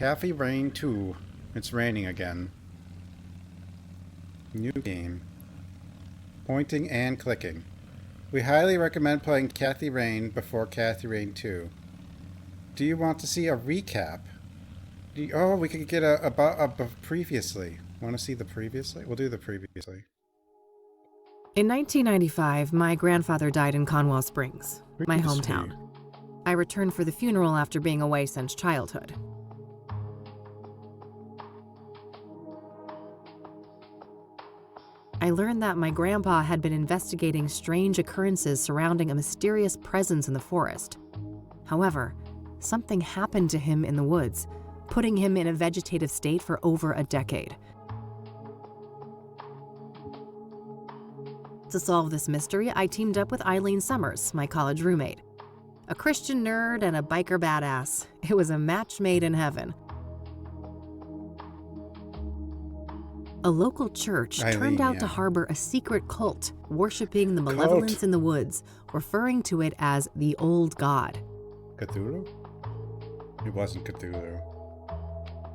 Kathy Rain 2. It's raining again. New game. Pointing and clicking. We highly recommend playing Kathy Rain before Kathy Rain 2. Do you want to see a recap? Oh, we could get a previously. Want to see the previously? We'll do the previously. In 1995, my grandfather died in Conwell Springs, my hometown. I returned for the funeral after being away since childhood. I learned that my grandpa had been investigating strange occurrences surrounding a mysterious presence in the forest. However, something happened to him in the woods, putting him in a vegetative state for over a decade. To solve this mystery, I teamed up with Eileen Summers, my college roommate. A Christian nerd and a biker badass. It was a match made in heaven. A local church turned out to harbor a secret cult, worshiping the malevolence in the woods, referring to it as the Old God. Cthulhu? It wasn't Cthulhu.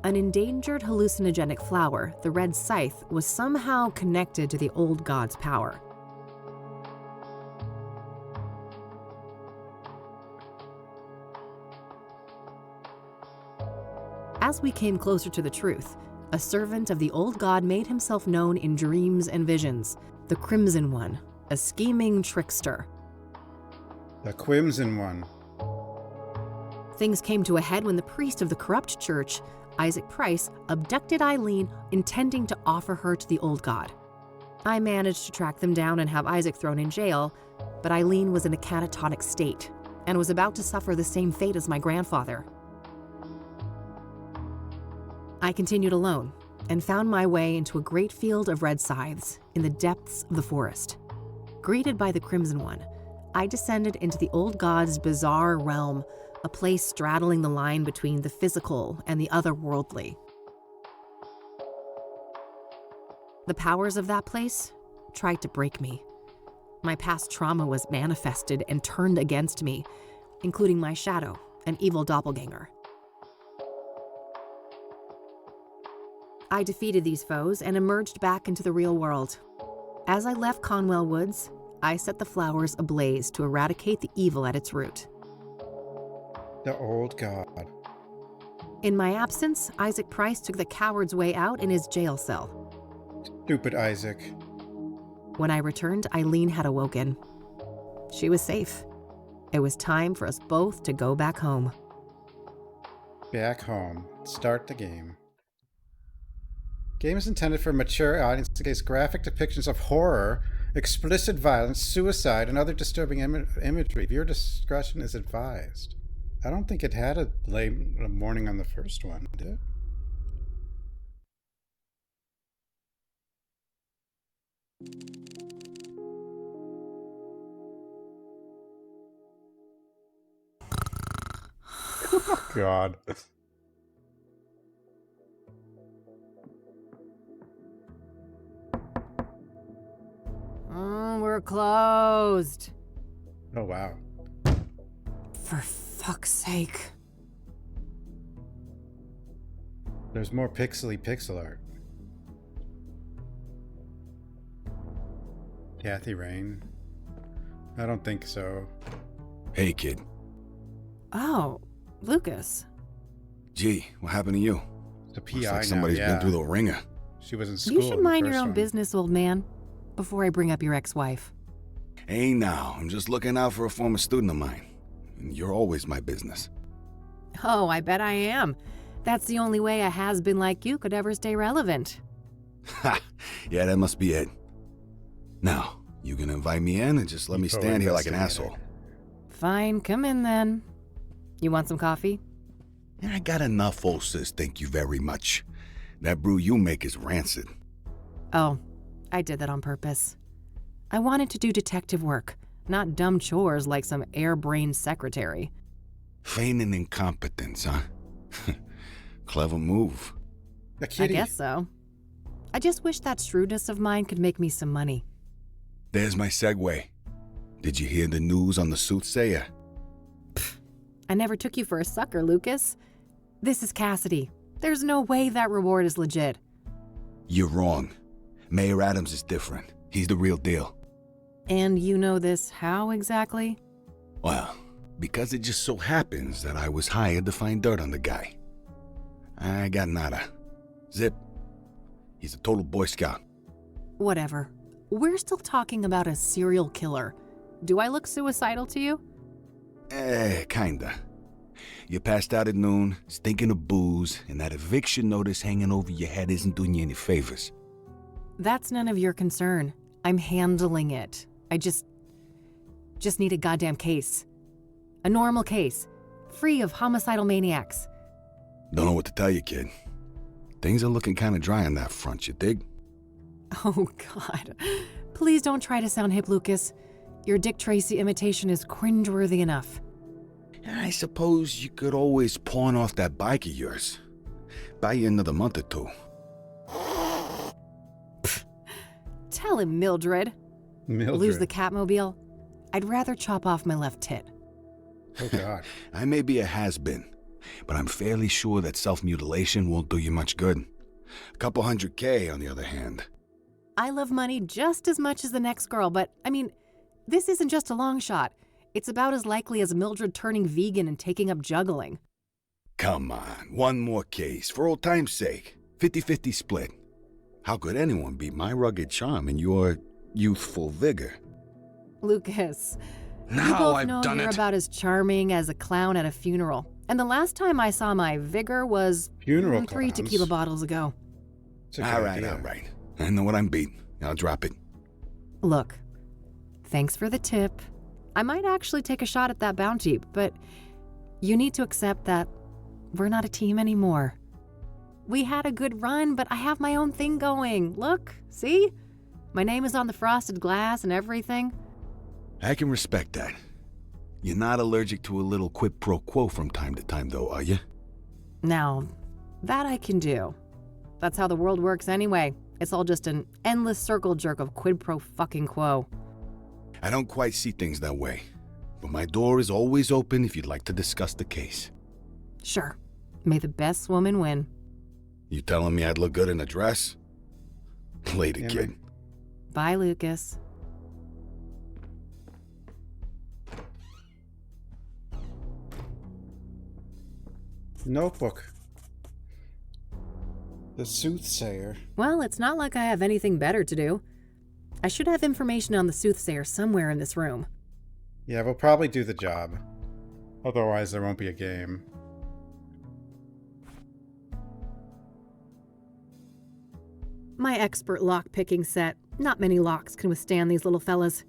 An endangered hallucinogenic flower, the red scythe, was somehow connected to the Old God's power. As we came closer to the truth, a servant of the Old God made himself known in dreams and visions, the Crimson One, a scheming trickster. The Crimson One. Things came to a head when the priest of the corrupt church, Isaac Price, abducted Eileen, intending to offer her to the Old God. I managed to track them down and have Isaac thrown in jail, but Eileen was in a catatonic state and was about to suffer the same fate as my grandfather. I continued alone and found my way into a great field of red scythes in the depths of the forest. Greeted by the Crimson One, I descended into the Old God's bizarre realm, a place straddling the line between the physical and the otherworldly. The powers of that place tried to break me. My past trauma was manifested and turned against me, including my shadow, an evil doppelganger. I defeated these foes and emerged back into the real world. As I left Conwell Woods, I set the flowers ablaze to eradicate the evil at its root. The Old God. In my absence, Isaac Price took the coward's way out in his jail cell. Stupid Isaac. When I returned, Eileen had awoken. She was safe. It was time for us both to go back home. Back home. Start the game. Game is intended for a mature audience in case graphic depictions of horror, explicit violence, suicide, and other disturbing imagery. Viewer discretion is advised. I don't think it had a warning on the first one, did it? Oh, God. We're closed. Oh, wow. For fuck's sake. There's more pixely pixel art. Kathy Rain? I don't think so. Hey, kid. Oh, Lucas. Gee, what happened to you? The PI Looks like now, somebody's been through the ringer. She was in school. You should mind your first own one. business, old man, before I bring up your ex-wife. Hey, now, I'm just looking out for a former student of mine. And you're always my business. Oh, I bet I am. That's the only way a has-been like you could ever stay relevant. Ha! Yeah, that must be it. Now, you gonna invite me in and just let me stand here like an asshole? Fine, come in then. You want some coffee? Yeah, I got enough, old sis, thank you very much. That brew you make is rancid. Oh, I did that on purpose. I wanted to do detective work, not dumb chores like some airbrained secretary. Feigning incompetence, huh? Clever move. A I kitty. guess so. I just wish that shrewdness of mine could make me some money. There's my segue. Did you hear the news on the Soothsayer? I never took you for a sucker, Lucas. This is Cassidy, There's no way that reward is legit. You're wrong. Mayor Adams is different. He's the real deal. And you know this how exactly? Well, because it just so happens that I was hired to find dirt on the guy. I got nada. Zip. He's a total Boy Scout. Whatever. We're still talking about a serial killer. Do I look suicidal to you? Kinda. You passed out at noon, stinking of booze, and that eviction notice hanging over your head isn't doing you any favors. That's none of your concern. I'm handling it. I just need a goddamn case. A normal case. Free of homicidal maniacs. Don't know what to tell you, kid. Things are looking kinda dry on that front, you dig? Oh, God. Please don't try to sound hip, Lucas. Your Dick Tracy imitation is cringeworthy enough. I suppose you could always pawn off that bike of yours. Buy you another month or two. Tell him, Mildred. Mildred. Lose the Catmobile? I'd rather chop off my left tit. Oh, God. I may be a has-been, but I'm fairly sure that self-mutilation won't do you much good. A couple $100K, on the other hand. I love money just as much as the next girl, but, I mean, this isn't just a long shot. It's about as likely as Mildred turning vegan and taking up juggling. Come on, one more case, for old time's sake. 50-50 split. How could anyone beat my rugged charm and your youthful vigor? Lucas, Now you both I've know done you're it. about as charming as a clown at a funeral. And the last time I saw my vigor was Funeral 3 clowns. tequila bottles ago. It's a good All right. I know what I'm beating. I'll drop it. Look, thanks for the tip. I might actually take a shot at that bounty, but you need to accept that we're not a team anymore. We had a good run, but I have my own thing going. Look, see? My name is on the frosted glass and everything. I can respect that. You're not allergic to a little quid pro quo from time to time, though, are you? Now, that I can do. That's how the world works anyway. It's all just an endless circle jerk of quid pro fucking quo. I don't quite see things that way, but my door is always open if you'd like to discuss the case. Sure. May the best woman win. You telling me I'd look good in a dress? Later, Yeah, kid. man. Bye, Lucas. Notebook. The Soothsayer. Well, it's not like I have anything better to do. I should have information on the Soothsayer somewhere in this room. Yeah, we'll probably do the job. Otherwise, there won't be a game. My expert lock-picking set. Not many locks can withstand these little fellas.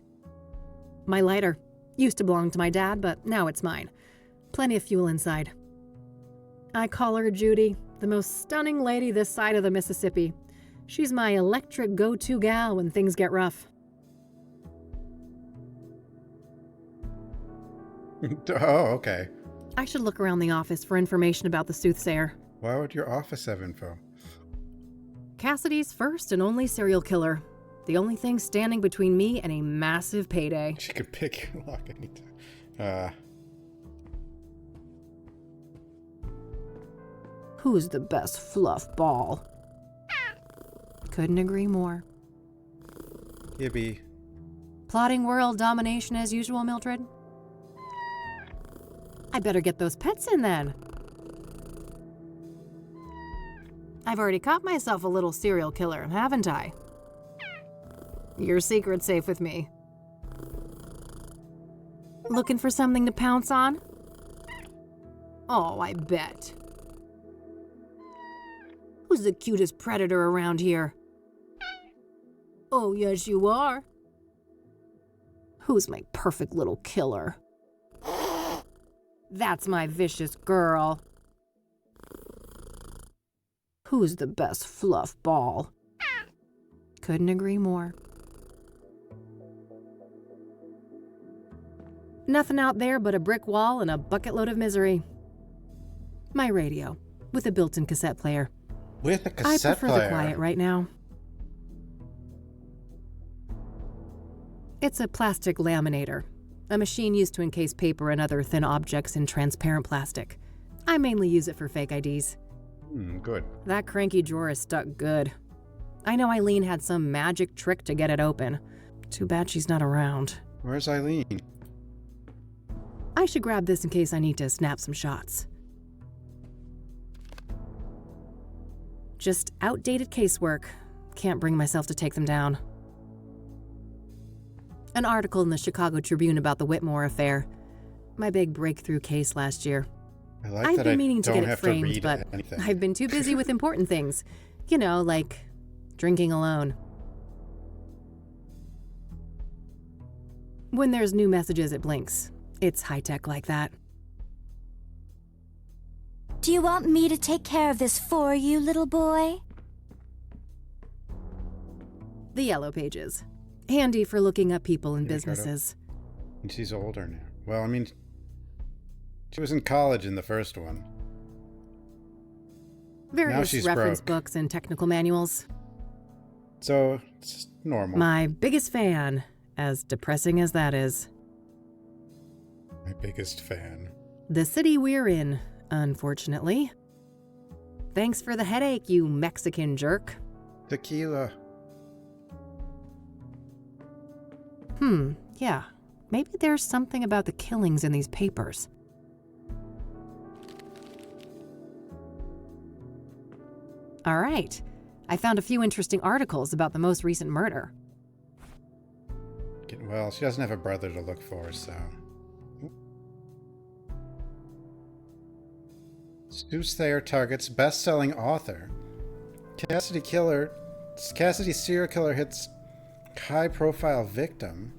My lighter. Used to belong to my dad, but now it's mine. Plenty of fuel inside. I call her Judy, the most stunning lady this side of the Mississippi. She's my electric go-to gal when things get rough. Oh, okay. I should look around the office for information about the Soothsayer. Why would your office have info? Cassidy's first and only serial killer. The only thing standing between me and a massive payday. She could pick your lock anytime. Who's the best fluff ball? Couldn't agree more. Gibby. Plotting world domination as usual, Mildred? I better get those pets in then. I've already caught myself a little serial killer, haven't I? Your secret's safe with me. Looking for something to pounce on? Oh, I bet. Who's the cutest predator around here? Oh, yes, you are. Who's my perfect little killer? That's my vicious girl. Who's the best fluff ball? Couldn't agree more. Nothing out there but a brick wall and a bucket load of misery. My radio, with a built-in cassette player. With a I cassette prefer player. the quiet right now. It's a plastic laminator, a machine used to encase paper and other thin objects in transparent plastic. I mainly use it for fake IDs. Good. That cranky drawer is stuck good. I know Eileen had some magic trick to get it open. Too bad she's not around. Where's Eileen? I should grab this in case I need to snap some shots. Just outdated casework. Can't bring myself to take them down. An article in the Chicago Tribune about the Whitmore affair. My big breakthrough case last year. I like I've that been I meaning to don't get it have framed, to read but anything. I've been too busy with important things. You know, like drinking alone. When there's new messages, it blinks. It's high-tech like that. Do you want me to take care of this for you, little boy? The yellow pages. Handy for looking up people and Here, Ricardo. businesses. And she's older now. Well, I mean, she was in college in the first one. Various she's reference broke. books and technical manuals. So, it's normal. My biggest fan, as depressing as that is. My biggest fan. The city we're in, unfortunately. Thanks for the headache, you Mexican jerk. Tequila. Yeah. Maybe there's something about the killings in these papers. All right. I found a few interesting articles about the most recent murder. Well, she doesn't have a brother to look for, so... Soothsayer targets best-selling author. Cassidy serial killer hits high-profile victim.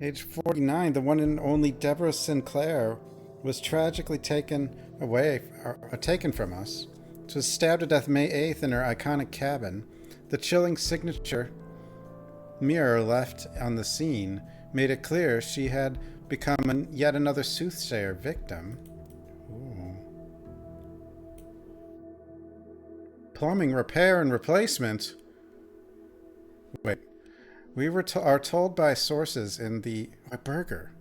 Age 49, the one and only Deborah Sinclair was tragically taken from us. She was stabbed to death May 8th in her iconic cabin. The chilling signature mirror left on the scene made it clear she had become yet another soothsayer victim. Ooh. Plumbing repair and replacement. Wait. We are told by sources in the... A burger.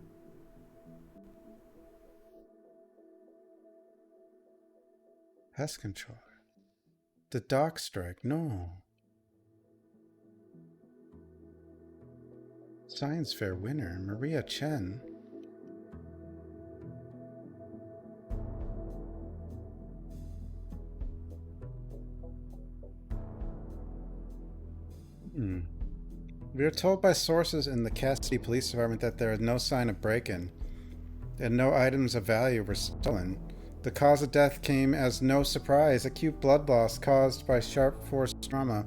Pest control. The dock strike. No. Science fair winner. Maria Chen. We are told by sources in the Cassidy Police Department that there is no sign of break-in, and no items of value were stolen. The cause of death came as no surprise, acute blood loss caused by sharp force trauma.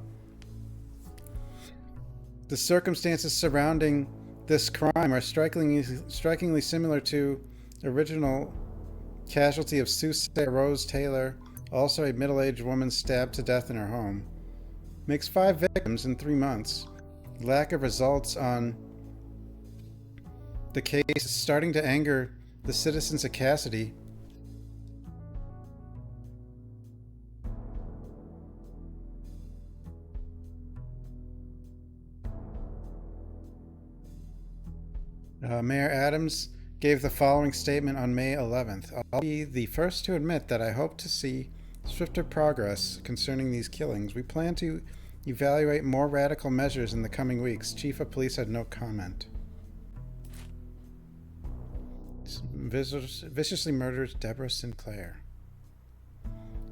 The circumstances surrounding this crime are strikingly similar to the original casualty of Soothsayer Rose Taylor, also a middle-aged woman stabbed to death in her home. Makes 5 victims in 3 months. Lack of results on the case is starting to anger the citizens of Cassidy. Mayor Adams gave the following statement on May 11th. I'll be the first to admit that I hope to see swifter progress concerning these killings. We plan to evaluate more radical measures in the coming weeks. Chief of Police had no comment. Viciously murders Deborah Sinclair.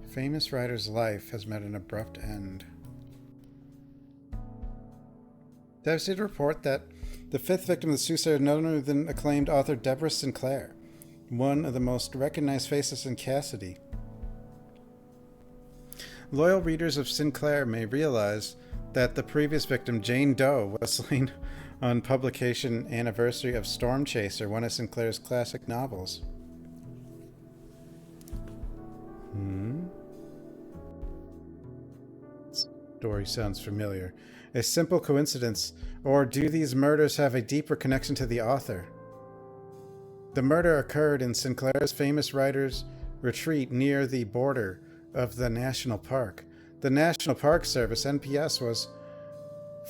Famous writer's life has met an abrupt end. Devastated report that the 5th victim of the suicide is none other than acclaimed author Deborah Sinclair, one of the most recognized faces in Cassidy. Loyal readers of Sinclair may realize that the previous victim, Jane Doe, was slain on publication anniversary of Storm Chaser, one of Sinclair's classic novels. Story sounds familiar. A simple coincidence, or do these murders have a deeper connection to the author? The murder occurred in Sinclair's famous writer's retreat near the border of the National Park. The National Park Service, NPS, was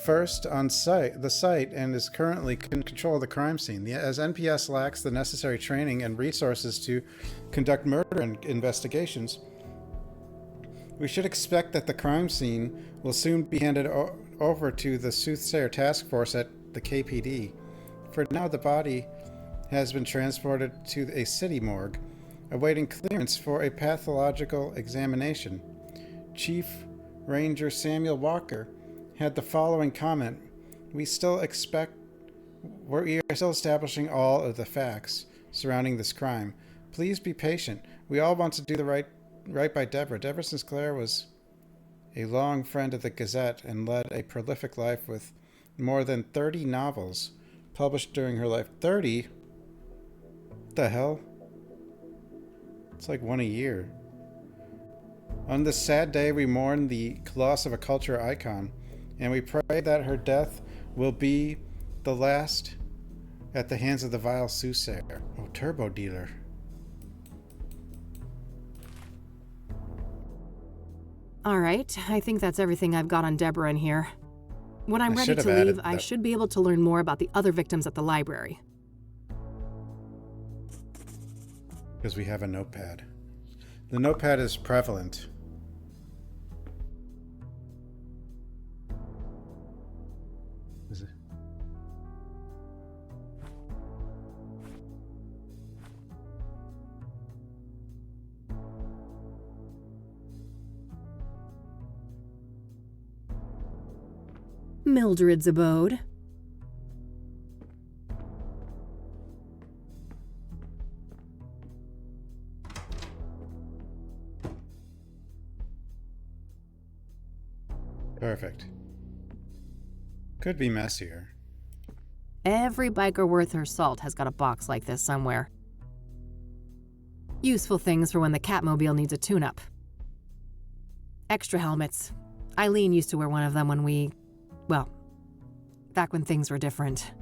first on the site and is currently in control of the crime scene. As NPS lacks the necessary training and resources to conduct murder investigations, we should expect that the crime scene will soon be handed over to the Soothsayer task force at the KPD. For now, the body has been transported to a city morgue, awaiting clearance for a pathological examination. Chief Ranger Samuel Walker had the following comment: We are still establishing all of the facts surrounding this crime. Please be patient. We all want to do the right by Deborah. Deborah Sinclair was a long friend of the Gazette and led a prolific life with more than 30 novels published during her life. 30? What the hell? It's like one a year. On this sad day, we mourn the loss of a culture icon, and we pray that her death will be the last at the hands of the vile Soothsayer. Oh, turbo dealer. All right, I think that's everything I've got on Deborah in here. When I'm ready to leave, I should be able to learn more about the other victims at the library. Because we have a notepad. The notepad is prevalent. Is it? Mildred's abode. Perfect. Could be messier. Every biker worth her salt has got a box like this somewhere. Useful things for when the Catmobile needs a tune-up. Extra helmets. Eileen used to wear one of them when back when things were different.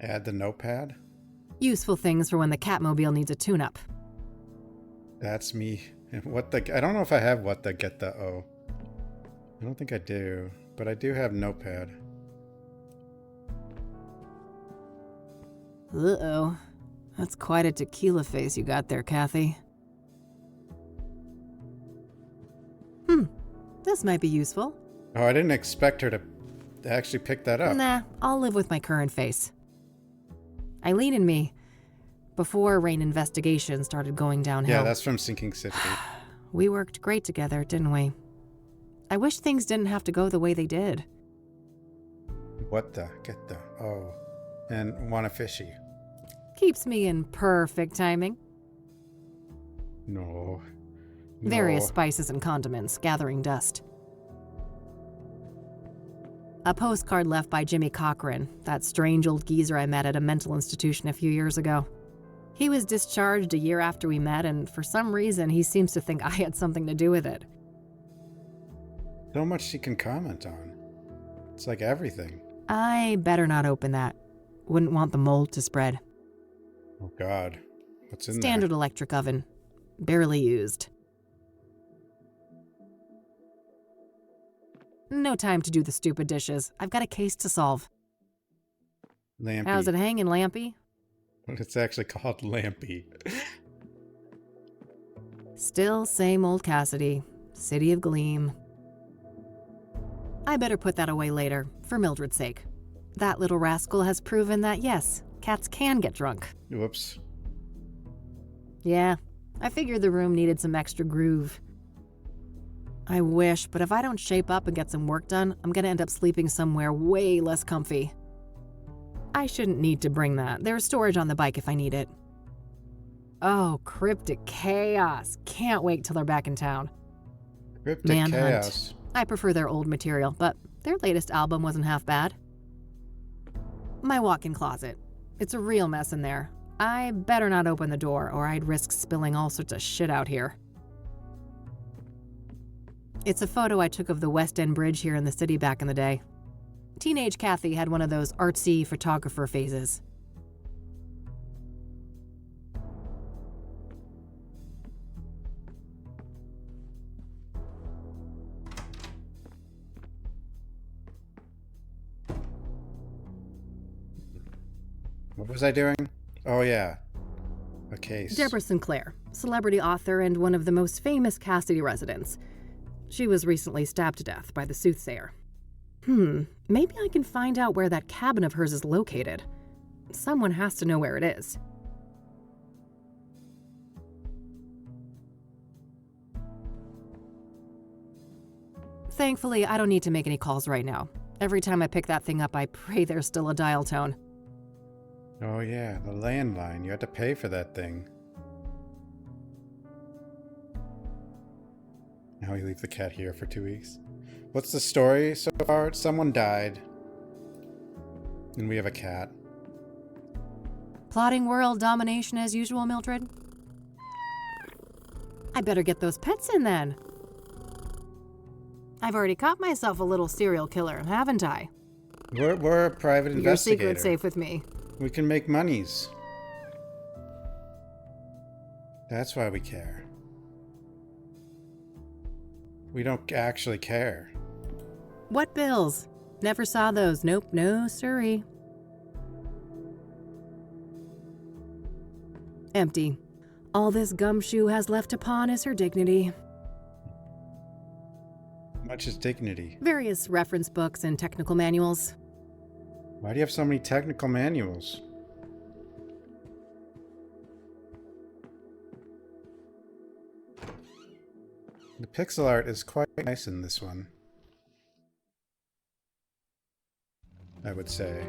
Add the notepad? Useful things for when the Catmobile needs a tune-up. That's me. I don't know if I have what the get the O. I don't think I do, but I do have notepad. Uh-oh. That's quite a tequila face you got there, Kathy. This might be useful. Oh, I didn't expect her to actually pick that up. Nah, I'll live with my current face. Eileen and me, before Rain Investigation started going downhill. Yeah, that's from Sinking City. We worked great together, didn't we? I wish things didn't have to go the way they did. What the? Get the O. And want a fishy. Keeps me in perfect timing. No. Various spices and condiments gathering dust. A postcard left by Jimmy Cochran, that strange old geezer I met at a mental institution a few years ago. He was discharged a year after we met, and for some reason he seems to think I had something to do with it. So much she can comment on. It's like everything. I better not open that. Wouldn't want the mold to spread. Oh God. What's in Standard electric oven. Barely used. No time to do the stupid dishes. I've got a case to solve. there? Lampy. How's it hanging, Lampy? It's actually called Lampy. Still same old Cassidy. City of Gleam. I better put that away later, for Mildred's sake. That little rascal has proven that yes, cats can get drunk. Whoops. Yeah, I figured the room needed some extra groove. I wish, but if I don't shape up and get some work done, I'm gonna end up sleeping somewhere way less comfy. I shouldn't need to bring that. There's storage on the bike if I need it. Oh, Cryptic Chaos. Can't wait till they're back in town. Cryptic Manhunt. Chaos. I prefer their old material, but their latest album wasn't half bad. My walk-in closet. It's a real mess in there. I better not open the door or I'd risk spilling all sorts of shit out here. It's a photo I took of the West End Bridge here in the city back in the day. Teenage Kathy had one of those artsy photographer phases. What was I doing? Oh, yeah. A case. Deborah Sinclair, celebrity author and one of the most famous Cassidy residents. She was recently stabbed to death by the Soothsayer. Maybe I can find out where that cabin of hers is located. Someone has to know where it is. Thankfully, I don't need to make any calls right now. Every time I pick that thing up, I pray there's still a dial tone. Oh, yeah, the landline. You had to pay for that thing. Now we leave the cat here for 2 weeks. What's the story so far? Someone died. And we have a cat. Plotting world domination as usual, Mildred? I better get those pets in then. I've already caught myself a little serial killer, haven't I? We're a private investigator. Your secret's safe with me. We can make monies. That's why we care. We don't actually care. What bills? Never saw those. Nope, no siree. Empty. All this gumshoe has left to pawn is her dignity. Much is dignity. Various reference books and technical manuals. Why do you have so many technical manuals? The pixel art is quite nice in this one, I would say.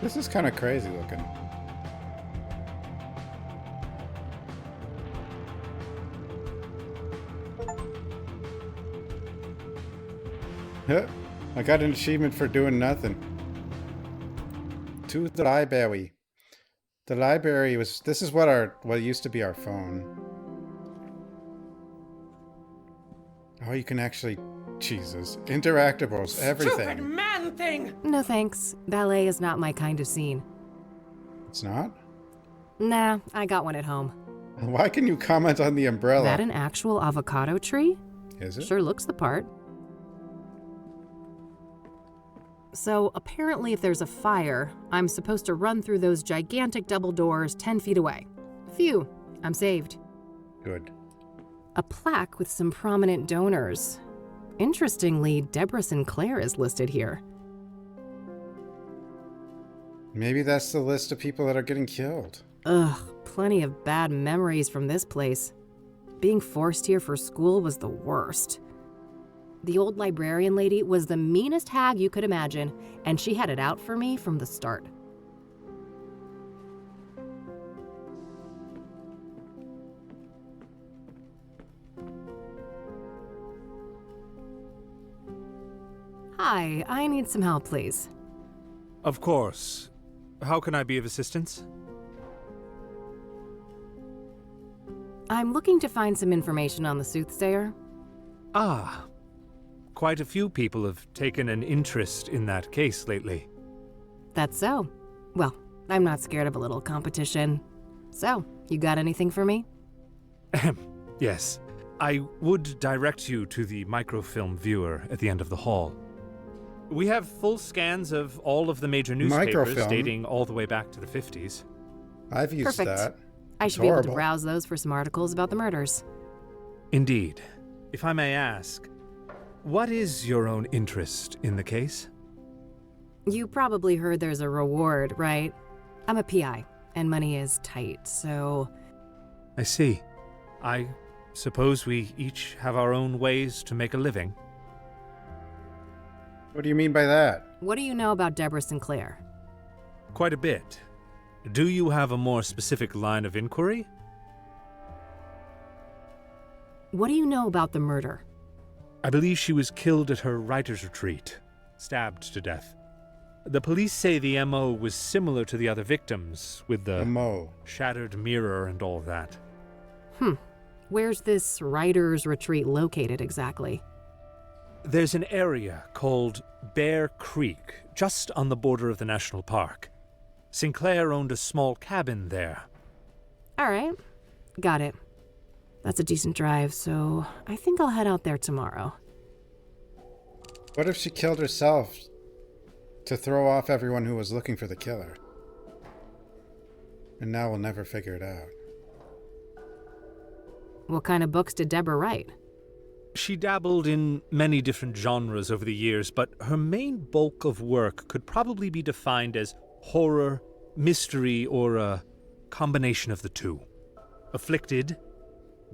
This is kind of crazy looking. I got an achievement for doing nothing. To the library. The library was... This is what used to be our phone. Oh, you can actually... Jesus. Interactables, everything. Stupid man thing! No thanks. Ballet is not my kind of scene. It's not? Nah, I got one at home. Why can you comment on the umbrella? That an actual avocado tree? Is it? Sure looks the part. So, apparently if there's a fire, I'm supposed to run through those gigantic double doors 10 feet away. Phew, I'm saved. Good. A plaque with some prominent donors. Interestingly, Deborah Sinclair is listed here. Maybe that's the list of people that are getting killed. Ugh, plenty of bad memories from this place. Being forced here for school was the worst. The old librarian lady was the meanest hag you could imagine, and she had it out for me from the start. Hi, I need some help, please. Of course. How can I be of assistance? I'm looking to find some information on the Soothsayer. Ah. Quite a few people have taken an interest in that case lately. That's so. Well, I'm not scared of a little competition. So, you got anything for me? Yes. I would direct you to the microfilm viewer at the end of the hall. We have full scans of all of the major newspapers Microfilm? dating all the way back to the 50s. I've used Perfect. that. I It's should be able to horrible. browse those for some articles about the murders. Indeed. If I may ask, what is your own interest in the case? You probably heard there's a reward, right? I'm a PI, and money is tight, so... I see. I suppose we each have our own ways to make a living. What do you mean by that? What do you know about Deborah Sinclair? Quite a bit. Do you have a more specific line of inquiry? What do you know about the murder? I believe she was killed at her writer's retreat, stabbed to death. The police say the MO was similar to the other victims, with the Mo. shattered mirror and all that. Where's this writer's retreat located exactly? There's an area called Bear Creek, just on the border of the national park. Sinclair owned a small cabin there. All right, got it. That's a decent drive, so I think I'll head out there tomorrow. What if she killed herself to throw off everyone who was looking for the killer? And now we'll never figure it out. What kind of books did Deborah write? She dabbled in many different genres over the years, but her main bulk of work could probably be defined as horror, mystery, or a combination of the two. Afflicted,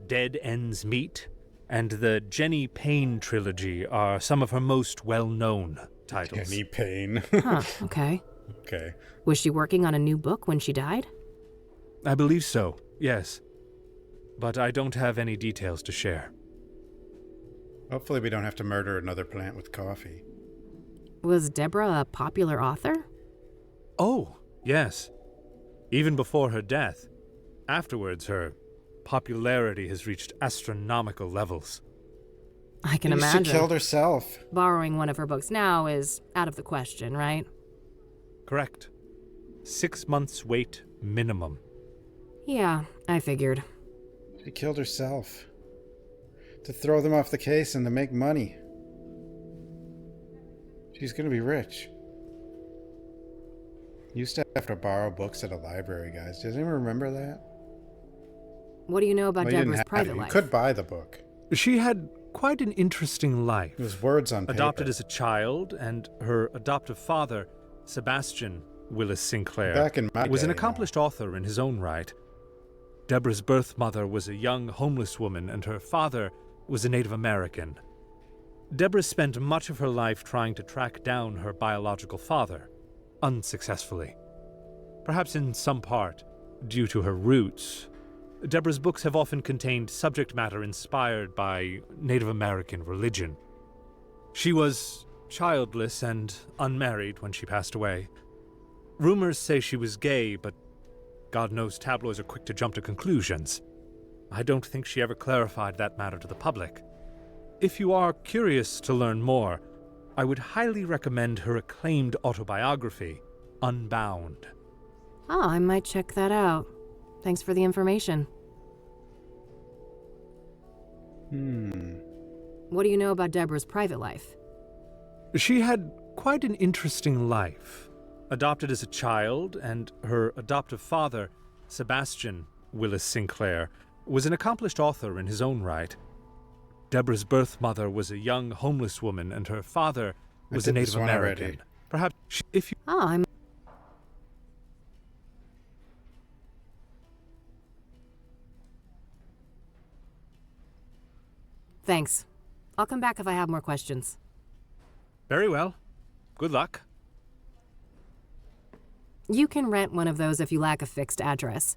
Dead Ends Meet, and the Jenny Payne trilogy are some of her most well-known titles. Jenny Payne. Huh, okay. Okay. Was she working on a new book when she died? I believe so, yes. But I don't have any details to share. Hopefully we don't have to murder another plant with coffee. Was Deborah a popular author? Oh, yes. Even before her death. Afterwards, her popularity has reached astronomical levels. I can Maybe imagine. she killed herself. Borrowing one of her books now is out of the question, right? Correct. 6 months wait minimum. Yeah, I figured. She killed herself. To throw them off the case and to make money. She's gonna be rich. Used to have to borrow books at a library, guys. Does anyone remember that? What do you know about Well, you didn't Deborah's have private to. You life? could buy the book. She had quite an interesting life. It was words on paper. Adopted as a child, and her adoptive father, Sebastian Willis Sinclair, Back in my was an day, accomplished author in his own right. Deborah's birth mother was a young homeless woman, and her father was a Native American. Deborah spent much of her life trying to track down her biological father, unsuccessfully. Perhaps in some part due to her roots, Deborah's books have often contained subject matter inspired by Native American religion. She was childless and unmarried when she passed away. Rumors say she was gay, but God knows tabloids are quick to jump to conclusions. I don't think she ever clarified that matter to the public. If you are curious to learn more, I would highly recommend her acclaimed autobiography, Unbound. Oh, I might check that out. Thanks for the information. What do you know about Deborah's private life? She had quite an interesting life. Adopted as a child, and her adoptive father, Sebastian Willis Sinclair, was an accomplished author in his own right. Deborah's birth mother was a young homeless woman, and her father was a did this Native one already. American. Perhaps if you... Oh, I'm... Thanks. I'll come back if I have more questions. Very well. Good luck. You can rent one of those if you lack a fixed address.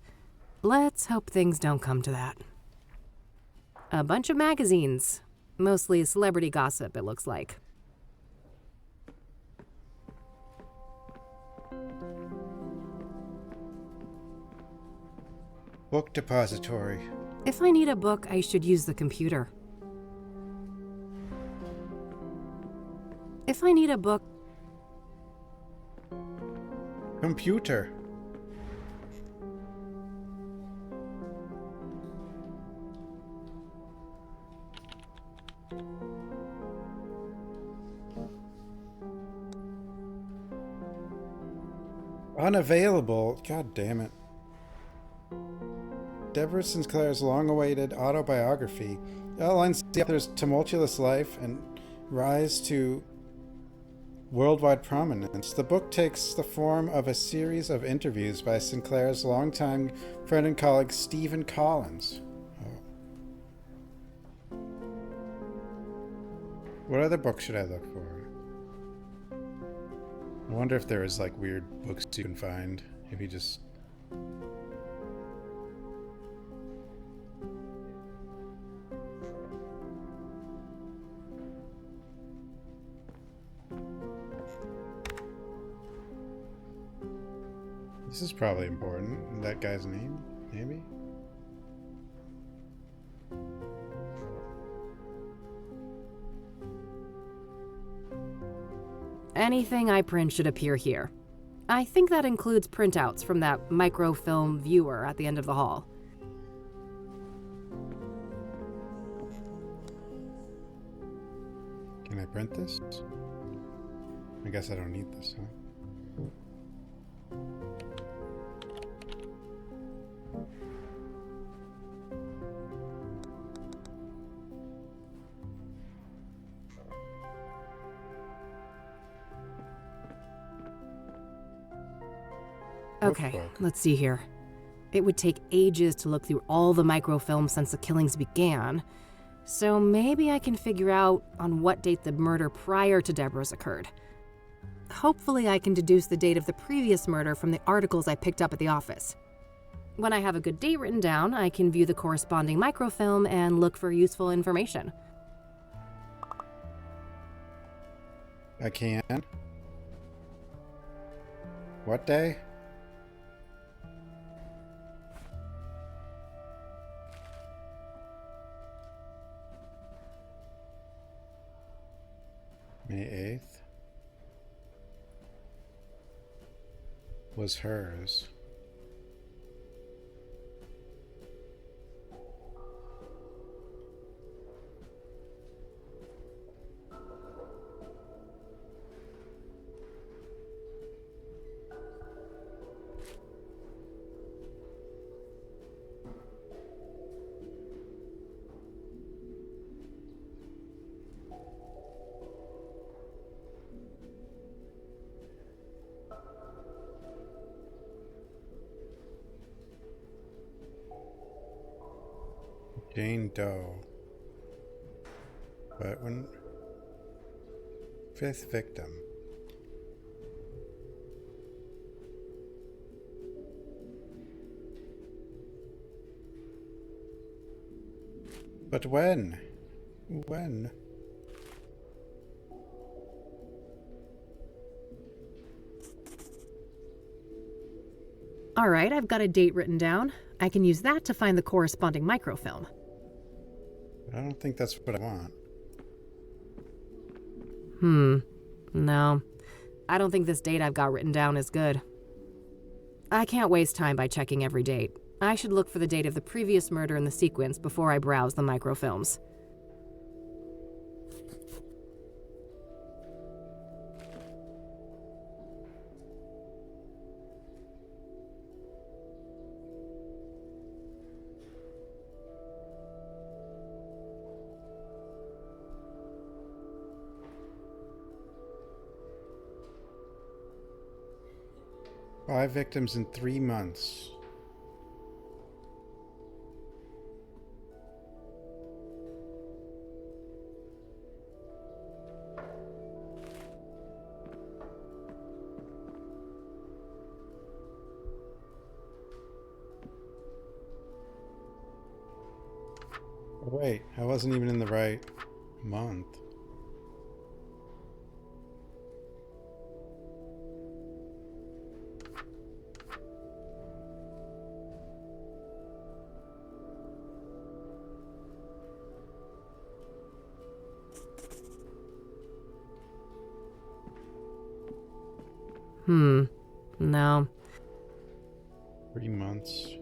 Let's hope things don't come to that. A bunch of magazines. Mostly celebrity gossip, it looks like. Book depository. If I need a book, I should use the computer. If I need a book... Computer. Unavailable. God damn it. Deborah Sinclair's long-awaited autobiography outlines the author's tumultuous life and rise to worldwide prominence. The book takes the form of a series of interviews by Sinclair's longtime friend and colleague Stephen Collins. Oh. What other books should I look for? I wonder if there is like weird books you can find. If you just... This is probably important. That guy's name, maybe? Anything I print should appear here. I think that includes printouts from that microfilm viewer at the end of the hall. Can I print this? I guess I don't need this, huh? Okay, Workbook. let's see here. It would take ages to look through all the microfilms since the killings began, so maybe I can figure out on what date the murder prior to Deborah's occurred. Hopefully I can deduce the date of the previous murder from the articles I picked up at the office. When I have a good date written down, I can view the corresponding microfilm and look for useful information. I can. What day? May 8th was hers. Jane Doe. But when... 5th victim. But when? When? All right, I've got a date written down. I can use that to find the corresponding microfilm. I don't think that's what I want. No. I don't think this date I've got written down is good. I can't waste time by checking every date. I should look for the date of the previous murder in the sequence before I browse the microfilms. Five victims in 3 months. Oh, wait, I wasn't even in the right month. No. 3 months.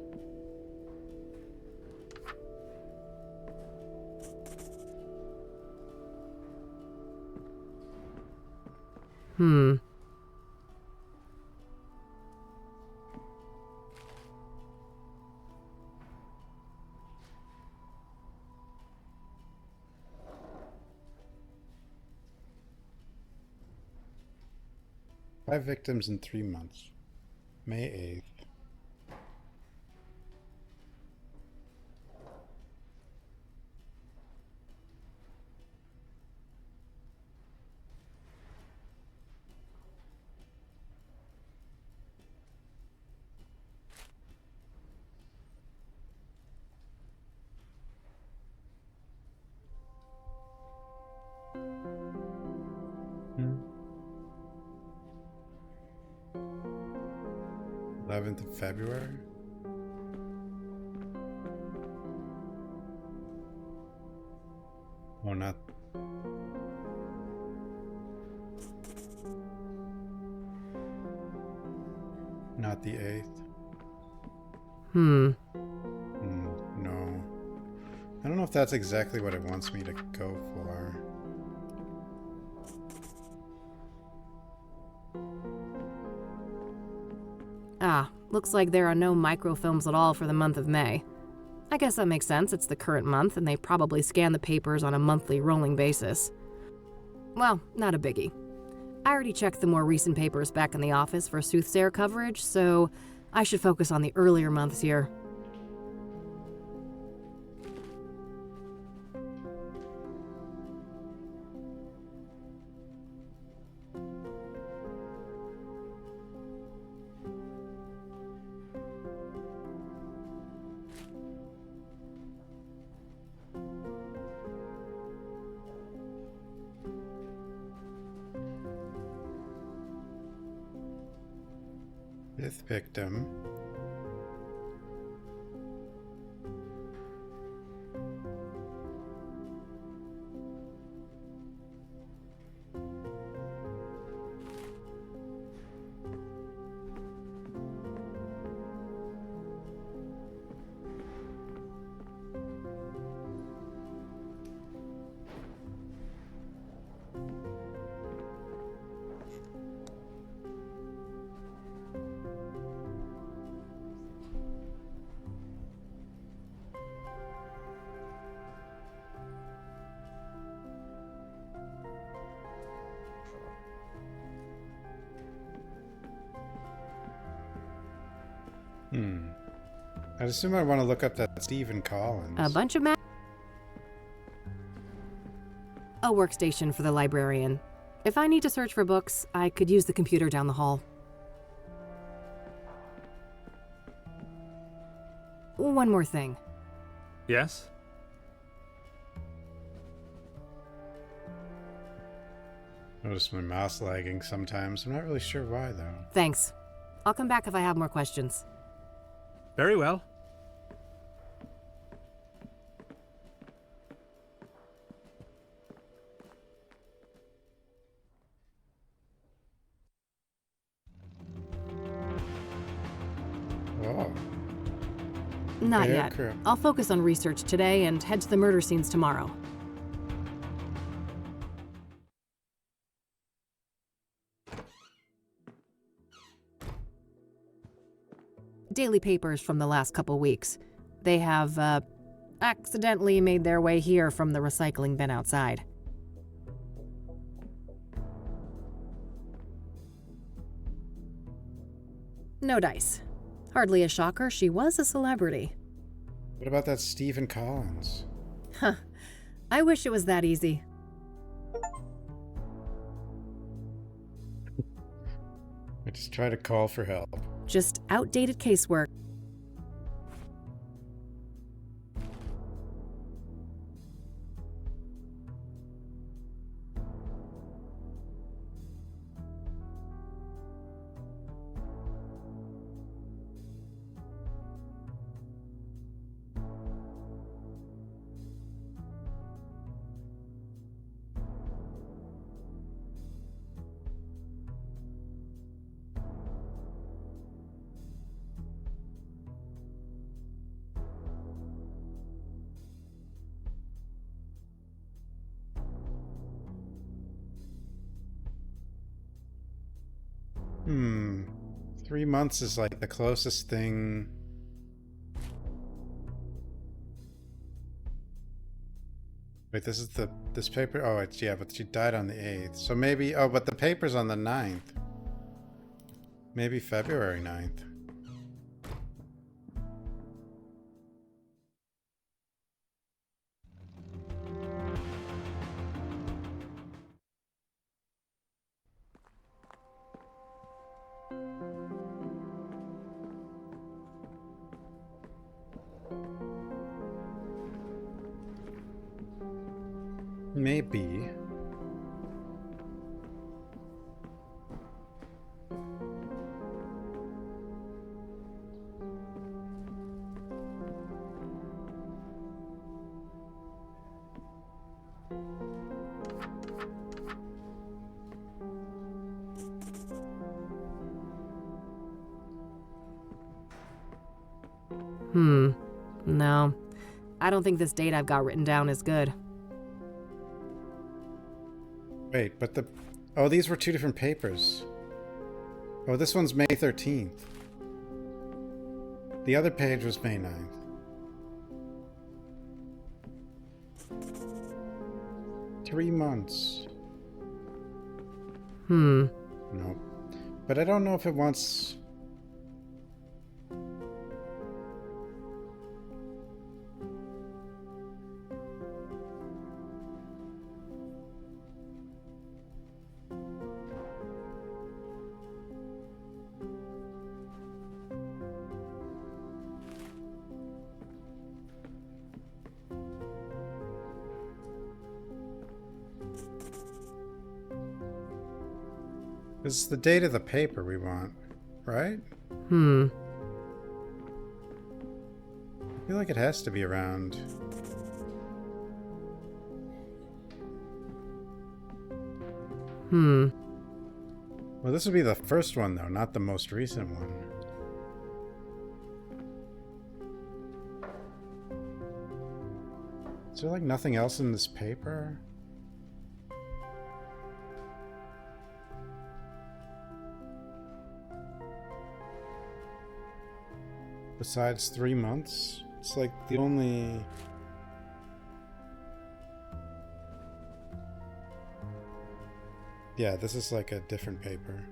Five victims in 3 months. May 8th. Hmm. 11th of February. Oh, not. not the 8th. No. I don't know if that's exactly what it wants me to go for. Ah, looks like there are no microfilms at all for the month of May. I guess that makes sense, it's the current month and they probably scan the papers on a monthly rolling basis. Well, not a biggie. I already checked the more recent papers back in the office for Soothsayer coverage, so I should focus on the earlier months here. Fifth victim. I'd assume I want to look up that Stephen Collins. A bunch of a workstation for the librarian. If I need to search for books, I could use the computer down the hall. One more thing. Yes? Notice my mouse lagging sometimes. I'm not really sure why, though. Thanks. I'll come back if I have more questions. Very well. Oh. Not Fair yet. crap. I'll focus on research today and head to the murder scenes tomorrow. Daily papers from the last couple weeks. They have, accidentally made their way here from the recycling bin outside. No dice. Hardly a shocker, she was a celebrity. What about that Stephen Collins? Huh. I wish it was that easy. I just try to call for help. Just outdated casework. Hmm. 3 months is like the closest thing. Wait, this paper? Oh, it's, yeah, but she died on the 8th. So maybe, oh, but the paper's on the 9th. Maybe February 9th. Maybe. No. I don't think this date I've got written down is good. Wait, but the... Oh, these were two different papers. Oh, this one's May 13th. The other page was May 9th. Three months. Nope. But I don't know if it wants... This is the date of the paper we want, right? I feel like it has to be around... Well, this would be the first one, though, not the most recent one. Is there, like, nothing else in this paper? Besides 3 months? It's like the only... Yeah, this is like a different paper.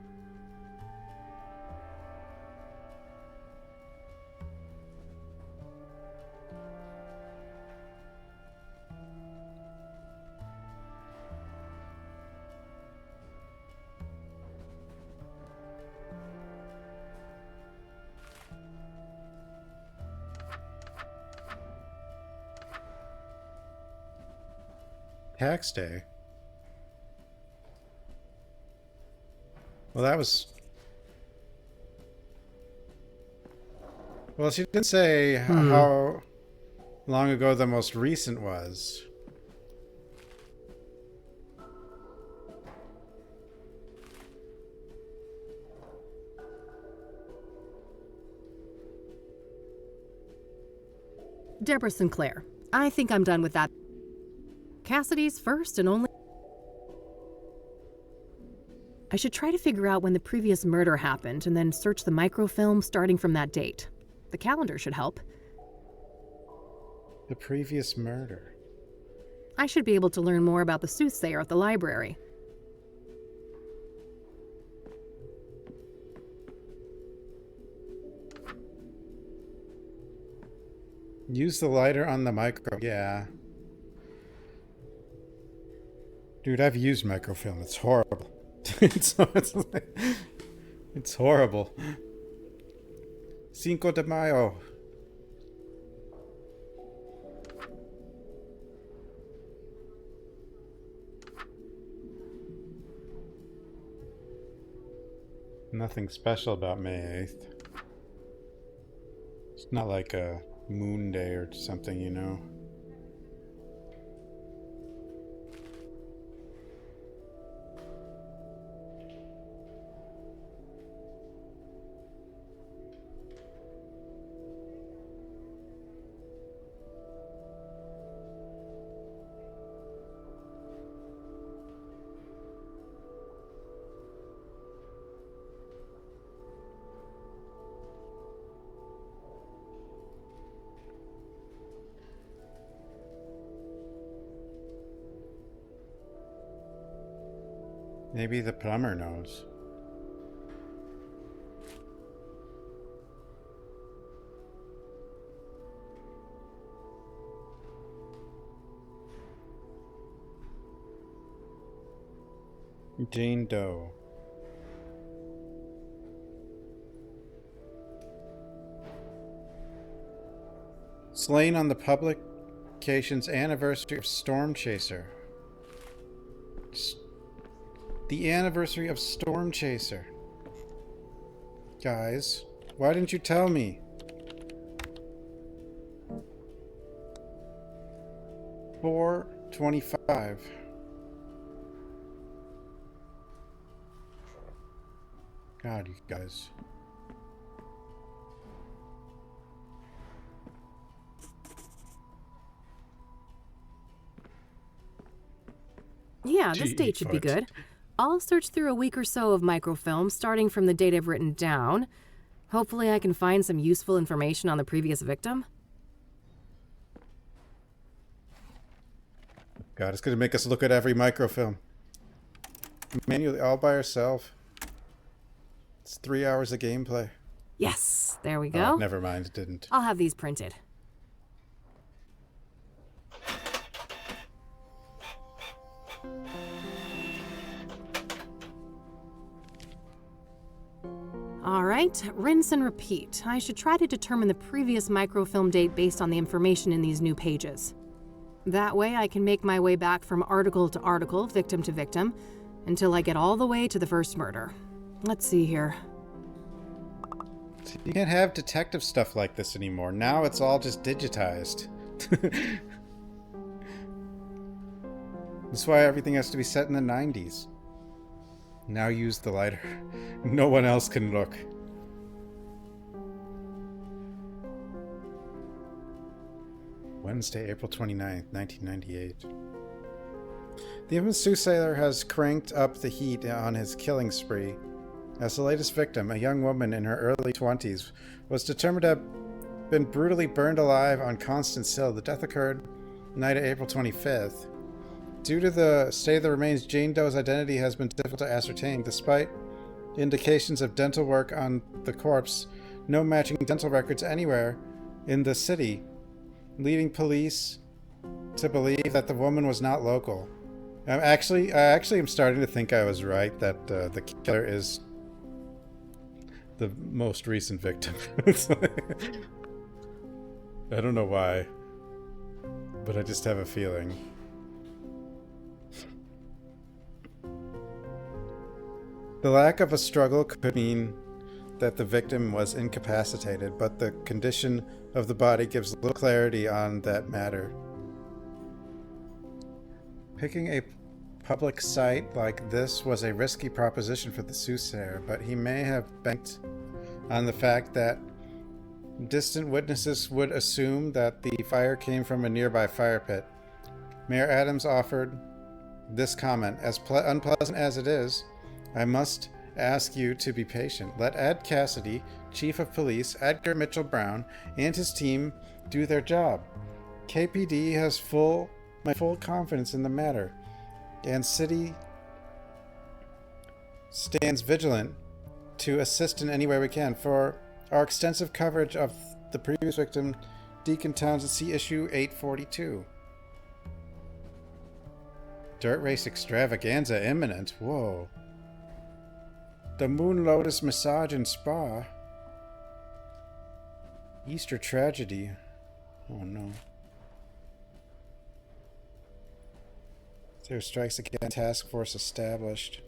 Tax day. Well, that was... Well, she didn't say how long ago the most recent was. Deborah Sinclair. I think I'm done with that. Cassidy's first and only... I should try to figure out when the previous murder happened and then search the microfilm starting from that date. The calendar should help. The previous murder. I should be able to learn more about the Soothsayer at the library. Use the lighter on the micro. Yeah. Dude, I've used microfilm. It's horrible. it's horrible. Cinco de Mayo. Nothing special about May 8th. It's not like a moon day or something, you know. Maybe the plumber knows. Jane Doe. Slain on the publication's anniversary of Storm Chaser. The anniversary of Storm Chaser. Guys, why didn't you tell me? $4.25. God, you guys. Yeah, this GE date should be foot. good. I'll search through a week or so of microfilm, starting from the date I've written down. Hopefully I can find some useful information on the previous victim. God, it's going to make us look at every microfilm. Manually, all by herself. It's 3 hours of gameplay. Yes, there we Oh, go. never mind, it didn't. I'll have these printed. All right, rinse and repeat. I should try to determine the previous microfilm date based on the information in these new pages. That way I can make my way back from article to article, victim to victim, until I get all the way to the first murder. Let's see here. You can't have detective stuff like this anymore. Now it's all just digitized. That's why everything has to be set in the 90's. Now use the lighter. No one else can look. Wednesday, April 29th, 1998. The infamous Soothsayer has cranked up the heat on his killing spree. As the latest victim, a young woman in her early 20s, was determined to have been brutally burned alive on Constance Hill. The death occurred the night of April 25th. Due to the state of the remains, Jane Doe's identity has been difficult to ascertain. Despite indications of dental work on the corpse, no matching dental records anywhere in the city, leading police to believe that the woman was not local. I actually am starting to think I was right, that the killer is the most recent victim. I don't know why, but I just have a feeling. The lack of a struggle could mean that the victim was incapacitated, but the condition of the body gives little clarity on that matter. Picking a public site like this was a risky proposition for the Soothsayer, but he may have banked on the fact that distant witnesses would assume that the fire came from a nearby fire pit. Mayor Adams offered this comment: "As unpleasant as it is, I must ask you to be patient. Let Ed Cassidy, Chief of Police, Edgar Mitchell Brown, and his team do their job. KPD has my full confidence in the matter, and City stands vigilant to assist in any way we can. For our extensive coverage of the previous victim, Deacon Townsend, see issue 842. Dirt race extravaganza imminent. Whoa. The Moon Lotus Massage and Spa. Easter tragedy. Oh no. There strikes again. Task force established.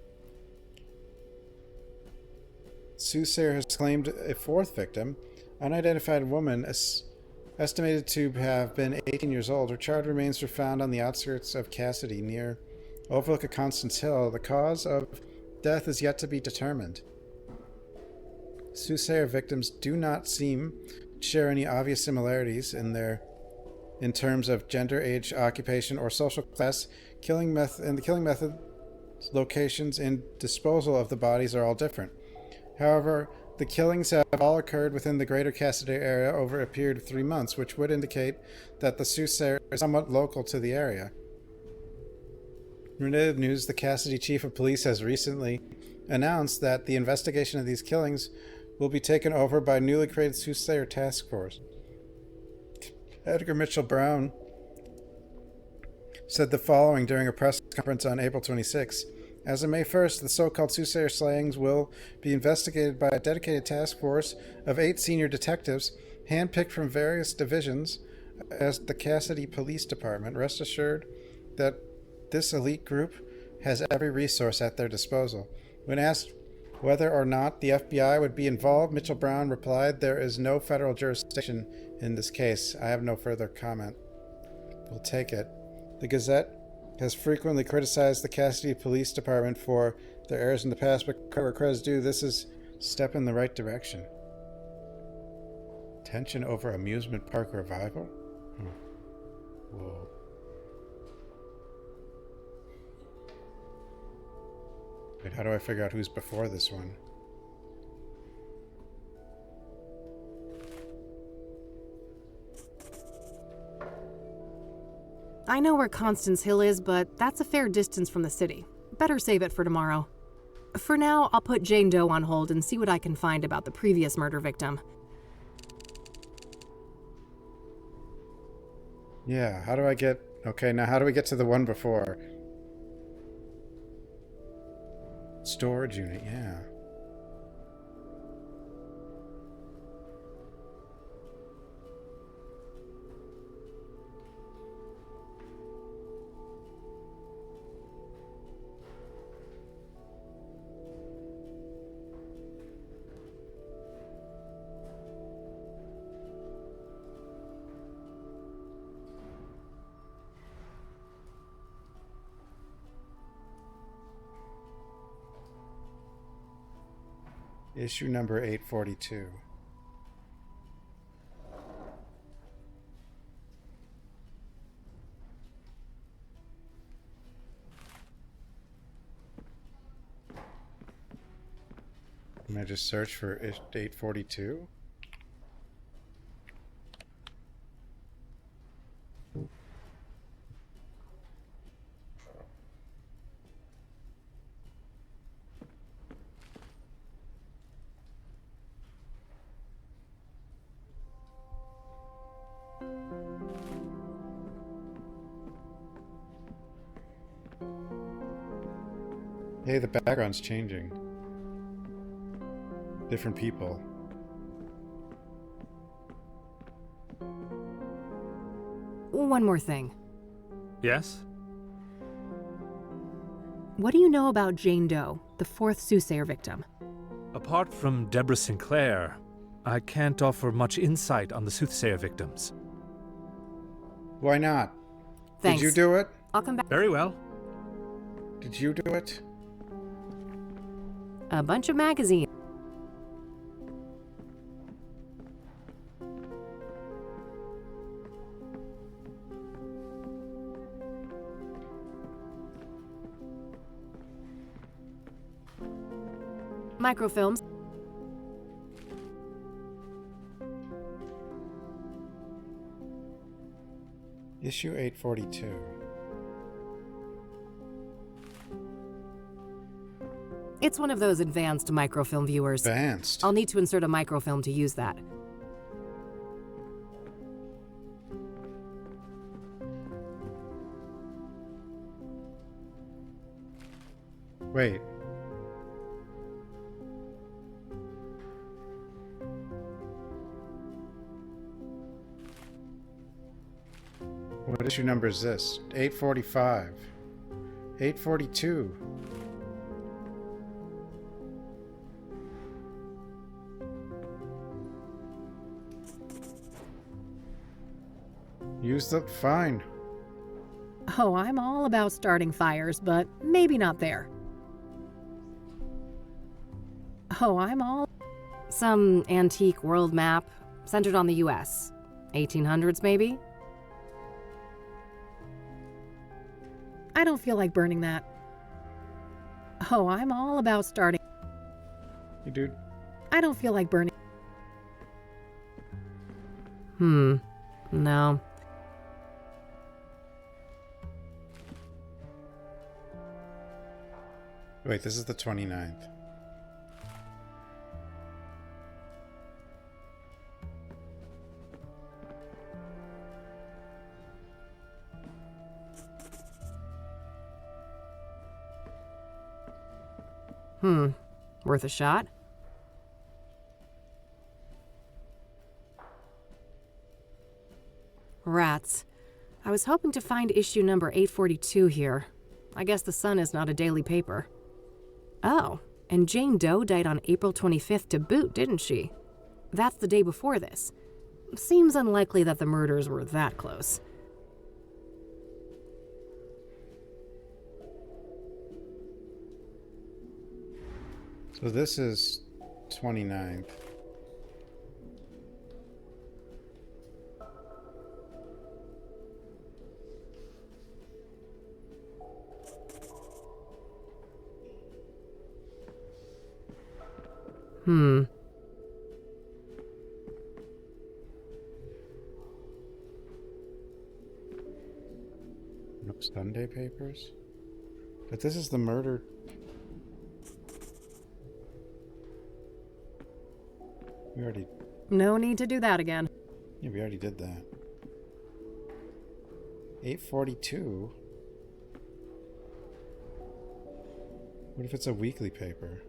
Soothsayer has claimed a fourth victim, unidentified woman estimated to have been 18 years old. Her charred remains were found on the outskirts of Cassidy, near overlook of Constance Hill. The cause of death is yet to be determined. Soothsayer victims do not seem to share any obvious similarities in terms of gender, age, occupation, or social class. The killing method, locations, and disposal of the bodies are all different. However, the killings have all occurred within the greater Cassidy area over a period of 3 months, which would indicate that the Soothsayer is somewhat local to the area. Related news: the Cassidy Chief of Police has recently announced that the investigation of these killings will be taken over by newly created Soothsayer Task Force. Edgar Mitchell Brown said the following during a press conference on April 26. As of May 1st, the so-called Soothsayer slayings will be investigated by a dedicated task force of 8 senior detectives, handpicked from various divisions as the Cassidy Police Department. Rest assured that this elite group has every resource at their disposal. When asked whether or not the FBI would be involved, Mitchell Brown replied, "There is no federal jurisdiction in this case. I have no further comment." We'll take it. The Gazette has frequently criticized the Cassidy Police Department for their errors in the past, but where credit's due, this is a step in the right direction. Tension over amusement park revival? Whoa. Wait, how do I figure out who's before this one? I know where Constance Hill is, but that's a fair distance from the city. Better save it for tomorrow. For now, I'll put Jane Doe on hold and see what I can find about the previous murder victim. Yeah, how do I get... Okay, now how do we get to the one before? Storage unit, yeah. Issue number 842. Can I just search for 842? Hey, the background's changing. Different people. One more thing. Yes? What do you know about Jane Doe, the fourth Soothsayer victim? Apart from Deborah Sinclair, I can't offer much insight on the Soothsayer victims. Why not? Thanks. Did you do it? I'll come back. Very well. Did you do it? A bunch of magazines. Microfilms. Issue 842. It's one of those advanced microfilm viewers. Advanced. I'll need to insert a microfilm to use that. Wait. What issue number is this? 845. 842. Use the... Fine. Oh, I'm all about starting fires, but maybe not there. Oh, I'm all... Some antique world map centered on the US. 1800s, maybe? I don't feel like burning that. Oh, I'm all about starting... You dude. I don't feel like burning... No. Wait, this is the 29th. Worth a shot? Rats. I was hoping to find issue number 842 here. I guess the Sun is not a daily paper. Oh, and Jane Doe died on April 25th to boot, didn't she? That's the day before this. Seems unlikely that the murders were that close. So this is 29th. Hmm. No Sunday papers? But this is the murder. We already... No need to do that again. Yeah, we already did that. 842? What if it's a weekly paper?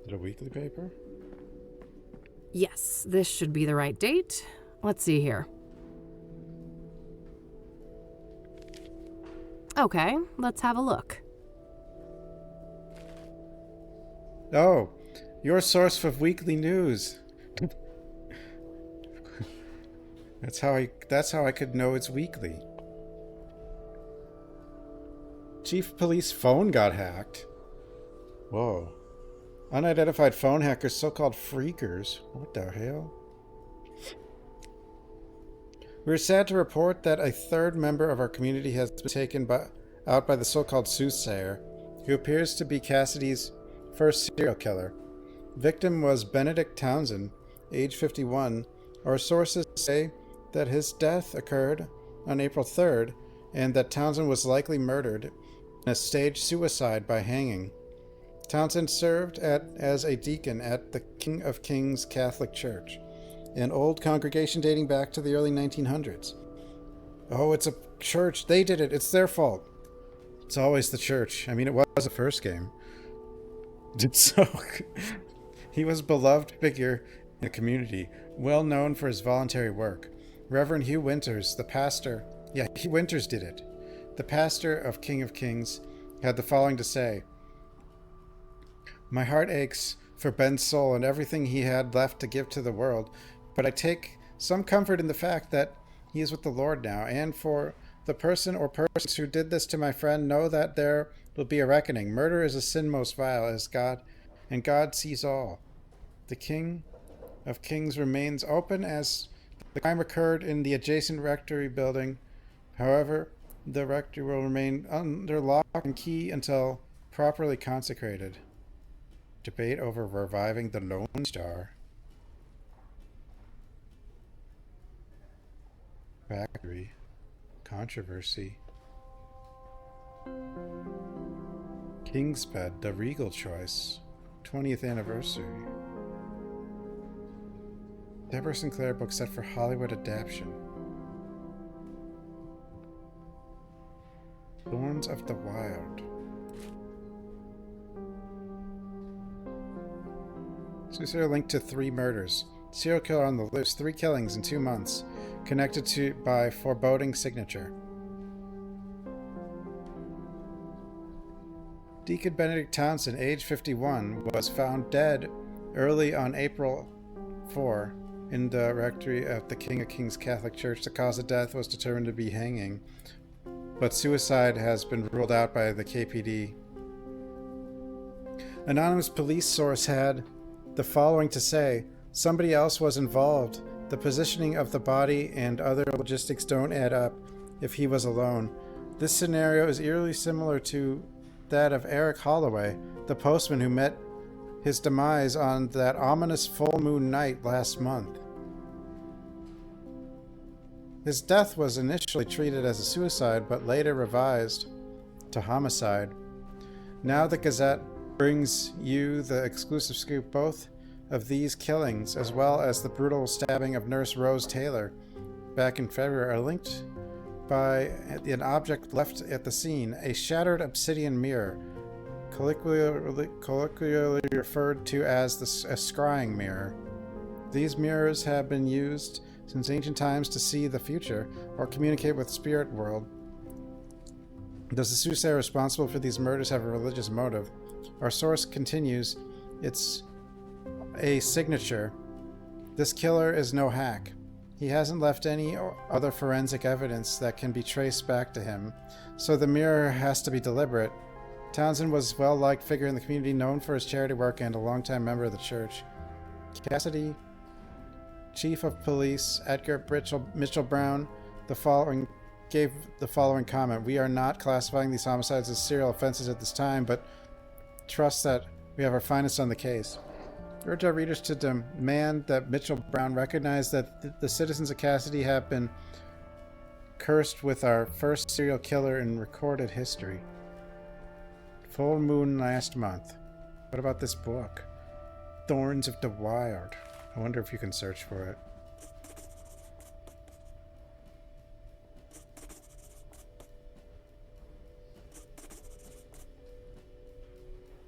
Is it a weekly paper? Yes, this should be the right date. Let's see here. Okay, let's have a look. Oh, your source for weekly news. That's how I could know it's weekly. Chief of Police phone got hacked. Whoa. Unidentified phone hackers, so-called freakers. What the hell? We're sad to report that a third member of our community has been taken out by the so-called Soothsayer, who appears to be Cassidy's first serial killer. Victim was Benedict Townsend, age 51. Our sources say that his death occurred on April 3rd, and that Townsend was likely murdered in a staged suicide by hanging. Townsend served as a deacon at the King of Kings Catholic Church, an old congregation dating back to the early 1900s. Oh, it's a church. They did it. It's their fault. It's always the church. I mean, it was the first game. So, he was a beloved figure in the community, well known for his voluntary work. Reverend Hugh Winters, the pastor... Yeah, Hugh Winters did it. The pastor of King of Kings had the following to say: "My heart aches for Ben's soul and everything he had left to give to the world, but I take some comfort in the fact that he is with the Lord now, and for the person or persons who did this to my friend, know that there will be a reckoning. Murder is a sin most vile as God, and God sees all. The King of Kings remains open as the crime occurred in the adjacent rectory building. However, the rectory will remain under lock and key until properly consecrated. Debate over reviving the Lone Star." Factory. Controversy. King's Bed, the Regal Choice. 20th anniversary. Deborah Sinclair book set for Hollywood adaptation. Thorns of the Wild. Soothsayer linked to 3 murders. Serial killer on the loose. 3 killings in 2 months. Connected by foreboding signature. Deacon Benedict Townsend, age 51, was found dead early on April 4 in the rectory of the King of Kings Catholic Church. The cause of death was determined to be hanging, but suicide has been ruled out by the KPD. Anonymous police source had the following to say: "Somebody else was involved. The positioning of the body and other logistics don't add up if he was alone. This scenario is eerily similar to that of Eric Holloway, the postman who met his demise on that ominous full moon night last month. His death was initially treated as a suicide, but later revised to homicide. Now the Gazette brings you the exclusive scoop. Both of these killings, as well as the brutal stabbing of Nurse Rose Taylor back in February, are linked by an object left at the scene, a shattered obsidian mirror, colloquially referred to as a scrying mirror. These mirrors have been used since ancient times to see the future or communicate with spirit world. Does the Soothsayer responsible for these murders have a religious motive?" Our source continues, "It's a signature. This killer is no hack. He hasn't left any other forensic evidence that can be traced back to him, so the mirror has to be deliberate. Townsend was a well-liked figure in the community, known for his charity work and a longtime member of the church. Cassidy, Chief of Police Edgar Mitchell Brown, the following gave the following comment: "We are not classifying these homicides as serial offenses at this time, but trust that we have our finest on the case. Urge our readers to demand that Mitchell Brown recognize that the citizens of Cassidy have been cursed with our first serial killer in recorded history. Full moon last month." What about this book? Thorns of the Wild. I wonder if you can search for it.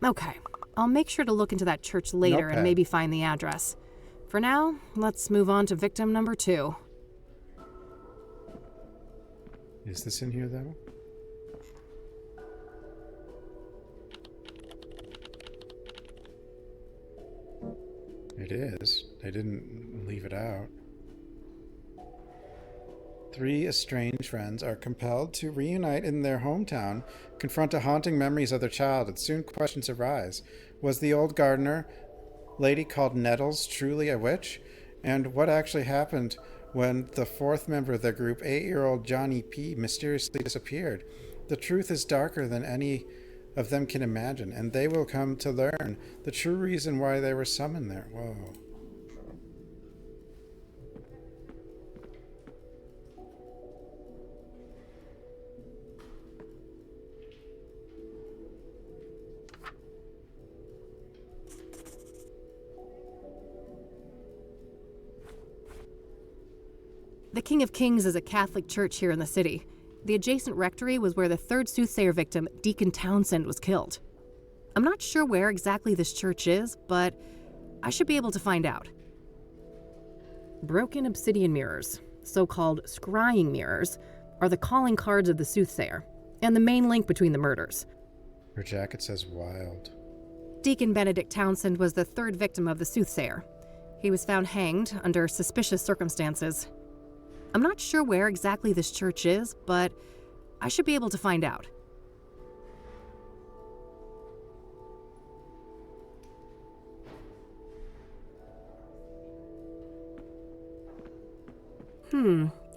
Okay, I'll make sure to look into that church later Notepad. and maybe find the address. For now, let's move on to victim number 2. Is this in here, though? It is. They didn't leave it out. 3 estranged friends are compelled to reunite in their hometown, confront the haunting memories of their childhood. Soon questions arise. Was the old gardener lady called Nettles truly a witch? And what actually happened when the 4th member of their group, 8-year-old Johnny P., mysteriously disappeared? The truth is darker than any of them can imagine, and they will come to learn the true reason why they were summoned there. Whoa. The King of Kings is a Catholic church here in the city. The adjacent rectory was where the 3rd Soothsayer victim, Deacon Townsend, was killed. I'm not sure where exactly this church is, but I should be able to find out. Broken obsidian mirrors, so-called scrying mirrors, are the calling cards of the Soothsayer, and the main link between the murders. Her jacket says wild. Deacon Benedict Townsend was the 3rd victim of the Soothsayer. He was found hanged under suspicious circumstances. I'm not sure where exactly this church is, but I should be able to find out.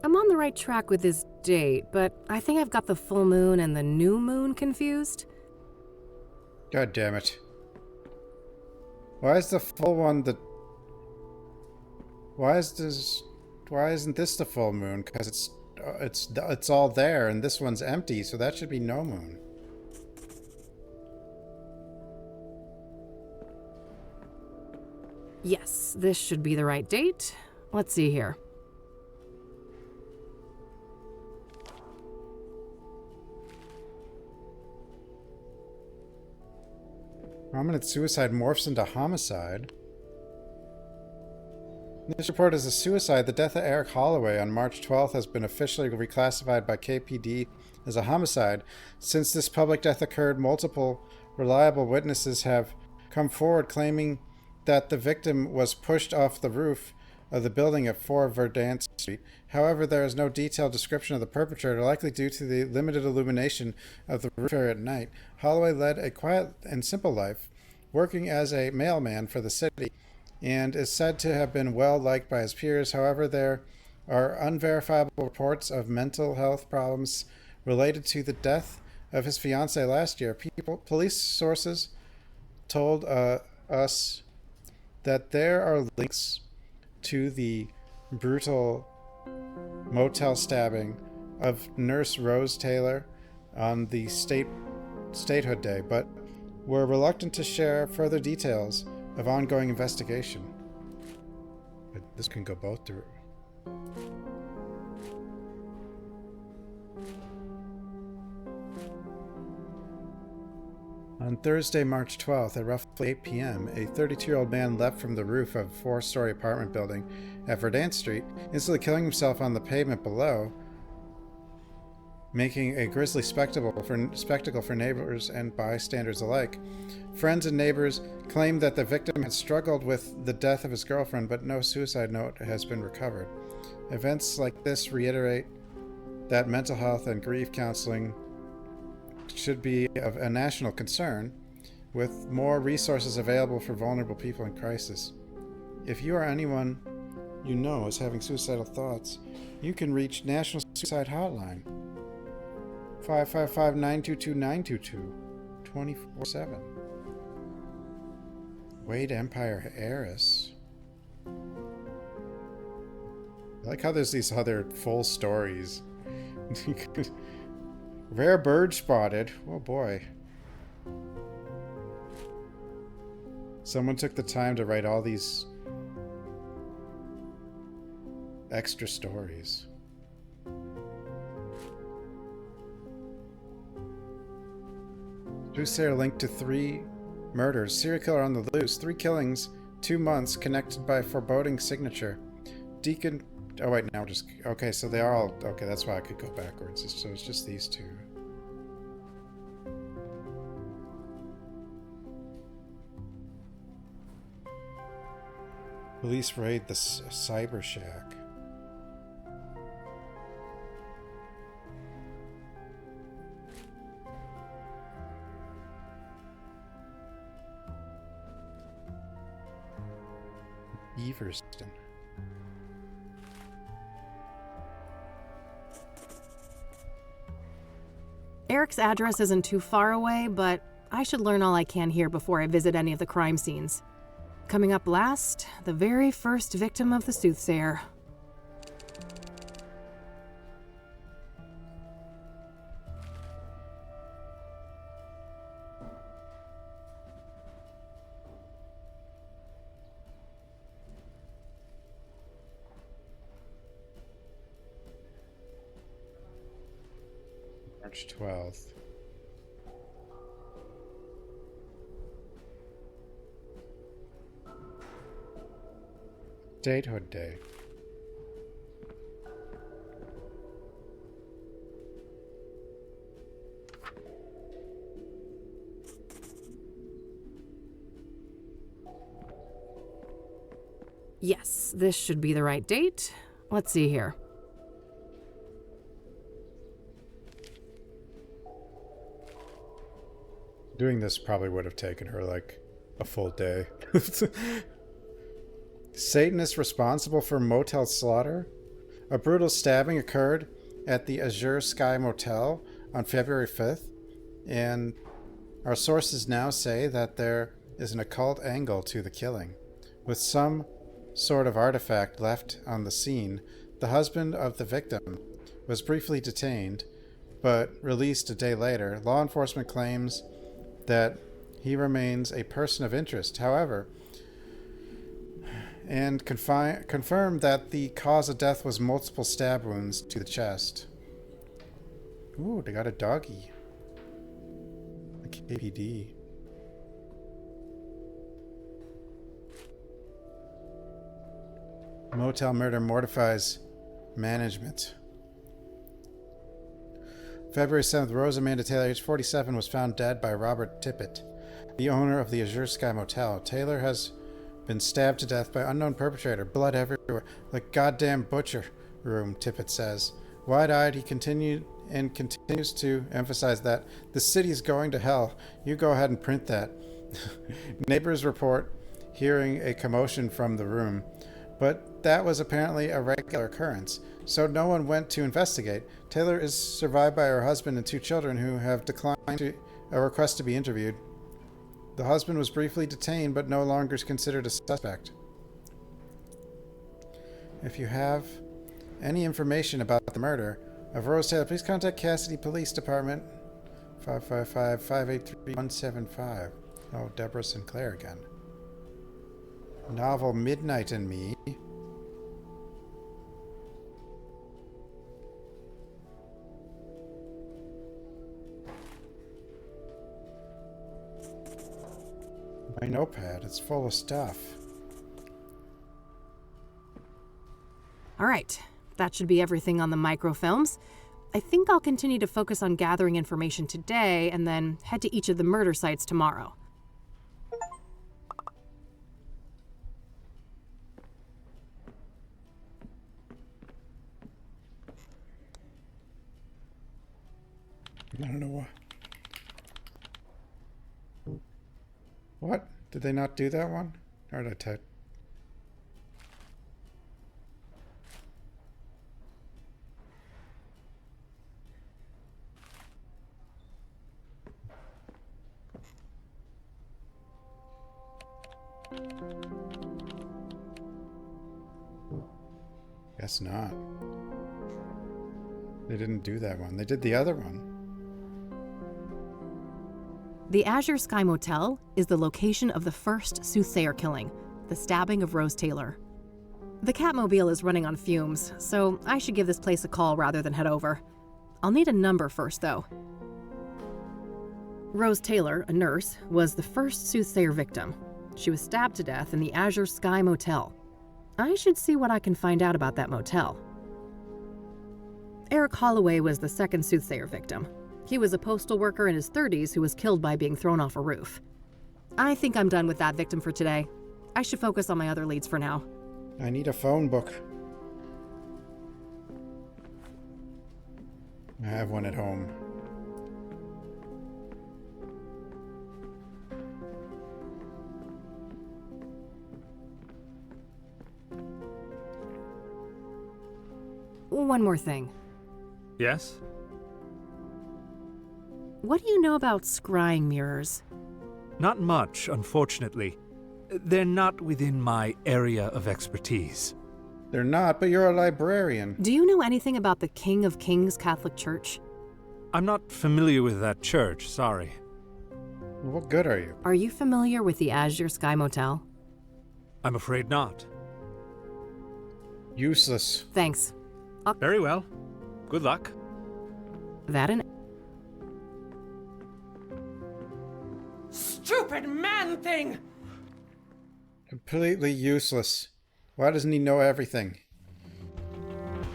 I'm on the right track with this date, but I think I've got the full moon and the new moon confused. God damn it. Why is the full one the... Why isn't this the full moon? Because it's all there, and this one's empty, so that should be no moon. Yes, this should be the right date. Let's see here. Prominent suicide morphs into homicide. This report is a suicide. The death of Eric Holloway on March 12th has been officially reclassified by KPD as a homicide. Since this public death occurred, multiple reliable witnesses have come forward claiming that the victim was pushed off the roof of the building at 4 Verdant Street. However, there is no detailed description of the perpetrator, likely due to the limited illumination of the roof area at night. Holloway led a quiet and simple life, working as a mailman for the city, and is said to have been well liked by his peers. However, there are unverifiable reports of mental health problems related to the death of his fiancée last year. Police sources told us that there are links to the brutal motel stabbing of Nurse Rose Taylor on the statehood day, but were reluctant to share further details of ongoing investigation. But this can go both directions. On Thursday, March 12th, at roughly 8 p.m., a 32-year-old man leapt from the roof of a 4-story apartment building at Verdant Street, instantly killing himself on the pavement below, making a grisly spectacle for neighbors and bystanders alike. Friends and neighbors claimed that the victim had struggled with the death of his girlfriend, but no suicide note has been recovered. Events like this reiterate that mental health and grief counseling should be of a national concern, with more resources available for vulnerable people in crisis. If you or anyone you know is having suicidal thoughts, you can reach National Suicide Hotline. 555-922-922. 24/7. Wade Empire Heiress. I like how there's these other full stories. Rare bird spotted. Oh boy. Someone took the time to write all these extra stories. Soothsayer linked to 3 murders. Serial killer on the loose. 3 killings, 2 months, connected by foreboding signature. Deacon... Oh wait, now we're just... Okay, so they are all... Okay, that's why I could go backwards. So it's just these 2. Police raid the Cyber Shack. Everston. Eric's address isn't too far away, but I should learn all I can here before I visit any of the crime scenes. Coming up last, the very first victim of the Soothsayer. March 12th. Statehood Day. Yes, this should be the right date. Let's see here. Doing this probably would have taken her like a full day. Satanist responsible for motel slaughter? A brutal stabbing occurred at the Azure Sky Motel on February 5th, and our sources now say that there is an occult angle to the killing. With some sort of artifact left on the scene, the husband of the victim was briefly detained, but released a day later. Law enforcement claims that he remains a person of interest, however, and confirmed that the cause of death was multiple stab wounds to the chest. Ooh, they got a doggy. The KPD. Motel murder mortifies management. February 7th, Rose Amanda Taylor, age 47, was found dead by Robert Tippett, the owner of the Azure Sky Motel. Taylor has been stabbed to death by unknown perpetrator. Blood everywhere. Like goddamn butcher room, Tippett says. Wide-eyed, he continues to emphasize that the city's going to hell. You go ahead and print that. Neighbors report hearing a commotion from the room, but that was apparently a regular occurrence, so no one went to investigate. Taylor is survived by her husband and 2 children who have declined a request to be interviewed. The husband was briefly detained, but no longer is considered a suspect. If you have any information about the murder of Rose Taylor, please contact Cassidy Police Department, 555-583-175. Oh, Deborah Sinclair again. Novel Midnight and Me. My notepad, it's full of stuff. All right, that should be everything on the microfilms. I think I'll continue to focus on gathering information today and then head to each of the murder sites tomorrow. I don't know what. What? Did they not do that one? Or did I type? Guess not. They didn't do that one. They did the other one. The Azure Sky Motel is the location of the first Soothsayer killing, the stabbing of Rose Taylor. The Catmobile is running on fumes, so I should give this place a call rather than head over. I'll need a number first, though. Rose Taylor, a nurse, was the first Soothsayer victim. She was stabbed to death in the Azure Sky Motel. I should see what I can find out about that motel. Eric Holloway was the second Soothsayer victim. He was a postal worker in his 30s who was killed by being thrown off a roof. I think I'm done with that victim for today. I should focus on my other leads for now. I need a phone book. I have one at home. One more thing. Yes? What do you know about scrying mirrors? Not much, unfortunately. They're not within my area of expertise. They're not, but you're a librarian. Do you know anything about the King of Kings Catholic Church? I'm not familiar with that church, sorry. What good are you? Are you familiar with the Azure Sky Motel? I'm afraid not. Useless. Thanks. Very well. Good luck. That and... Stupid man thing! Completely useless. Why doesn't he know everything?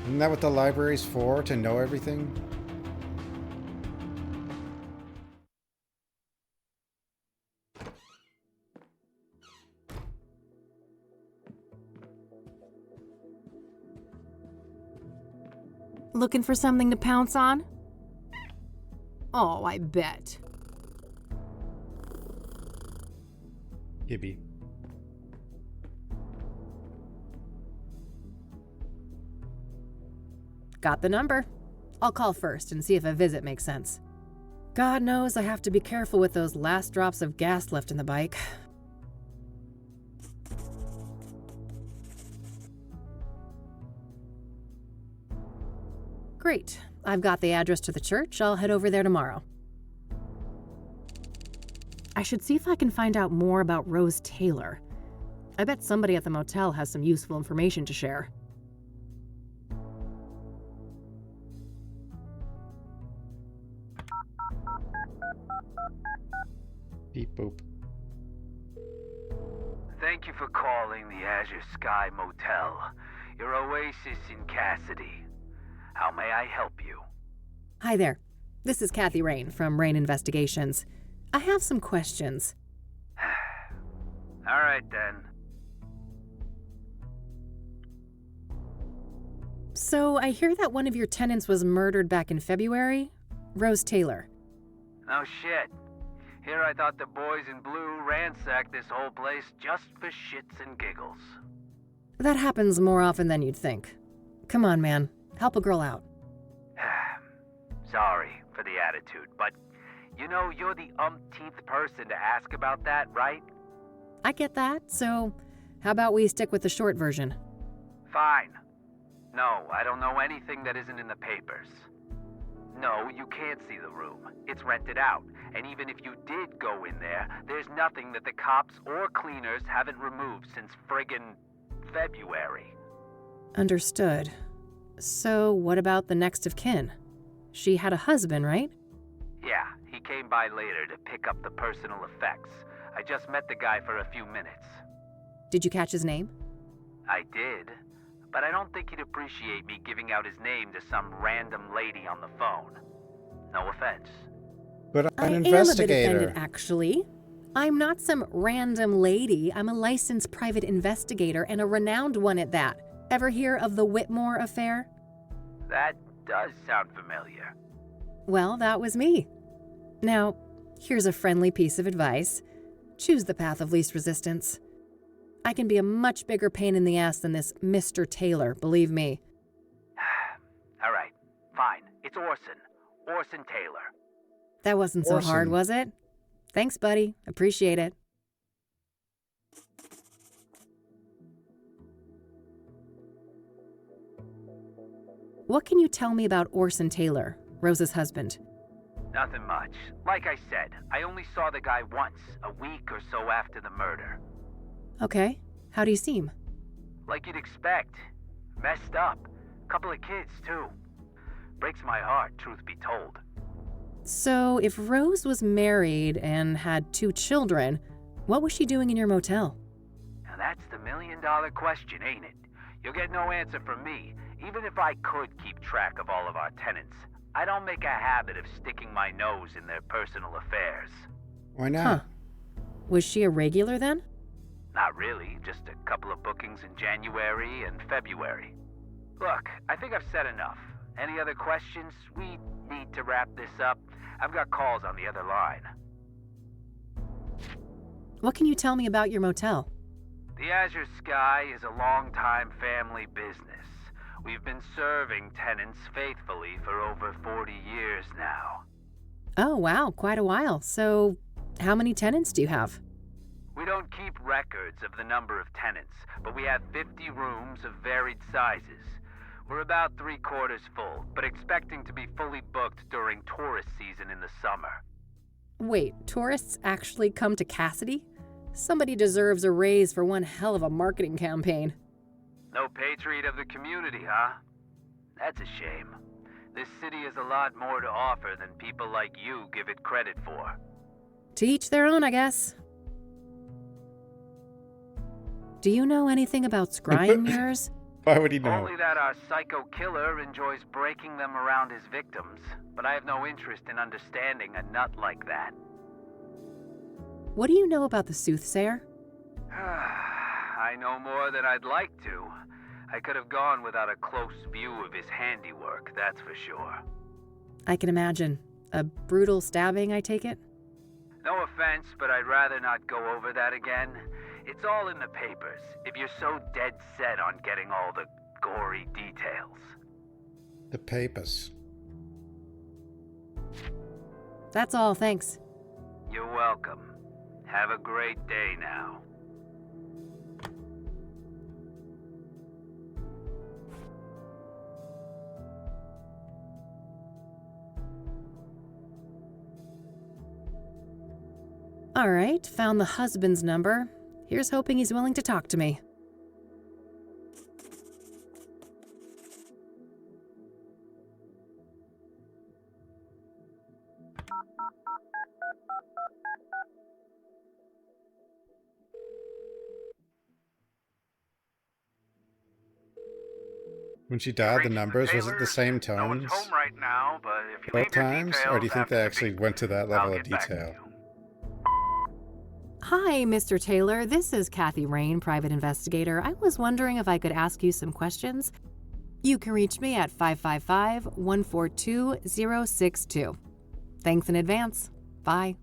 Isn't that what the library's for? To know everything? Looking for something to pounce on? Oh, I bet. Gibby. Got the number. I'll call first and see if a visit makes sense. God knows I have to be careful with those last drops of gas left in the bike. Great. I've got the address to the church. I'll head over there tomorrow. I should see if I can find out more about Rose Taylor. I bet somebody at the motel has some useful information to share. Beep boop. Thank you for calling the Azure Sky Motel, your oasis in Cassidy. How may I help you? Hi there. This is Kathy Rain from Rain Investigations. I have some questions. All right, then. So, I hear that one of your tenants was murdered back in February? Rose Taylor. No shit. Here I thought the boys in blue ransacked this whole place just for shits and giggles. That happens more often than you'd think. Come on, man. Help a girl out. Sorry for the attitude, but you know you're the umpteenth person to ask about that, right? I get that, so how about we stick with the short version? Fine. No, I don't know anything that isn't in the papers. No, you can't see the room. It's rented out. And even if you did go in there, there's nothing that the cops or cleaners haven't removed since friggin' February. Understood. So, what about the next of kin? She had a husband, right? Yeah, he came by later to pick up the personal effects. I just met the guy for a few minutes. Did you catch his name? I did, but I don't think he'd appreciate me giving out his name to some random lady on the phone. No offense. But I'm an I investigator. am a bit offended, actually. I'm not some random lady. I'm a licensed private investigator and a renowned one at that. Ever hear of the Whitmore affair? That does sound familiar. Well, that was me. Now, here's a friendly piece of advice. Choose the path of least resistance. I can be a much bigger pain in the ass than this Mr. Taylor, believe me. All right, fine. It's Orson. Orson Taylor. That wasn't so hard, Orson. was it? Thanks, buddy. Appreciate it. What can you tell me about Orson Taylor, Rose's husband? Nothing much. Like I said, I only saw the guy once, a week or so after the murder. Okay, how do you seem? Like you'd expect. Messed up. Couple of kids, too. Breaks my heart, truth be told. So, if Rose was married and had 2 children, what was she doing in your motel? Now that's the million-dollar question, ain't it? You'll get no answer from me. Even if I could keep track of all of our tenants, I don't make a habit of sticking my nose in their personal affairs. Why not? Huh. Was she a regular then? Not really, just a couple of bookings in January and February. Look, I think I've said enough. Any other questions? We need to wrap this up. I've got calls on the other line. What can you tell me about your motel? The Azure Sky is a long-time family business. We've been serving tenants faithfully for over 40 years now. Oh, wow, quite a while. So, how many tenants do you have? We don't keep records of the number of tenants, but we have 50 rooms of varied sizes. We're about 3/4 full, but expecting to be fully booked during tourist season in the summer. Wait, tourists actually come to Cassidy? Somebody deserves a raise for one hell of a marketing campaign. No patriot of the community, huh? That's a shame. This city has a lot more to offer than people like you give it credit for. To each their own, I guess. Do you know anything about scrying mirrors? Why would he know? Only that our psycho killer enjoys breaking them around his victims, but I have no interest in understanding a nut like that. What do you know about the Soothsayer? I know more than I'd like to. I could have gone without a close view of his handiwork, that's for sure. I can imagine. A brutal stabbing, I take it? No offense, but I'd rather not go over that again. It's all in the papers, if you're so dead set on getting all the gory details. The papers. That's all, thanks. You're welcome. Have a great day now. All right, found the husband's number. Here's hoping he's willing to talk to me. When she dialed the numbers, was it the same No one's tones home right now, but if you both leave your times? Or do you think details they after actually the beep, went to that level I'll of get back to detail? you. Hi, Mr. Taylor. This is Kathy Rain, private investigator. I was wondering if I could ask you some questions. You can reach me at 555-142-062. Thanks in advance. Bye.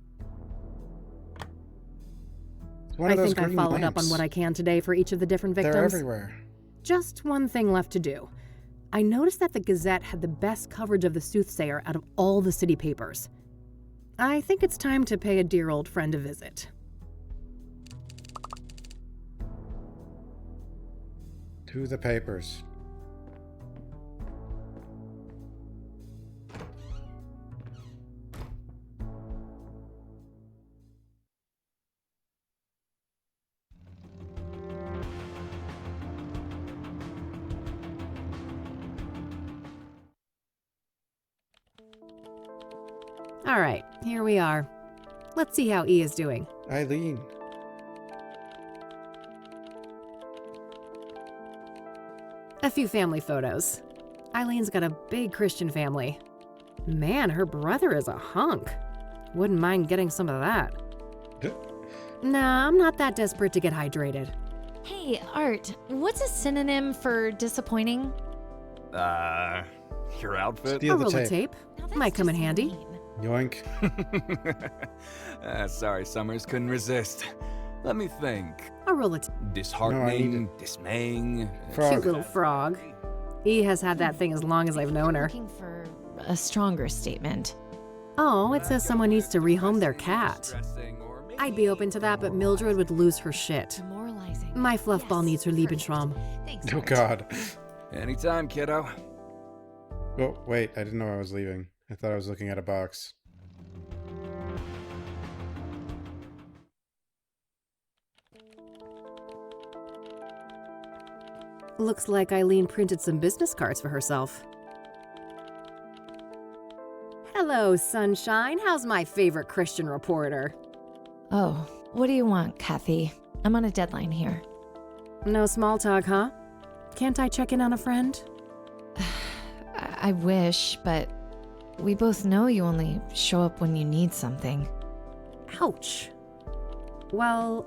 It's one I of those think I green followed up on lamps. what I can today for each of the different victims. They're everywhere. Just one thing left to do. I noticed that the Gazette had the best coverage of the Soothsayer out of all the city papers. I think it's time to pay a dear old friend a visit. To the papers. All right, here we are. Let's see how E is doing. Eileen. A few family photos. Eileen's got a big Christian family. Man, her brother is a hunk. Wouldn't mind getting some of that. Nah, I'm not that desperate to get hydrated. Hey, Art, what's a synonym for disappointing? Your outfit? Steal A the roll of tape. tape. Now that's Might come in just handy. mean. Yoink. Sorry, Summers, couldn't resist. Let me think. A roll of tape. Disheartening, dismaying. Frog. Cute little frog. E has had that thing as long as I've known her. Looking for a stronger statement. Oh, it says someone needs to rehome their cat. Distressing, or maybe I'd be open to that, but Mildred would lose her shit. Demoralizing. My fluffball needs her Perfect. Liebenschramm. Thanks, Oh Art. God. Anytime, kiddo. Oh, wait, I didn't know I was leaving. I thought I was looking at a box. Looks like Eileen printed some business cards for herself. Hello, sunshine. How's my favorite Christian reporter? Oh, what do you want, Kathy? I'm on a deadline here. No small talk, huh? Can't I check in on a friend? I wish, but we both know you only show up when you need something. Ouch. Well,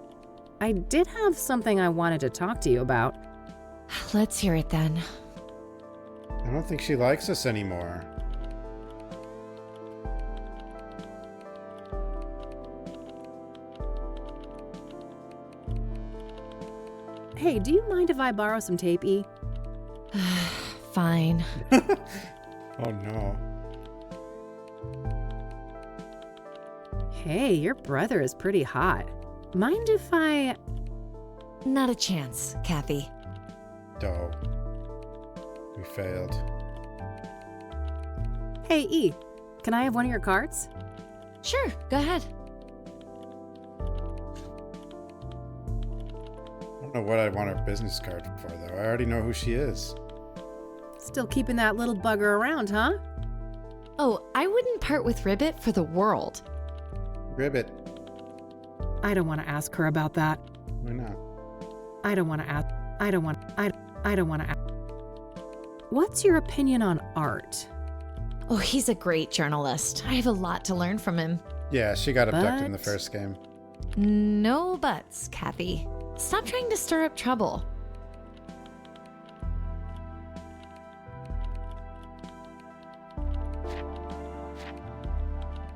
I did have something I wanted to talk to you about. Let's hear it then. I don't think she likes us anymore. Hey, do you mind if I borrow some tape, E? Fine. Oh no. Hey, your brother is pretty hot. Mind if I... Not a chance, Kathy. Doh. We failed. Hey, E, can I have one of your cards? Sure, go ahead. I don't know what I'd want her business card for, though. I already know who she is. Still keeping that little bugger around, huh? Oh, I wouldn't part with Ribbit for the world. Ribbit. I don't want to ask her about that. Why not? I don't want to ask. I don't want to ask. What's your opinion on art? Oh, he's a great journalist. I have a lot to learn from him. Yeah, she got abducted in the But- first game. No buts, Kathy. Stop trying to stir up trouble.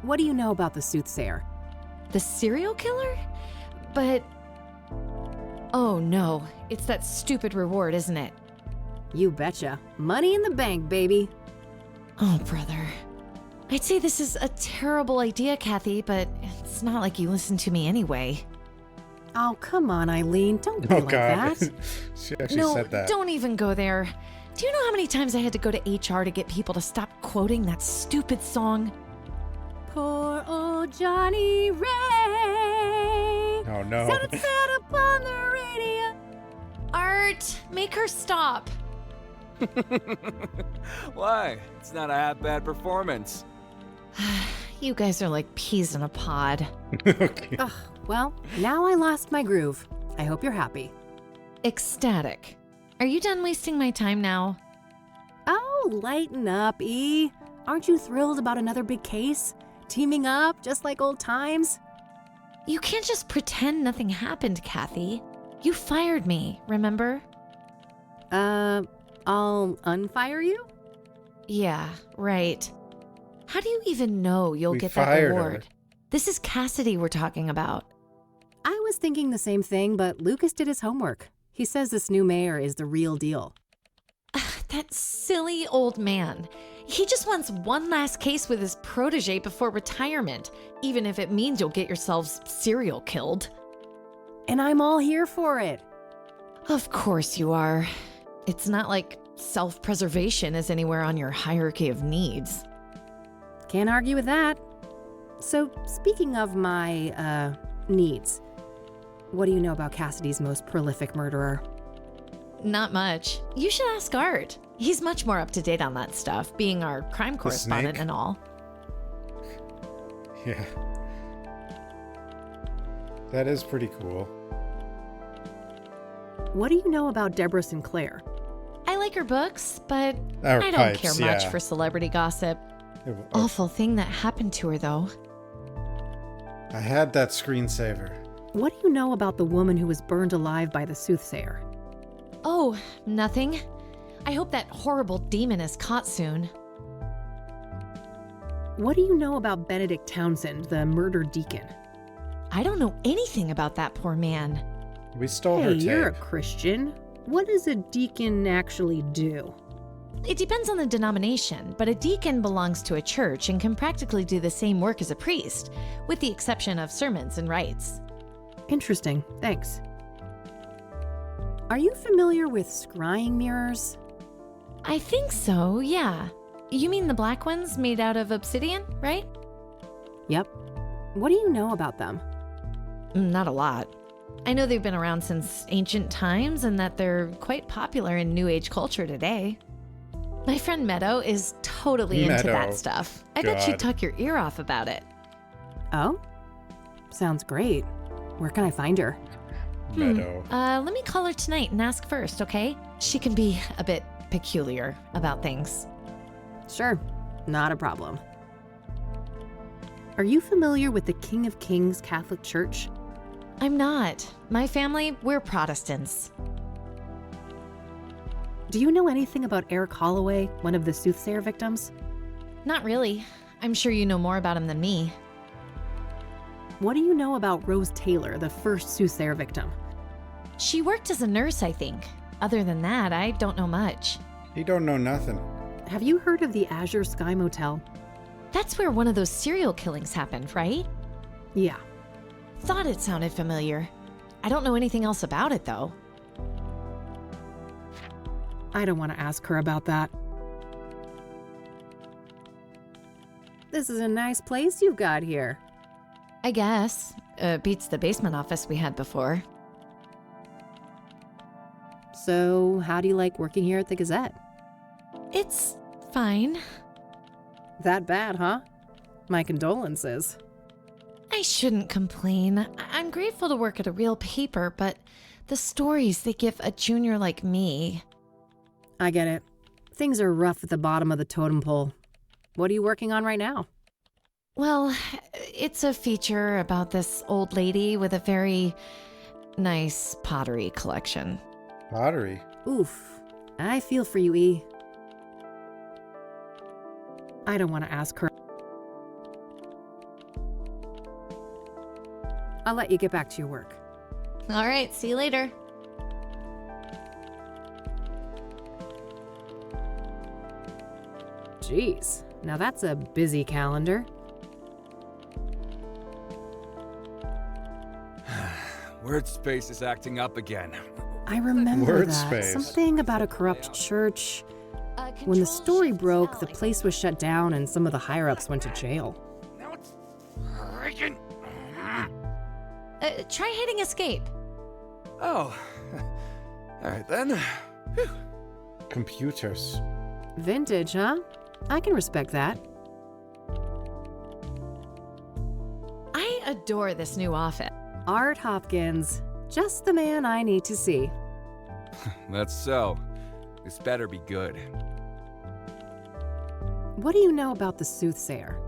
What do you know about the Soothsayer? The serial killer? But... Oh no, it's that stupid reward, isn't it? You betcha. Money in the bank, baby. Oh, brother. I'd say this is a terrible idea, Kathy, but it's not like you listen to me anyway. Oh, come on, Eileen. Don't be Oh, like God. that. She actually No, said that. don't even go there. Do you know how many times I had to go to HR to get people to stop quoting that stupid song? Poor old Johnny Ray. Oh, no. Sounded sad up on the radio. Art, make her stop. Why? It's not a half bad performance. You guys are like peas in a pod. Okay. Ugh, well, now I lost my groove. I hope you're happy. Ecstatic. Are you done wasting my time now? Oh, lighten up, E. Aren't you thrilled about another big case? Teaming up, just like old times? You can't just pretend nothing happened, Kathy. You fired me, remember? I'll unfire you? Yeah, right. How do you even know you'll We get that fired her. reward? This is Cassidy we're talking about. I was thinking the same thing, but Lucas did his homework. He says this new mayor is the real deal. That silly old man. He just wants one last case with his protege before retirement, even if it means you'll get yourselves serial killed. And I'm all here for it. Of course you are. It's not like self-preservation is anywhere on your hierarchy of needs. Can't argue with that. So, speaking of my, needs, what do you know about Cassidy's most prolific murderer? Not much. You should ask Art. He's much more up to date on that stuff, being our crime correspondent snake? and all. Yeah. That is pretty cool. What do you know about Deborah Sinclair? I like her books, but Our I don't pipes, care much yeah. for celebrity gossip. Oh, Awful thing that happened to her, though. I had that screensaver. What do you know about the woman who was burned alive by the Soothsayer? Oh, nothing. I hope that horrible demon is caught soon. What do you know about Benedict Townsend, the murdered deacon? I don't know anything about that poor man. We stole her Hey, you're a tape. Christian. What does a deacon actually do? It depends on the denomination, but a deacon belongs to a church and can practically do the same work as a priest, with the exception of sermons and rites. Interesting, thanks. Are you familiar with scrying mirrors? I think so, yeah. You mean the black ones made out of obsidian, right? Yep. What do you know about them? Not a lot. I know they've been around since ancient times and that they're quite popular in New Age culture today. My friend Meadow is totally into Meadow. that stuff. I bet she'd God. talk your ear off about it. Oh? Sounds great. Where can I find her? Meadow. Let me call her tonight and ask first, okay? She can be a bit peculiar about things. Sure, not a problem. Are you familiar with the King of Kings Catholic Church? I'm not. My family, we're Protestants. Do you know anything about Eric Holloway, one of the Soothsayer victims? Not really. I'm sure you know more about him than me. What do you know about Rose Taylor, the first Soothsayer victim? She worked as a nurse, I think. Other than that, I don't know much. He don't know nothing. Have you heard of the Azure Sky Motel? That's where one of those serial killings happened, right? Yeah. Thought it sounded familiar. I don't know anything else about it, though. I don't want to ask her about that. This is a nice place you've got here. I guess. Beats the basement office we had before. So, how do you like working here at the Gazette? It's fine. That bad, huh? My condolences. I shouldn't complain. I'm grateful to work at a real paper, but the stories they give a junior like me. I get it. Things are rough at the bottom of the totem pole. What are you working on right now? Well, it's a feature about this old lady with a very nice pottery collection. Pottery. Oof. I feel for you, E. I don't want to ask her. I'll let you get back to your work. All right, see you later. Jeez, now that's a busy calendar. Word space is acting up again. I remember Word that. space. Something about a corrupt church. When the story broke, the place was shut down and some of the higher-ups went to jail. Now it's freaking. Try hitting escape. Oh. All right then. Whew. Computers. Vintage, huh? I can respect that. I adore this new office. Art Hopkins. Just the man I need to see. That's so. This better be good. What do you know about the Soothsayer?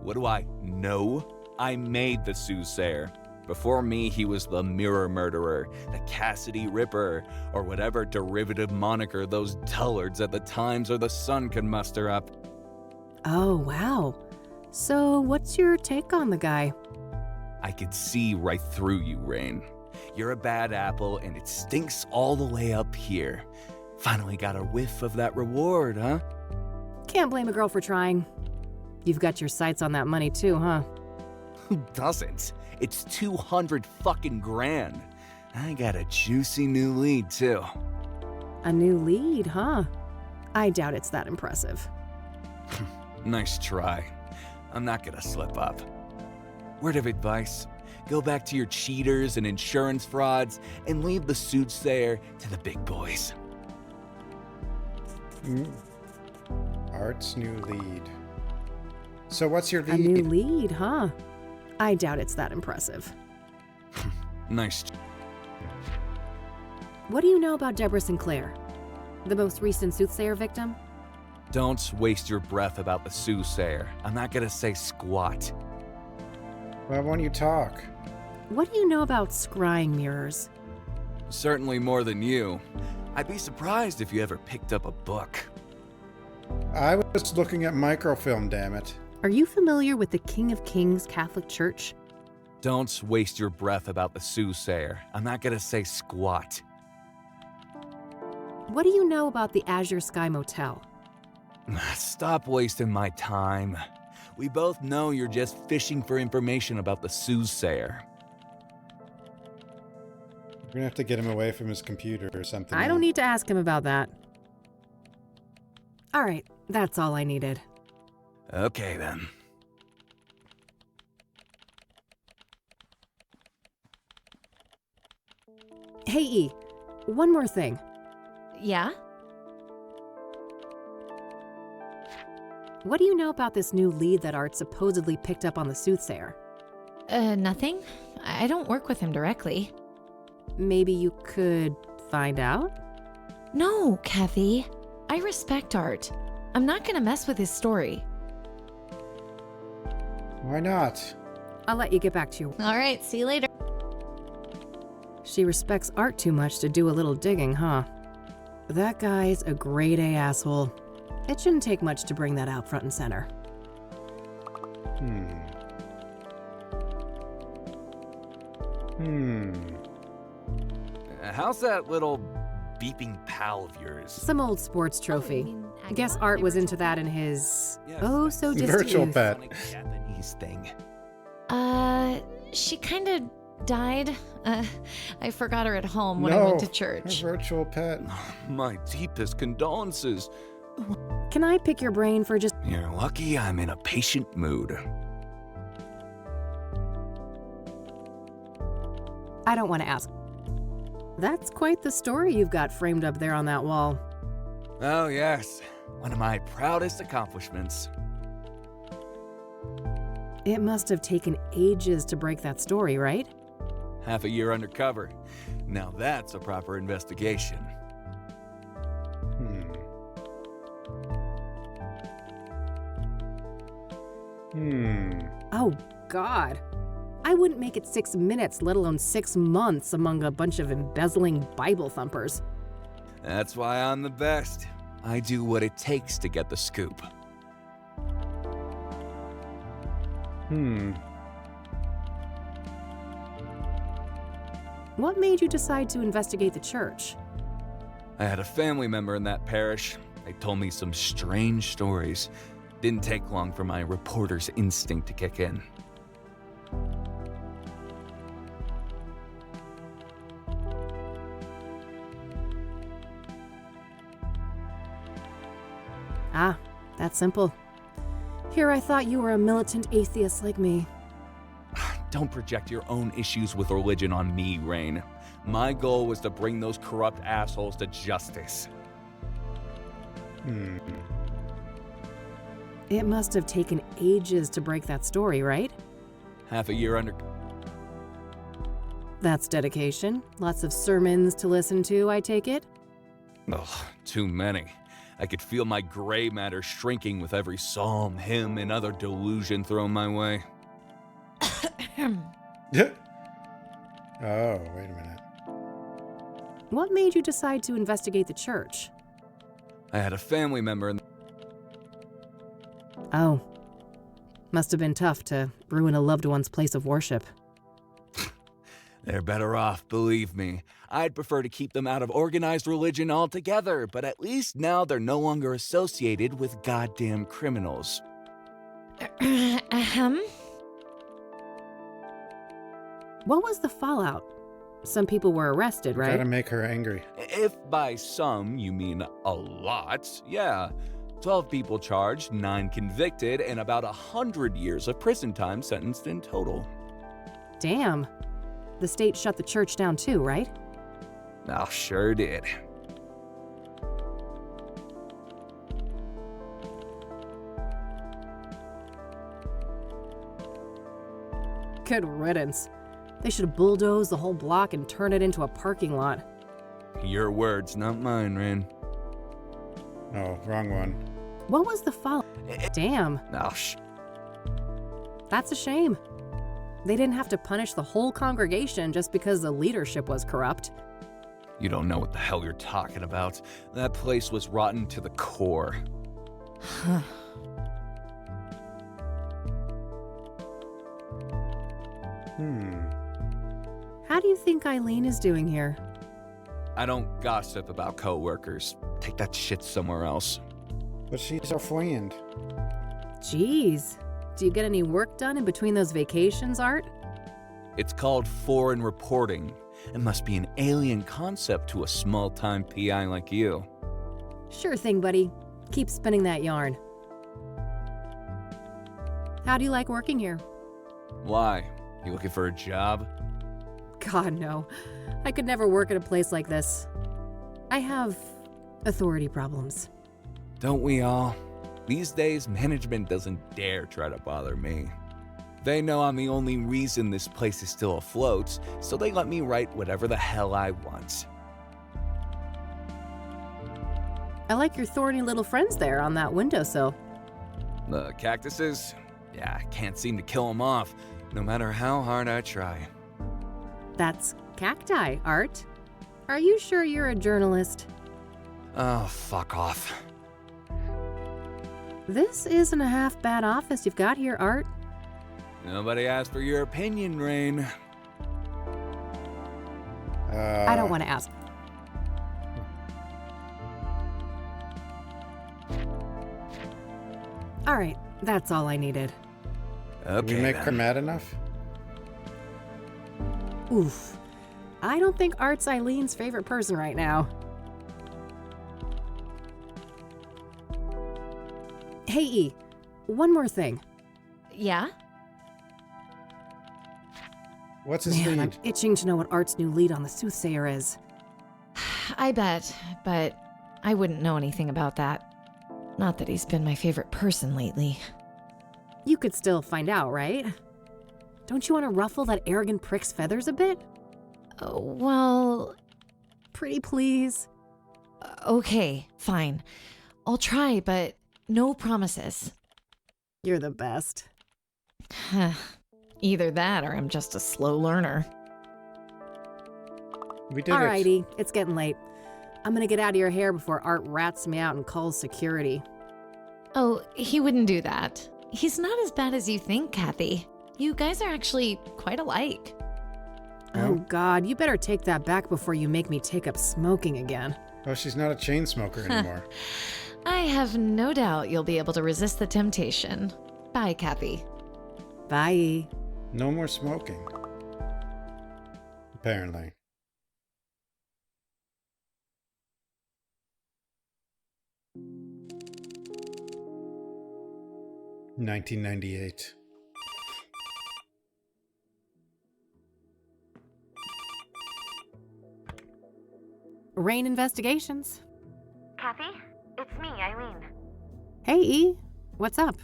What do I know? I made the Soothsayer. Before me, he was the Mirror Murderer, the Cassidy Ripper, or whatever derivative moniker those dullards at the Times or the Sun can muster up. Oh, wow. So, what's your take on the guy? I could see right through you, Rain. You're a bad apple, and it stinks all the way up here. Finally got a whiff of that reward, huh? Can't blame a girl for trying. You've got your sights on that money too, huh? Who doesn't? It's 200 fucking grand. I got a juicy new lead, too. A new lead, huh? I doubt it's that impressive. Nice try. I'm not gonna slip up. Word of advice, go back to your cheaters and insurance frauds and leave the Soothsayer to the big boys. Art's new lead. So what's your A new lead? lead, huh? I doubt it's that impressive. Nice. What do you know about Deborah Sinclair? The most recent Soothsayer victim? Don't waste your breath about the Soothsayer. I'm not gonna say squat. Why won't you talk? What do you know about scrying mirrors? Certainly more than you. I'd be surprised if you ever picked up a book. I was looking at microfilm, damn it. Are you familiar with the King of Kings Catholic Church? Don't waste your breath about the Soothsayer. I'm not gonna say squat. What do you know about the Azure Sky Motel? Stop wasting my time. We both know you're just fishing for information about the Soothsayer. We're gonna have to get him away from his computer or something. I don't need to ask him about that. All right, that's all I needed. Okay, then. Hey, E, one more thing. Yeah? What do you know about this new lead that Art supposedly picked up on the Soothsayer? Nothing. I don't work with him directly. Maybe you could find out? No, Kathy. I respect Art. I'm not gonna mess with his story. Why not? I'll let you get back to your... All right, see you later. She respects Art too much to do a little digging, huh? That guy's a grade A asshole. It shouldn't take much to bring that out front and center. How's that little beeping pal of yours? Some old sports trophy. I guess Agatha? Art was into that in his... Yes, oh, so distant Virtual youth. pet. Sonic Japanese thing. She kinda died. I forgot her at home when No, I went to a church. virtual pet. My deepest condolences. Can I pick your brain for just... You're lucky I'm in a patient mood. I don't want to ask. That's quite the story you've got framed up there on that wall. Oh, yes. One of my proudest accomplishments. It must have taken ages to break that story, right? Half a year undercover. Now that's a proper investigation. Oh, God. I wouldn't make it 6 minutes, let alone 6 months among a bunch of embezzling Bible thumpers. That's why I'm the best. I do what it takes to get the scoop. What made you decide to investigate the church? I had a family member in that parish. They told me some strange stories. Didn't take long for my reporter's instinct to kick in. Ah, that's simple. Here I thought you were a militant atheist like me. Don't project your own issues with religion on me, Rain. My goal was to bring those corrupt assholes to justice. It must have taken ages to break that story, right? Half a year under... That's dedication. Lots of sermons to listen to, I take it? Ugh, too many. I could feel my gray matter shrinking with every psalm, hymn, and other delusion thrown my way. Yeah. Oh, wait a minute. What made you decide to investigate the church? I had a family member in... Oh. Must have been tough to ruin a loved one's place of worship. They're better off, believe me. I'd prefer to keep them out of organized religion altogether, but at least now they're no longer associated with goddamn criminals. What was the fallout? Some people were arrested, right? Gotta make her angry. If by some you mean a lot, yeah. 12 people charged, 9 convicted, and about 100 years of prison time sentenced in total. Damn. The state shut the church down too, right? Oh, sure did. Good riddance. They should bulldoze the whole block and turn it into a parking lot. Your words, not mine, Rin. Oh, wrong one. What was the fallout? Damn. Oh, That's a shame. They didn't have to punish the whole congregation just because the leadership was corrupt. You don't know what the hell you're talking about. That place was rotten to the core. How do you think Eileen is doing here? I don't gossip about coworkers. Take that shit somewhere else. But she's so fleeing. Jeez. Do you get any work done in between those vacations, Art? It's called foreign reporting. It must be an alien concept to a small-time PI like you. Sure thing, buddy. Keep spinning that yarn. How do you like working here? Why? You looking for a job? God, no. I could never work at a place like this. I have authority problems. Don't we all? These days, management doesn't dare try to bother me. They know I'm the only reason this place is still afloat, so they let me write whatever the hell I want. I like your thorny little friends there on that windowsill. The cactuses? Yeah, I can't seem to kill them off, no matter how hard I try. That's cacti, Art. Are you sure you're a journalist? Oh, fuck off. This isn't a half-bad office you've got here, Art. Nobody asked for your opinion, Rain. I don't want to ask. All right, that's all I needed. Can Okay, we make her then. mad enough? Oof. I don't think Art's Eileen's favorite person right now. Hey, E, one more thing. Yeah? What's his Man, I'm lead? itching to know what Art's new lead on the Soothsayer is. I bet, but I wouldn't know anything about that. Not that he's been my favorite person lately. You could still find out, right? Don't you want to ruffle that arrogant prick's feathers a bit? Oh, well, Pretty please. okay, fine. I'll try, but no promises. You're the best. Either that or I'm just a slow learner. We did it. Alrighty, it's getting late. I'm gonna get out of your hair before Art rats me out and calls security. Oh, he wouldn't do that. He's not as bad as you think, Kathy. You guys are actually quite alike. Oh God, you better take that back before you make me take up smoking again. Oh, she's not a chain smoker anymore. I have no doubt you'll be able to resist the temptation. Bye, Kathy. Bye. No more smoking. Apparently. $1998. Rain Investigations. Kathy, it's me, Eileen. Hey, E. What's up?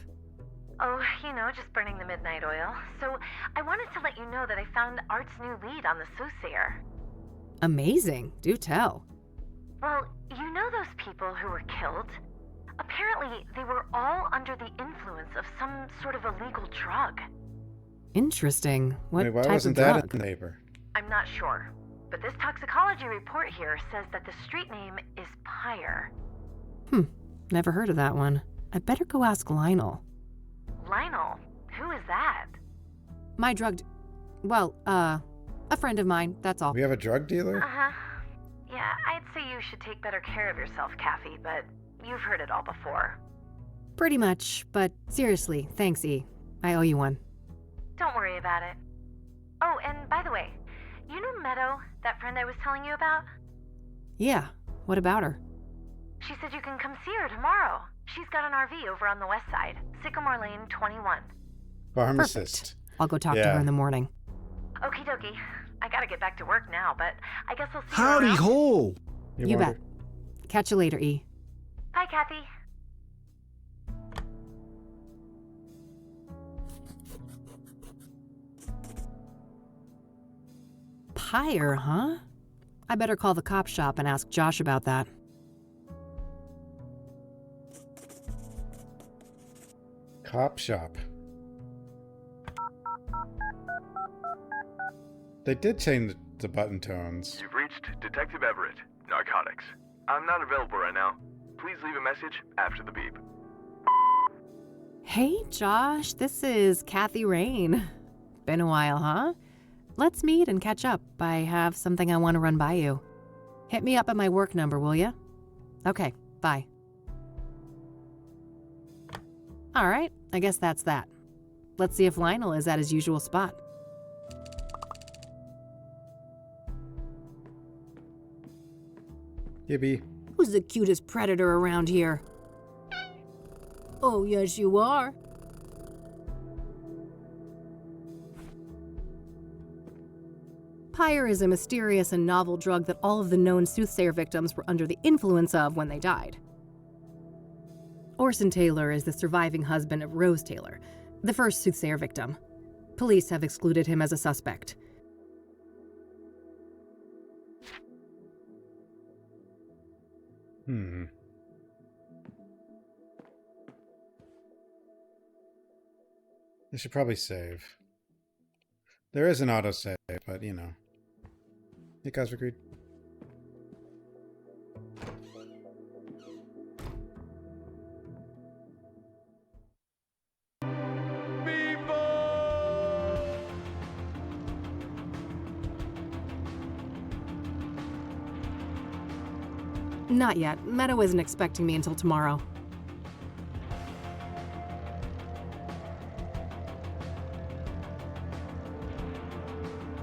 Oh, just burning the midnight oil. So, I wanted to let you know that I found Art's new lead on the Soothsayer. Amazing. Do tell. Well, you know those people who were killed? Apparently, they were all under the influence of some sort of illegal drug. Interesting. What Wait, why type wasn't of that drug? in the paper? I'm not sure, but this toxicology report here says that the street name is Pyre. Never heard of that one. I better go ask Lionel. Lionel? Who is that? My a friend of mine, that's all. We have a drug dealer? Uh-huh. Yeah, I'd say you should take better care of yourself, Kathy, but you've heard it all before. Pretty much, but seriously, thanks, E. I owe you one. Don't worry about it. Oh, and by the way, you know Meadow, that friend I was telling you about? Yeah, what about her? She said you can come see her tomorrow. She's got an RV over on the west side, Sycamore Lane 21. Pharmacist. I'll go talk to her in the morning. Okie dokie. I gotta get back to work now, but I guess I'll see Howdy you around. ho! You bet. Catch you later, E. Bye, Kathy. Pyre, huh? I better call the cop shop and ask Josh about that. Cop shop. They did change the button tones. You've reached Detective Everett, Narcotics. I'm not available right now. Please leave a message after the beep. Hey, Josh, this is Kathy Rain. Been a while, huh? Let's meet and catch up. I have something I want to run by you. Hit me up at my work number, will ya? Okay, bye. All right, I guess that's that. Let's see if Lionel is at his usual spot. Gibby. Who's the cutest predator around here? Oh, yes, you are. Pyre is a mysterious and novel drug that all of the known Soothsayer victims were under the influence of when they died. Orson Taylor is the surviving husband of Rose Taylor, the first Soothsayer victim. Police have excluded him as a suspect. I should probably save. There is an autosave, but you know. Hey, Cosmic Reed. Not yet. Meadow isn't expecting me until tomorrow.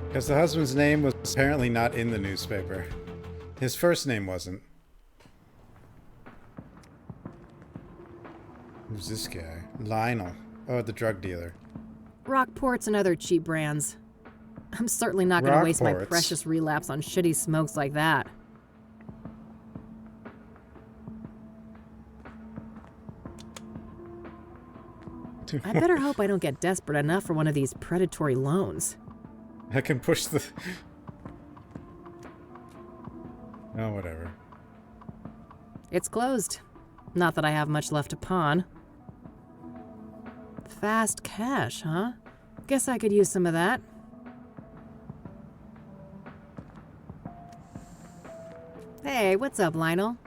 Because the husband's name was apparently not in the newspaper. His first name wasn't. Who's this guy? Lionel. Oh, the drug dealer. Rockports and other cheap brands. I'm certainly not going to waste my Rockports? precious relapse on shitty smokes like that. I better hope I don't get desperate enough for one of these predatory loans. I can push the... Oh, whatever. It's closed. Not that I have much left to pawn. Fast cash, huh? Guess I could use some of that. Hey, what's up, Lionel?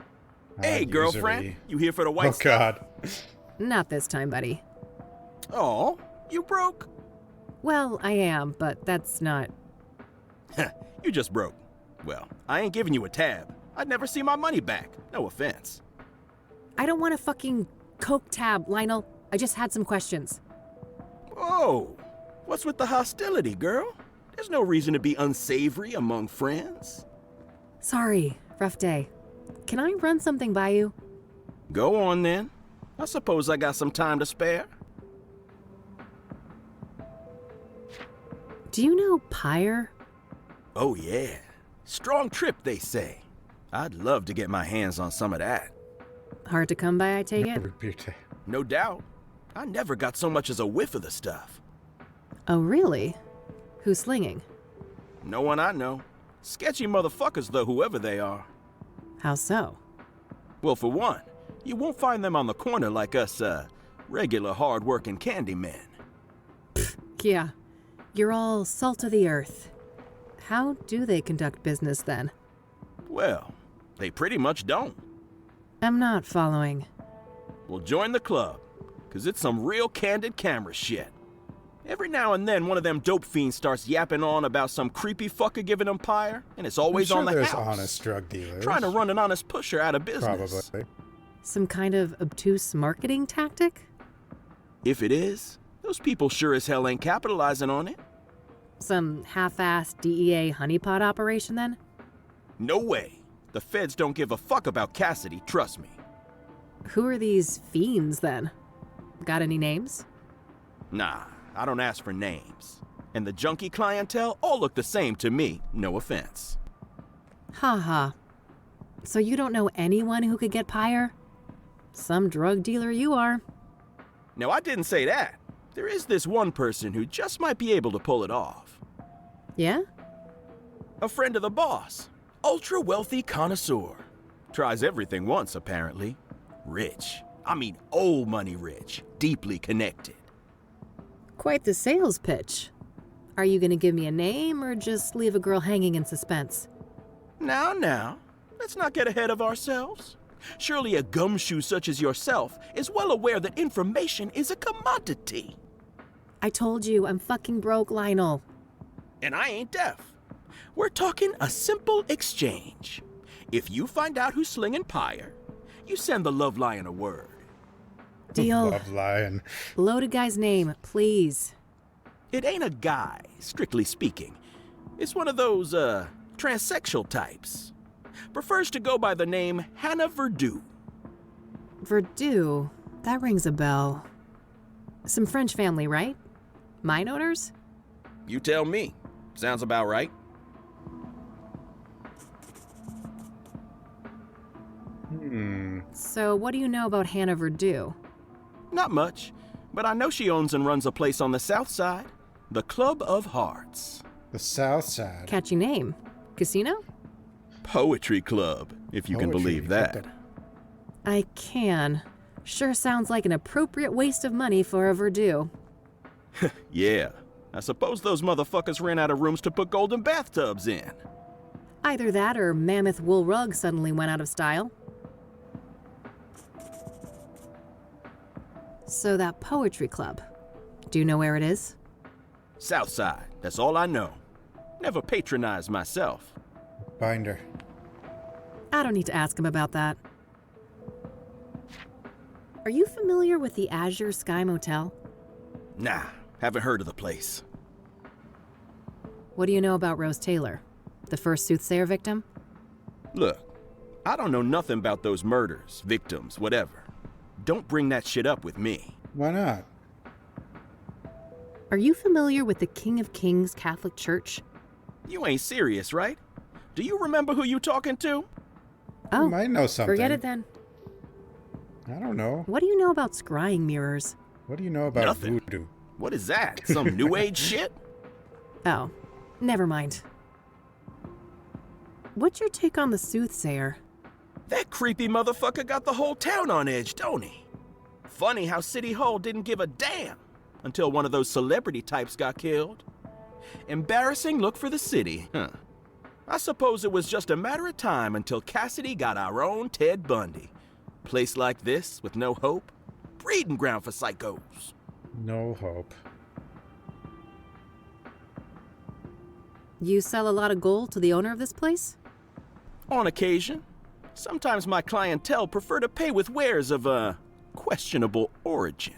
Hey, girlfriend. You here for the white Oh, God. Not this time, buddy. Oh, you broke? Well, I am, but that's not... You just broke. Well, I ain't giving you a tab. I'd never see my money back. No offense. I don't want a fucking coke tab, Lionel. I just had some questions. Whoa. What's with the hostility, girl? There's no reason to be unsavory among friends. Sorry, rough day. Can I run something by you? Go on, then. I suppose I got some time to spare. Do you know Pyre? Oh, yeah. Strong trip, they say. I'd love to get my hands on some of that. Hard to come by, I take it? No doubt. I never got so much as a whiff of the stuff. Oh, really? Who's slinging? No one I know. Sketchy motherfuckers, though, whoever they are. How so? Well, for one, you won't find them on the corner like us, regular hard-working candy men. Yeah. You're all salt of the earth. How do they conduct business, then? Well, they pretty much don't. I'm not following. Well, join the club, 'cause it's some real candid camera shit. Every now and then, one of them dope fiends starts yapping on about some creepy fucker giving them Pyre, and it's always I'm sure on the there's house. honest drug dealers. Trying to run an honest pusher out of business. Probably. Some kind of obtuse marketing tactic? If it is, those people sure as hell ain't capitalizing on it. Some half-assed DEA honeypot operation, then? No way. The feds don't give a fuck about Cassidy, trust me. Who are these fiends, then? Got any names? Nah, I don't ask for names. And the junkie clientele all look the same to me, no offense. Ha. So you don't know anyone who could get Pyre? Some drug dealer you are. Now, I didn't say that. There is this one person who just might be able to pull it off. Yeah? A friend of the boss. Ultra-wealthy connoisseur. Tries everything once, apparently. Rich. I mean old money rich. Deeply connected. Quite the sales pitch. Are you gonna give me a name or just leave a girl hanging in suspense? Now. Let's not get ahead of ourselves. Surely a gumshoe such as yourself is well aware that information is a commodity. I told you, I'm fucking broke, Lionel. And I ain't deaf. We're talking a simple exchange. If you find out who's slinging Pyre, you send the Love Lion a word. Deal. Love Lion. Loaded guy's name, please. It ain't a guy, strictly speaking. It's one of those, transsexual types. Prefers to go by the name Hannah Verdue. Verdue? That rings a bell. Some French family, right? Mine owners? You tell me. Sounds about right. So what do you know about Hannah Verdue? Not much, but I know she owns and runs a place on the south side. The Club of Hearts. The South Side. Catchy name. Casino? Poetry club, if you can believe that. I can. Sure sounds like an appropriate waste of money for a Verdue. Yeah. I suppose those motherfuckers ran out of rooms to put golden bathtubs in. Either that or mammoth wool rug suddenly went out of style. So that poetry club, do you know where it is? South side, that's all I know. Never patronized myself. Binder. I don't need to ask him about that. Are you familiar with the Azure Sky Motel? Nah, haven't heard of the place. What do you know about Rose Taylor, the first Soothsayer victim? Look, I don't know nothing about those murders, victims, whatever. Don't bring that shit up with me. Why not? Are you familiar with the King of Kings Catholic Church? You ain't serious, right? Do you remember who you talking to? Oh, You might know something. forget it then. I don't know. What do you know about scrying mirrors? What do you know about Nothing. voodoo? What is that? Some new age shit? Oh, never mind. What's your take on the Soothsayer? That creepy motherfucker got the whole town on edge, don't he? Funny how City Hall didn't give a damn until one of those celebrity types got killed. Embarrassing look for the city, huh? I suppose it was just a matter of time until Cassidy got our own Ted Bundy. Place like this with no hope? Breeding ground for psychos. No hope. You sell a lot of gold to the owner of this place? On occasion. Sometimes my clientele prefer to pay with wares of, questionable origin.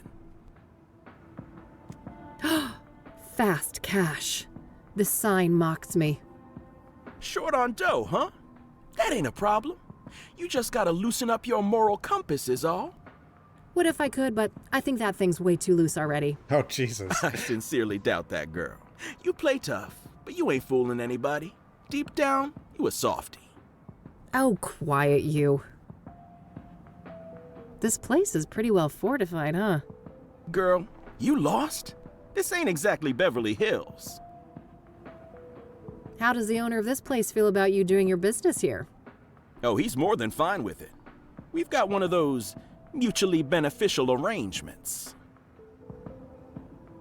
Fast cash. This sign mocks me. Short on dough, huh? That ain't a problem. You just gotta loosen up your moral compass is all. Would if I could, but I think that thing's way too loose already. Oh, Jesus. I sincerely doubt that, girl. You play tough, but you ain't fooling anybody. Deep down, you a softie. Oh, quiet you. This place is pretty well fortified, huh? Girl, you lost? This ain't exactly Beverly Hills. How does the owner of this place feel about you doing your business here? Oh, he's more than fine with it. We've got one of those mutually beneficial arrangements.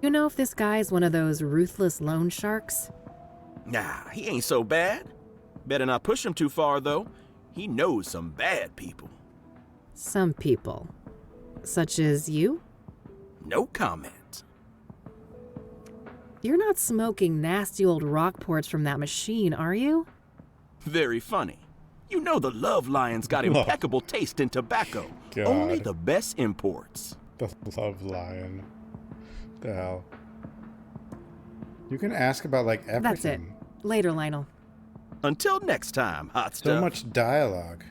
You know if this guy's one of those ruthless loan sharks? Nah, he ain't so bad. Better not push him too far, though. He knows some bad people. Some people. Such as you? No comment. You're not smoking nasty old Rockports from that machine, are you? Very funny. You know the Love Lion's got impeccable taste in tobacco. God. Only the best imports. The Love Lion. The hell. You can ask about, like, everything. That's it. Later, Lionel. Until next time, hot So stuff. much dialogue.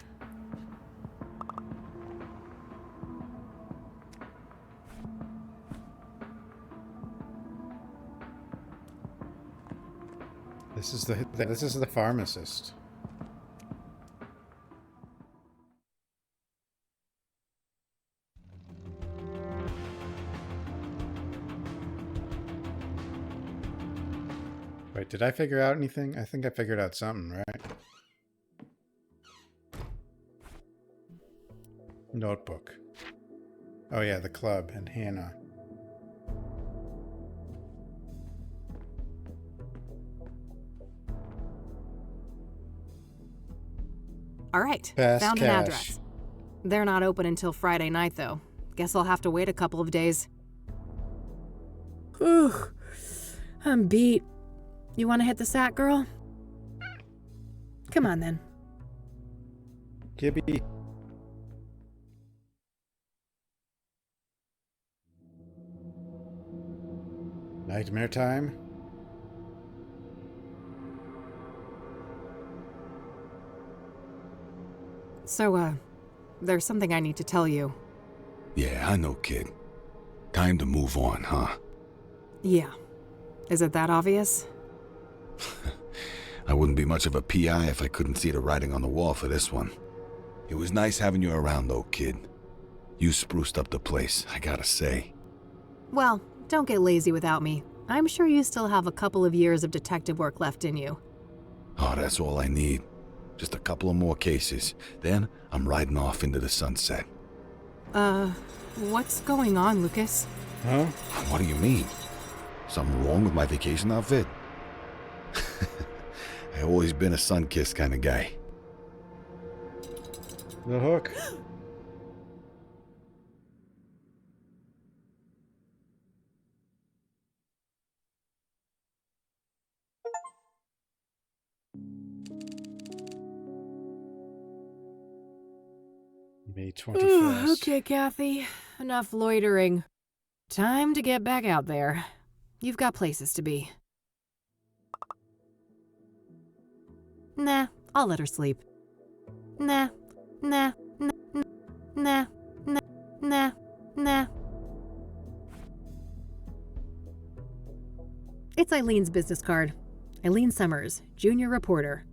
This is the pharmacist. Wait, did I figure out anything? I think I figured out something, right? Notebook. Oh yeah, the club and Hannah. All right, Fast found cash. an address. They're not open until Friday night, though. Guess I'll have to wait a couple of days. Whew, I'm beat. You want to hit the sack, girl? Come on, then. Gibby. Nightmare time? So, there's something I need to tell you. Yeah, I know, kid. Time to move on, huh? Yeah. Is it that obvious? I wouldn't be much of a PI if I couldn't see the writing on the wall for this one. It was nice having you around, though, kid. You spruced up the place, I gotta say. Well, don't get lazy without me. I'm sure you still have a couple of years of detective work left in you. Oh, that's all I need. Just a couple of more cases. Then I'm riding off into the sunset. What's going on, Lucas? Huh? What do you mean? Something wrong with my vacation outfit? I've always been a sun-kissed kind of guy. The hook. May 21st. Okay, Kathy. Enough loitering. Time to get back out there. You've got places to be. Nah, I'll let her sleep. Nah. It's Eileen's business card. Eileen Summers, junior reporter.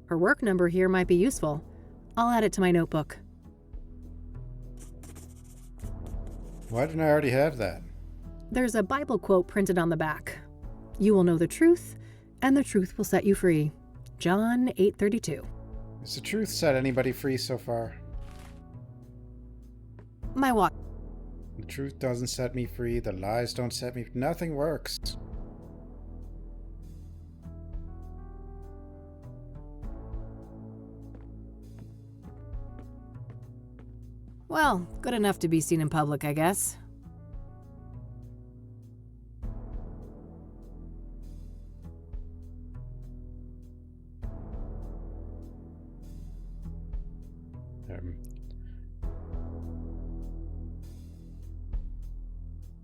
Her work number here might be useful. I'll add it to my notebook. Why didn't I already have that? There's a Bible quote printed on the back. You will know the truth, and the truth will set you free. John 8:32. Has the truth set anybody free so far? My what? The truth doesn't set me free. The lies don't set me. Nothing works. Well, good enough to be seen in public, I guess.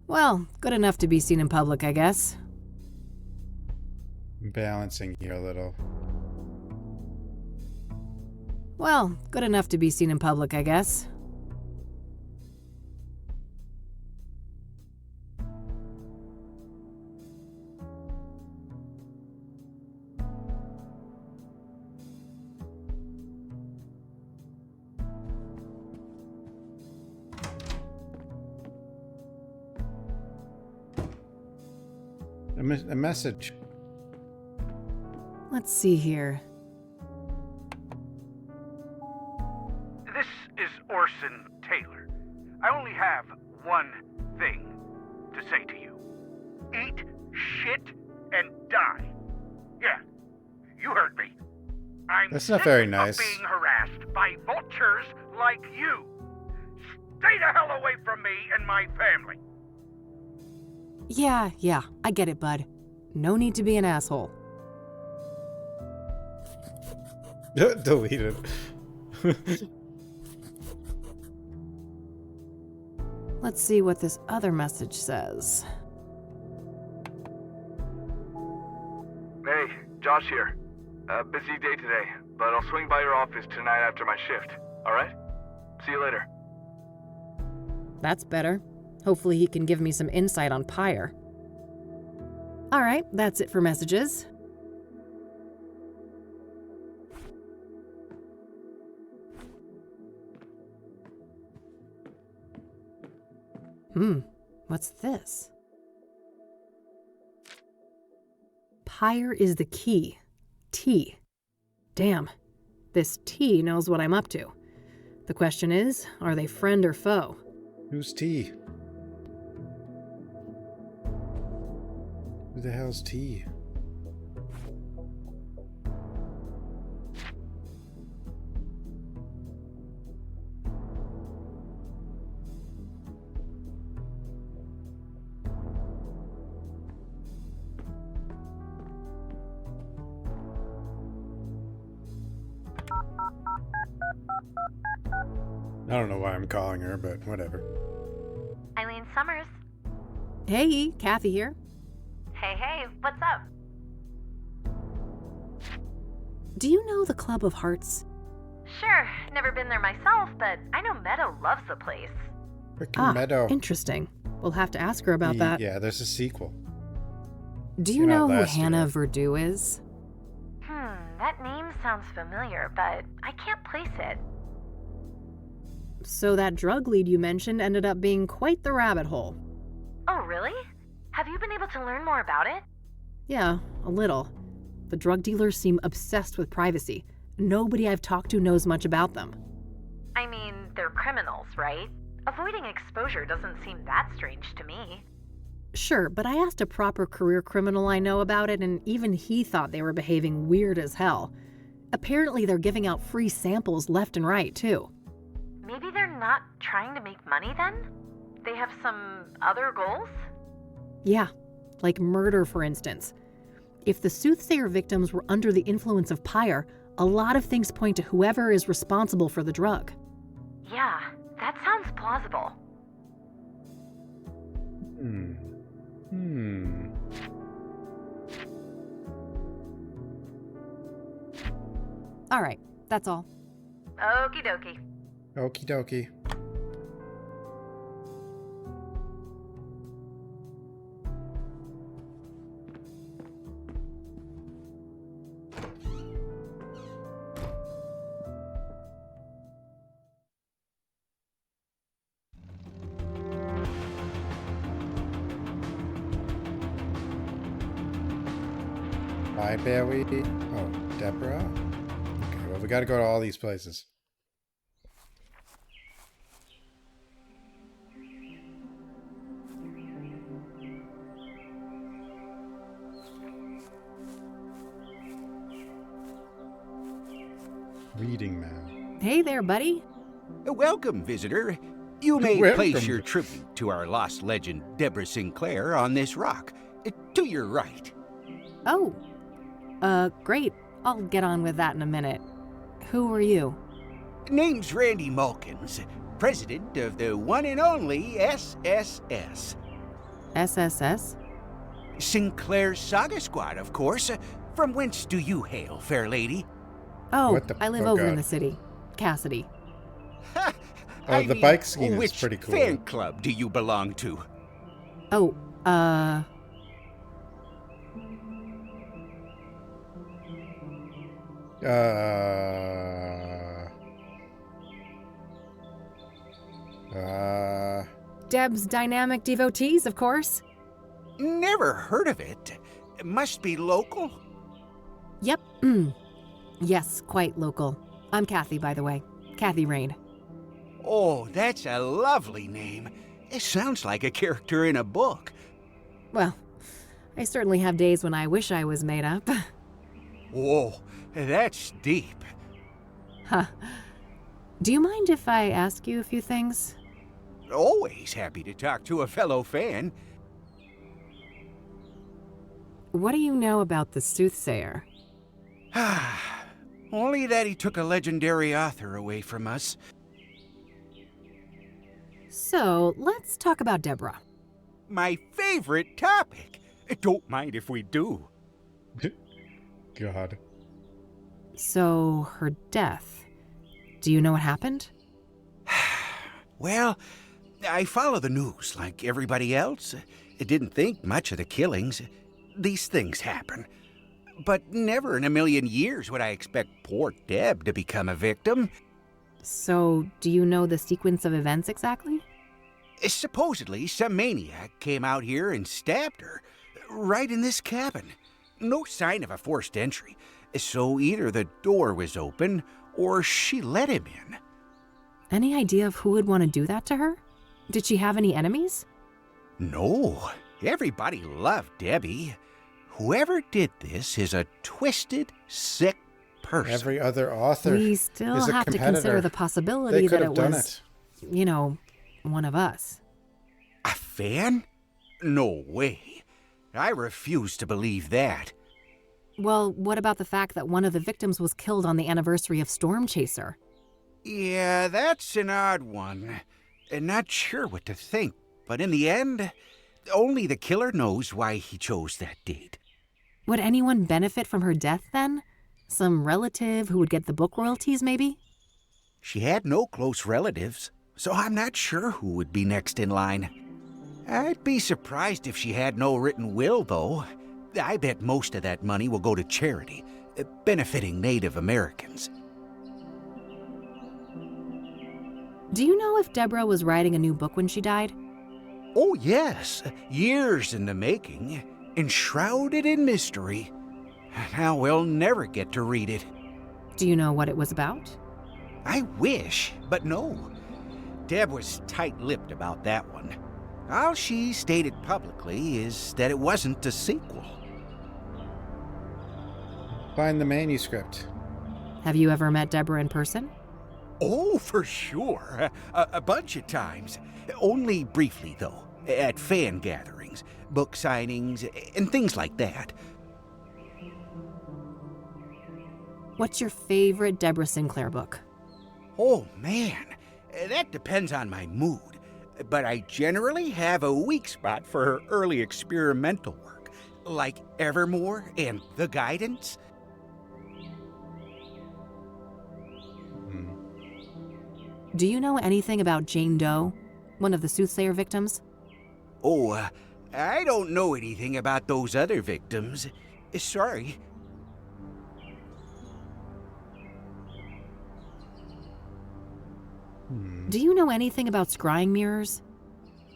Well, good enough to be seen in public, I guess. I'm balancing here a little. Well, good enough to be seen in public, I guess. A message. Let's see here. This is Orson Taylor. I only have one thing to say to you. Eat shit and die. Yeah, you heard me. I'm That's not sick very of nice. being harassed by vultures like you. Stay the hell away from me and my family. Yeah, I get it, bud. No need to be an asshole. Deleted. Let's see what this other message says. Hey, Josh here. Busy day today, but I'll swing by your office tonight after my shift. Alright? See you later. That's better. Hopefully he can give me some insight on Pyre. All right, that's it for messages. What's this? Pyre is the key. T. Damn, this T knows what I'm up to. The question is, are they friend or foe? Who's T? Who the hell's T? I don't know why I'm calling her, but whatever. Eileen Summers. Hey, Kathy here. Hey, what's up? Do you know the Club of Hearts? Sure, never been there myself, but I know Meadow loves the place. Freaking Meadow. Interesting. We'll have to ask her about that. Yeah, there's a sequel. Do you Came out know who last year. Hannah Verdue is? That name sounds familiar, but I can't place it. So that drug lead you mentioned ended up being quite the rabbit hole. Oh, really? Have you been able to learn more about it? Yeah, a little. The drug dealers seem obsessed with privacy. Nobody I've talked to knows much about them. I mean, they're criminals, right? Avoiding exposure doesn't seem that strange to me. Sure, but I asked a proper career criminal I know about it, and even he thought they were behaving weird as hell. Apparently they're giving out free samples left and right, too. Maybe they're not trying to make money then? They have some other goals? Yeah, like murder, for instance. If the Soothsayer victims were under the influence of Pyre, a lot of things point to whoever is responsible for the drug. Yeah, that sounds plausible. All right, that's all. Okie dokie. Okie dokie. Bye, Barry. Oh, Deborah? Okay, well, we gotta go to all these places. Reading man. Hey there, buddy. Welcome, visitor. You may Welcome. place your tribute to our lost legend, Deborah Sinclair, on this rock. To your right. Oh, great. I'll get on with that in a minute. Who are you? Name's Randy Mulkins, president of the one and only SSS. SSS? Sinclair Saga Squad, of course. From whence do you hail, fair lady? Oh, I live over in God. the city. Cassidy. Oh, the bike scheme is which pretty cool. fan club do you belong to? Oh, Deb's Dynamic Devotees, of course. Never heard of it. It must be local. Yep. Yes, quite local. I'm Kathy, by the way. Kathy Rain. Oh, that's a lovely name. It sounds like a character in a book. Well, I certainly have days when I wish I was made up. Whoa, that's deep. Huh. Do you mind if I ask you a few things? Always happy to talk to a fellow fan. What do you know about the Soothsayer? Only that he took a legendary author away from us. So, let's talk about Deborah. My favorite topic. Don't mind if we do. God. So, her death. Do you know what happened? Well, I follow the news like everybody else. I didn't think much of the killings. These things happen. But never in a million years would I expect poor Deb to become a victim. So, do you know the sequence of events exactly? Supposedly, some maniac came out here and stabbed her, right in this cabin. No sign of a forced entry, so either the door was open or she let him in. Any idea of who would want to do that to her? Did she have any enemies? No, everybody loved Debbie. Whoever did this is a twisted, sick person. Every other author We still is a have to competitor. consider the possibility They that could it have done was, you know, one of us. A fan? No way. I refuse to believe that. Well, what about the fact that one of the victims was killed on the anniversary of Storm Chaser? Yeah, that's an odd one. Not sure what to think, but in the end, only the killer knows why he chose that date. Would anyone benefit from her death then? Some relative who would get the book royalties, maybe? She had no close relatives, so I'm not sure who would be next in line. I'd be surprised if she had no written will, though. I bet most of that money will go to charity, benefiting Native Americans. Do you know if Deborah was writing a new book when she died? Oh, yes. Years in the making, enshrouded in mystery. Now we'll never get to read it. Do you know what it was about? I wish, but no. Deb was tight-lipped about that one. All she stated publicly is that it wasn't a sequel. Find the manuscript. Have you ever met Deborah in person? Oh, for sure. A bunch of times. Only briefly, though. At fan gatherings, book signings, and things like that. What's your favorite Deborah Sinclair book? Oh, man. That depends on my mood. But I generally have a weak spot for her early experimental work, like Evermore and The Guidance. Do you know anything about Jane Doe, one of the Soothsayer victims? Oh, I don't know anything about those other victims. Sorry. Do you know anything about scrying mirrors?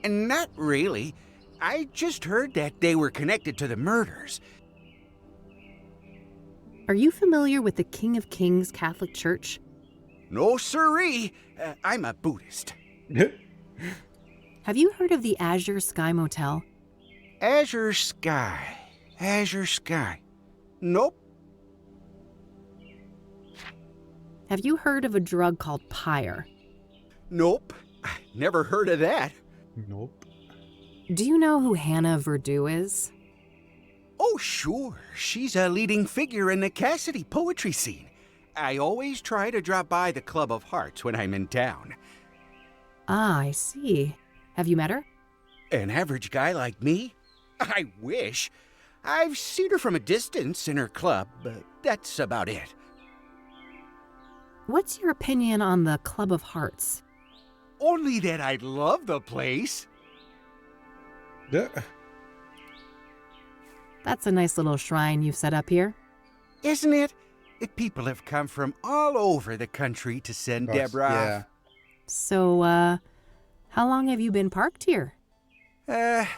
Not really. I just heard that they were connected to the murders. Are you familiar with the King of Kings Catholic Church? No siree. I'm a Buddhist. Have you heard of the Azure Sky Motel? Azure Sky. Azure Sky. Nope. Have you heard of a drug called Pyre? Nope. Never heard of that. Nope. Do you know who Hannah Verdew is? Oh, sure. She's a leading figure in the Cassidy poetry scene. I always try to drop by the Club of Hearts when I'm in town. Ah, I see. Have you met her? An average guy like me? I wish. I've seen her from a distance in her club, but that's about it. What's your opinion on the Club of Hearts? Only that I love the place. That's a nice little shrine you've set up here. Isn't it? People have come from all over the country to send Deborah off. So, how long have you been parked here? Let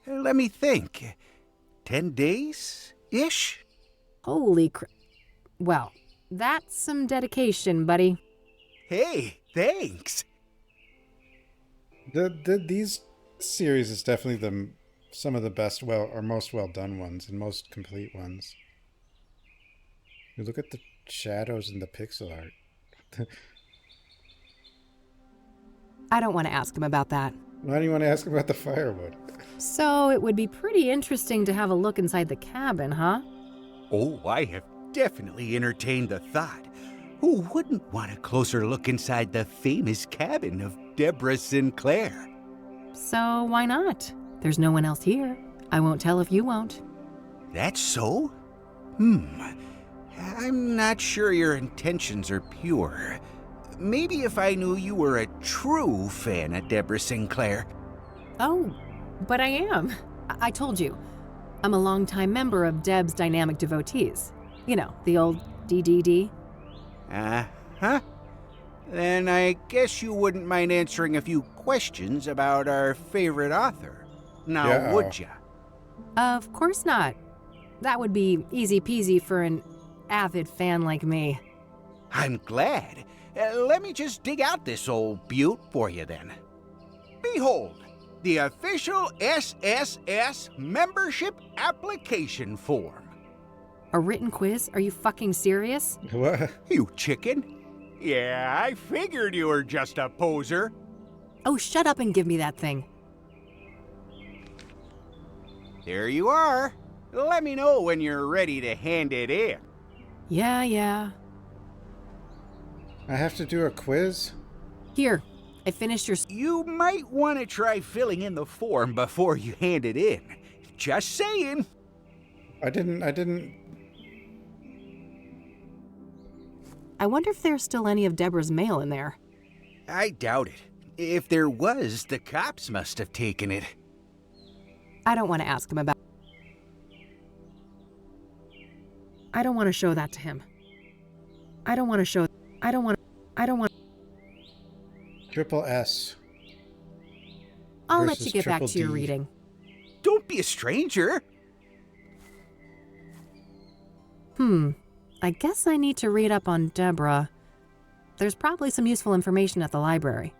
me think. 10 days-ish? Holy Well, that's some dedication, buddy. Hey, thanks. These series is definitely some of the best, or most well done ones and most complete ones. You look at the shadows and the pixel art. I don't want to ask him about that. Why do you want to ask about the firewood? So it would be pretty interesting to have a look inside the cabin, huh? Oh, I have definitely entertained the thought. Who wouldn't want a closer look inside the famous cabin of Deborah Sinclair? So why not? There's no one else here. I won't tell if you won't. That's so? I'm not sure your intentions are pure. Maybe if I knew you were a true fan of Deborah Sinclair. Oh, but I am. I told you. I'm a longtime member of Deb's Dynamic Devotees. You know, the old DDD. Uh-huh. Then I guess you wouldn't mind answering a few questions about our favorite author. Now, would ya? Of course not. That would be easy peasy for an avid fan like me. I'm glad. Let me just dig out this old beaut for you then. Behold, the official SSS membership application form. A written quiz? Are you fucking serious? What? You chicken? Yeah, I figured you were just a poser. Oh, shut up and give me that thing. There you are. Let me know when you're ready to hand it in. Yeah. I have to do a quiz? Here, I finished your... You might want to try filling in the form before you hand it in. Just saying. I didn't... I wonder if there's still any of Deborah's mail in there. I doubt it. If there was, the cops must have taken it. I don't want to ask him about... I don't want to show that to him. I don't want to show... I don't want... Triple S. I'll let versus you get back Triple to your D. reading. Don't be a stranger. I guess I need to read up on Deborah. There's probably some useful information at the library.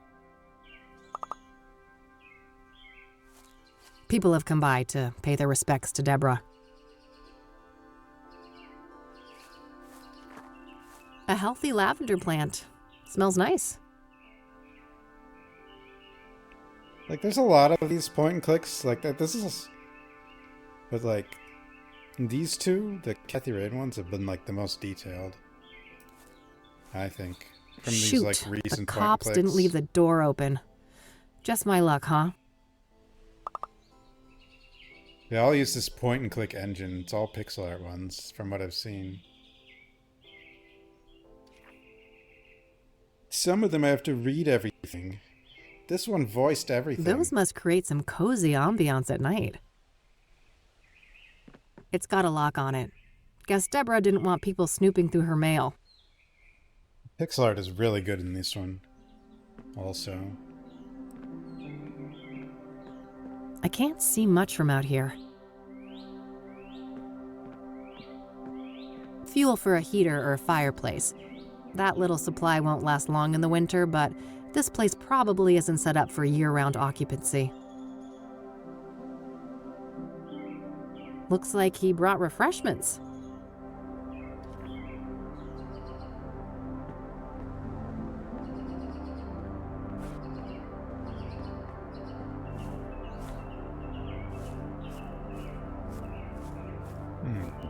People have come by to pay their respects to Deborah. A healthy lavender plant. Smells nice. Like, there's a lot of these point and clicks like that. This is... But, like, these two, the Kathy Rain ones, have been, like, the most detailed. I think. From Shoot, these, like, the recent point and cops clicks. didn't leave the door open. Just my luck, huh? They all use this point and click engine. It's all pixel art ones, from what I've seen. Some of them I have to read everything. This one voiced everything. Those must create some cozy ambiance at night. It's got a lock on it. Guess Deborah didn't want people snooping through her mail. Pixel art is really good in this one. Also. I can't see much from out here. Fuel for a heater or a fireplace. That little supply won't last long in the winter, but this place probably isn't set up for year-round occupancy. Looks like he brought refreshments.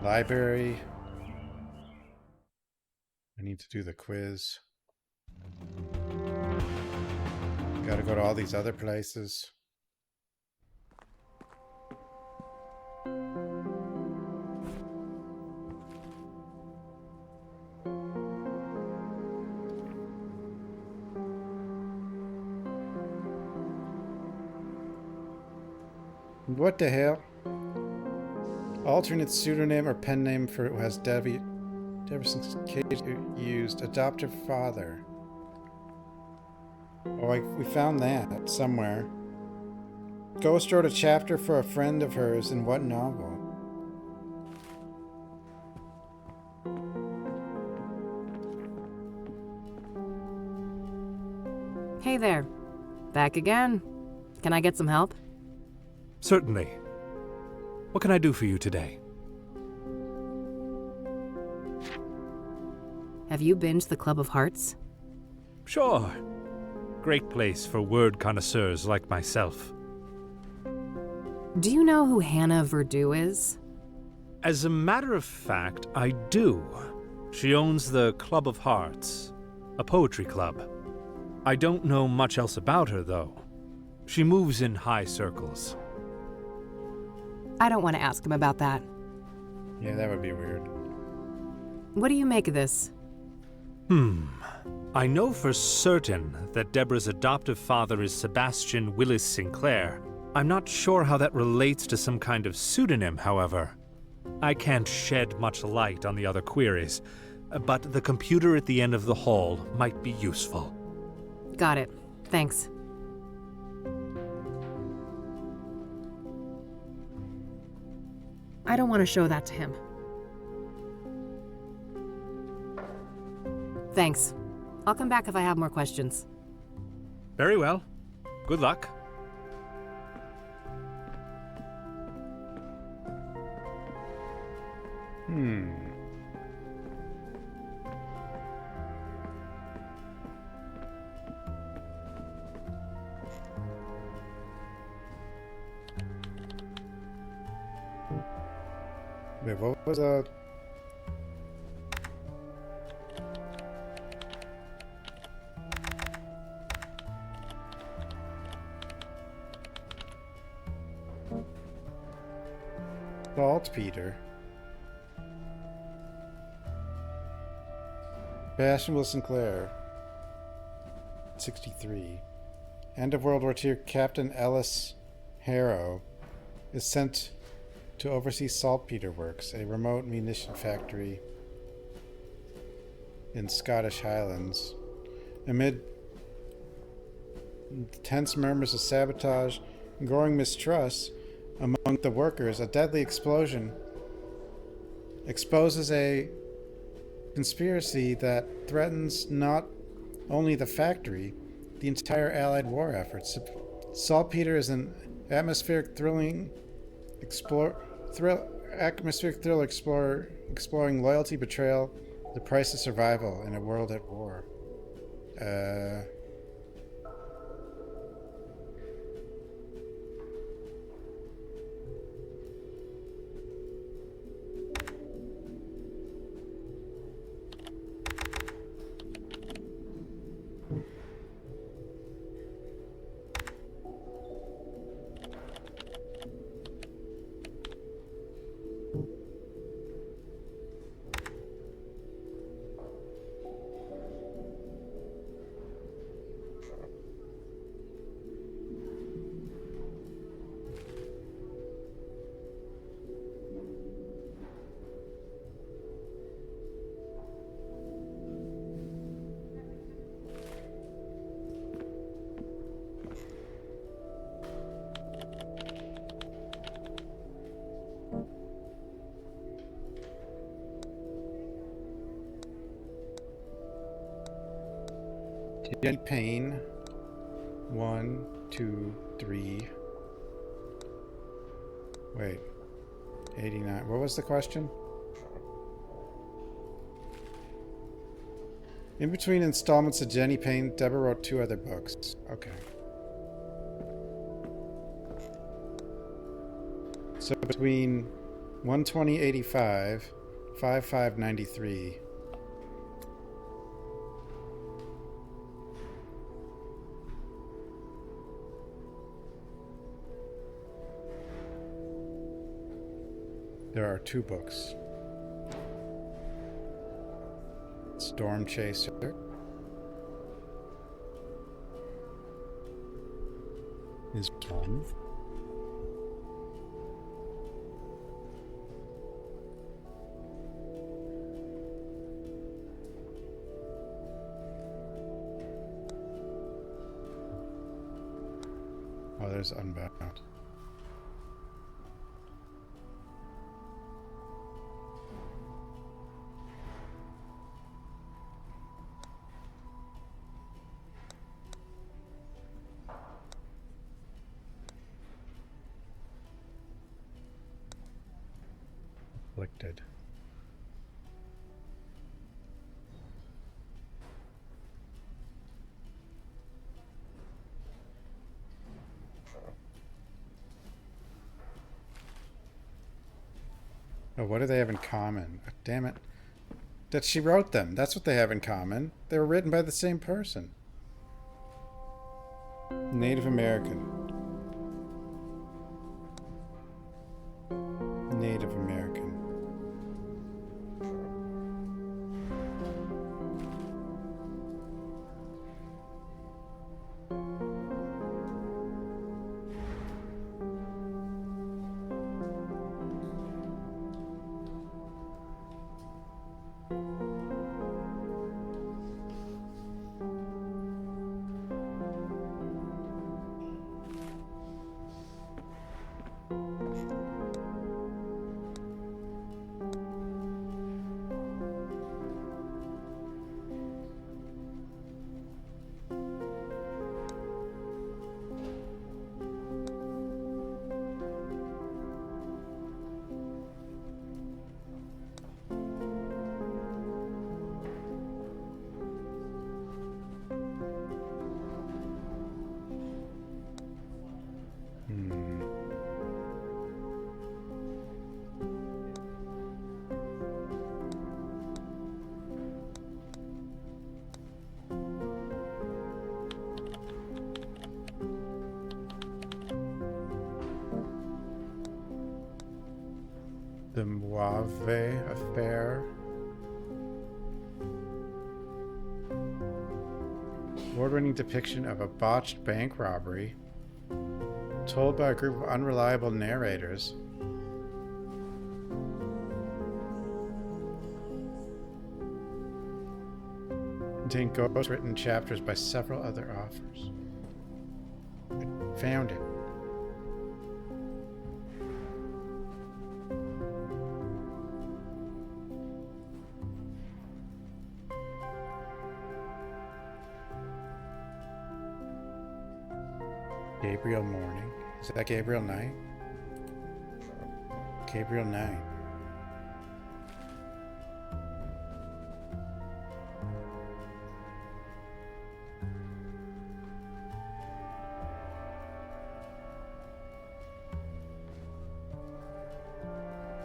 Library. I need to do the quiz. Gotta go to all these other places. What the hell? Alternate pseudonym or pen name for who has Deverson's case used. Adoptive father. Oh, we found that somewhere. Ghost wrote a chapter for a friend of hers in what novel? Hey there. Back again. Can I get some help? Certainly. What can I do for you today? Have you binged the Club of Hearts? Sure. Great place for word connoisseurs like myself. Do you know who Hannah Verdew is? As a matter of fact, I do. She owns the Club of Hearts, a poetry club. I don't know much else about her, though. She moves in high circles. I don't want to ask him about that. Yeah, that would be weird. What do you make of this? I know for certain that Deborah's adoptive father is Sebastian Willis Sinclair. I'm not sure how that relates to some kind of pseudonym, however. I can't shed much light on the other queries, but the computer at the end of the hall might be useful. Got it. Thanks. I don't want to show that to him. Thanks. I'll come back if I have more questions. Very well. Good luck. Wait, what was that? Saltpeter. Sebastian Wilson Sinclair. 63. End of World War II, Captain Ellis Harrow is sent to oversee saltpeter works, a remote munition factory in Scottish Highlands. Amid tense murmurs of sabotage and growing mistrust among the workers, a deadly explosion exposes a conspiracy that threatens not only the factory, the entire Allied war efforts. Saltpeter is an atmospheric thriller exploring loyalty, betrayal, the price of survival in a world at war. Jenny Payne. 1, 2, 3. Wait. 89. What was the question? In between installments of Jenny Payne, Deborah wrote 2 other books. Okay. So between 120.85, 55.93. There are 2 books. Storm Chaser is one. Oh, there's Unbound. Afflicted. Oh, what do they have in common? Oh, damn it. That she wrote them. That's what they have in common. They were written by the same person. Native American. Native American. The Mouave Affair. Award-winning depiction of a botched bank robbery, told by a group of unreliable narrators. Contained ghost-written chapters by several other authors. Found it. Gabriel Morning. Is that Gabriel Night? Gabriel Night.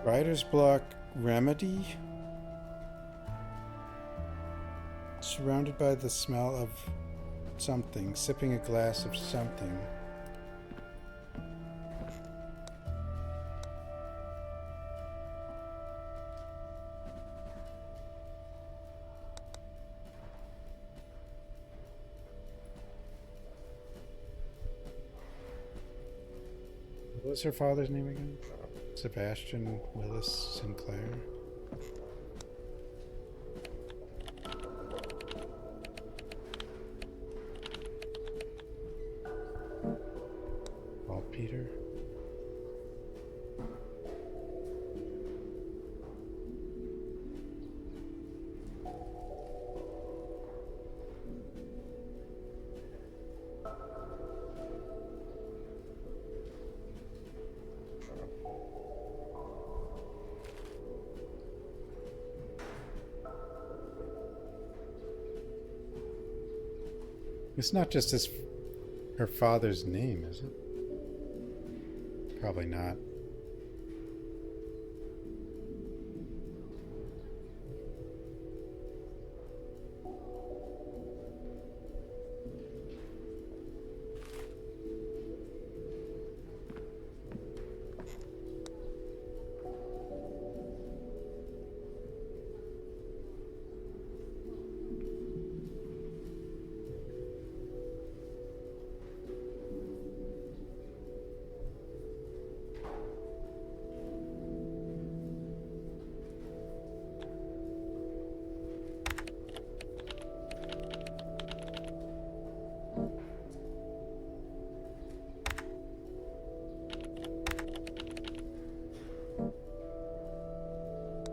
Writer's block remedy? Surrounded by the smell of something, sipping a glass of something. What was her father's name again? Sebastian Willis Sinclair. Paul Peter. It's not just her father's name, is it? Probably not.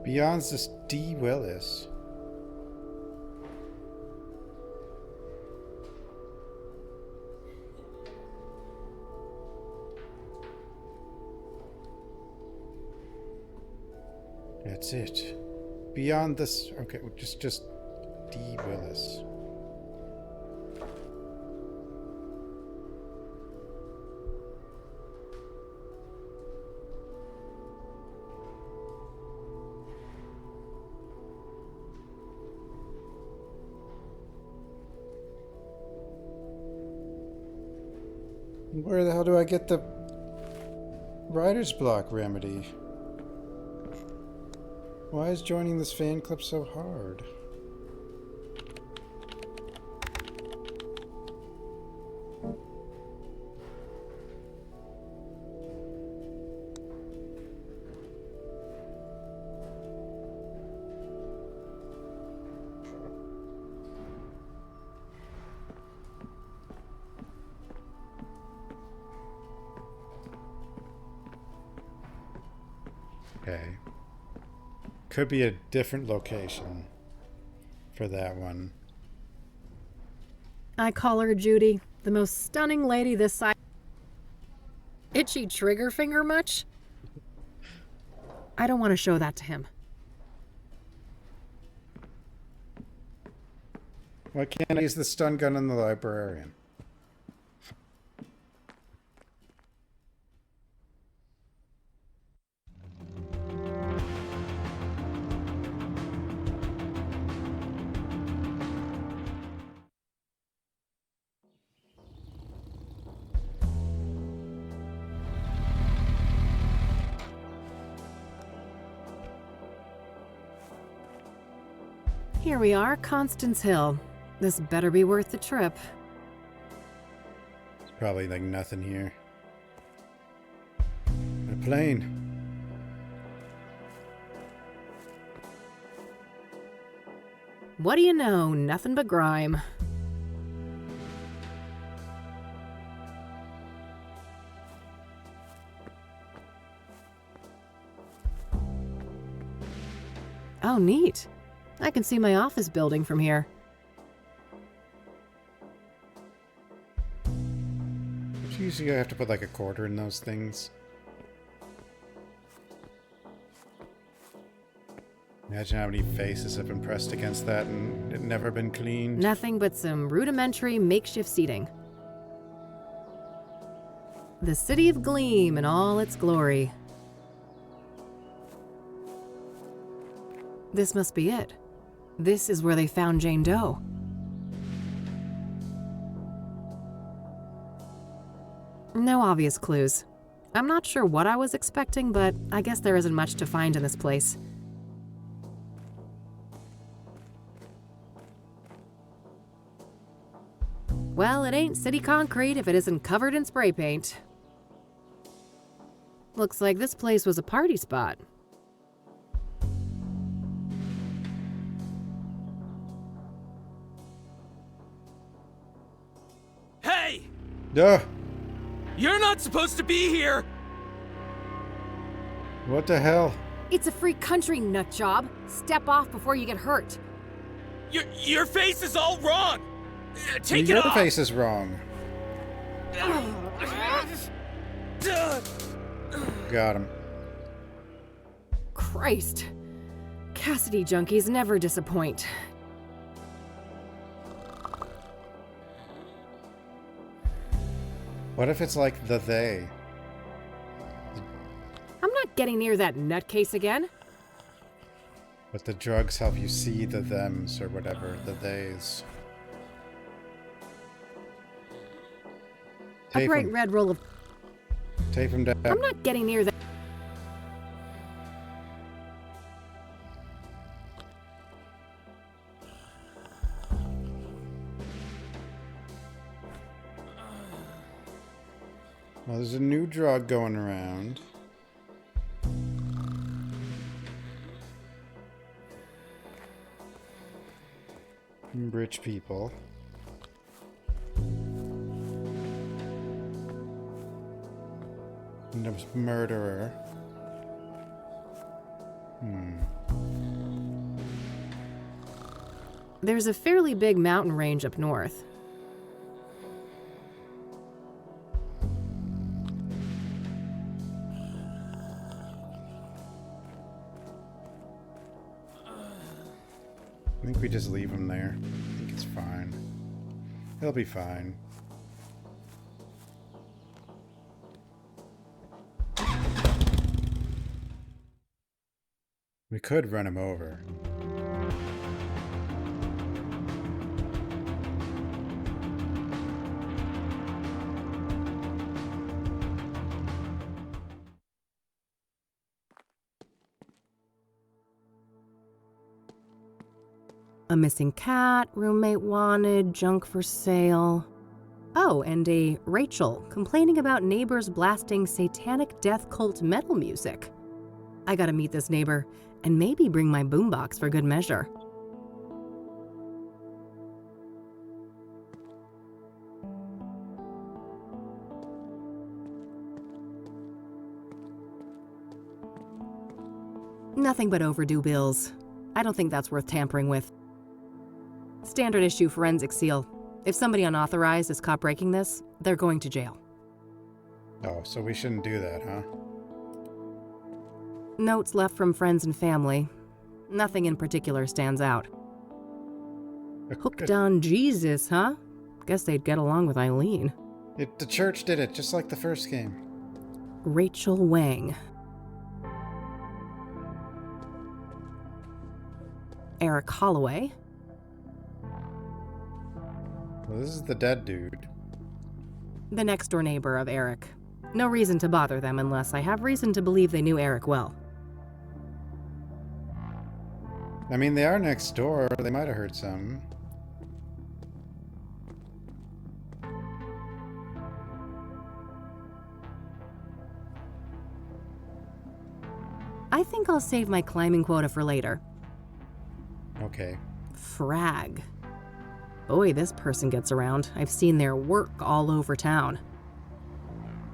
Beyond's this D. Willis. That's it. Beyond this. Okay, just D. Willis. Where the hell do I get the writer's block remedy? Why is joining this fan club so hard? Okay. Could be a different location for that one. I call her Judy, the most stunning lady this side. Itchy trigger finger much? I don't want to show that to him. Why can't I use the stun gun on the librarian? Here we are, Constance Hill. This better be worth the trip. There's probably like nothing here. A plane. What do you know? Nothing but grime. Oh, neat. I can see my office building from here. Usually I have to put like a quarter in those things. Imagine how many faces have been pressed against that and it never been cleaned. Nothing but some rudimentary makeshift seating. The city of Gleam in all its glory. This must be it. This is where they found Jane Doe. No obvious clues. I'm not sure what I was expecting, but I guess there isn't much to find in this place. Well, it ain't city concrete if it isn't covered in spray paint. Looks like this place was a party spot. Hey! Duh! You're not supposed to be here! What the hell? It's a free country, nutjob. Step off before you get hurt. Your face is all wrong! Take it Your off! face is wrong. Got him. Christ. Cassidy junkies never disappoint. What if it's like the they? I'm not getting near that nutcase again. But the drugs help you see the thems or whatever, the theys. A bright red roll of... Tape him down. I'm not getting near that... Well, there's a new drug going around. Rich people. And a murderer. There's a fairly big mountain range up north. I think we just leave him there. I think it's fine. He'll be fine. We could run him over. A missing cat, roommate wanted, junk for sale. Oh, and a Rachel complaining about neighbors blasting satanic death cult metal music. I gotta meet this neighbor and maybe bring my boombox for good measure. Nothing but overdue bills. I don't think that's worth tampering with. Standard issue forensic seal. If somebody unauthorized is caught breaking this, they're going to jail. Oh, so we shouldn't do that, huh? Notes left from friends and family. Nothing in particular stands out. Hooked on Jesus, huh? Guess they'd get along with Eileen. The church did it, just like the first game. Rachel Wang. Eric Holloway. Well, this is the dead dude. The next door neighbor of Eric. No reason to bother them unless I have reason to believe they knew Eric well. I mean, they are next door. They might have heard something. I think I'll save my climbing quota for later. Okay. Frag. Boy, this person gets around. I've seen their work all over town.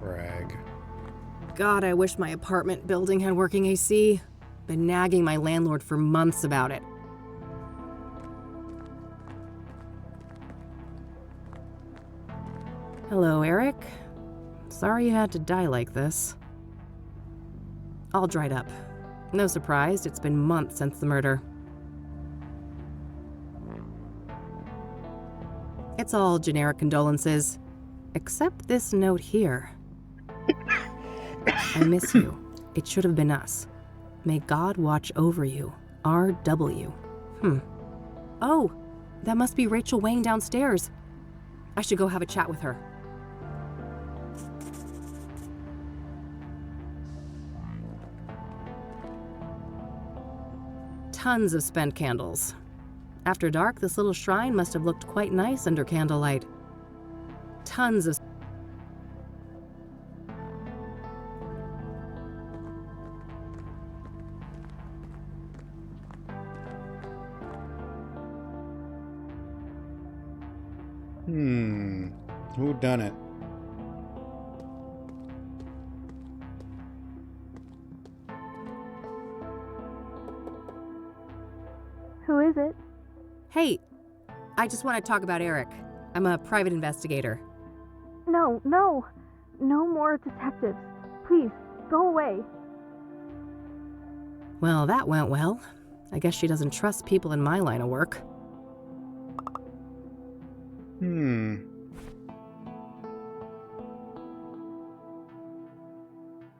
Frag. God, I wish my apartment building had working AC. Been nagging my landlord for months about it. Hello, Eric. Sorry you had to die like this. All dried up. No surprise, it's been months since the murder. It's all generic condolences, except this note here. I miss you. It should have been us. May God watch over you. R.W. Oh, that must be Rachel Wang downstairs. I should go have a chat with her. Tons of spent candles. After dark, this little shrine must have looked quite nice under candlelight. Tons of... Who done it? Who is it? Hey, I just want to talk about Eric. I'm a private investigator. No more detectives. Please, go away. Well, that went well. I guess she doesn't trust people in my line of work. Do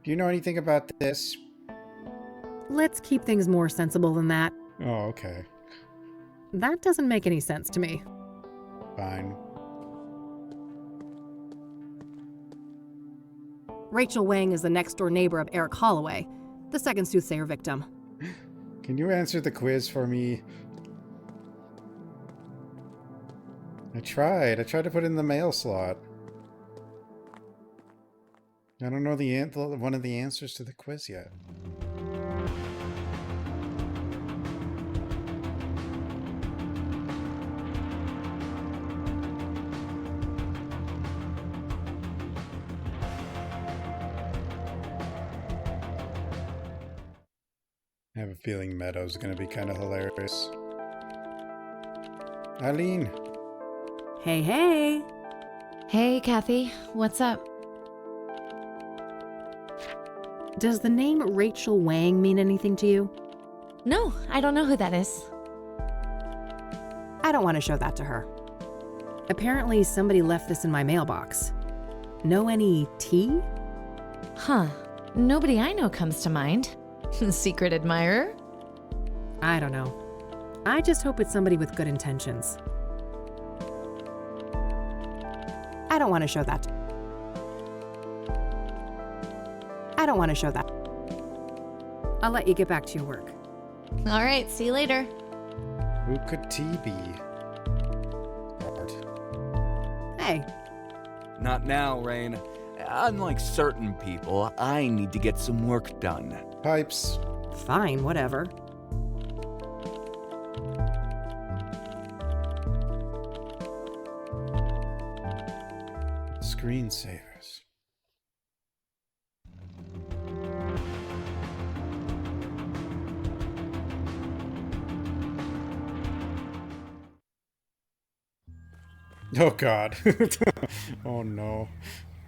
you know anything about this? Let's keep things more sensible than that. Oh, okay. That doesn't make any sense to me. Fine. Rachel Wang is the next-door neighbor of Eric Holloway, the second Soothsayer victim. Can you answer the quiz for me? I tried to put in the mail slot. I don't know one of the answers to the quiz yet. I have a feeling Meadow's gonna be kind of hilarious. Eileen! Hey, hey! Hey, Kathy. What's up? Does the name Rachel Wang mean anything to you? No, I don't know who that is. I don't want to show that to her. Apparently, somebody left this in my mailbox. Know any tea? Huh. Nobody I know comes to mind. Secret admirer? I don't know. I just hope it's somebody with good intentions. I don't want to show that. I don't want to show that. I'll let you get back to your work. All right, see you later. Who could T be? Art. Hey. Not now, Rain. Unlike certain people, I need to get some work done. Pipes. Fine, whatever. Screensavers. Oh God. Oh no.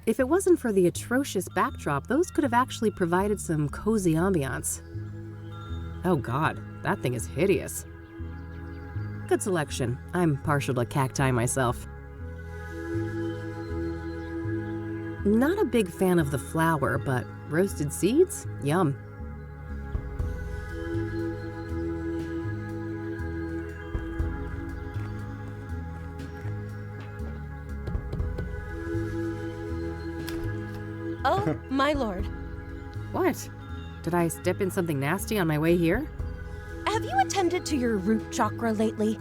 If it wasn't for the atrocious backdrop, those could have actually provided some cozy ambiance. Oh God, that thing is hideous. Good selection. I'm partial to cacti myself. Not a big fan of the flower, but roasted seeds? Yum. Oh, my lord. What? Did I step in something nasty on my way here? Have you attended to your root chakra lately?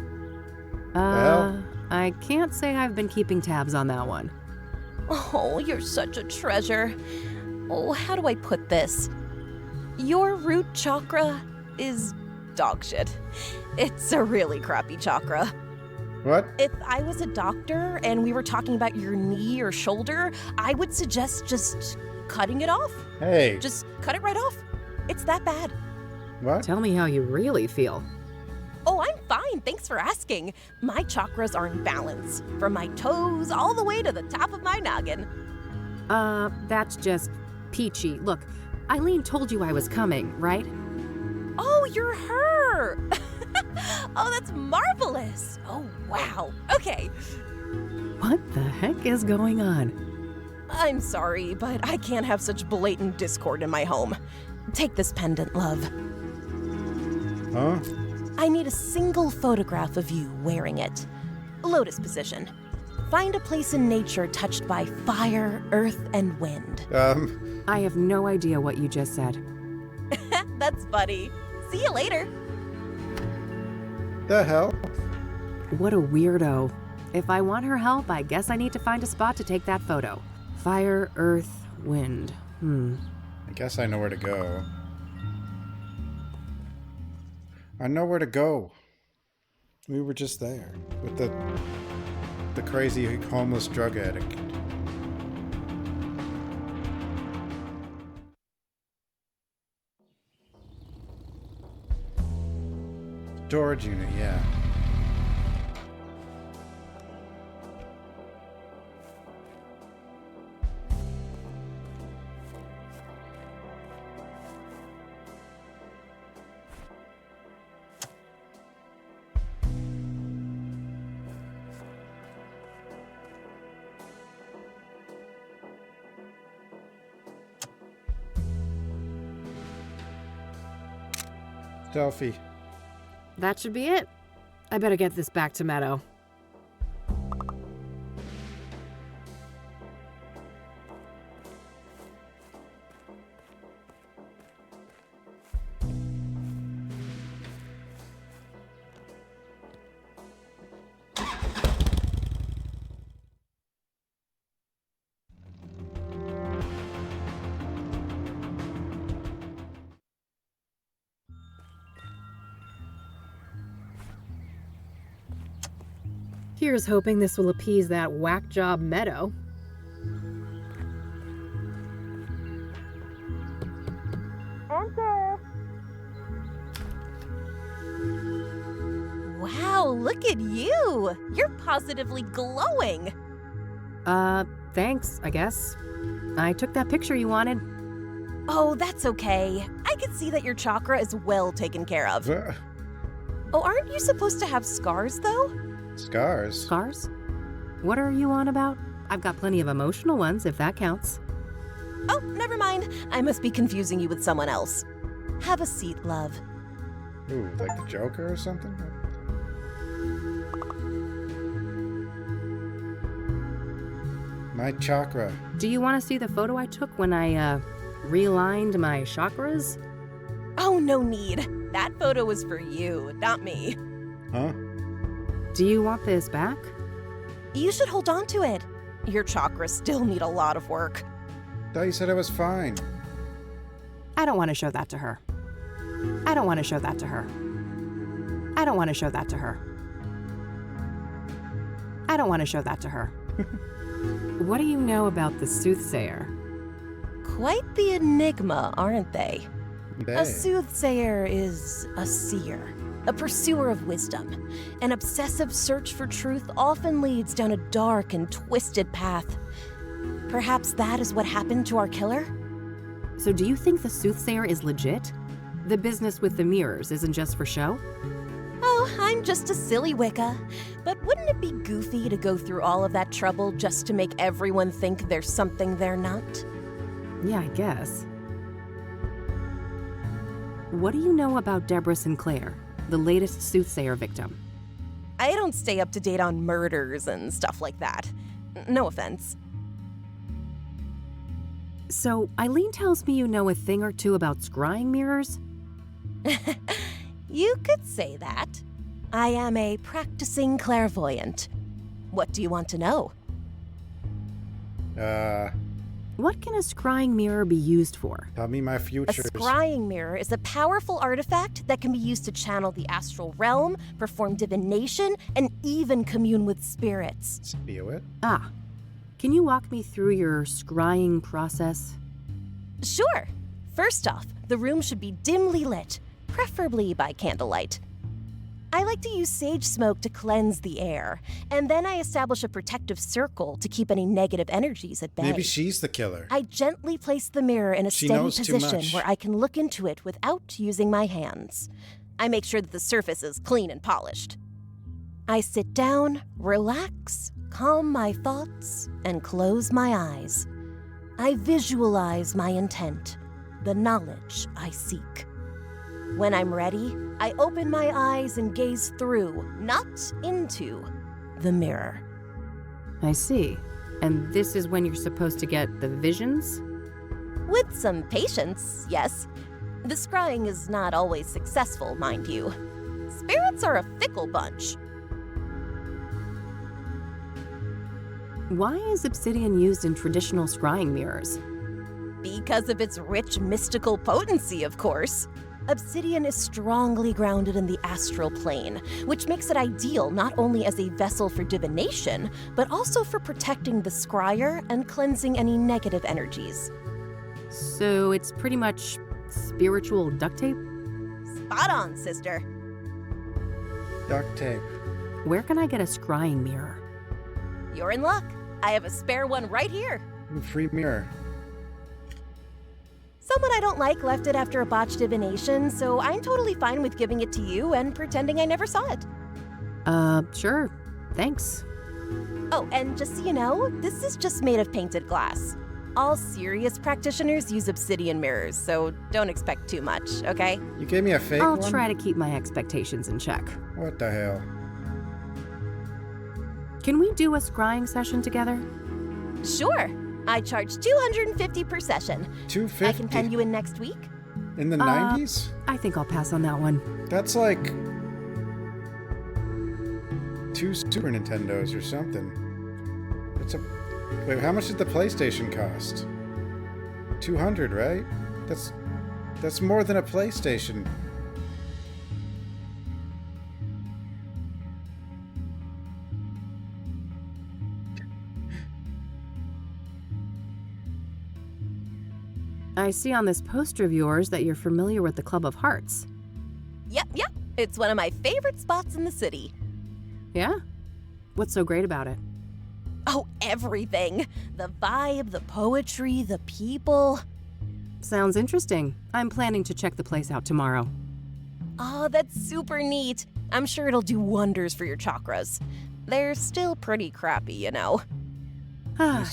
Well. I can't say I've been keeping tabs on that one. Oh, you're such a treasure. Oh, how do I put this? Your root chakra is dog shit. It's a really crappy chakra. What? If I was a doctor and we were talking about your knee or shoulder, I would suggest just cutting it off. Hey. Just cut it right off. It's that bad. What? Tell me how you really feel. Oh, I'm fine. Thanks for asking. My chakras are in balance, from my toes all the way to the top of my noggin. That's just peachy. Look, Eileen told you I was coming, right? Oh, you're her! Oh, that's marvelous! Oh, wow. Okay. What the heck is going on? I'm sorry, but I can't have such blatant discord in my home. Take this pendant, love. Huh? I need a single photograph of you wearing it. Lotus position. Find a place in nature touched by fire, earth, and wind. I have no idea what you just said. That's funny. See you later. The hell? What a weirdo. If I want her help, I guess I need to find a spot to take that photo. Fire, earth, wind. I guess I know where to go. I know where to go. We were just there with the crazy homeless drug addict. Storage unit, yeah. Delphi. That should be it. I better get this back to Meadow. Here's hoping this will appease that whack job Meadow. Wow, look at you! You're positively glowing! Thanks, I guess. I took that picture you wanted. Oh, that's okay. I can see that your chakra is well taken care of. Oh, aren't you supposed to have scars, though? Scars? Scars? What are you on about? I've got plenty of emotional ones, if that counts. Oh, never mind. I must be confusing you with someone else. Have a seat, love. Ooh, like the Joker or something? My chakra. Do you want to see the photo I took when I, realigned my chakras? Oh, no need. That photo was for you, not me. Huh? Do you want this back? You should hold on to it. Your chakras still need a lot of work. Thought you said I was fine. I don't want to show that to her. I don't want to show that to her. I don't want to show that to her. I don't want to show that to her. What do you know about the Soothsayer? Quite the enigma, aren't they? They. A soothsayer is a seer, a pursuer of wisdom. An obsessive search for truth often leads down a dark and twisted path. Perhaps that is what happened to our killer? So do you think the Soothsayer is legit? The business with the mirrors isn't just for show? Oh, I'm just a silly Wicca. But wouldn't it be goofy to go through all of that trouble just to make everyone think there's something they're not? Yeah, I guess. What do you know about Deborah Sinclair, the latest Soothsayer victim? I don't stay up to date on murders and stuff like that. No offense. So, Eileen tells me you know a thing or two about scrying mirrors? You could say that. I am a practicing clairvoyant. What do you want to know? What can a scrying mirror be used for? Tell me my A futures. scrying mirror is a powerful artifact that can be used to channel the astral realm, perform divination, and even commune with spirits. Spew it. Ah, can you walk me through your scrying process? Sure. First off, the room should be dimly lit, preferably by candlelight. I like to use sage smoke to cleanse the air, and then I establish a protective circle to keep any negative energies at bay. Maybe she's the killer. I gently place the mirror in a She steady knows too position much. where I can look into it without using my hands. I make sure that the surface is clean and polished. I sit down, relax, calm my thoughts, and close my eyes. I visualize my intent, the knowledge I seek. When I'm ready, I open my eyes and gaze through, not into, the mirror. I see. And this is when you're supposed to get the visions? With some patience, yes. The scrying is not always successful, mind you. Spirits are a fickle bunch. Why is obsidian used in traditional scrying mirrors? Because of its rich mystical potency, of course. Obsidian is strongly grounded in the astral plane, which makes it ideal not only as a vessel for divination, but also for protecting the scryer and cleansing any negative energies. So it's pretty much spiritual duct tape? Spot on, sister. Duct tape. Where can I get a scrying mirror? You're in luck. I have a spare one right here. Free mirror. Someone I don't like left it after a botched divination, so I'm totally fine with giving it to you and pretending I never saw it. Sure. Thanks. Oh, and just so you know, this is just made of painted glass. All serious practitioners use obsidian mirrors, so don't expect too much, okay? You gave me a fake I'll one? try to keep my expectations in check. What the hell? Can we do a scrying session together? Sure. I charge $250 per session. $250? I can pen you in next week. In the 90s? I think I'll pass on that one. That's like 2 Super Nintendos or something. It's a... Wait, how much did the PlayStation cost? 200, right? That's more than a PlayStation. I see on this poster of yours that you're familiar with the Club of Hearts. Yep. It's one of my favorite spots in the city. Yeah? What's so great about it? Oh, everything. The vibe, the poetry, the people. Sounds interesting. I'm planning to check the place out tomorrow. Oh, that's super neat. I'm sure it'll do wonders for your chakras. They're still pretty crappy, you know.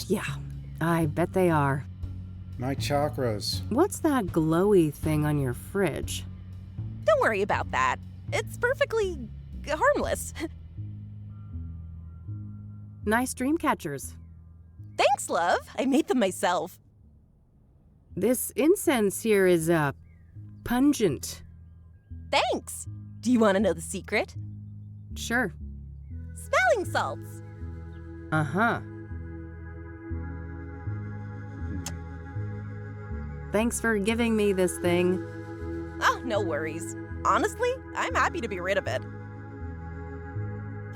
Yeah. I bet they are. My chakras. What's that glowy thing on your fridge? Don't worry about that. It's perfectly harmless. Nice dream catchers. Thanks, love. I made them myself. This incense here is, pungent. Thanks. Do you want to know the secret? Sure. Smelling salts. Uh-huh. Thanks for giving me this thing. Oh, no worries. Honestly, I'm happy to be rid of it.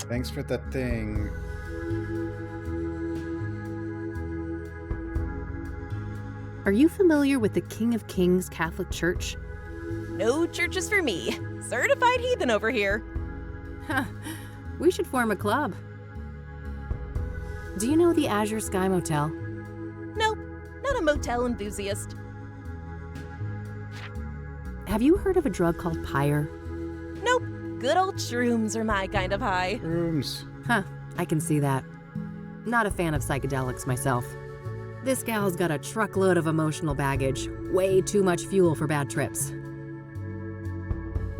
Thanks for the thing. Are you familiar with the King of Kings Catholic Church? No churches for me. Certified heathen over here. We should form a club. Do you know the Azure Sky Motel? Nope, not a motel enthusiast. Have you heard of a drug called Pyre? Nope, good old shrooms are my kind of high. Rooms. Huh, I can see that. Not a fan of psychedelics myself. This gal's got a truckload of emotional baggage. Way too much fuel for bad trips.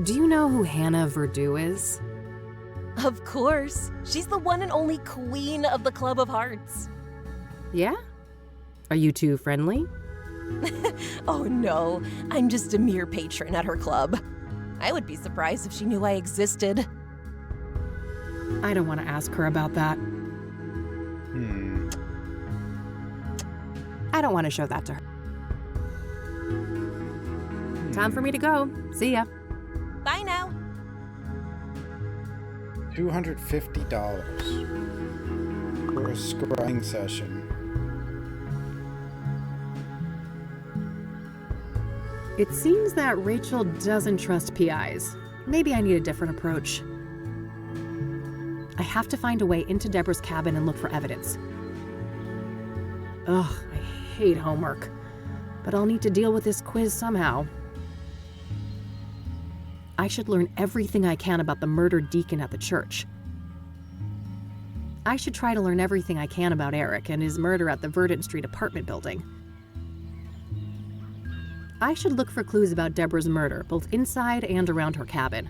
Do you know who Hannah Verdew is? Of course. She's the one and only queen of the Club of Hearts. Yeah? Are you two friendly? Oh no, I'm just a mere patron at her club. I would be surprised if she knew I existed. I don't want to ask her about that. I don't want to show that to her. Time for me to go. See ya. Bye now. $250 for a scrying session. It seems that Rachel doesn't trust PIs. Maybe I need a different approach. I have to find a way into Deborah's cabin and look for evidence. Ugh, I hate homework. But I'll need to deal with this quiz somehow. I should learn everything I can about the murdered deacon at the church. I should try to learn everything I can about Eric and his murder at the Verdant Street apartment building. I should look for clues about Deborah's murder, both inside and around her cabin.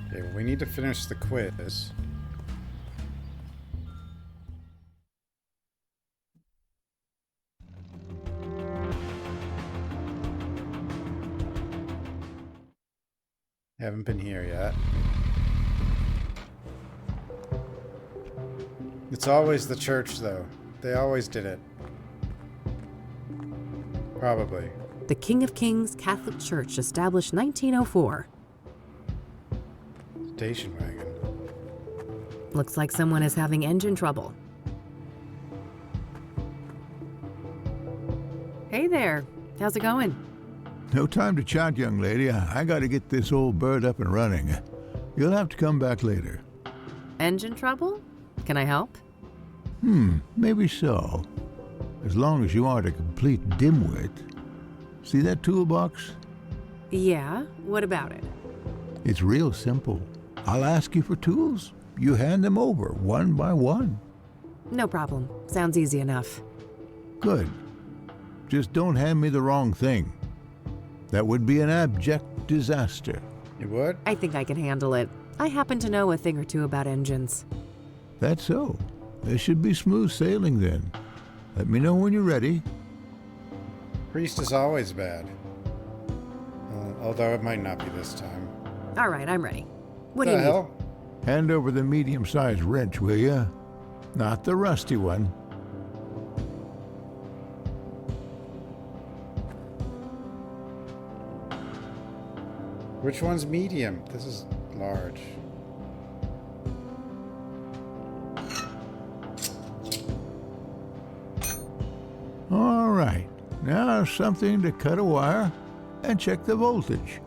Okay, well, we need to finish the quiz. Haven't been here yet. It's always the church, though. They always did it. Probably. The King of Kings Catholic Church, established 1904. Station wagon. Looks like someone is having engine trouble. Hey there. How's it going? No time to chat, young lady. I gotta get this old bird up and running. You'll have to come back later. Engine trouble? Can I help? Maybe so. As long as you aren't a complete dimwit. See that toolbox? Yeah, what about it? It's real simple. I'll ask you for tools. You hand them over, one by one. No problem. Sounds easy enough. Good. Just don't hand me the wrong thing. That would be an abject disaster. You would? I think I can handle it. I happen to know a thing or two about engines. That's so. This should be smooth sailing then. Let me know when you're ready. Priest is always bad. Although it might not be this time. All right, I'm ready. What do you need? Hand over the medium-sized wrench, will ya? Not the rusty one. Which one's medium? This is large. All right. Now something to cut a wire and check the voltage.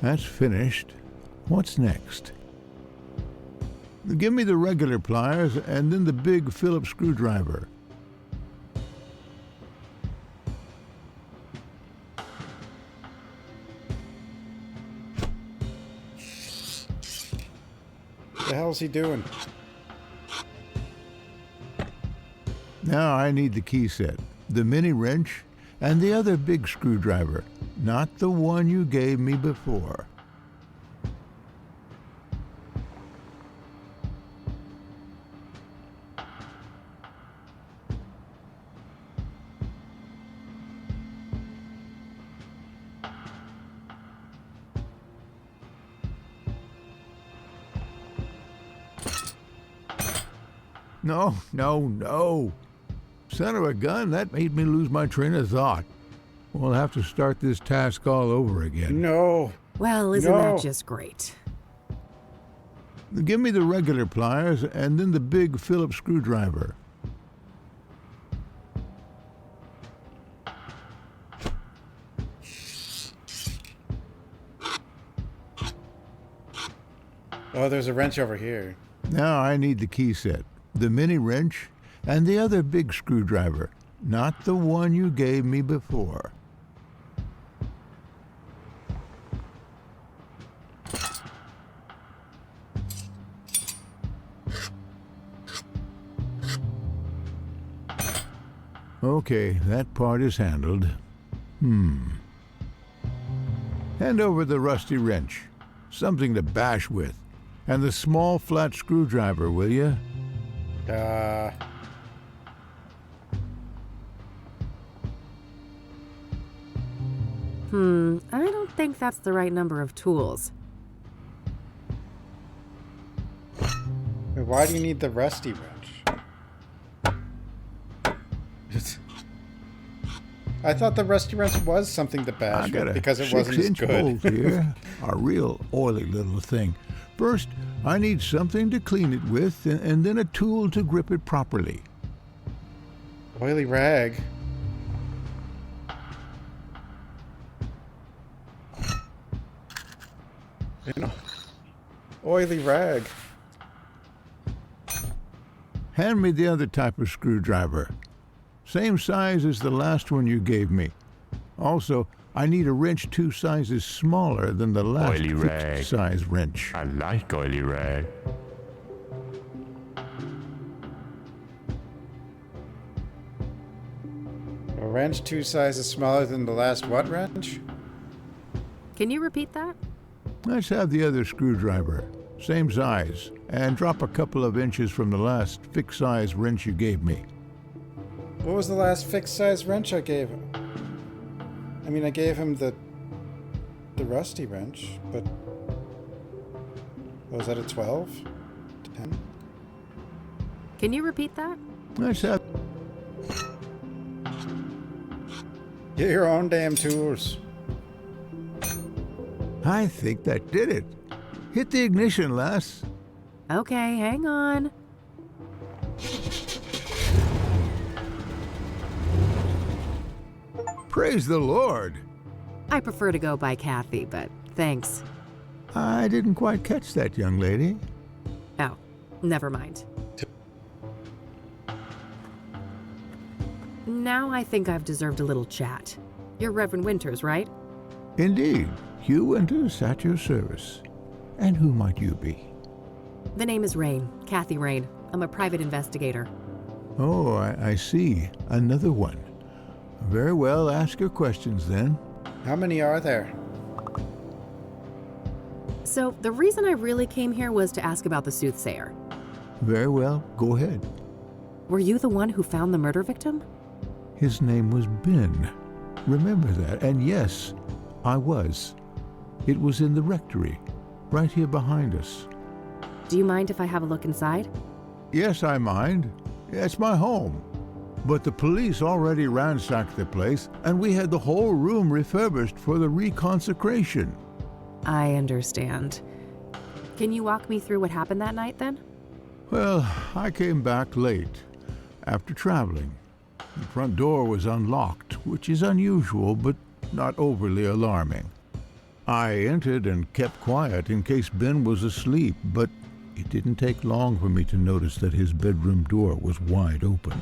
That's finished. What's next? Give me the regular pliers and then the big Phillips screwdriver. What the hell's he doing? Now I need the key set, the mini wrench, and the other big screwdriver, not the one you gave me before. No. Son of a gun, that made me lose my train of thought. We'll have to start this task all over again. No. Well, isn't that just great? Give me the regular pliers and then the big Phillips screwdriver. Oh, there's a wrench over here. Now I need the key set, the mini wrench, and the other big screwdriver, not the one you gave me before. Okay, that part is handled. Hand over the rusty wrench. Something to bash with. And the small flat screwdriver, will you? I don't think that's the right number of tools. Why do you need the rusty wrench? I thought the rusty wrench was something to bash with because it wasn't as 6-inch good. bolt here, a real oily little thing. First, I need something to clean it with, and then a tool to grip it properly. Oily rag. You know, oily rag. Hand me the other type of screwdriver. Same size as the last one you gave me. Also, I need a wrench 2 sizes smaller than the last Oily rag. size wrench. I like oily rag. A wrench 2 sizes smaller than the last what wrench? Can you repeat that? Let's have the other screwdriver. Same size. And drop a couple of inches from the last fixed size wrench you gave me. What was the last fixed size wrench I gave him? I mean, I gave him the rusty wrench, but was that a 12? 10? Can you repeat that? Let's have... Get your own damn tools. I think that did it. Hit the ignition, lass. Okay, hang on. Praise the Lord. I prefer to go by Kathy, but thanks. I didn't quite catch that, young lady. Oh, never mind. Now I think I've deserved a little chat. You're Reverend Winters, right? Indeed. Hugh Winters at your service. And who might you be? The name is Rain, Kathy Rain. I'm a private investigator. Oh, I see. Another one. Very well, ask your questions then. How many are there? So, the reason I really came here was to ask about the Soothsayer. Very well, go ahead. Were you the one who found the murder victim? His name was Ben. Remember that, and yes, I was. It was in the rectory, right here behind us. Do you mind if I have a look inside? Yes, I mind. It's my home. But the police already ransacked the place, and we had the whole room refurbished for the reconsecration. I understand. Can you walk me through what happened that night, then? Well, I came back late, after traveling. The front door was unlocked, which is unusual, but not overly alarming. I entered and kept quiet in case Ben was asleep, but it didn't take long for me to notice that his bedroom door was wide open.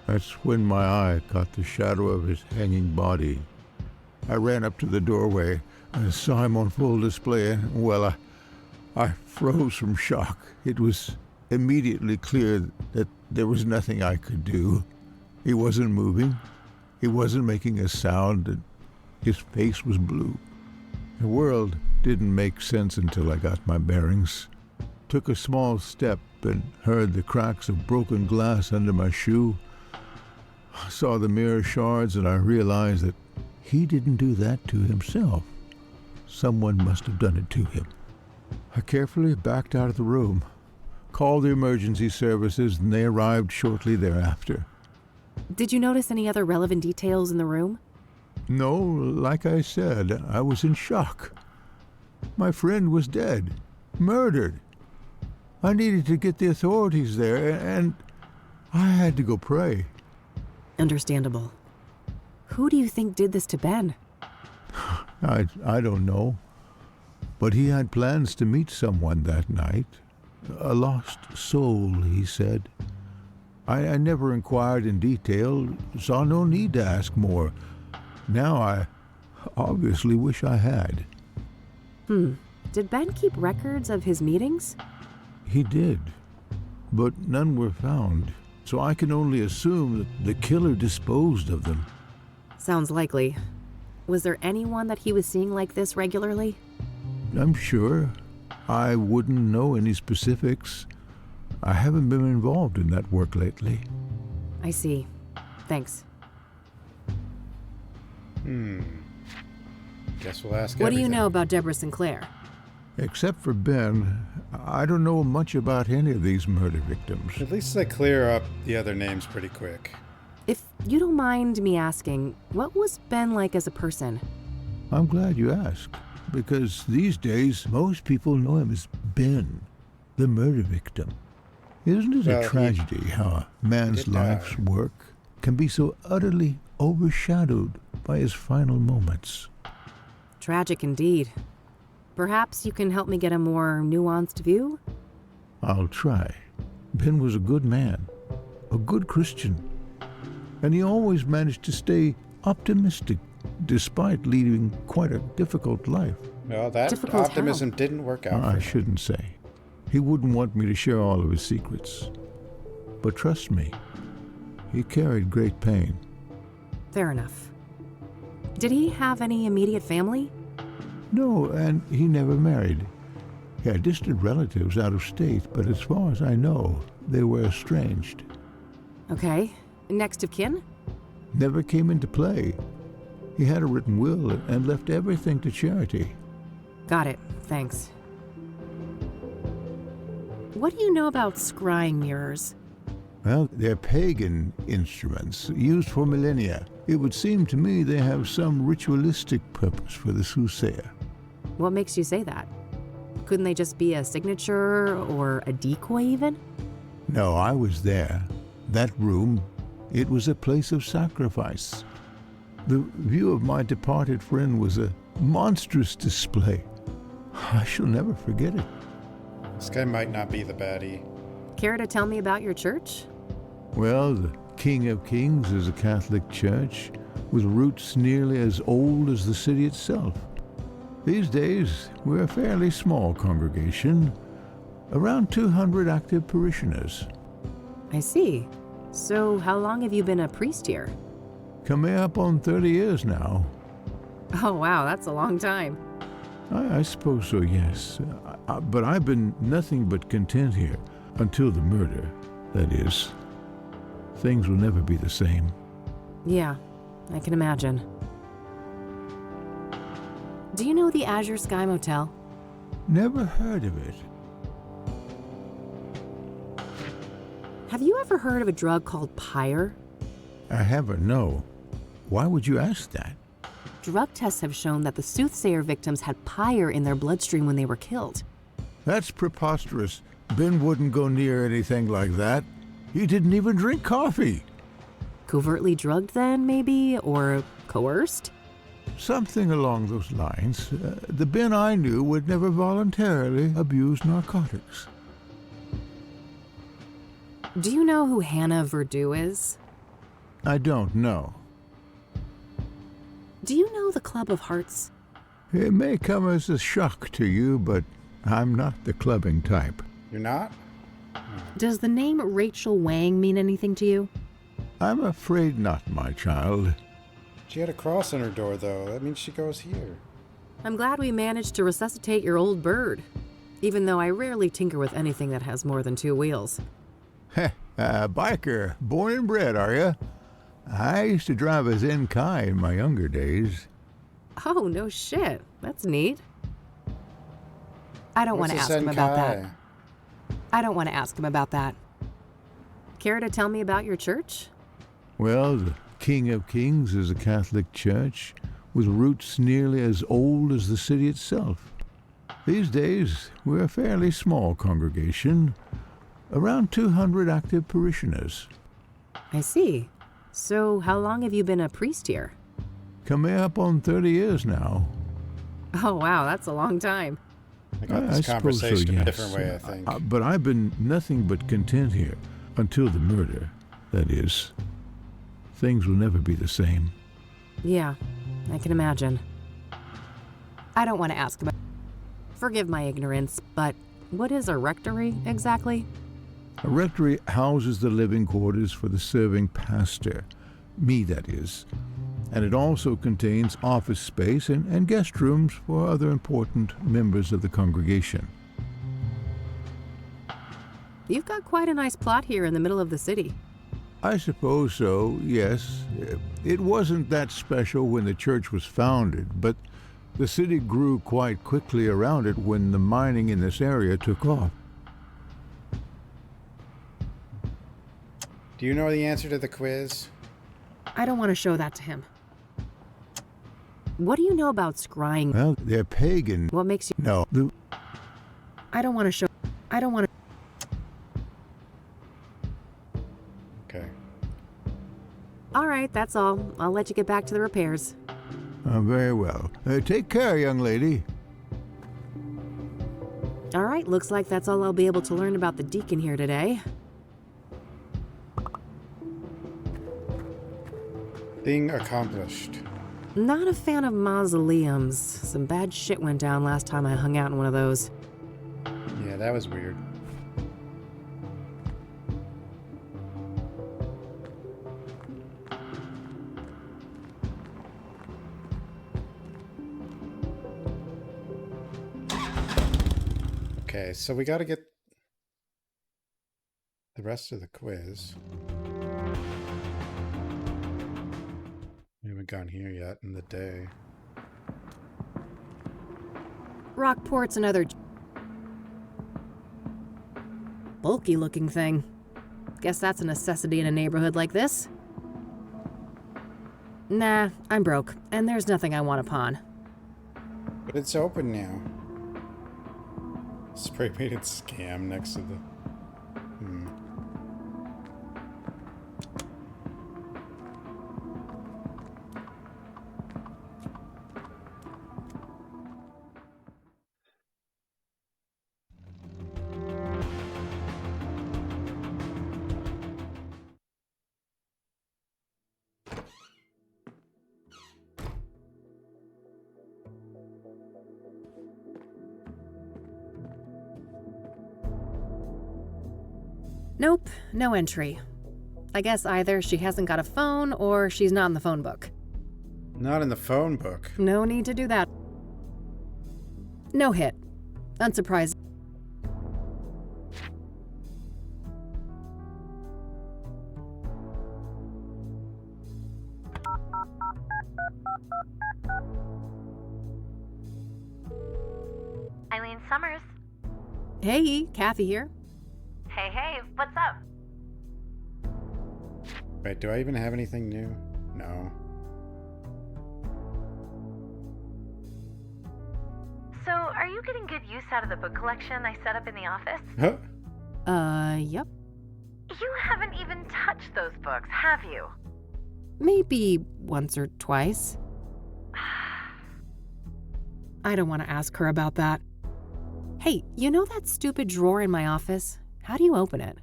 That's when my eye caught the shadow of his hanging body. I ran up to the doorway and saw him on full display, and, well, I froze from shock. It was immediately clear that there was nothing I could do. He wasn't moving. He wasn't making a sound, and his face was blue. The world didn't make sense until I got my bearings. Took a small step and heard the cracks of broken glass under my shoe. I saw the mirror shards, and I realized that he didn't do that to himself. Someone must have done it to him. I carefully backed out of the room, called the emergency services, and they arrived shortly thereafter. Did you notice any other relevant details in the room? No, like I said, I was in shock. My friend was dead, murdered. I needed to get the authorities there, and I had to go pray. Understandable. Who do you think did this to Ben? I don't know. But he had plans to meet someone that night. A lost soul, he said. I never inquired in detail, saw no need to ask more. Now I obviously wish I had. Did Ben keep records of his meetings? He did, but none were found, so I can only assume that the killer disposed of them. Sounds likely. Was there anyone that he was seeing like this regularly? I'm sure. I wouldn't know any specifics. I haven't been involved in that work lately. I see. Thanks. Guess we'll ask What do you everything. know about Deborah Sinclair? Except for Ben, I don't know much about any of these murder victims. At least they clear up the other names pretty quick. If you don't mind me asking, what was Ben like as a person? I'm glad you asked, because these days most people know him as Ben, the murder victim. Isn't it a tragedy how a man's life's work can be so utterly overshadowed by his final moments? Tragic indeed. Perhaps you can help me get a more nuanced view? I'll try. Ben was a good man, a good Christian, and he always managed to stay optimistic despite leading quite a difficult life. Well, that optimism didn't work out for I him. shouldn't say. He wouldn't want me to share all of his secrets. But trust me, he carried great pain. Fair enough. Did he have any immediate family? No, and he never married. He had distant relatives out of state, but as far as I know, they were estranged. Okay. Next of kin? Never came into play. He had a written will and left everything to charity. Got it. Thanks. What do you know about scrying mirrors? Well, they're pagan instruments used for millennia. It would seem to me they have some ritualistic purpose for the Soothsayer. What makes you say that? Couldn't they just be a signature or a decoy even? No, I was there. That room, it was a place of sacrifice. The view of my departed friend was a monstrous display. I shall never forget it. This guy might not be the baddie. Care to tell me about your church? Well, the King of Kings is a Catholic church with roots nearly as old as the city itself. These days, we're a fairly small congregation, around 200 active parishioners. I see. So how long have you been a priest here? Coming up on 30 years now. Oh wow, that's a long time. I suppose so, yes. But I've been nothing but content here until the murder, that is. Things will never be the same. Yeah, I can imagine. Do you know the Azure Sky Motel? Never heard of it. Have you ever heard of a drug called pyre? I haven't, no. Why would you ask that? Drug tests have shown that the Soothsayer victims had pyre in their bloodstream when they were killed. That's preposterous. Ben wouldn't go near anything like that. He didn't even drink coffee. Covertly drugged then, maybe? Or coerced? Something along those lines. The Ben I knew would never voluntarily abuse narcotics. Do you know who Hannah Verdew is? I don't know. Do you know the Club of Hearts? It may come as a shock to you, but I'm not the clubbing type. You're not? Does the name Rachel Wang mean anything to you? I'm afraid not, my child. She had a cross on her door, though. That means she goes here. I'm glad we managed to resuscitate your old bird, even though I rarely tinker with anything that has more than 2 wheels. Heh, biker, born and bred, are you? I used to drive a Zenkai in my younger days. Oh, no shit. That's neat. I don't want to ask him about that. I don't want to ask him about that. Care to tell me about your church? Well, the King of Kings is a Catholic church with roots nearly as old as the city itself. These days, we're a fairly small congregation, around 200 active parishioners. I see. So how long have you been a priest here? Coming up on 30 years now. Oh wow, that's a long time. I got this conversation in a different way, I think. But I've been nothing but content here until the murder, that is. Things will never be the same. Yeah, I can imagine. I don't want to ask about... Forgive my ignorance, but what is a rectory exactly? A rectory houses the living quarters for the serving pastor, me that is, and it also contains office space and guest rooms for other important members of the congregation. You've got quite a nice plot here in the middle of the city. I suppose so, yes. It wasn't that special when the church was founded, but the city grew quite quickly around it when the mining in this area took off. Do you know the answer to the quiz? I don't want to show that to him. What do you know about scrying? Well, they're pagan. What makes you... No. I don't want to show... I don't want to... Okay. All right, that's all. I'll let you get back to the repairs. Very well. Take care, young lady. All right, looks like that's all I'll be able to learn about the deacon here today. Thing accomplished. Not a fan of mausoleums. Some bad shit went down last time I hung out in one of those. Yeah, that was weird. Okay, so we gotta get the rest of the quiz. We haven't gone here yet in the day. Rockport's another bulky looking thing. Guess that's a necessity in a neighborhood like this. Nah, I'm broke, and there's nothing I want to pawn. But it's open now. Spray painted scam next to the... Nope, no entry. I guess either she hasn't got a phone or she's not in the phone book. Not in the phone book. No need to do that. No hit. Unsurprising. Eileen Summers. Hey, Kathy here. Hey, what's up? Wait, do I even have anything new? No. So, are you getting good use out of the book collection I set up in the office? Yep. You haven't even touched those books, have you? Maybe once or twice. I don't want to ask her about that. Hey, you know that stupid drawer in my office? How do you open it?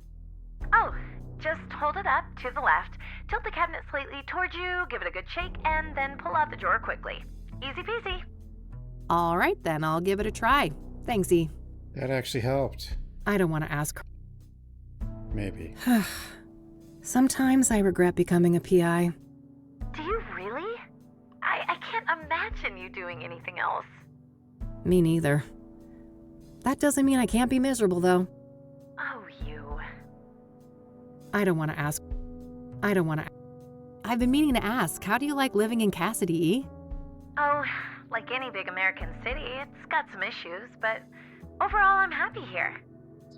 Oh, just hold it up to the left, tilt the cabinet slightly towards you, give it a good shake, and then pull out the drawer quickly. Easy peasy. All right, then I'll give it a try. Thanks, E. That actually helped. I don't want to ask her. Maybe. Sometimes I regret becoming a PI. Do you really? I can't imagine you doing anything else. Me neither. That doesn't mean I can't be miserable, though. Oh, you. I don't want to ask. I've been meaning to ask, how do you like living in Cassidy, E? Oh, like any big American city, it's got some issues, but overall I'm happy here.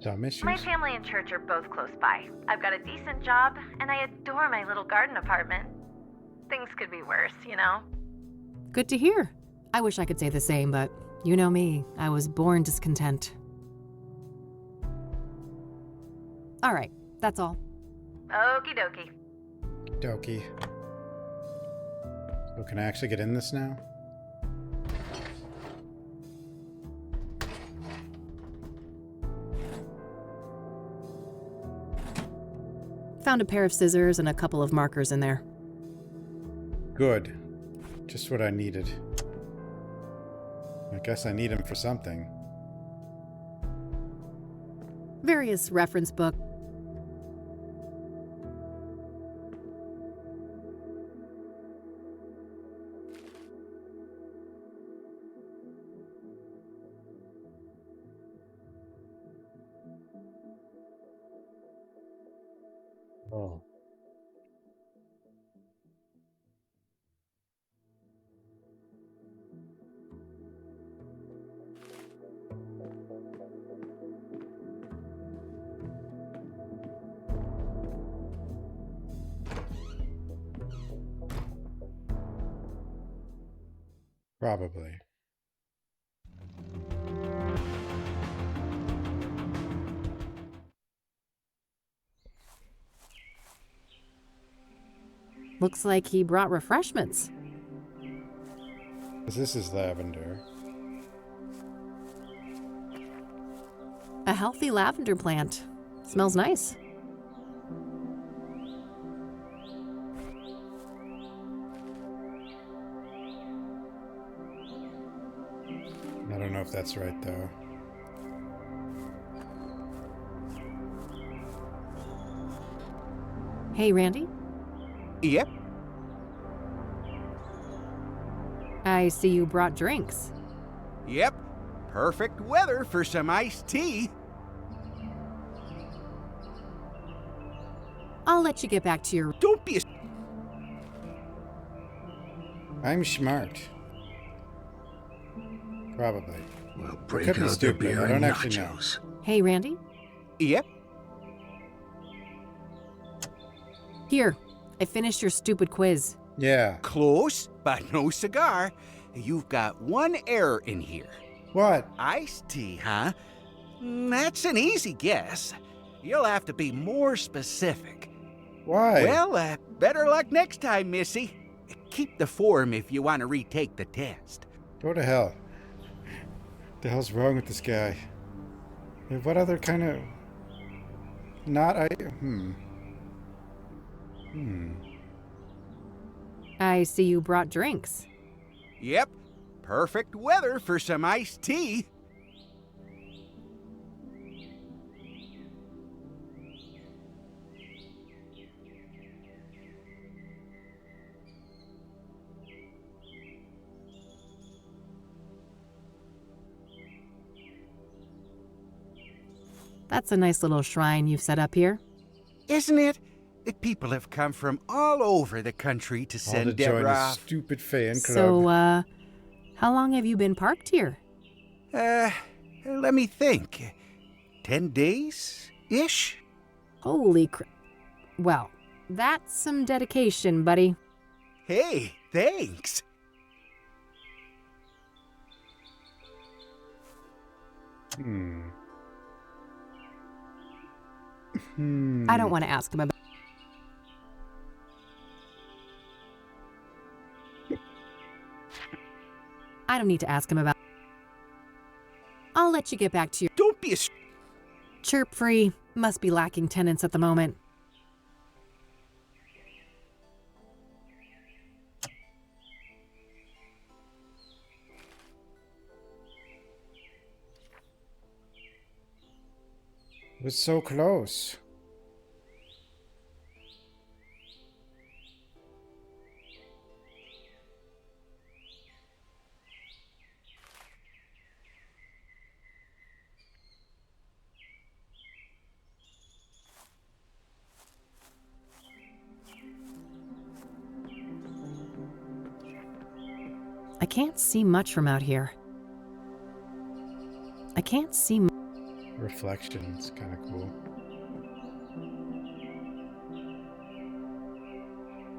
Some issues? My family and church are both close by. I've got a decent job, and I adore my little garden apartment. Things could be worse, you know? Good to hear. I wish I could say the same, but you know me, I was born discontent. All right, that's all. Okie dokie. Dokie. So can I actually get in this now? Found a pair of scissors and a couple of markers in there. Good. Just what I needed. I guess I need them for something. Various reference book. Oh. Probably. Looks like he brought refreshments. This is lavender. A healthy lavender plant. Smells nice. I don't know if that's right, though. Hey, Randy. Yep. I see you brought drinks. Yep. Perfect weather for some iced tea. I'll let you get back to your... Don't be a... I'm smart. Probably. Well, I break could be out the stupid. beer I don't and actually know. nachos. Hey, Randy. Yep. Here, I finished your stupid quiz. Yeah. Close, but no cigar. You've got one error in here. What? Iced tea, huh? That's an easy guess. You'll have to be more specific. Why? Well, better luck next time, Missy. Keep the form if you want to retake the test. Go to hell. The hell's wrong with this guy? What other kind of... I see you brought drinks. Yep. Perfect weather for some iced tea. That's a nice little shrine you've set up here. Isn't it? The people have come from all over the country to All send to join Deborah this off. stupid fan club. So, how long have you been parked here? Let me think. 10 days-ish? Holy crap. Well, that's some dedication, buddy. Hey, thanks. I don't want to ask him about... I don't need to ask him about... I'll let you get back to your... Don't be a... Chirp free. Must be lacking tenants at the moment. It was so close. I can't see much from out here. I can't see... Reflections, kind of cool.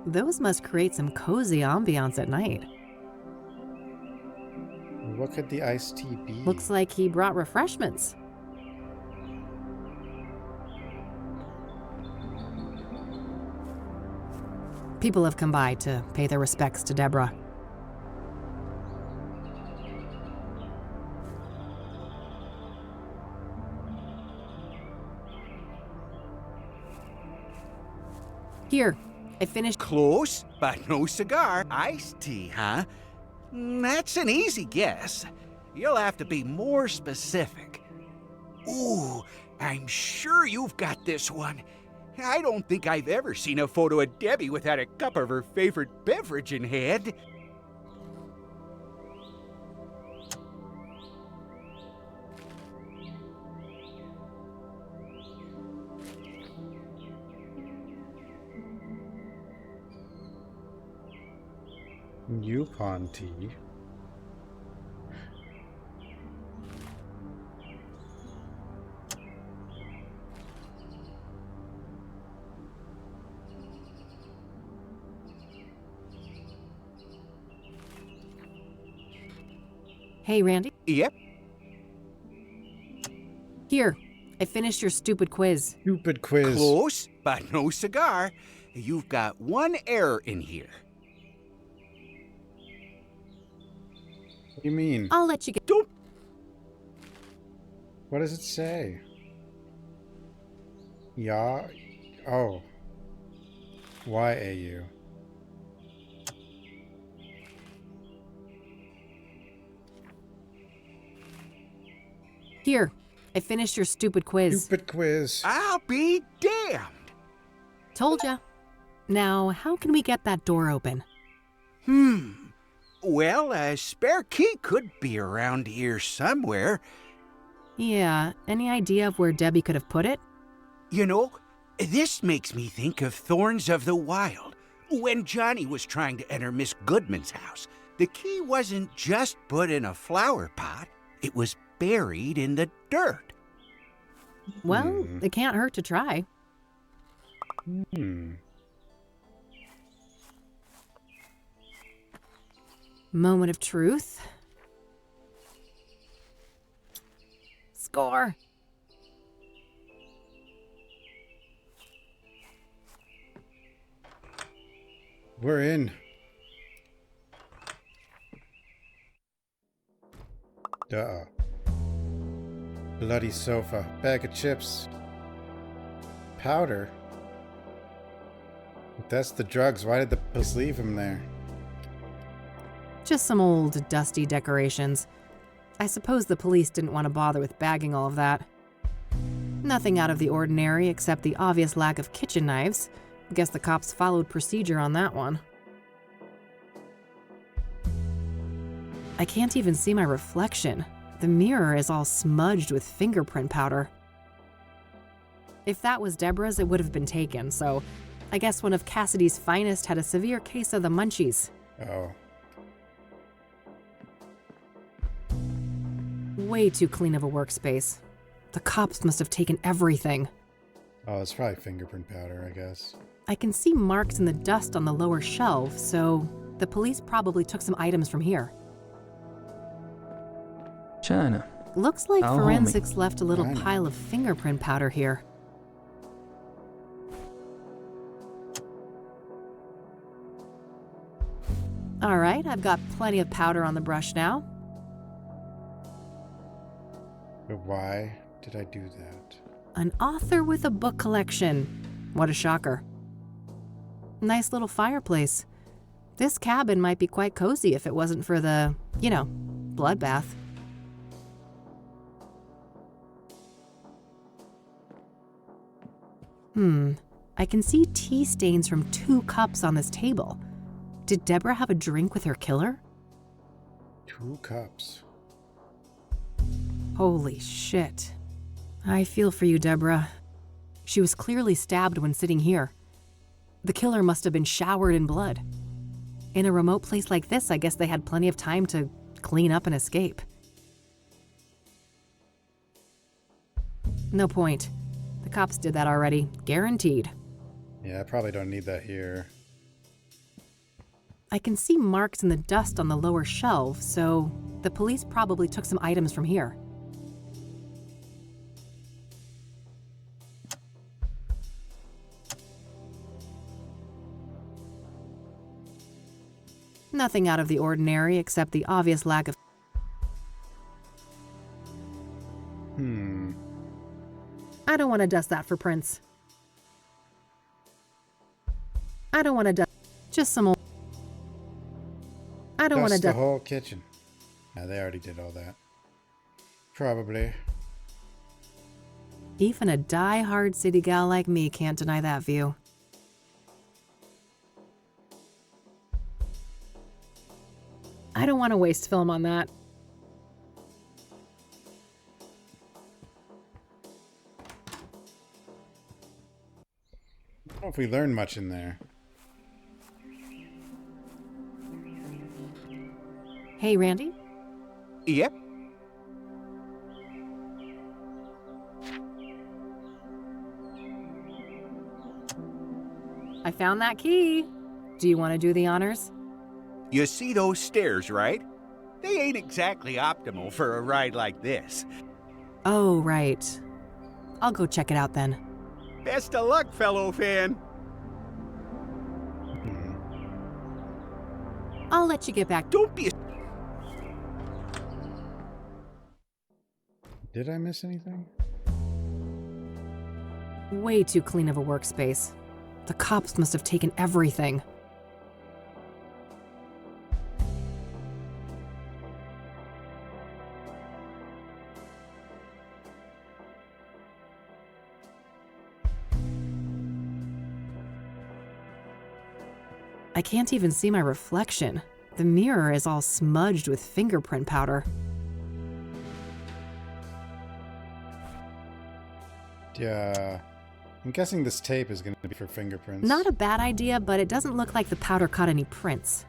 Those must create some cozy ambiance at night. What could the iced tea be? Looks like he brought refreshments. People have come by to pay their respects to Deborah. Here, I finished... Close, but no cigar. Iced tea, huh? That's an easy guess. You'll have to be more specific. Ooh, I'm sure you've got this one. I don't think I've ever seen a photo of Debbie without a cup of her favorite beverage in hand. Yupon tea. Hey, Randy. Yep. Here, I finished your stupid quiz. Stupid quiz. Close, but no cigar. You've got one error in here. What do you mean? I'll let you get. Don't. What does it say? Ya. Oh. YAU. Here, I finished your stupid quiz. Stupid quiz. I'll be damned. Told ya. Now, how can we get that door open? Well, a spare key could be around here somewhere. Yeah, any idea of where Debbie could have put it? You know, this makes me think of Thorns of the Wild. When Johnny was trying to enter Miss Goodman's house, the key wasn't just put in a flower pot, it was buried in the dirt. Well, it can't hurt to try. Moment of truth. Score. We're in. Duh. Bloody sofa. Bag of chips. Powder. If that's the drugs, why did the police leave him there? Just some old, dusty decorations. I suppose the police didn't want to bother with bagging all of that. Nothing out of the ordinary except the obvious lack of kitchen knives. Guess the cops followed procedure on that one. I can't even see my reflection. The mirror is all smudged with fingerprint powder. If that was Deborah's, it would have been taken, so I guess one of Cassidy's finest had a severe case of the munchies. Oh. Way too clean of a workspace. The cops must have taken everything. Oh, it's probably fingerprint powder, I guess. I can see marks in the dust on the lower shelf, so the police probably took some items from here. China. Looks like Our forensics left a little China. pile of fingerprint powder here. All right, I've got plenty of powder on the brush now. But why did I do that? An author with a book collection. What a shocker. Nice little fireplace. This cabin might be quite cozy if it wasn't for the, bloodbath. I can see tea stains from 2 cups on this table. Did Deborah have a drink with her killer? 2 cups. Holy shit. I feel for you, Deborah. She was clearly stabbed when sitting here. The killer must have been showered in blood. In a remote place like this, I guess they had plenty of time to clean up and escape. No point. The cops did that already, guaranteed. Yeah, I probably don't need that here. I can see marks in the dust on the lower shelf, so the police probably took some items from here. Nothing out of the ordinary except the obvious lack of... I don't want to dust that for prints. I don't want to dust... Just some old... I don't want to Dust the dust... whole kitchen. Yeah, they already did all that. Probably. Even a die-hard city gal like me can't deny that view. I don't want to waste film on that. I don't know if we learned much in there. Hey, Randy? Yep. I found that key. Do you want to do the honors? You see those stairs, right? They ain't exactly optimal for a ride like this. Oh, right. I'll go check it out then. Best of luck, fellow fan. I'll let you get back. Don't be a... Did I miss anything? Way too clean of a workspace. The cops must have taken everything. I can't even see my reflection. The mirror is all smudged with fingerprint powder. Yeah. I'm guessing this tape is going to be for fingerprints. Not a bad idea, but it doesn't look like the powder caught any prints.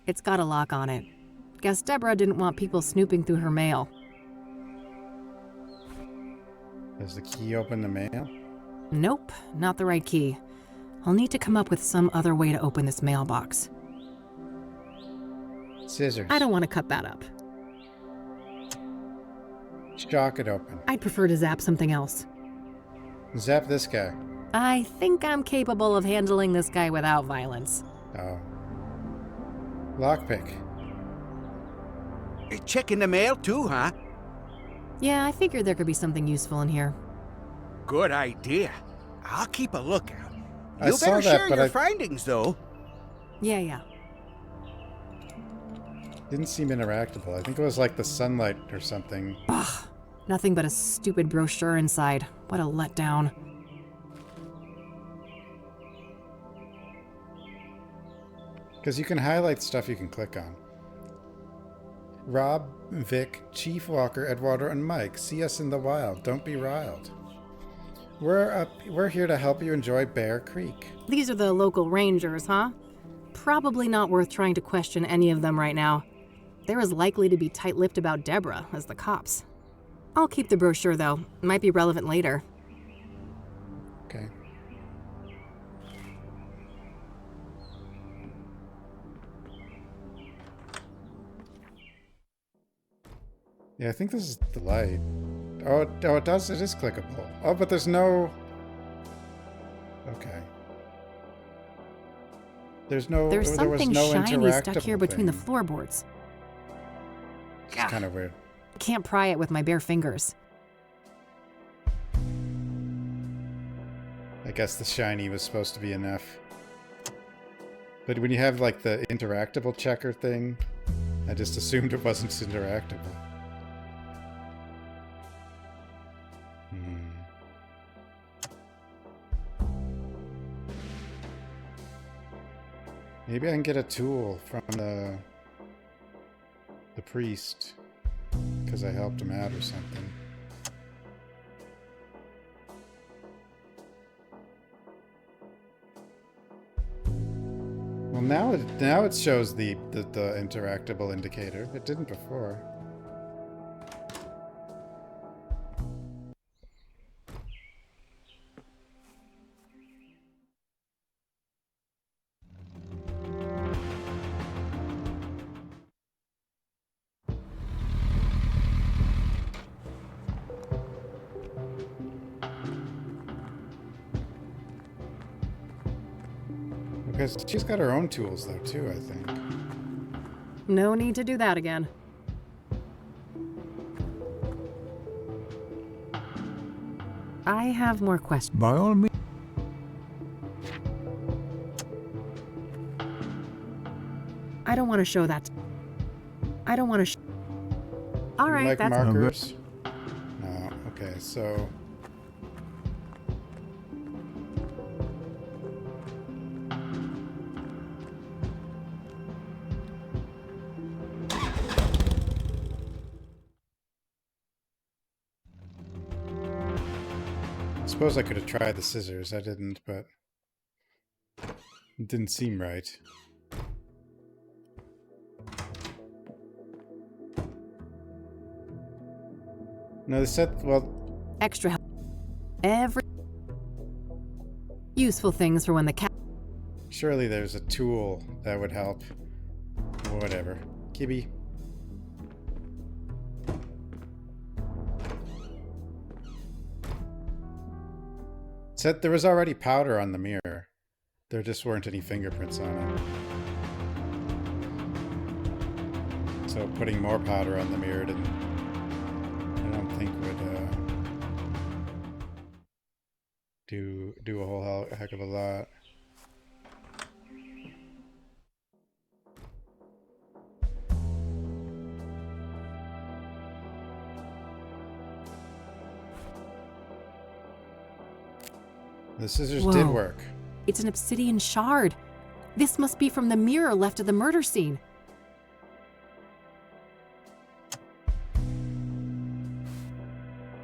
It's got a lock on it. Guess Deborah didn't want people snooping through her mail. Does the key open the mail? Nope, not the right key. I'll need to come up with some other way to open this mailbox. Scissors. I don't want to cut that up. Shock it open. I'd prefer to zap something else. Zap this guy. I think I'm capable of handling this guy without violence. Oh. Lockpick. Checking the mail too, huh? Yeah, I figured there could be something useful in here. Good idea. I'll keep a lookout. I You saw better that, share but your I- findings, though. Yeah. Didn't seem interactable. I think it was like the sunlight or something. Ugh, nothing but a stupid brochure inside. What a letdown. Because you can highlight stuff you can click on. Rob, Vic, Chief Walker, Edwardo, and Mike. See us in the wild. Don't be riled. We're here to help you enjoy Bear Creek. These are the local rangers, huh? Probably not worth trying to question any of them right now. They're as likely to be tight-lipped about Deborah as the cops. I'll keep the brochure, though. It might be relevant later. Okay. Yeah, I think this is the light. Oh, it does. It is clickable. Oh, but there's no... Okay. There's something no shiny stuck here interactable between the thing. floorboards. It's kind of weird. Can't pry it with my bare fingers. I guess the shiny was supposed to be enough. But when you have like the interactable checker thing, I just assumed it wasn't interactable. Maybe I can get a tool from the priest, because I helped him out or something. Well, now it shows the interactable indicator. It didn't before. Because she's got her own tools though too, I think. No need to do that again. I have more questions. By all means. I don't want to show that. I don't want to. All right, Like that's markers. No, okay, so suppose I could have tried the scissors. I didn't, but it didn't seem right. No, they said, well... Extra help. Every... useful things for when the cat... Surely there's a tool that would help. Whatever. Kibby. Said there was already powder on the mirror. There just weren't any fingerprints on it. So putting more powder on the mirror didn't... I don't think would do a whole heck of a lot. The scissors did work. It's an obsidian shard. This must be from the mirror left at the murder scene.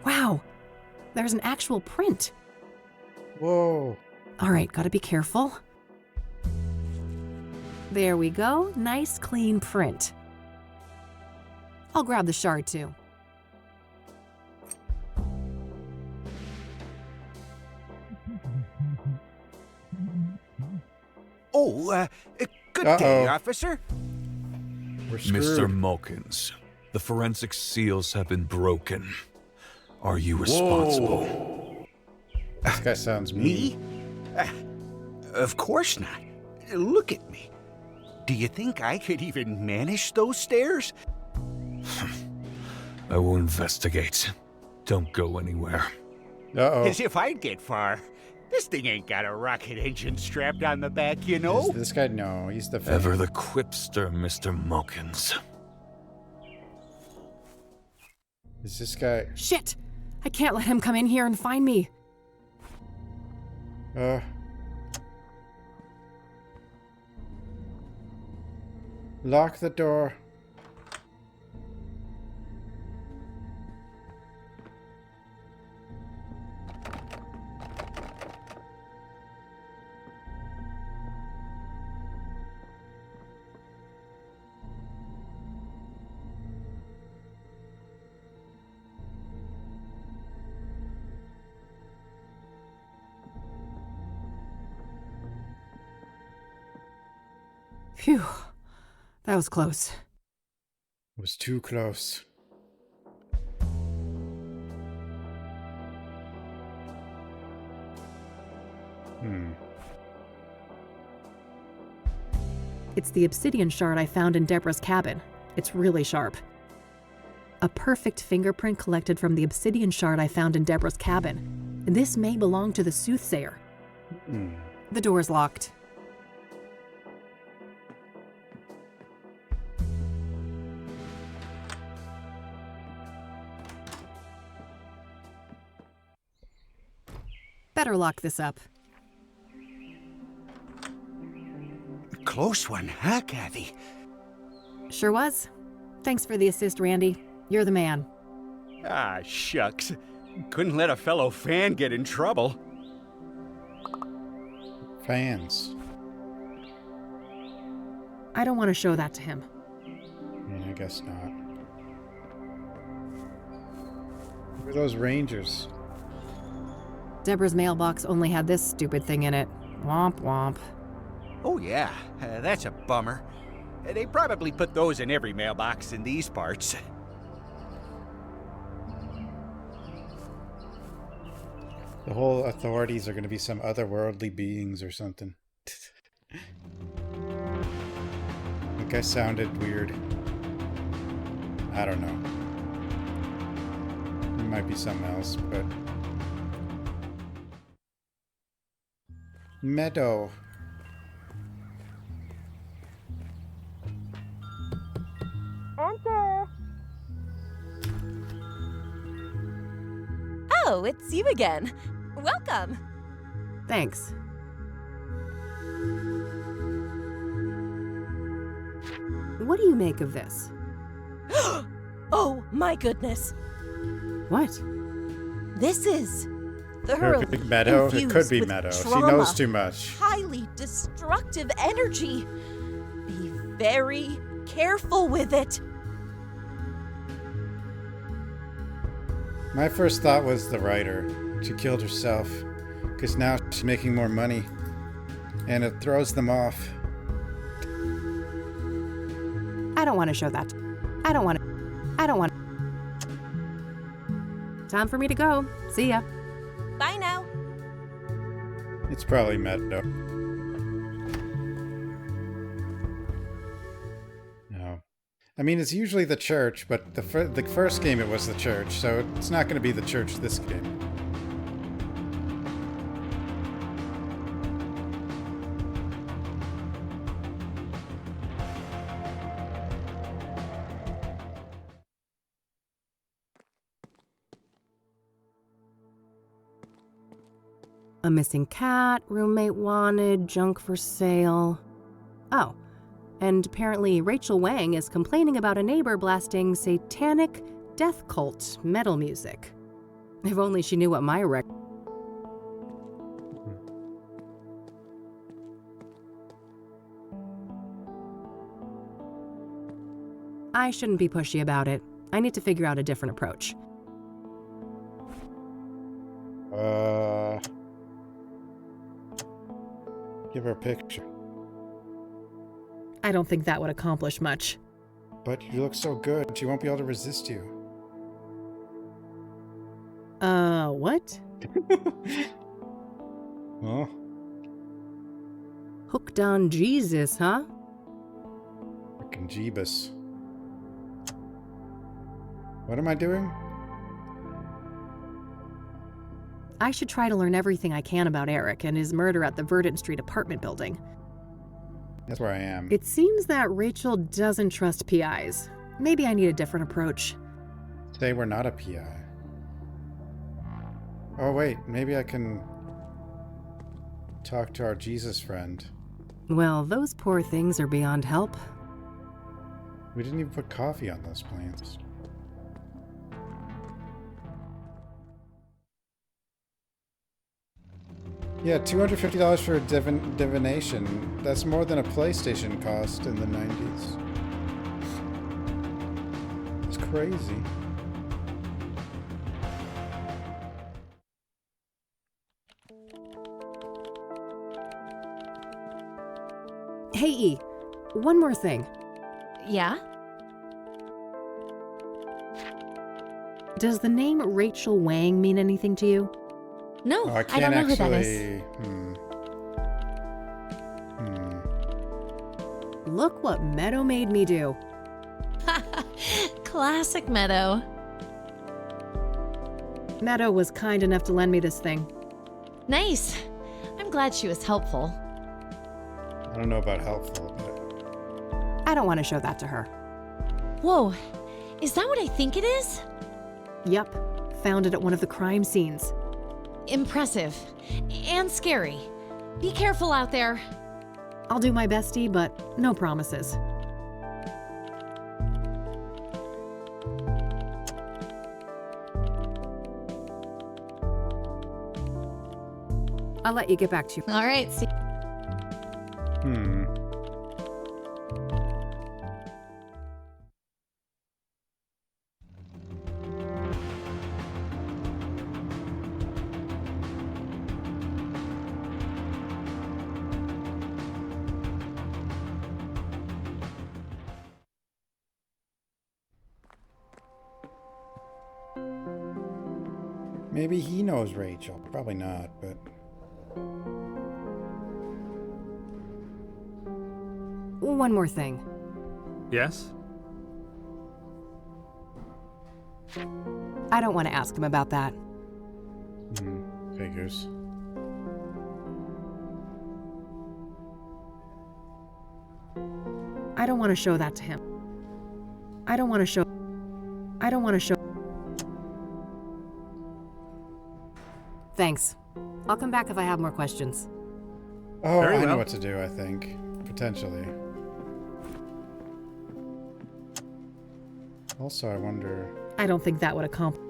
Wow, there's an actual print. Whoa. All right, gotta be careful. There we go, nice clean print. I'll grab the shard too. Oh, good day, officer. We're screwed. Mr. Mulkins, the forensic seals have been broken. Are you responsible? Whoa. This guy sounds mean. Me? Of course not. Look at me. Do you think I could even manage those stairs? I will investigate. Don't go anywhere. As if I'd get far. This thing ain't got a rocket engine strapped on the back, you know? This guy, no, he's the... Ever the quipster, Mr. Mulkins. Is this guy... Shit! I can't let him come in here and find me. Lock the door. Phew, that was close. It was too close. It's the obsidian shard I found in Deborah's cabin. It's really sharp. A perfect fingerprint collected from the obsidian shard I found in Deborah's cabin. This may belong to the Soothsayer. The door's locked. Better lock this up. Close one, huh, Kathy? Sure was. Thanks for the assist, Randy. You're the man. Ah, shucks. Couldn't let a fellow fan get in trouble. Fans. I don't want to show that to him. Yeah, I guess not. Who are those rangers? Deborah's mailbox only had this stupid thing in it. Womp womp. Oh yeah, that's a bummer. They probably put those in every mailbox in these parts. The whole authorities are going to be some otherworldly beings or something. That guy sounded weird. I don't know. It might be something else, but... Meadow. Enter. Oh, it's you again. Welcome. Thanks. What do you make of this? Oh, my goodness. What? This is thoroughly Meadow? It could infused be with Meadow. She trauma, knows too much. highly destructive energy. Be very careful with it. My first thought was the writer. She killed herself. Because now she's making more money. And it throws them off. I don't want to show that. I don't want. Time for me to go. See ya. Bye now. It's probably Meadow. No. I mean, it's usually the church, but the first game it was the church, so it's not going to be the church this game. A missing cat, roommate wanted, junk for sale. Oh, and apparently Rachel Wang is complaining about a neighbor blasting satanic death cult metal music. If only she knew what my I shouldn't be pushy about it. I need to figure out a different approach. Give her a picture. I don't think that would accomplish much. But you look so good, she won't be able to resist you. What? Huh? Hooked on Jesus, huh? Frickin' Jeebus. What am I doing? I should try to learn everything I can about Eric and his murder at the Verdant Street apartment building. That's where I am. It seems that Rachel doesn't trust PIs. Maybe I need a different approach. Say we're not a PI. Oh wait, maybe I can talk to our Jesus friend. Well, those poor things are beyond help. We didn't even put coffee on those plants. Yeah, $250 for a divination. That's more than a PlayStation cost in the 90s. It's crazy. Hey, E, one more thing. Yeah? Does the name Rachel Wang mean anything to you? No, Oh, I I don't know who that is. Look what Meadow made me do. Classic Meadow. Meadow was kind enough to lend me this thing. Nice. I'm glad she was helpful. I don't know about helpful, but... I don't want to show that to her. Whoa, is that what I think it is? Yup, found it at one of the crime scenes. Impressive. And scary. Be careful out there. I'll do my bestie, but no promises. I'll let you get back to you. All right, see. Maybe he knows Rachel. Probably not, but... One more thing. Yes? I don't want to ask him about that. Figures. I don't want to show that to him. I don't want to show... Thanks. I'll come back if I have more questions. Oh, Very I know well. what to do, I think. Potentially. Also, I wonder... I don't think that would accomplish...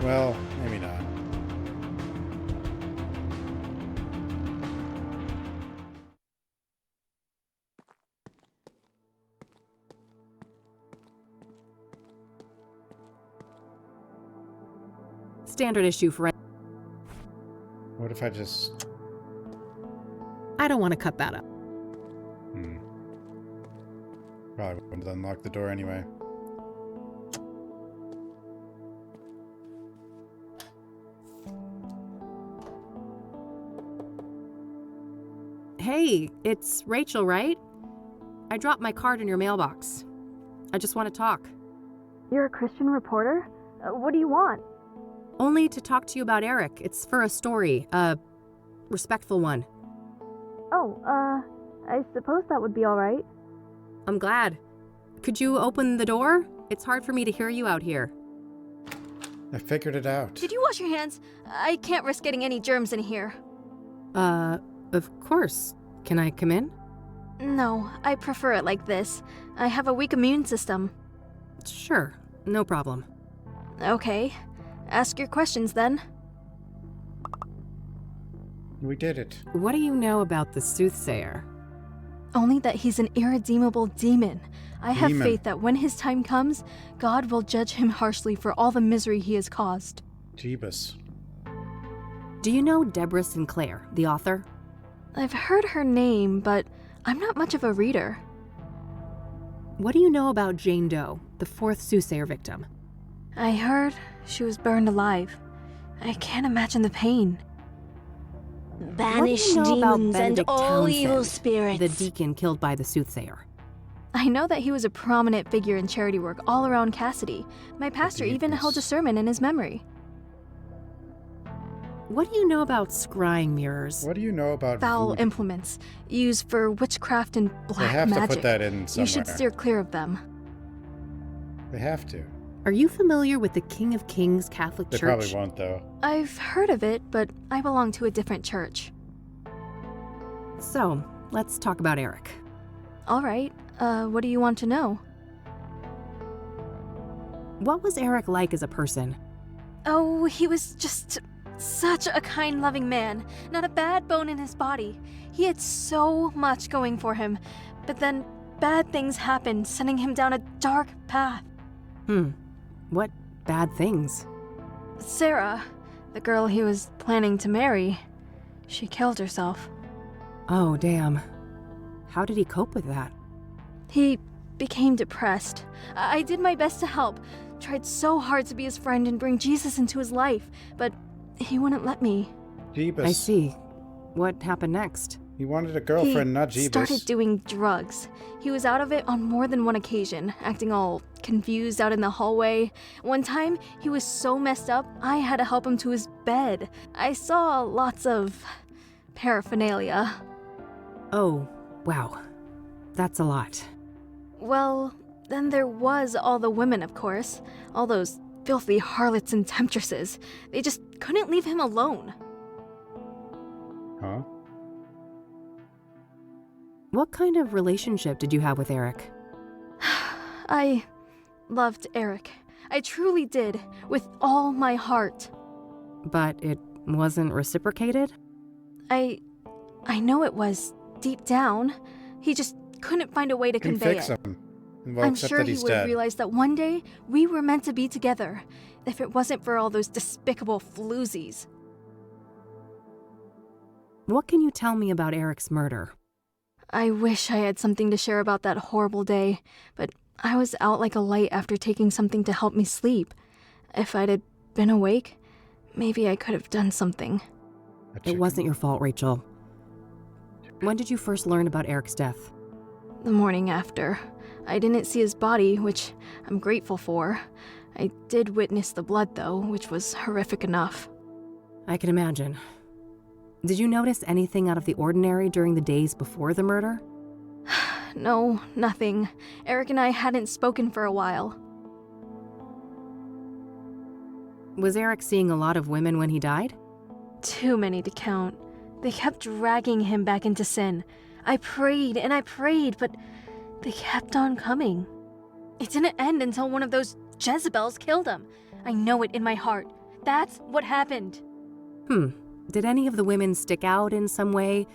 Well, maybe not. Standard issue for... What if I just... I don't want to cut that up. Probably wouldn't unlock the door anyway. Hey, it's Rachel, right? I dropped my card in your mailbox. I just want to talk. You're a Christian reporter? What do you want? Only to talk to you about Eric. It's for a story, a respectful one. Oh, I suppose that would be all right. I'm glad. Could you open the door? It's hard for me to hear you out here. I figured it out. Did you wash your hands? I can't risk getting any germs in here. Of course. Can I come in? No, I prefer it like this. I have a weak immune system. Sure, no problem. Okay. Ask your questions then. We did it. What do you know about the Soothsayer? Only that he's an irredeemable demon. I have Demon. faith that when his time comes, God will judge him harshly for all the misery he has caused. Jeebus. Do you know Deborah Sinclair, the author? I've heard her name, but I'm not much of a reader. What do you know about Jane Doe, the fourth Soothsayer victim? I heard she was burned alive. I can't imagine the pain. what Banish do you know about demons and Benedict all Townsend, evil spirits. the deacon killed by the Soothsayer? I know that he was a prominent figure in charity work all around Cassidy. My pastor even held a sermon in his memory. What do you know about scrying mirrors? What do you know about Foul voodoo? implements used for witchcraft and They black have magic. to put that in somewhere. You should steer clear of them. They have to. Are you familiar with the King of Kings Catholic They Church? probably won't, though. I've heard of it, but I belong to a different church. So, let's talk about Eric. All right. What do you want to know? What was Eric like as a person? Oh, he was just such a kind, loving man. Not a bad bone in his body. He had so much going for him. But then bad things happened, sending him down a dark path. What bad things? Sarah, the girl he was planning to marry, she killed herself. Oh, damn. How did he cope with that? He became depressed. I did my best to help. Tried so hard to be his friend and bring Jesus into his life, but he wouldn't let me. Jeebus. I see. What happened next? He wanted a girlfriend, not Jeebus. He started doing drugs. He was out of it on more than one occasion, acting all confused out in the hallway. One time, he was so messed up, I had to help him to his bed. I saw lots of paraphernalia. Oh, wow. That's a lot. Well, then there was all the women, of course. All those filthy harlots and temptresses. They just couldn't leave him alone. Huh? What kind of relationship did you have with Eric? I loved Eric. I truly did, with all my heart. But it wasn't reciprocated? I know it was, deep down. He just couldn't find a way to Can convey fix it. him. Well, I'm except sure that he he's would dead. realize that one day we were meant to be together, if it wasn't for all those despicable floozies. What can you tell me about Eric's murder? I wish I had something to share about that horrible day, but I was out like a light after taking something to help me sleep. If I'd had been awake, maybe I could have done something. It wasn't your fault, Rachel. When did you first learn about Eric's death? The morning after. I didn't see his body, which I'm grateful for. I did witness the blood, though, which was horrific enough. I can imagine. Did you notice anything out of the ordinary during the days before the murder? No, nothing. Eric and I hadn't spoken for a while. Was Eric seeing a lot of women when he died? Too many to count. They kept dragging him back into sin. I prayed and I prayed, but they kept on coming. It didn't end until one of those Jezebels killed him. I know it in my heart. That's what happened. Did any of the women stick out in some way?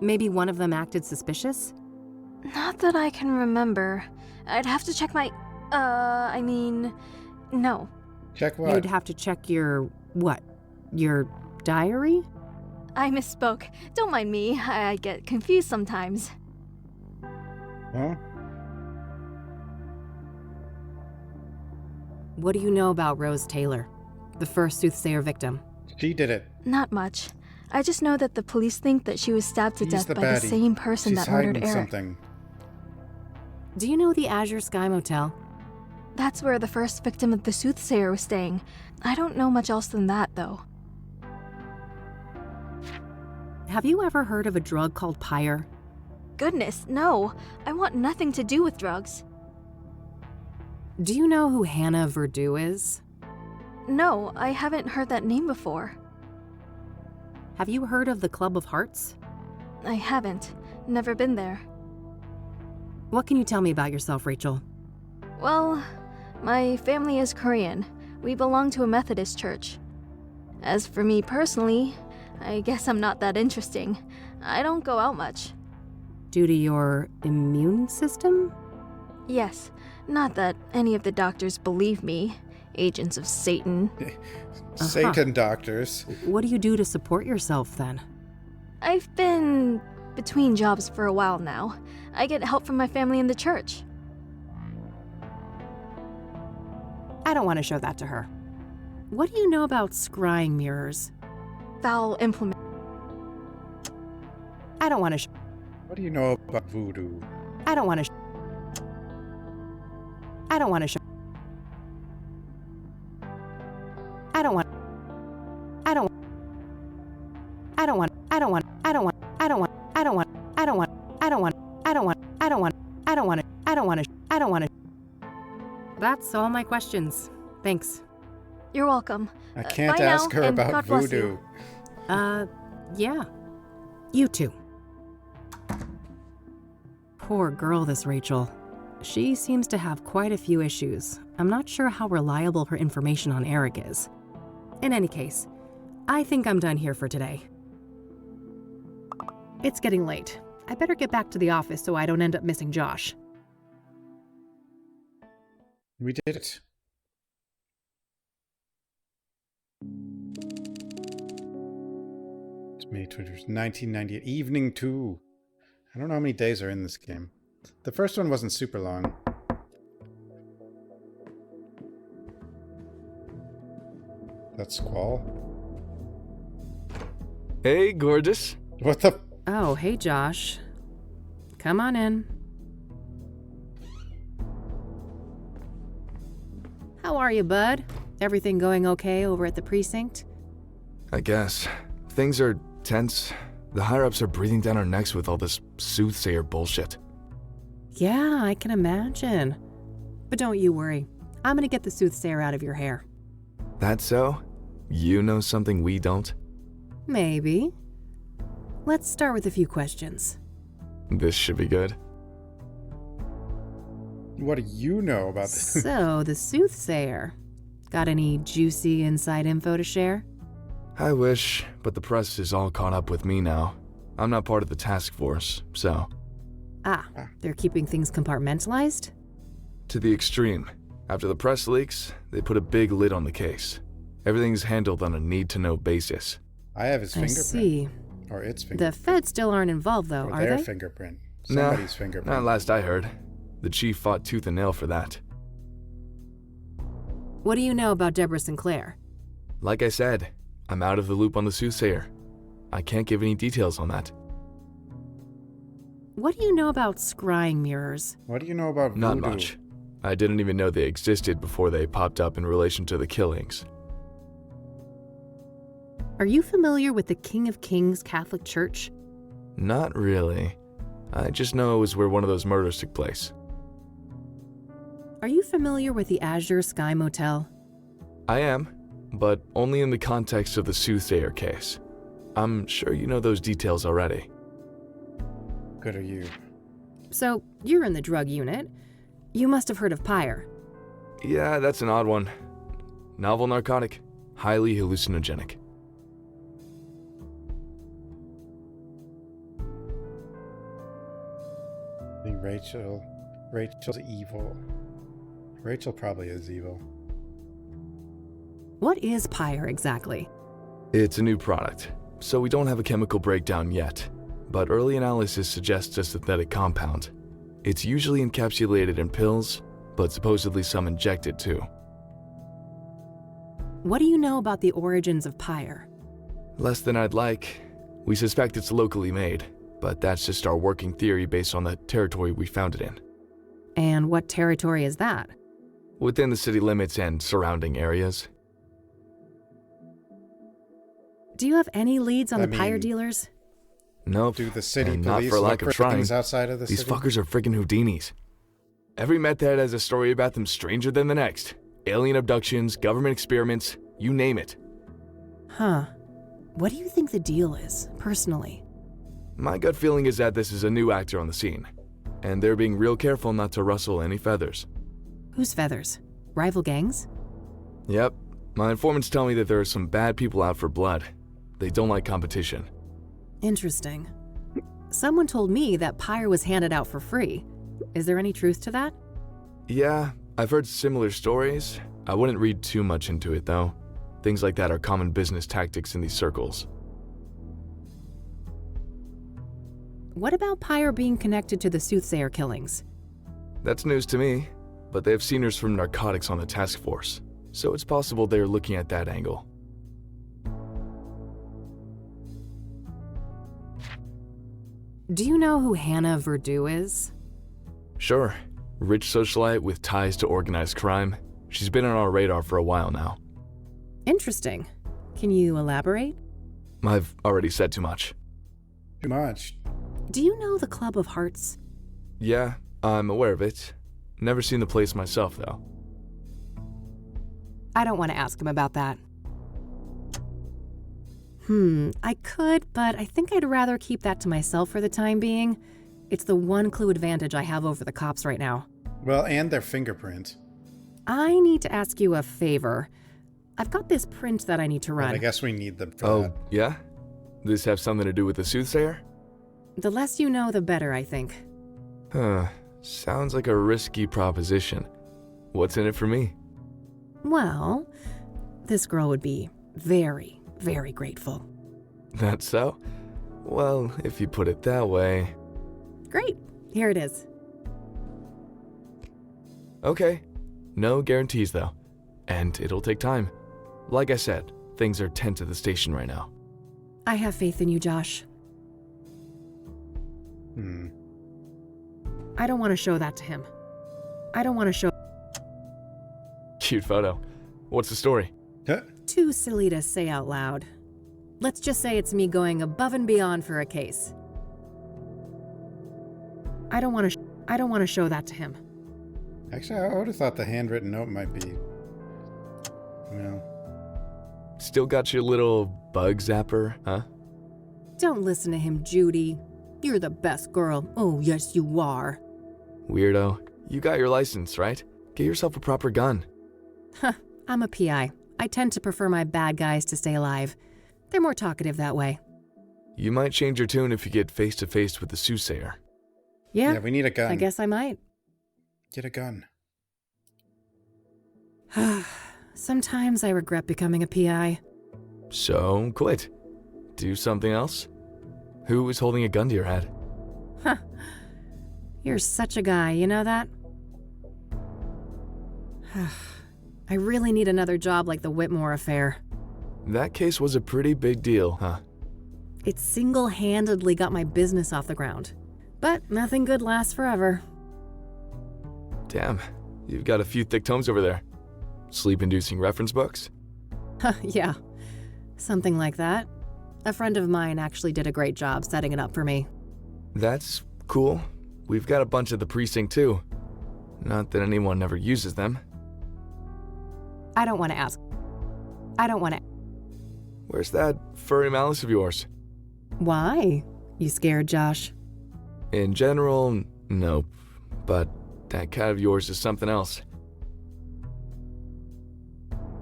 Maybe one of them acted suspicious? Not that I can remember. I'd have to check my... no. Check what? You'd have to check your... what? Your diary? I misspoke. Don't mind me. I get confused sometimes. Huh? What do you know about Rose Taylor, the first Soothsayer victim? She did it. Not much. I just know that the police think that she was stabbed to death by the same person She's that murdered hiding Eric. something. Do you know the Azure Sky Motel? That's where the first victim of the Soothsayer was staying. I don't know much else than that, though. Have you ever heard of a drug called Pyre? Goodness, no. I want nothing to do with drugs. Do you know who Hannah Verdew is? No, I haven't heard that name before. Have you heard of the Club of Hearts? I haven't. Never been there. What can you tell me about yourself, Rachel? Well, my family is Korean. We belong to a Methodist church. As for me personally, I guess I'm not that interesting. I don't go out much. Due to your immune system? Yes, not that any of the doctors believe me. Agents of Satan. Satan doctors. What do you do to support yourself, then? I've been between jobs for a while now. I get help from my family in the church. I don't want to show that to her. What do you know about scrying mirrors? Foul implement. I don't want to What do you know about voodoo? I don't want to I don't want to show I don't want I don't I don't want I don't want I don't want I don't want I don't want I don't want I don't want I don't want I don't want I don't want I don't want I don't want. That's all my questions. Thanks. You're welcome. I can't bye ask now, her and about God bless voodoo. you. Yeah. You too. Poor girl, this Rachel. She seems to have quite a few issues. I'm not sure how reliable her information on Eric is. In any case, I think I'm done here for today. It's getting late. I better get back to the office so I don't end up missing Josh. We did it. It's May 21st, 1998. Evening 2. I don't know how many days are in this game. The first one wasn't super long. That's Squall. Hey, gorgeous. What the? Oh, hey, Josh. Come on in. How are you, bud? Everything going okay over at the precinct? I guess. Things are tense. The higher-ups are breathing down our necks with all this Soothsayer bullshit. Yeah, I can imagine. But don't you worry. I'm gonna get the Soothsayer out of your hair. That so? You know something we don't? Maybe. Let's start with a few questions. This should be good. What do you know about this? So, the Soothsayer. Got any juicy inside info to share? I wish, but the press is all caught up with me now. I'm not part of the task force, so... Ah, they're keeping things compartmentalized? To the extreme. After the press leaks, they put a big lid on the case. Everything's handled on a need-to-know basis. I have his fingerprint. I see. Or its fingerprint. The feds still aren't involved, though, or are their they? fingerprint. No, Somebody's fingerprint. not last I heard. The chief fought tooth and nail for that. What do you know about Deborah Sinclair? Like I said, I'm out of the loop on the Soothsayer. I can't give any details on that. What do you know about scrying mirrors? What do you know about voodoo? Not much. I didn't even know they existed before they popped up in relation to the killings. Are you familiar with the King of Kings Catholic Church? Not really. I just know it was where one of those murders took place. Are you familiar with the Azure Sky Motel? I am, but only in the context of the Soothsayer case. I'm sure you know those details already. Good are you? So, you're in the drug unit. You must have heard of Pyre. Yeah, that's an odd one. Novel narcotic. highly hallucinogenic. I think Rachel's evil. Rachel probably is evil. What is pyre exactly? It's a new product, so we don't have a chemical breakdown yet, but early analysis suggests a synthetic compound. It's usually encapsulated in pills, but supposedly some injected too. What do you know about the origins of pyre? Less than I'd like. We suspect it's locally made, but that's just our working theory based on the territory we found it in. And what territory is that? Within the city limits and surrounding areas. Do you have any leads on I the pyre mean, dealers? Nope. Do the city and not police for lack look of for trying. things outside of the These city? fuckers are friggin' Houdinis. Every meth head has a story about them stranger than the next. Alien abductions, government experiments, you name it. Huh. What do you think the deal is, personally? My gut feeling is that this is a new actor on the scene, and they're being real careful not to rustle any feathers. Whose feathers? Rival gangs? Yep. My informants tell me that there are some bad people out for blood. They don't like competition. Interesting. Someone told me that pyre was handed out for free. Is there any truth to that? Yeah, I've heard similar stories. I wouldn't read too much into it, though. Things like that are common business tactics in these circles. What about pyre being connected to the Soothsayer killings? That's news to me, but they have seniors from narcotics on the task force, so it's possible they're looking at that angle. Do you know who Hannah Verdew is? Sure. Rich socialite with ties to organized crime. She's been on our radar for a while now. Interesting. Can you elaborate? I've already said too much. Too much? Do you know the Club of Hearts? Yeah, I'm aware of it. Never seen the place myself, though. I don't want to ask him about that. I could, but I think I'd rather keep that to myself for the time being. It's the one clue advantage I have over the cops right now. Well, and their fingerprint. I need to ask you a favor. I've got this print that I need to run. Well, I guess we need them for that. Yeah? This have something to do with the Soothsayer? The less you know, the better, I think. Huh. Sounds like a risky proposition. What's in it for me? Well, this girl would be very, very grateful. That's so? Well, if you put it that way... Great. Here it is. Okay. No guarantees, though. And it'll take time. Like I said, things are tense at the station right now. I have faith in you, Josh. I don't want to show that to him. I don't want to show... Cute photo. What's the story? Too silly to say out loud. Let's just say it's me going above and beyond for a case. I don't want to show that to him. Actually, I would have thought the handwritten note might be... Still got your little bug zapper, huh? Don't listen to him, Judy. You're the best girl. Oh, yes, you are. Weirdo. You got your license, right? Get yourself a proper gun. Huh, I'm a PI. I tend to prefer my bad guys to stay alive. They're more talkative that way. You might change your tune if you get face to face with the Soothsayer. Yeah, we need a gun. I guess I might. Get a gun. Sometimes I regret becoming a PI. So, quit. Do something else? Who is holding a gun to your head? Huh. You're such a guy, you know that? I really need another job like the Whitmore affair. That case was a pretty big deal, huh? It single-handedly got my business off the ground. But nothing good lasts forever. Damn, you've got a few thick tomes over there. Sleep-inducing reference books? Yeah, something like that. A friend of mine actually did a great job setting it up for me. That's cool. We've got a bunch at the precinct too. Not that anyone ever uses them. I don't want to ask. Where's that furry malice of yours? Why? You scared, Josh? In general, nope. But that cat of yours is something else.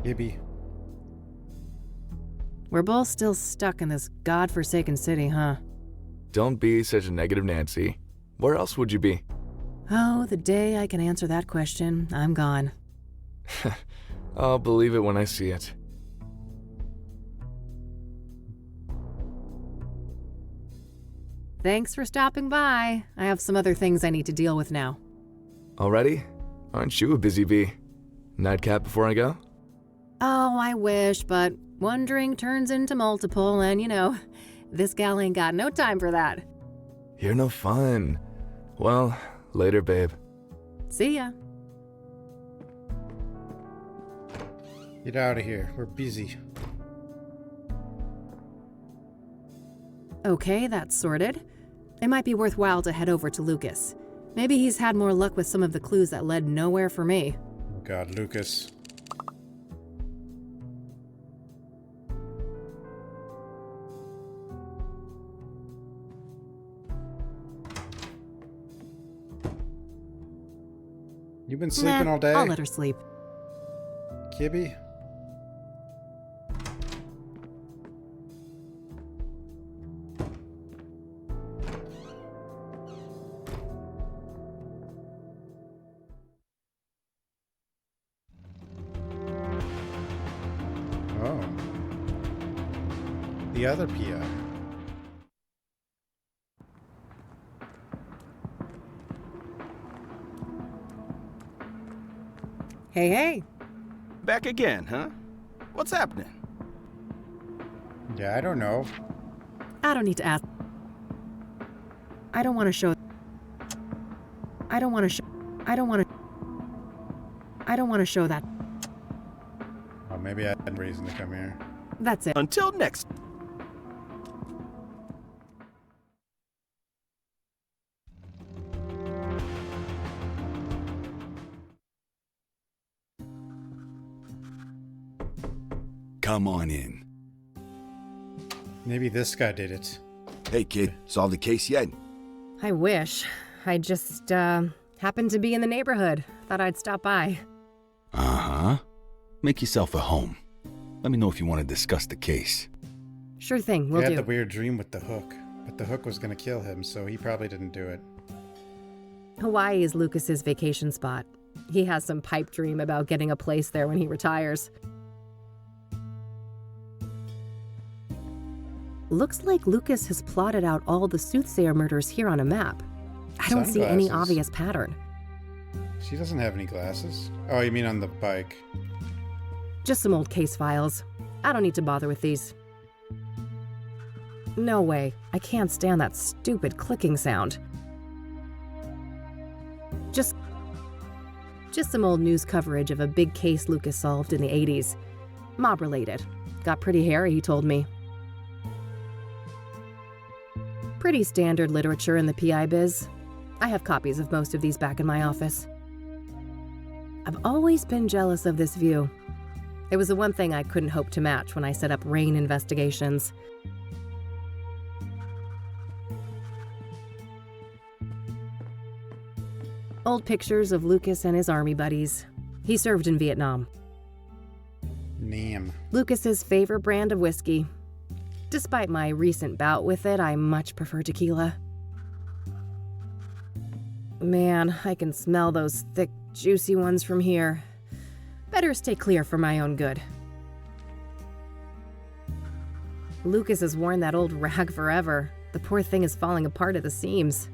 Gibby. We're both still stuck in this godforsaken city, huh? Don't be such a negative Nancy. Where else would you be? Oh, the day I can answer that question, I'm gone. I'll believe it when I see it. Thanks for stopping by. I have some other things I need to deal with now. Already? Aren't you a busy bee? Nightcap before I go? Oh, I wish, but one drink turns into multiple, and you know, this gal ain't got no time for that. You're no fun. Well, later, babe. See ya. Get out of here. We're busy. Okay, that's sorted. It might be worthwhile to head over to Lucas. Maybe he's had more luck with some of the clues that led nowhere for me. Oh God, Lucas. You've been sleeping all day? I'll let her sleep. Kibby? Oh. The other PI. Hey, hey. Back again, huh? What's happening? Yeah, I don't know. I don't need to ask. I don't want to show. I don't want to show. I don't want to. I don't want to show that. Oh, maybe I had reason to come here. That's it. Until next. Come on in. Maybe this guy did it. Hey, kid. Solved the case yet? I wish. I just, happened to be in the neighborhood. Thought I'd stop by. Uh-huh. Make yourself at home. Let me know if you want to discuss the case. Sure thing, we'll He do. had the weird dream with the hook, but the hook was going to kill him, so he probably didn't do it. Hawaii is Lucas's vacation spot. He has some pipe dream about getting a place there when he retires. Looks like Lucas has plotted out all the Soothsayer murders here on a map. I don't see any Sunglasses. obvious pattern. She doesn't have any glasses. Oh, you mean on the bike? Just some old case files. I don't need to bother with these. No way. I can't stand that stupid clicking sound. Just some old news coverage of a big case Lucas solved in the 80s. Mob-related. Got pretty hairy, he told me. Pretty standard literature in the PI biz. I have copies of most of these back in my office. I've always been jealous of this view. It was the one thing I couldn't hope to match when I set up Rain Investigations. Old pictures of Lucas and his army buddies. He served in Vietnam. Nam. Lucas's favorite brand of whiskey. Despite my recent bout with it, I much prefer tequila. Man, I can smell those thick, juicy ones from here. Better stay clear for my own good. Lucas has worn that old rag forever. The poor thing is falling apart at the seams.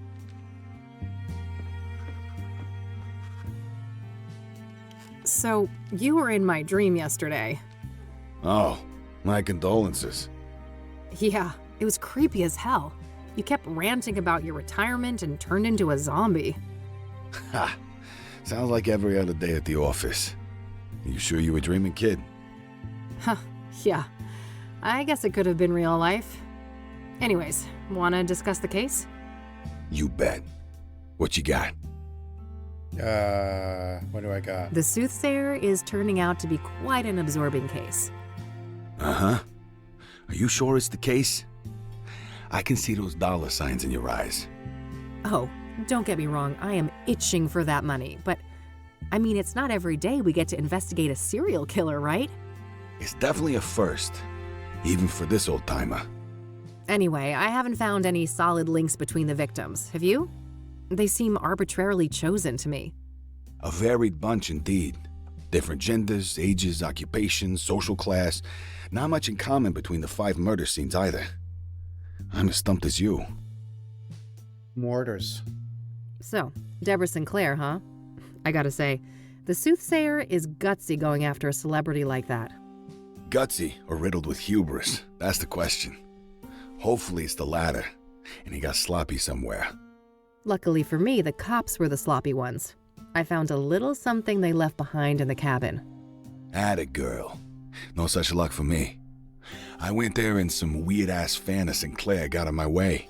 So, you were in my dream yesterday. Oh, my condolences. Yeah, it was creepy as hell. You kept ranting about your retirement and turned into a zombie. Ha! Sounds like every other day at the office. You sure you were dreaming, kid? Huh, yeah. I guess it could have been real life. Anyways, wanna discuss the case? You bet. What you got? What do I got? The Soothsayer is turning out to be quite an absorbing case. Uh-huh. Are you sure it's the case? I can see those dollar signs in your eyes. Oh, don't get me wrong, I am itching for that money, but I mean, it's not every day we get to investigate a serial killer, right? It's definitely a first. even for this old-timer. Anyway, I haven't found any solid links between the victims. Have you? They seem arbitrarily chosen to me. A varied bunch indeed. Different genders, ages, occupations, social class. Not much in common between the 5 murder scenes either. I'm as stumped as you. Mortars. So, Deborah Sinclair, huh? I gotta say, the Soothsayer is gutsy going after a celebrity like that. Gutsy or riddled with hubris? That's the question. Hopefully it's the latter, and he got sloppy somewhere. Luckily for me, the cops were the sloppy ones. I found a little something they left behind in the cabin. Atta girl. No such luck for me. I went there and some weird-ass fan of Sinclair got in my way.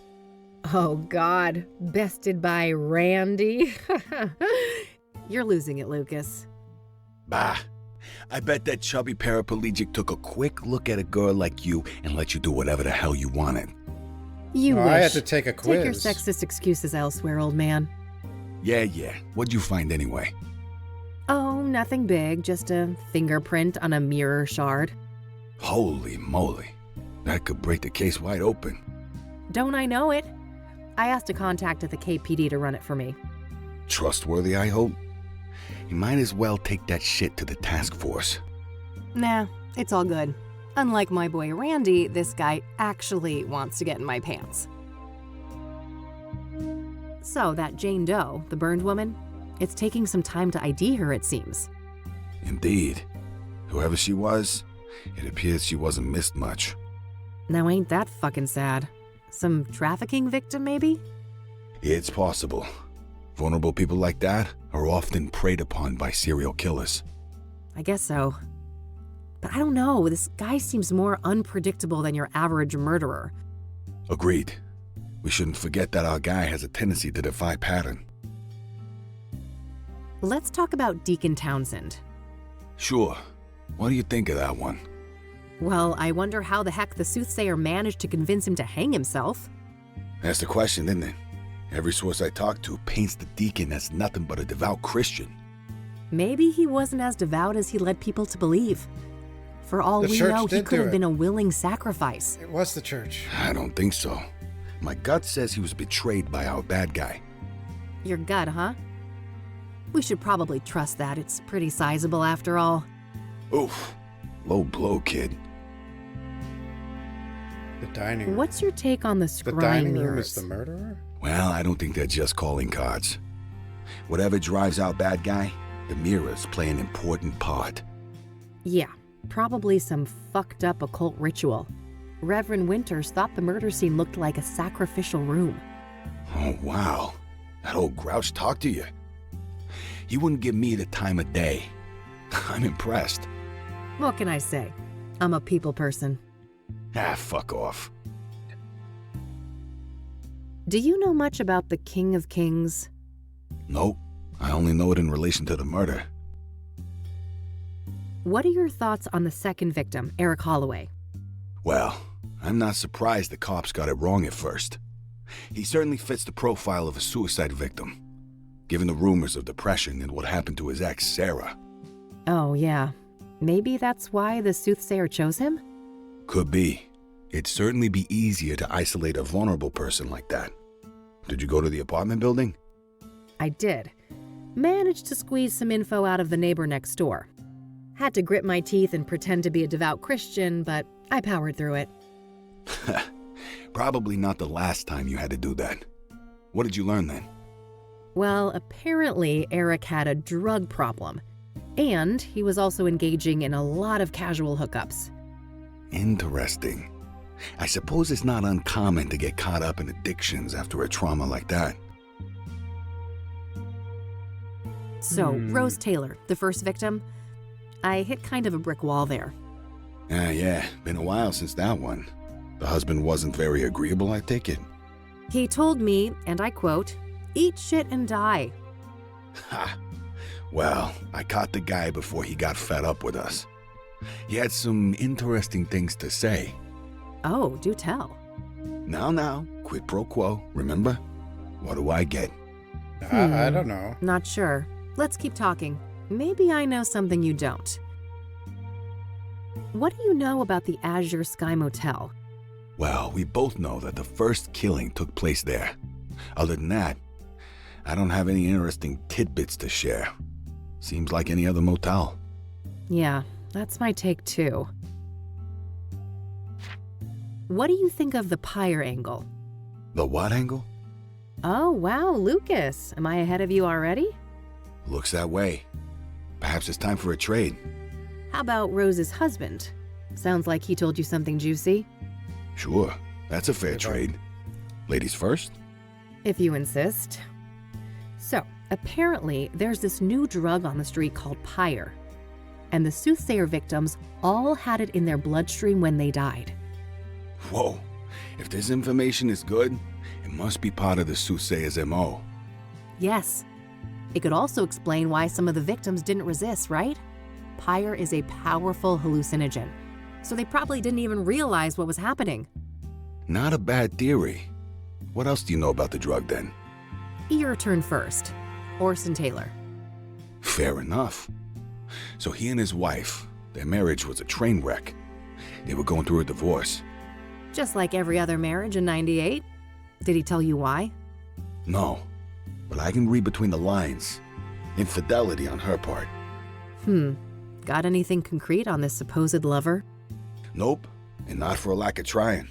Oh God, bested by Randy? You're losing it, Lucas. Bah. I bet that chubby paraplegic took a quick look at a girl like you and let you do whatever the hell you wanted. You wish. I had to take a quiz. Take your sexist excuses elsewhere, old man. Yeah. What'd you find anyway? Oh, nothing big, just a fingerprint on a mirror shard. Holy moly. That could break the case wide open. Don't I know it? I asked a contact at the KPD to run it for me. Trustworthy, I hope? You might as well take that shit to the task force. Nah, it's all good. Unlike my boy Randy, this guy actually wants to get in my pants. So, that Jane Doe, the burned woman, it's taking some time to ID her, it seems. Indeed. Whoever she was, it appears she wasn't missed much. Now ain't that fucking sad? Some trafficking victim, maybe? It's possible. Vulnerable people like that are often preyed upon by serial killers. I guess so. But I don't know, this guy seems more unpredictable than your average murderer. Agreed. We shouldn't forget that our guy has a tendency to defy pattern. Let's talk about Deacon Townsend. Sure. What do you think of that one? Well, I wonder how the heck the Soothsayer managed to convince him to hang himself. That's the question, isn't it? Every source I talk to paints the deacon as nothing but a devout Christian. Maybe he wasn't as devout as he led people to believe. For all we know, he could have been a willing sacrifice. It was the church. I don't think so. My gut says he was betrayed by our bad guy. Your gut, huh? We should probably trust that. It's pretty sizable after all. Oof. Low blow, kid. The dining room. What's your take on the scrying The dining room mirrors? is the murderer? Well, I don't think they're just calling cards. Whatever drives our bad guy, the mirrors play an important part. Yeah, probably some fucked up occult ritual. Reverend Winters thought the murder scene looked like a sacrificial room. Oh, wow. That old grouch talked to you. He wouldn't give me the time of day. I'm impressed. What can I say? I'm a people person. Ah, fuck off. Do you know much about the King of Kings? Nope. I only know it in relation to the murder. What are your thoughts on the second victim, Eric Holloway? Well, I'm not surprised the cops got it wrong at first. He certainly fits the profile of a suicide victim, given the rumors of depression and what happened to his ex, Sarah. Oh, yeah. Maybe that's why the Soothsayer chose him? Could be. It'd certainly be easier to isolate a vulnerable person like that. Did you go to the apartment building? I did. Managed to squeeze some info out of the neighbor next door. Had to grit my teeth and pretend to be a devout Christian, but I powered through it. Probably not the last time you had to do that. What did you learn then? Well, apparently Eric had a drug problem. And he was also engaging in a lot of casual hookups. Interesting. I suppose it's not uncommon to get caught up in addictions after a trauma like that. So, Rose Taylor, the first victim, I hit kind of a brick wall there. Yeah, been a while since that one. The husband wasn't very agreeable, I take it. He told me, and I quote, "Eat shit and die." Ha! Well, I caught the guy before he got fed up with us. He had some interesting things to say. Oh, do tell. Now, quid pro quo, remember? What do I get? I don't know. Not sure. Let's keep talking. Maybe I know something you don't. What do you know about the Azure Sky Motel? Well, we both know that the first killing took place there. Other than that, I don't have any interesting tidbits to share. Seems like any other motel. Yeah, that's my take too. What do you think of the pyre angle? The what angle? Oh, wow, Lucas. Am I ahead of you already? Looks that way. Perhaps it's time for a trade. How about Rose's husband? Sounds like he told you something juicy. Sure, that's a fair trade. Ladies first? If you insist. So, apparently, there's this new drug on the street called pyre. And the Soothsayer victims all had it in their bloodstream when they died. Whoa, if this information is good, it must be part of the Soothsayer's MO. Yes. It could also explain why some of the victims didn't resist, right? Pyre is a powerful hallucinogen, so they probably didn't even realize what was happening. Not a bad theory. What else do you know about the drug then? Your turn first. Orson Taylor. Fair enough. So he and his wife, their marriage was a train wreck. They were going through a divorce. Just like every other marriage in '98. Did he tell you why? No, but I can read between the lines. Infidelity on her part. Got anything concrete on this supposed lover? Nope, and not for a lack of trying.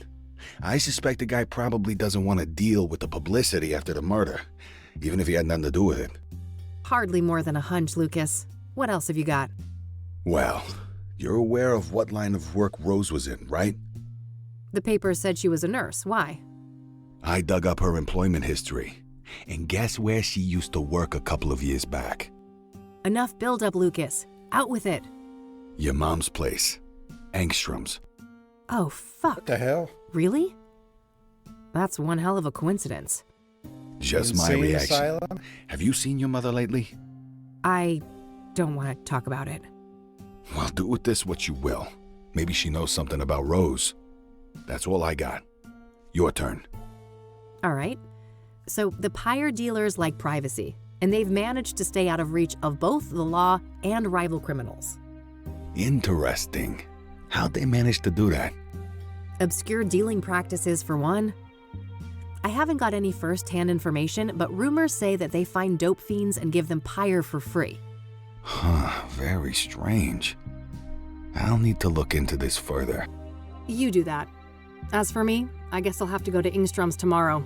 I suspect the guy probably doesn't want to deal with the publicity after the murder, even if he had nothing to do with it. Hardly more than a hunch, Lucas. What else have you got? Well, you're aware of what line of work Rose was in, right? The paper said she was a nurse. Why? I dug up her employment history, and guess where she used to work a couple of years back? Enough build-up, Lucas. Out with it. Your mom's place. Angstrom's. Oh, fuck. What the hell? Really? That's one hell of a coincidence. Just my Insane reaction. asylum? Have you seen your mother lately? I don't want to talk about it. Well, do with this what you will. Maybe she knows something about Rose. That's all I got. Your turn. All right. So the pyre dealers like privacy, and they've managed to stay out of reach of both the law and rival criminals. Interesting. How'd they manage to do that? Obscure dealing practices, for one. I haven't got any first-hand information, but rumors say that they find dope fiends and give them pyre for free. Huh, very strange. I'll need to look into this further. You do that. As for me, I guess I'll have to go to Ingstrom's tomorrow.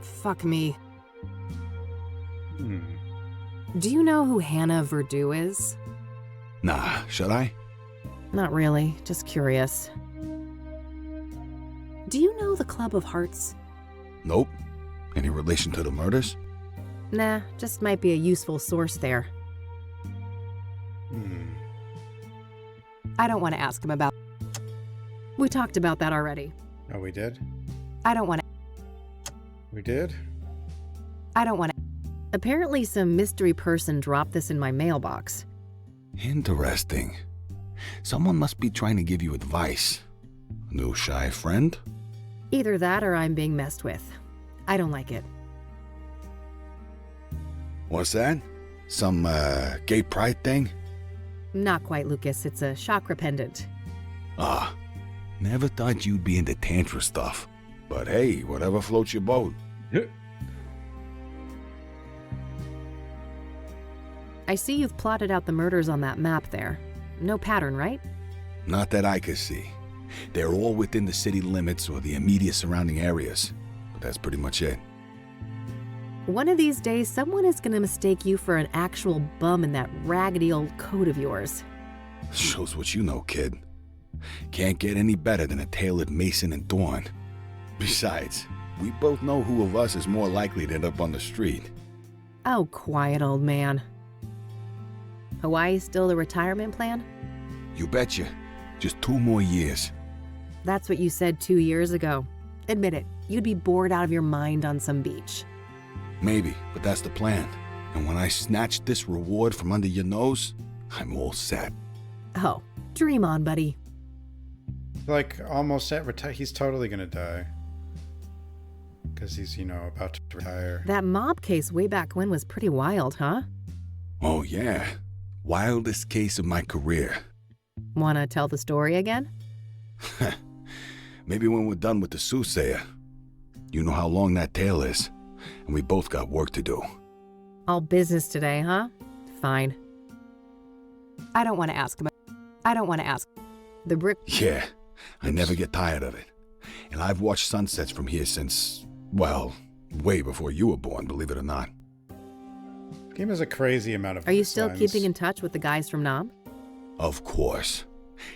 Fuck me. Do you know who Hannah Verdew is? Nah, should I? Not really, just curious. Do you know the Club of Hearts? Nope. Any relation to the murders? Nah, just might be a useful source there. I don't want to ask him about. We talked about that already. Oh, we did? I don't want to. We did? I don't want to. Apparently some mystery person dropped this in my mailbox. Interesting. Someone must be trying to give you advice. A new shy friend? Either that or I'm being messed with. I don't like it. What's that? Some, gay pride thing? Not quite, Lucas. It's a chakra pendant. Ah, never thought you'd be into tantra stuff. But hey, whatever floats your boat. I see you've plotted out the murders on that map there. No pattern, right? Not that I could see. They're all within the city limits or the immediate surrounding areas. But that's pretty much it. One of these days, someone is going to mistake you for an actual bum in that raggedy old coat of yours. Shows what you know, kid. Can't get any better than a tailored Mason and Dawn. Besides, we both know who of us is more likely to end up on the street. Oh, quiet old man. Hawaii still the retirement plan? You betcha. Just 2 more years. That's what you said 2 years ago. Admit it, you'd be bored out of your mind on some beach. Maybe, but that's the plan. And when I snatch this reward from under your nose, I'm all set. Oh, dream on, buddy. Like, almost at he's totally gonna die. Because he's, about to retire. That mob case way back when was pretty wild, huh? Oh, yeah. Wildest case of my career. Wanna tell the story again? Maybe when we're done with the Soothsayer. You know how long that tale is, and we both got work to do. All business today, huh? Fine. I don't want to ask. The brick... Yeah, I never get tired of it. And I've watched sunsets from here since, well, way before you were born, believe it or not. The game has a crazy amount of Are you still lines. keeping in touch with the guys from Knob? Of course.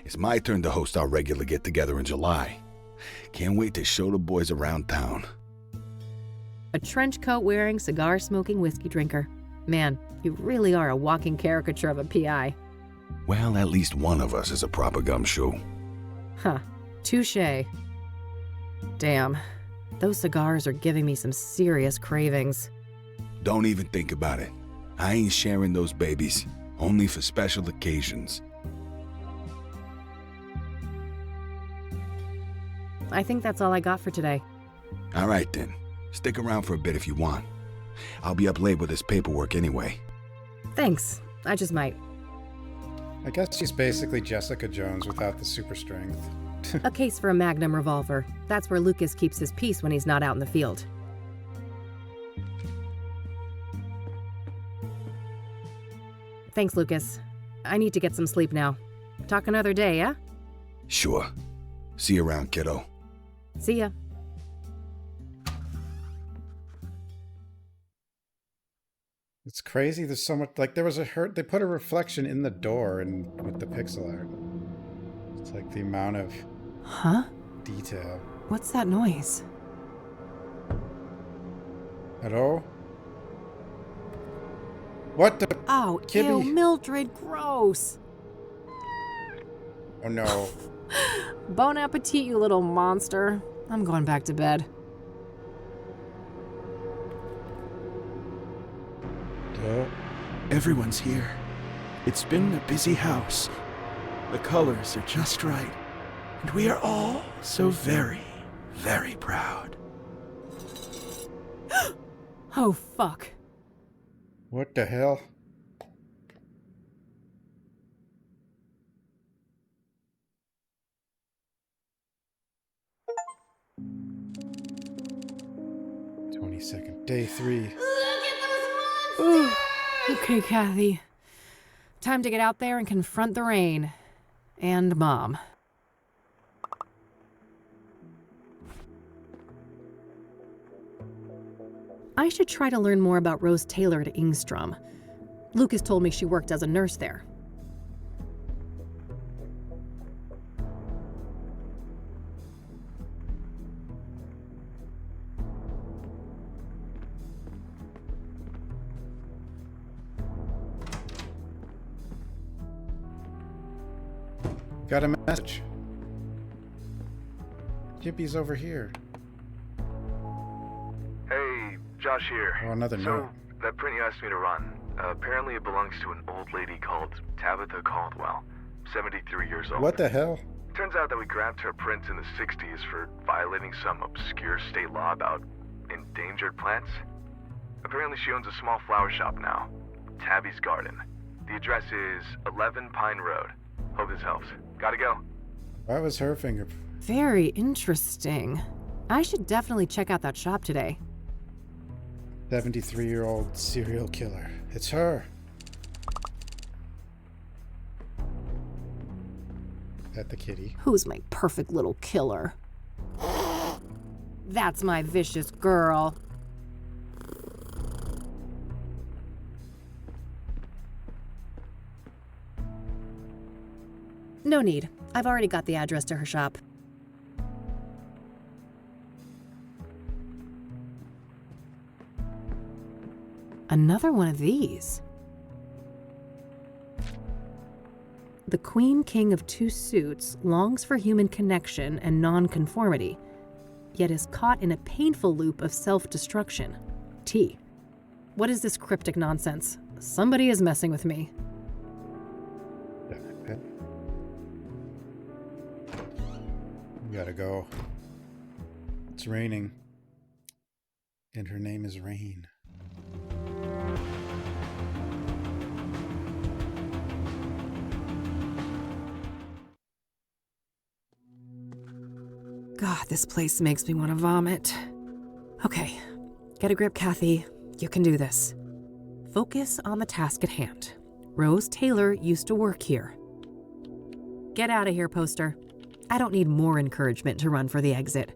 It's my turn to host our regular get-together in July. Can't wait to show the boys around town. A trench coat wearing, cigar smoking whiskey drinker. Man, you really are a walking caricature of a PI. Well, at least one of us is a proper gumshoe. Huh. Touché. Damn. Those cigars are giving me some serious cravings. Don't even think about it. I ain't sharing those babies. Only for special occasions. I think that's all I got for today. All right, then. Stick around for a bit if you want. I'll be up late with this paperwork anyway. Thanks. I just might. I guess she's basically Jessica Jones without the super strength. A case for a Magnum revolver. That's where Lucas keeps his peace when he's not out in the field. Thanks, Lucas. I need to get some sleep now. Talk another day, yeah? Sure. See you around, kiddo. See ya. It's crazy. There's so much. Like, there was they put a reflection in the door and with the pixel art. It's like the amount of detail. What's that noise? Hello? What the? Oh, Kibby. ew, Mildred, gross. Oh no. Bon appetit, you little monster. I'm going back to bed. Everyone's here. It's been a busy house. The colors are just right. And we are all so very, very proud. Oh, fuck. What the hell? Day 3. Ooh. Okay, Kathy. Time to get out there and confront the rain. And Mom. I should try to learn more about Rose Taylor at Ingstrom. Lucas told me she worked as a nurse there. Got a message. Yippy's over here. Hey, Josh here. Oh, another note. That print you asked me to run, apparently it belongs to an old lady called Tabitha Caldwell, 73 years old. What the hell? Turns out that we grabbed her print in the 60s for violating some obscure state law about endangered plants. Apparently she owns a small flower shop now, Tabby's Garden. The address is 11 Pine Road. Hope this helps. Gotta go. Why was her finger? Very interesting. I should definitely check out that shop today. 73-year-old serial killer. It's her. At the kitty. Who's my perfect little killer? That's my vicious girl. No need. I've already got the address to her shop. Another one of these. The Queen King of Two Suits longs for human connection and non-conformity, yet is caught in a painful loop of self-destruction. T. What is this cryptic nonsense? Somebody is messing with me. We gotta go. It's raining. And her name is Rain. God, this place makes me want to vomit. Okay, get a grip, Kathy. You can do this. Focus on the task at hand. Rose Taylor used to work here. Get out of here, poster. I don't need more encouragement to run for the exit.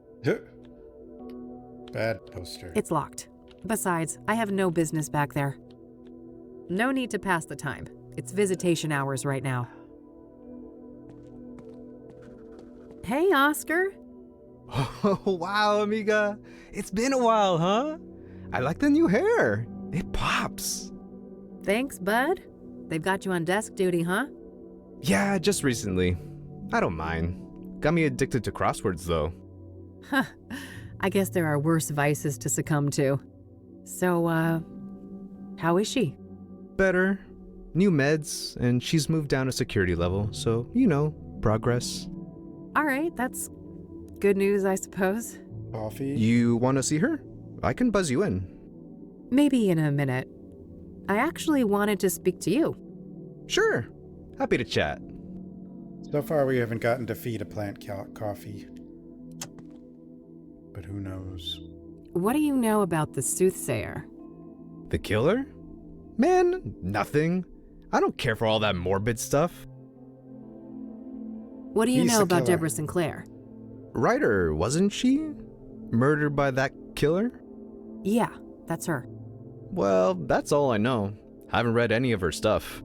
Bad poster. It's locked. Besides, I have no business back there. No need to pass the time. It's visitation hours right now. Hey, Oscar. Oh, wow, amiga. It's been a while, huh? I like the new hair. It pops. Thanks, bud. They've got you on desk duty, huh? Yeah, just recently. I don't mind. Got me addicted to crosswords, though. Huh. I guess there are worse vices to succumb to. So, how is she? Better. New meds, and she's moved down a security level, so, progress. All right, that's good news, I suppose. Coffee? You want to see her? I can buzz you in. Maybe in a minute. I actually wanted to speak to you. Sure. Happy to chat. So far, we haven't gotten to feed a plant coffee. But who knows? What do you know about the Soothsayer? The killer? Man, nothing. I don't care for all that morbid stuff. What do you He's know the about killer. Deborah Sinclair? Ryder, wasn't she? Murdered by that killer? Yeah, that's her. Well, that's all I know. Haven't read any of her stuff.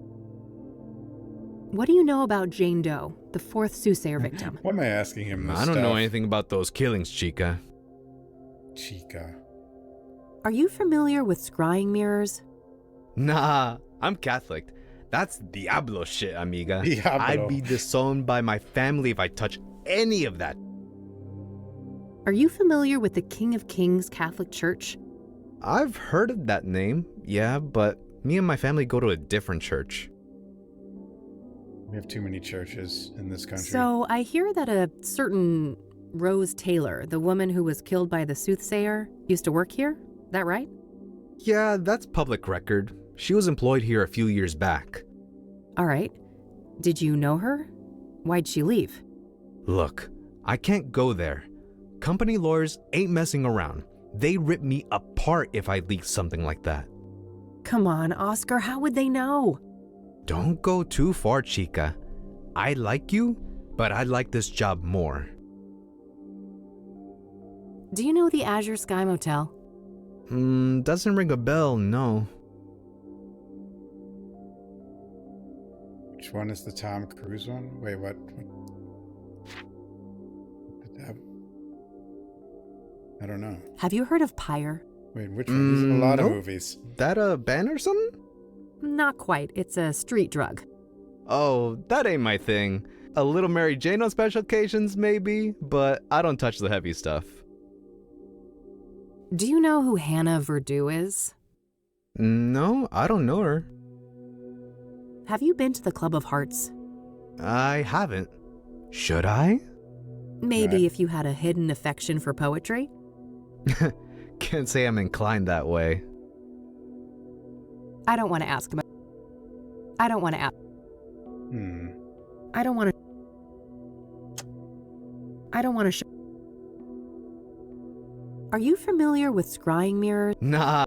What do you know about Jane Doe, the fourth Soothsayer victim? Why am I asking him this I don't know stuff? anything about those killings, Chica. Chica. Are you familiar with scrying mirrors? Nah, I'm Catholic. That's Diablo shit, amiga. Diablo. I'd be disowned by my family if I touch any of that. Are you familiar with the King of Kings Catholic Church? I've heard of that name, yeah, but me and my family go to a different church. We have too many churches in this country. So I hear that a certain Rose Taylor, the woman who was killed by the Soothsayer, used to work here? That right? Yeah, that's public record. She was employed here a few years back. All right. Did you know her? Why'd she leave? Look, I can't go there. Company lawyers ain't messing around. They rip me apart if I leak something like that. Come on, Oscar, how would they know? Don't go too far, Chica. I like you, but I like this job more. Do you know the Azure Sky Motel? Doesn't ring a bell, no. Which one is the Tom Cruise one? Wait, what? I don't know. Have you heard of Pyre? Wait, which one? He's in a lot of nope. movies. That a band or something? Not quite. It's a street drug. Oh, that ain't my thing. A little Mary Jane on special occasions, maybe, but I don't touch the heavy stuff. Do you know who Hannah Verdew is? No, I don't know her. Have you been to the Club of Hearts? I haven't. Should I? Maybe if you had a hidden affection for poetry? Can't say I'm inclined that way. I don't want to ask about... I don't want to ask... I don't want to show... Are you familiar with scrying mirrors? Nah.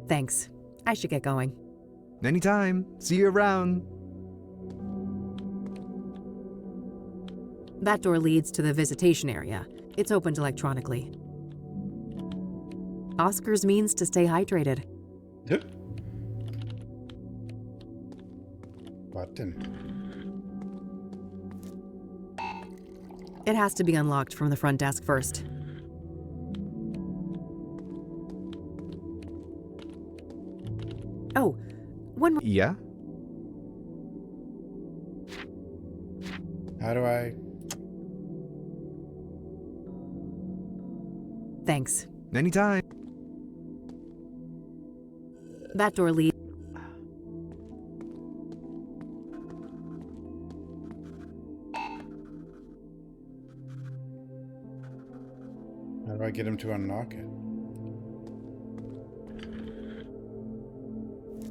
Thanks. I should get going. Anytime. See you around. That door leads to the visitation area. It's opened electronically. Oscar's means to stay hydrated. Yep. Button. It has to be unlocked from the front desk first. Oh, one more. Yeah? How do I... Thanks. Anytime. That door leads... How do I get him to unlock it?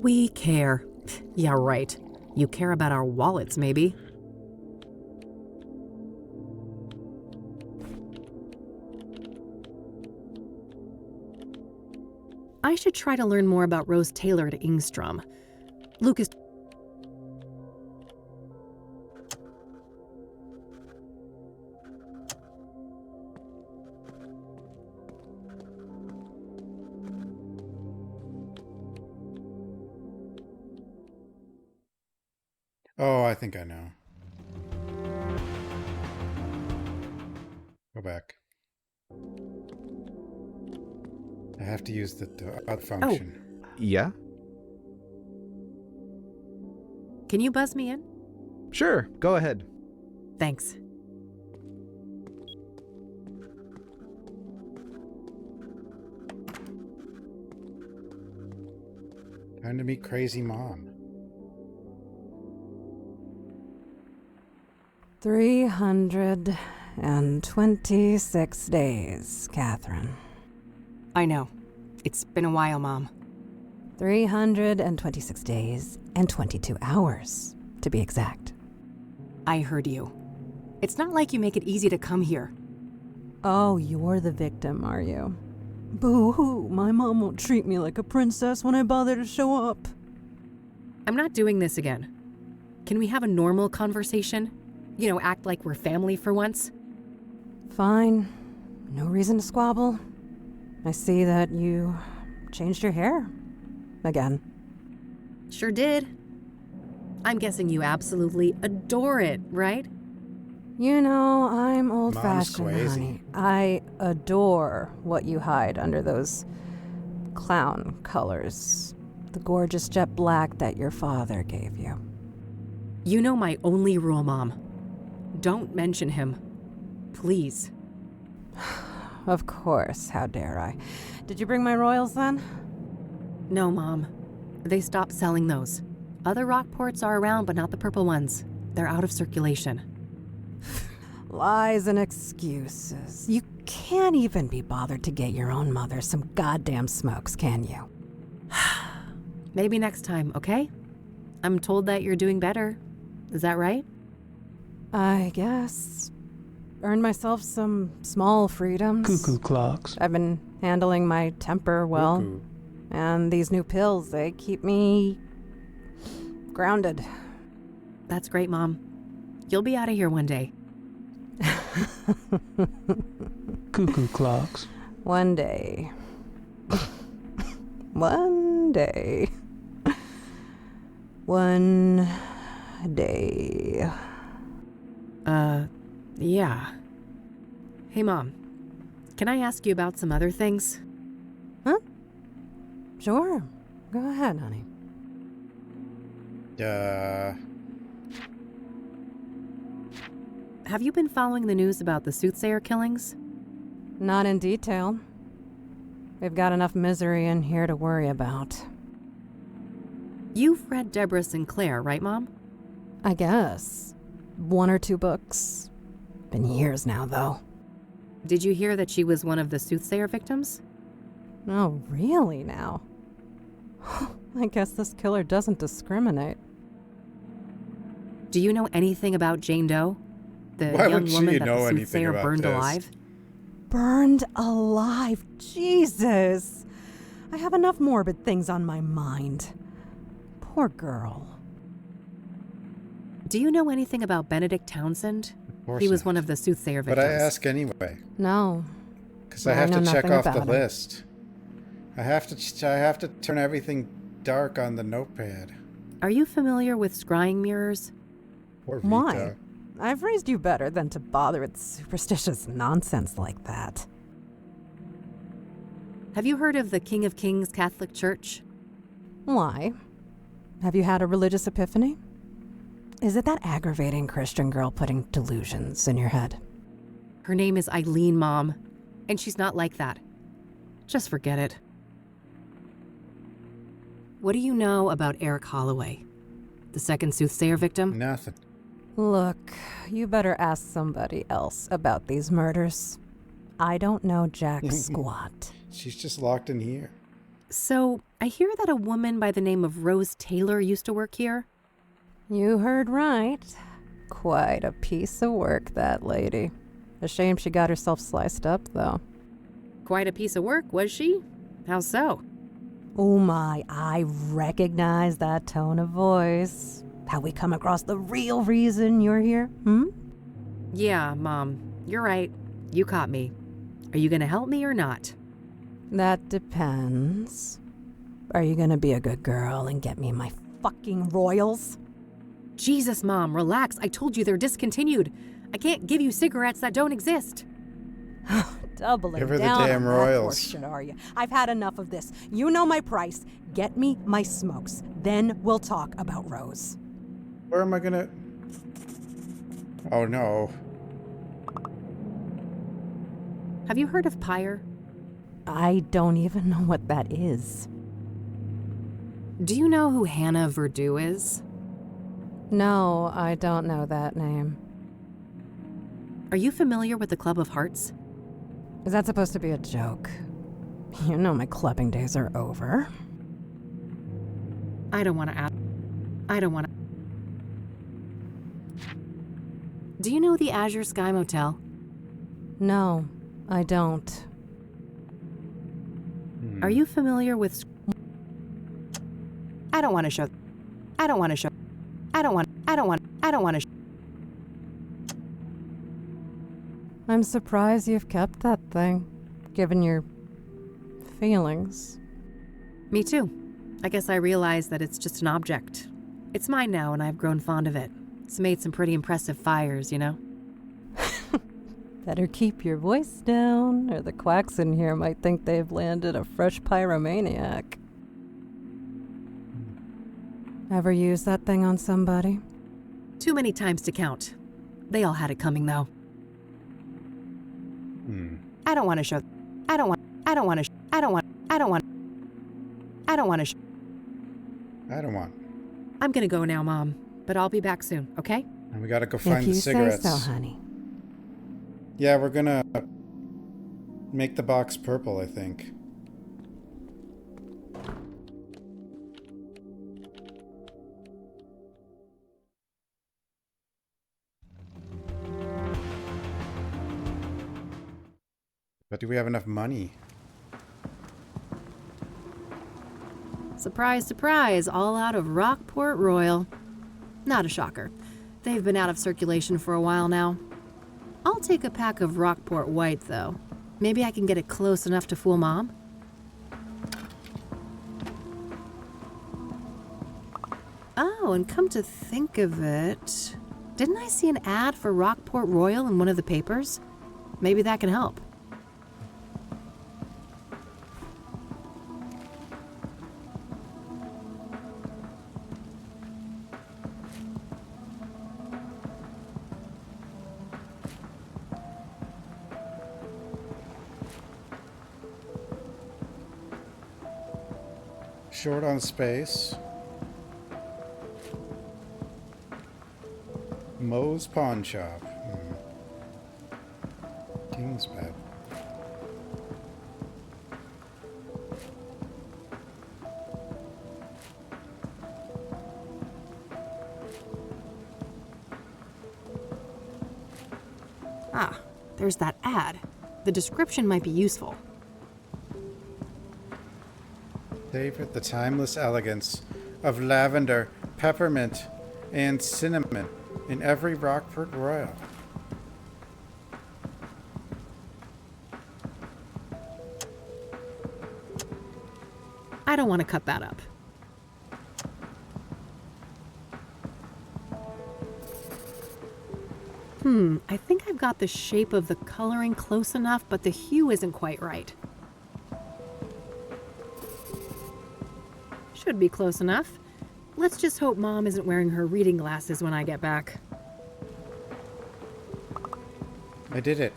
We care. Yeah, right. You care about our wallets, maybe. I should try to learn more about Rose Taylor at Ingstrom. Lucas. Oh, I think I know. Go back. I have to use the out function. Yeah? Can you buzz me in? Sure, go ahead. Thanks. Time to meet Crazy Mom. 326 days, Catherine. I know. It's been a while, Mom. 326 days and 22 hours, to be exact. I heard you. It's not like you make it easy to come here. Oh, you're the victim, are you? Boo-hoo, my mom won't treat me like a princess when I bother to show up. I'm not doing this again. Can we have a normal conversation? You know, act like we're family for once? Fine. No reason to squabble. I see that you changed your hair. Again. Sure did. I'm guessing you absolutely adore it, right? You know, I'm old-fashioned, honey. I adore what you hide under those clown colors. The gorgeous jet black that your father gave you. You know my only rule, Mom. Don't mention him. Please. Of course, how dare I. Did you bring my royals then? No, Mom. They stopped selling those. Other Rockports are around, but not the purple ones. They're out of circulation. Lies and excuses. You can't even be bothered to get your own mother some goddamn smokes, can you? Maybe next time, okay? I'm told that you're doing better. Is that right? I guess. Earned myself some small freedoms. Cuckoo clocks. I've been handling my temper well. Cuckoo. And these new pills, they keep me grounded. That's great, Mom. You'll be out of here one day. Cuckoo clocks. One day. One day. One day. Yeah. Hey, Mom. Can I ask you about some other things? Huh? Sure. Go ahead, honey. Have you been following the news about the Soothsayer killings? Not in detail. We've got enough misery in here to worry about. You've read Deborah Sinclair, right, Mom? I guess. 1 or 2 books. Been years now, though. Did you hear that she was one of the Soothsayer victims? Oh, really now? I guess this killer doesn't discriminate. Do you know anything about Jane Doe? The Why young would she woman that know the anything Soothsayer about burned this? alive? Burned alive. Jesus. I have enough morbid things on my mind. Poor girl. Do you know anything about Benedict Townsend? He was one of the Soothsayer But victims. I ask anyway. No. Because I have know to check nothing off the about him. list. I have to turn everything dark on the notepad. Are you familiar with scrying mirrors? Poor Vita. Why? I've raised you better than to bother with superstitious nonsense like that. Have you heard of the King of Kings Catholic Church? Why? Have you had a religious epiphany? Is it that aggravating Christian girl putting delusions in your head? Her name is Eileen, Mom, and she's not like that. Just forget it. What do you know about Eric Holloway, the second Soothsayer victim? Nothing. Look, you better ask somebody else about these murders. I don't know jack squat. She's just locked in here. So, I hear that a woman by the name of Rose Taylor used to work here. You heard right. Quite a piece of work, that lady. A shame she got herself sliced up, though. Quite a piece of work, was she? How so? Oh my, I recognize that tone of voice. Have we come across the real reason you're here, Yeah, Mom, you're right. You caught me. Are you gonna help me or not? That depends. Are you gonna be a good girl and get me my fucking royals? Jesus, Mom, relax. I told you they're discontinued. I can't give you cigarettes that don't exist. Doubling Give her the down damn on royals. that horseshit, are you? I've had enough of this. You know my price. Get me my smokes. Then we'll talk about Rose. Where am I gonna... Oh no. Have you heard of Pyre? I don't even know what that is. Do you know who Hannah Verdew is? No, I don't know that name. Are you familiar with the Club of Hearts? Is that supposed to be a joke? You know my clubbing days are over. I don't want to ask. I don't want to. Do you know the Azure Sky Motel? No, I don't. Are you familiar with... I don't want to show... I don't want to show... I don't want to... I'm surprised you've kept that thing, given your feelings. Me too. I guess I realized that it's just an object. It's mine now, and I've grown fond of it. It's made some pretty impressive fires, you know? Better keep your voice down, or the quacks in here might think they've landed a fresh pyromaniac. Ever use that thing on somebody? Too many times to count. They all had it coming, though. I don't want to show... I don't want to... I'm gonna go now, Mom, but I'll be back soon, okay? And we gotta go find if the you cigarettes. say so, honey. Yeah, we're gonna make the box purple, I think. But do we have enough money? Surprise, surprise, all out of Rockport Royal. Not a shocker. They've been out of circulation for a while now. I'll take a pack of Rockport White, though. Maybe I can get it close enough to fool Mom. Oh, and come to think of it, didn't I see an ad for Rockport Royal in one of the papers? Maybe that can help. Short on space. Moe's Pawn Shop. King's Bed. Ah, there's that ad. The description might be useful. Savor the timeless elegance of lavender, peppermint, and cinnamon in every Rockport Royal. I don't want to cut that up. I think I've got the shape of the coloring close enough, but the hue isn't quite right. Should be close enough. Let's just hope Mom isn't wearing her reading glasses when I get back. I did it.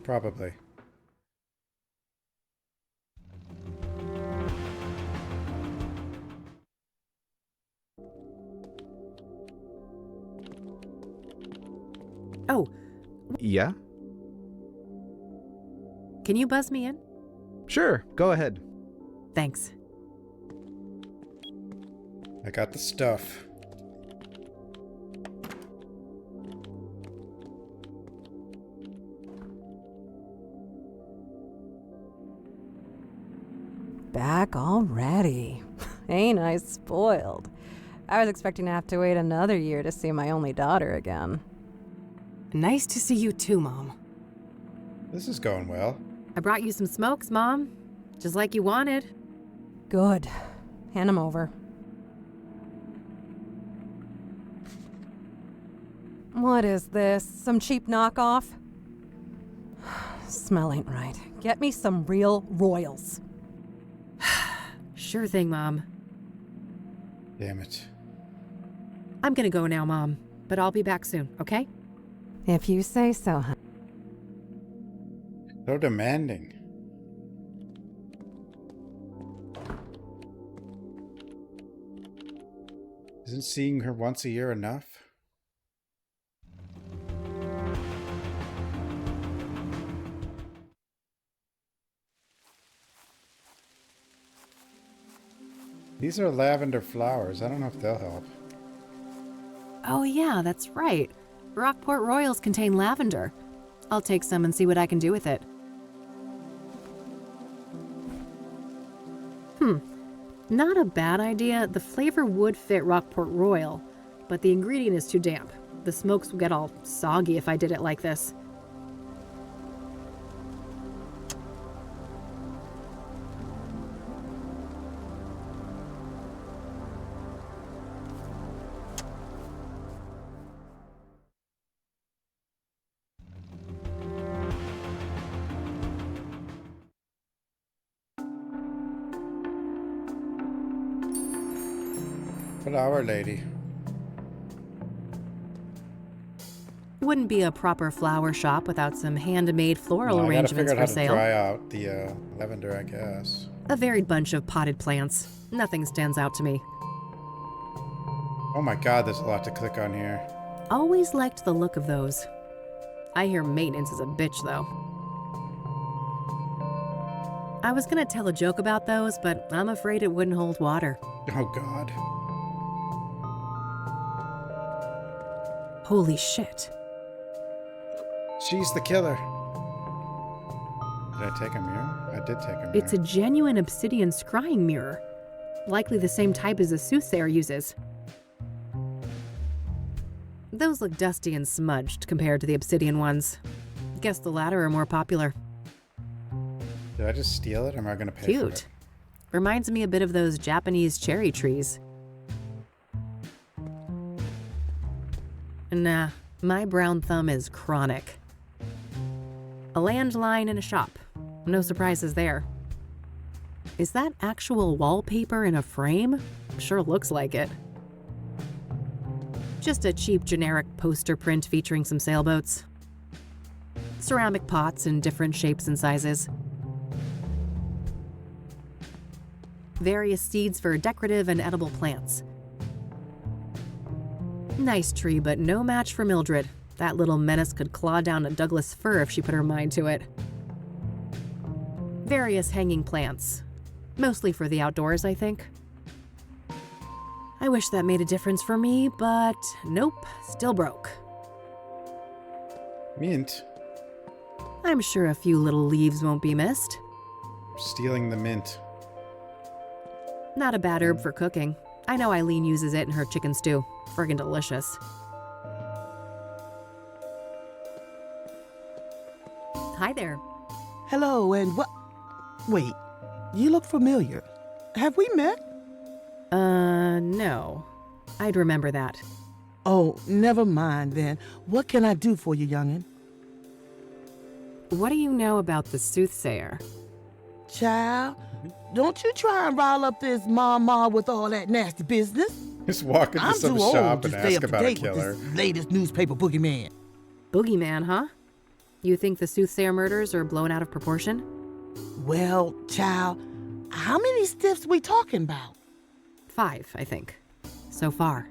Probably. Oh, Yeah? can you buzz me in? Sure, go ahead. Thanks. I got the stuff. Back already. Ain't I spoiled? I was expecting to have to wait another year to see my only daughter again. Nice to see you too, Mom. This is going well. I brought you some smokes, Mom. Just like you wanted. Good. Hand them over. What is this? Some cheap knockoff? Smell ain't right. Get me some real Royals. Sure thing, Mom. Damn it. I'm gonna go now, Mom. But I'll be back soon, okay? If you say so, hon. So demanding. Isn't seeing her once a year enough? These are lavender flowers. I don't know if they'll help. Oh yeah, that's right. Rockport Royals contain lavender. I'll take some and see what I can do with it. Not a bad idea. The flavor would fit Rockport Royal, but the ingredient is too damp. The smokes will get all soggy if I did it like this. Flower lady. Wouldn't be a proper flower shop without some handmade floral I arrangements gotta figure out for how to sale. dry out the lavender, I guess. A varied bunch of potted plants. Nothing stands out to me. Oh my god, there's a lot to click on here. Always liked the look of those. I hear maintenance is a bitch, though. I was gonna tell a joke about those, but I'm afraid it wouldn't hold water. Oh god. Holy shit. She's the killer. Did I take a mirror? I did take a mirror. It's a genuine obsidian scrying mirror. Likely the same type as the Soothsayer uses. Those look dusty and smudged compared to the obsidian ones. Guess the latter are more popular. Did I just steal it or am I gonna pay for it? Cute. Reminds me a bit of those Japanese cherry trees. Nah, my brown thumb is chronic. A landline in a shop. No surprises there. Is that actual wallpaper in a frame? Sure looks like it. Just a cheap generic poster print featuring some sailboats. Ceramic pots in different shapes and sizes. Various seeds for decorative and edible plants. Nice tree, but no match for Mildred. That little menace could claw down a Douglas fir if she put her mind to it. Various hanging plants. Mostly for the outdoors, I think. I wish that made a difference for me, but nope, still broke. Mint. I'm sure a few little leaves won't be missed. Stealing the mint. Not a bad herb for cooking. I know Eileen uses it in her chicken stew. Friggin' delicious. Hi there. Hello, and what? Wait, you look familiar. Have we met? No. I'd remember that. Oh, never mind then. What can I do for you, youngin'? What do you know about the Soothsayer? Child, don't you try and rile up this mama with all that nasty business. Just walk into I'm some too shop old to and stay ask up to about a date with killer. this latest newspaper boogeyman. Boogeyman, huh? You think the Soothsayer murders are blown out of proportion? Well, child, how many stiffs we talking about? 5, I think. So far.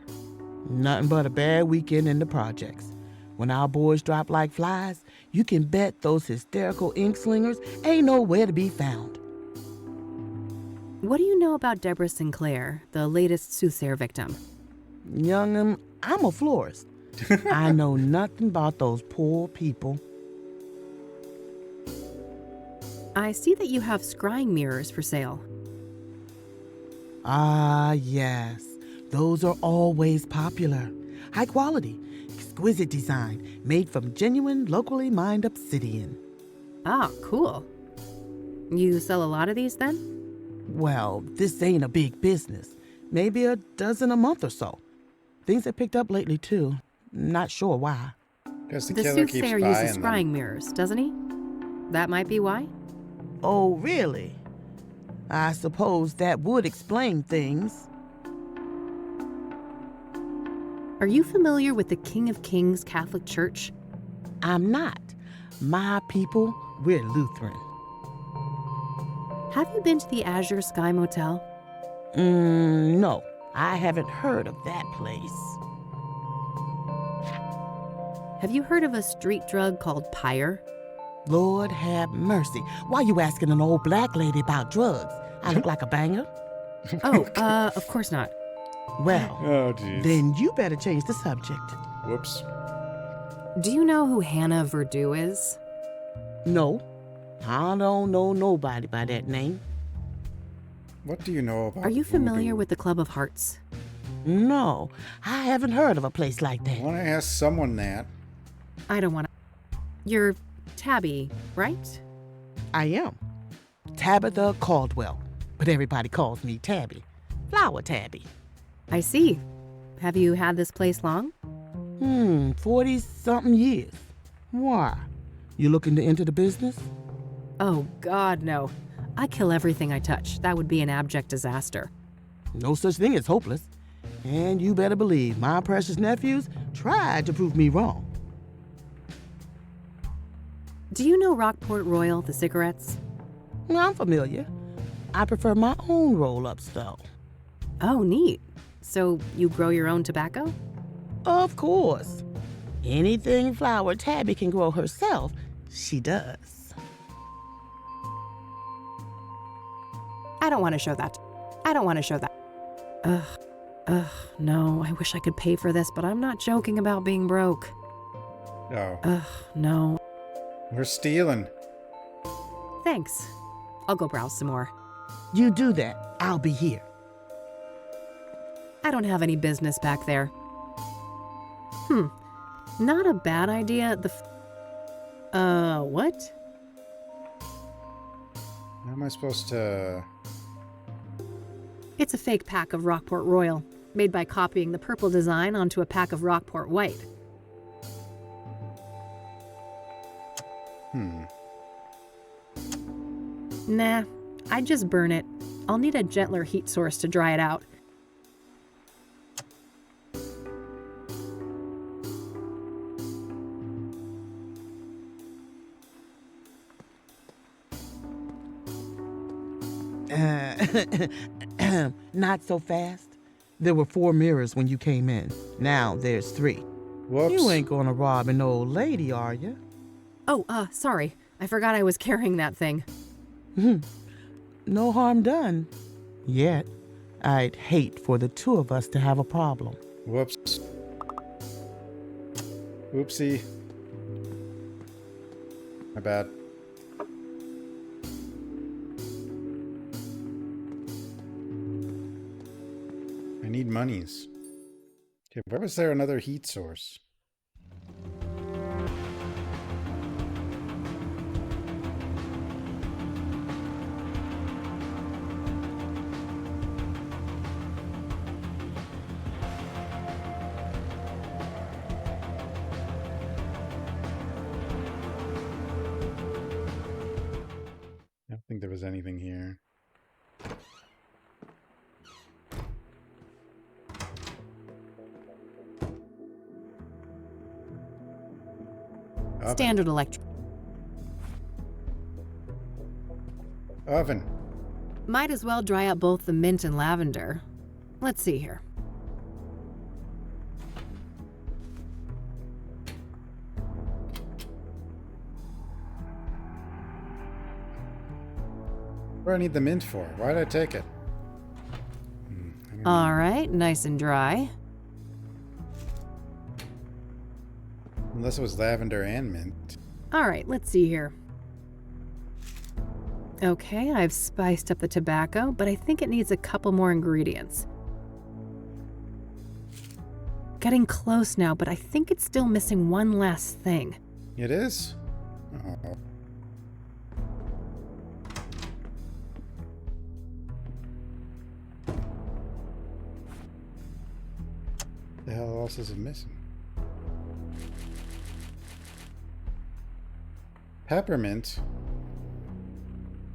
Nothing but a bad weekend in the projects. When our boys drop like flies, you can bet those hysterical ink slingers ain't nowhere to be found. What do you know about Deborah Sinclair, the latest Soothsayer victim? Young'un, I'm a florist. I know nothing about those poor people. I see that you have scrying mirrors for sale. Ah, yes. Those are always popular. High quality, exquisite design, made from genuine, locally mined obsidian. Ah, cool. You sell a lot of these then? Well, this ain't a big business. Maybe a dozen a month or so. Things have picked up lately, too. Not sure why. Because The Soothsayer uses scrying mirrors, doesn't he? That might be why? Oh, really? I suppose that would explain things. Are you familiar with the King of Kings Catholic Church? I'm not. My people, we're Lutheran. Have you been to the Azure Sky Motel? No, I haven't heard of that place. Have you heard of a street drug called pyre? Lord have mercy. Why you asking an old black lady about drugs? I look like a banger? Of course not. Well, oh, geez. Then you better change the subject. Whoops. Do you know who Hannah Verdue is? No, I don't know nobody by that name. What do you know about Are you familiar voodoo? with the Club of Hearts? No, I haven't heard of a place like that. I want to ask someone that. I don't want to. You're Tabby, right? I am. Tabitha Caldwell, but everybody calls me Tabby. Flower Tabby. I see. Have you had this place long? 40-something years. Why? You looking to enter the business? Oh, God, no. I kill everything I touch. That would be an abject disaster. No such thing as hopeless. And you better believe my precious nephews tried to prove me wrong. Do you know Rockport Royal, the cigarettes? I'm familiar. I prefer my own roll-ups, though. Oh, neat. So you grow your own tobacco? Of course. Anything Flower Tabby can grow herself, she does. I don't want to show that. No, I wish I could pay for this, but I'm not joking about being broke. Oh. No. We're stealing. Thanks. I'll go browse some more. You do that, I'll be here. I don't have any business back there. Not a bad idea. What? How am I supposed to... It's a fake pack of Rockport Royal, made by copying the purple design onto a pack of Rockport White. Nah, I'd just burn it. I'll need a gentler heat source to dry it out. Not so fast. There were 4 mirrors when you came in. Now there's 3. Whoops. You ain't gonna rob an old lady, are you? Oh, sorry. I forgot I was carrying that thing. No harm done. Yet. I'd hate for the 2 of us to have a problem. Whoops. Oopsie. My bad. I need monies. Okay, where was there another heat source? I don't think there was anything here. Standard electric. Oven. Might as well dry up both the mint and lavender. Let's see here. What do I need the mint for? Why did I take it? All right, nice and dry. Unless it was lavender and mint. All right, let's see here. Okay, I've spiced up the tobacco, but I think it needs a couple more ingredients. Getting close now, but I think it's still missing one last thing. It is? Oh. The hell else is it missing? Peppermint.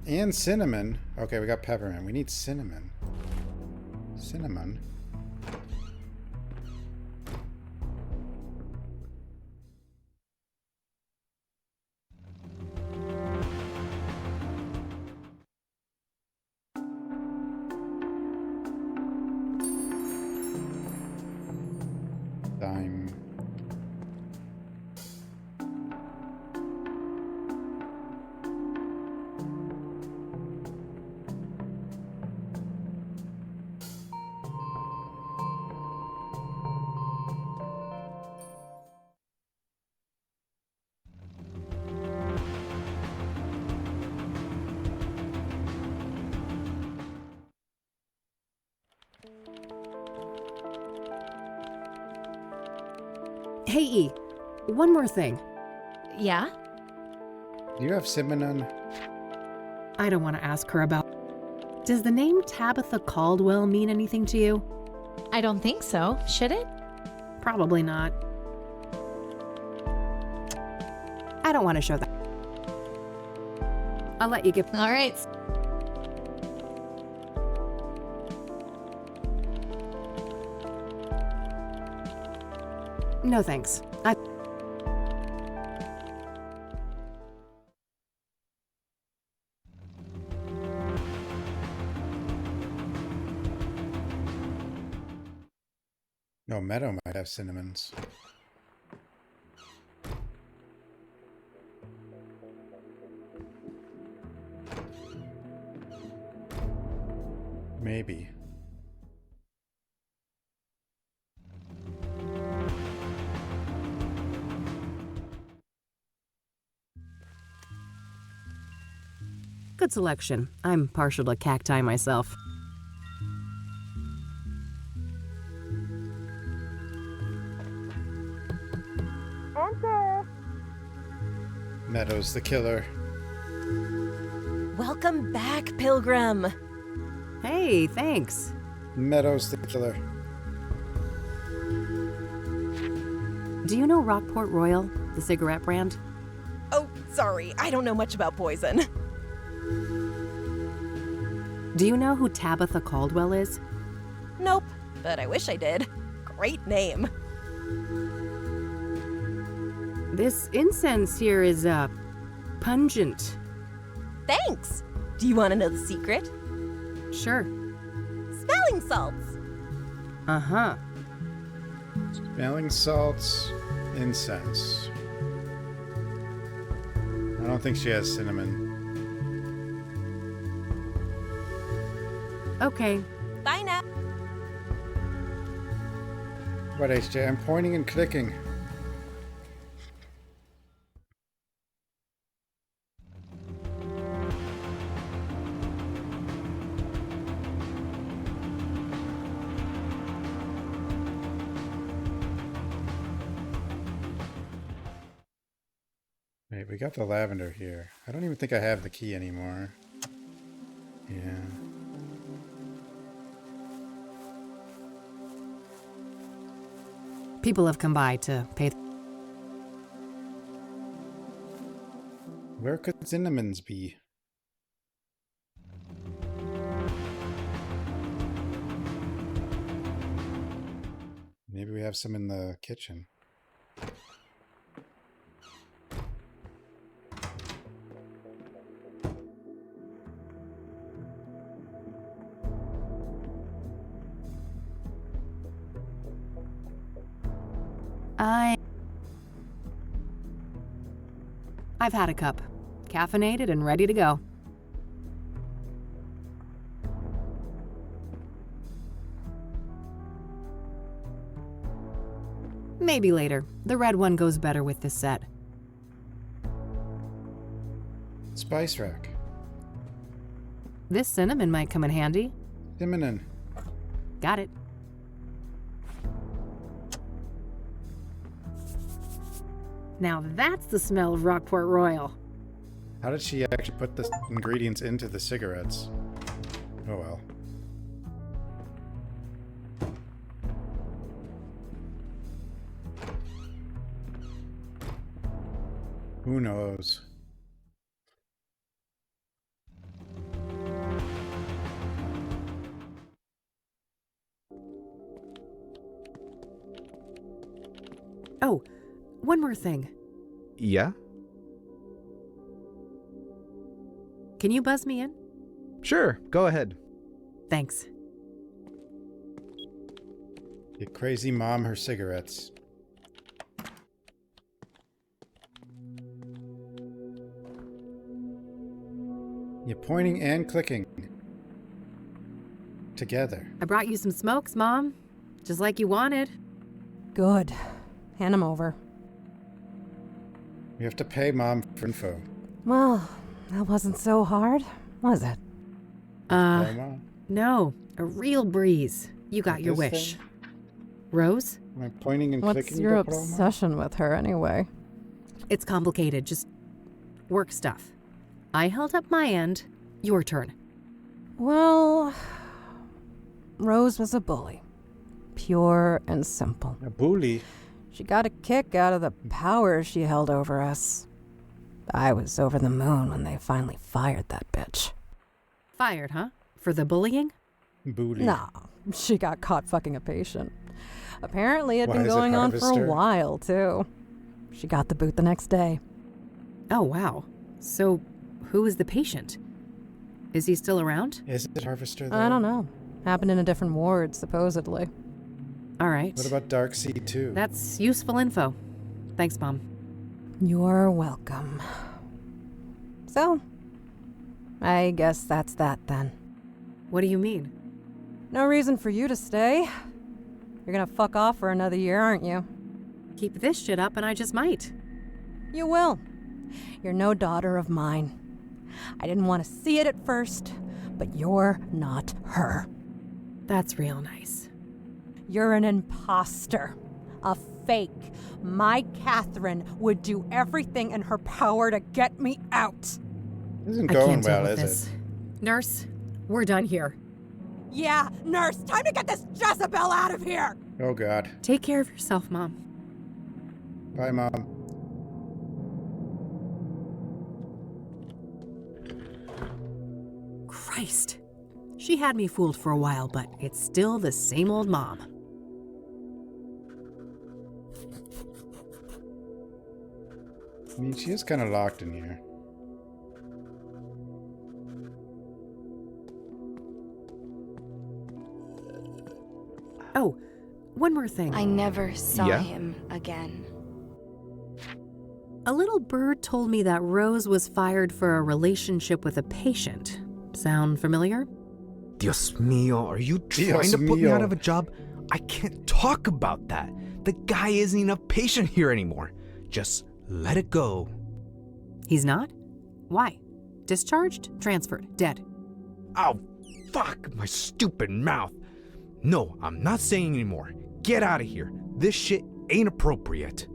And cinnamon. Okay, we got peppermint. We need cinnamon. Cinnamon. Thyme. Hey, E, one more thing. Yeah? Do you have cinnamon? I don't want to ask her about. Does the name Tabitha Caldwell mean anything to you? I don't think so. Should it? Probably not. I don't want to show that. I'll let you get. All right. No thanks. No, Meadow might have cinnamons. Maybe. Good selection. I'm partial to cacti myself. Enter. Meadow's the killer. Welcome back, Pilgrim. Hey, thanks. Meadow's the killer. Do you know Rockport Royal, the cigarette brand? Oh, sorry. I don't know much about poison. Do you know who Tabitha Caldwell is? Nope, but I wish I did. Great name. This incense here is, pungent. Thanks. Do you want to know the secret? Sure. Smelling salts. Uh-huh. Smelling salts, incense. I don't think she has cinnamon. Okay. Bye now. What, HJ? I'm pointing and clicking. Wait, we got the lavender here. I don't even think I have the key anymore. Yeah. People have come by to pay. Where could cinnamons be? Maybe we have some in the kitchen. I've had a cup. Caffeinated and ready to go. Maybe later. The red one goes better with this set. Spice rack. This cinnamon might come in handy. Cinnamon. Got it. Now that's the smell of Rockport Royal. How did she actually put the ingredients into the cigarettes? Oh well. Who knows? Oh, one more thing. Yeah? Can you buzz me in? Sure, go ahead. Thanks. Get crazy mom her cigarettes. You're pointing and clicking. Together. I brought you some smokes, Mom. Just like you wanted. Good. Hand them over. You have to pay Mom for info. Well, that wasn't so hard, was it? No. A real breeze. You got your wish. Thing? Rose? Am I pointing and What's clicking? your obsession with her, anyway? It's complicated. Just work stuff. I held up my end. Your turn. Well, Rose was a bully. Pure and simple. A bully? She got a kick out of the power she held over us. I was over the moon when they finally fired that bitch. Fired, huh? For the bullying? Bully. No, she got caught fucking a patient. Apparently it'd Why been is it going on for a Harvester? while, too. She got the boot the next day. Oh, wow. So, who is the patient? Is he still around? Is it Harvester, though? I don't know. Happened in a different ward, supposedly. All right. What about Darkseid, too? That's useful info. Thanks, Mom. You're welcome. So, I guess that's that then. What do you mean? No reason for you to stay. You're gonna fuck off for another year, aren't you? Keep this shit up and I just might. You will. You're no daughter of mine. I didn't want to see it at first, but you're not her. That's real nice. You're an imposter. A fake. My Catherine would do everything in her power to get me out. Isn't I going can't deal well, with is this. Nurse, we're done here. Yeah, nurse, time to get this Jezebel out of here! it? Oh, God. Take care of yourself, Mom. Bye, Mom. Christ. She had me fooled for a while, but it's still the same old mom. I mean, she is kind of locked in here. Oh, one more thing. I never saw Yeah? him again. A little bird told me that Rose was fired for a relationship with a patient. Sound familiar? Dios mío, are you trying Dios to put me out mío. of a job? I can't talk about that. The guy isn't even a patient here anymore. Just let it go. He's not? Why? Discharged? Transferred? Dead? Oh, fuck my stupid mouth. No, I'm not saying anymore. Get out of here. This shit ain't appropriate.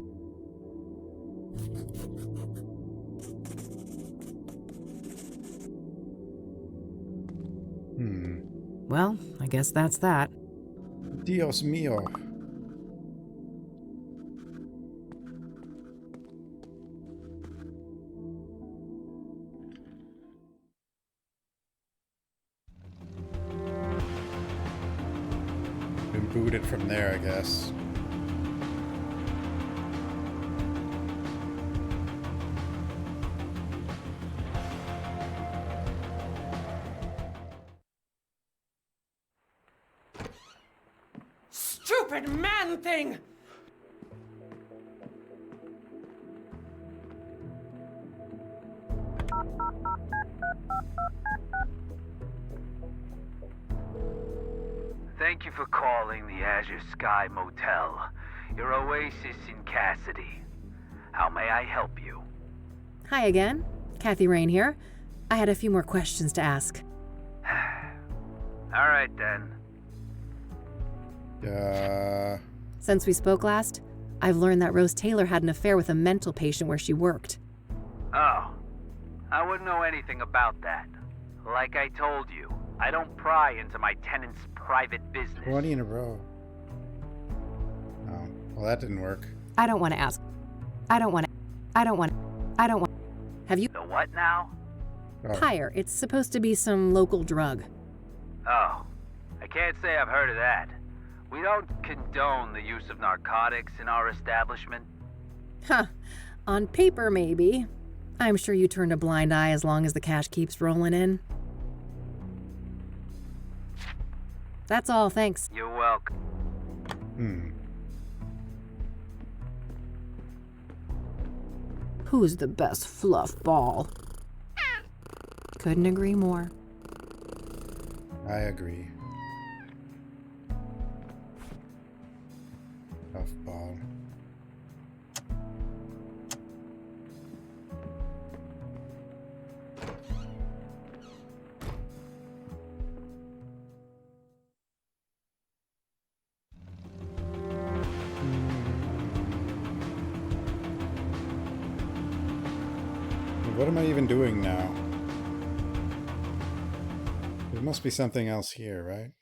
Well, I guess that's that. Dios mío. Been booted from there, I guess. Stupid man thing! Thank you for calling the Azure Sky Motel, your oasis in Cassidy. How may I help you? Hi again. Kathy Rain here. I had a few more questions to ask. All right, then. Since we spoke last, I've learned that Rose Taylor had an affair with a mental patient where she worked. Oh, I wouldn't know anything about that. Like I told you, I don't pry into my tenants' private business. 20 in a row. Oh, well, that didn't work. I don't want to ask. Have you? The what now? Pyre. It's supposed to be some local drug. Oh, I can't say I've heard of that. We don't condone the use of narcotics in our establishment. Huh. On paper, maybe. I'm sure you turned a blind eye as long as the cash keeps rolling in. That's all, thanks. You're welcome. Who's the best fluff ball? Couldn't agree more. I agree. Fluff ball. What am I even doing now? There must be something else here, right?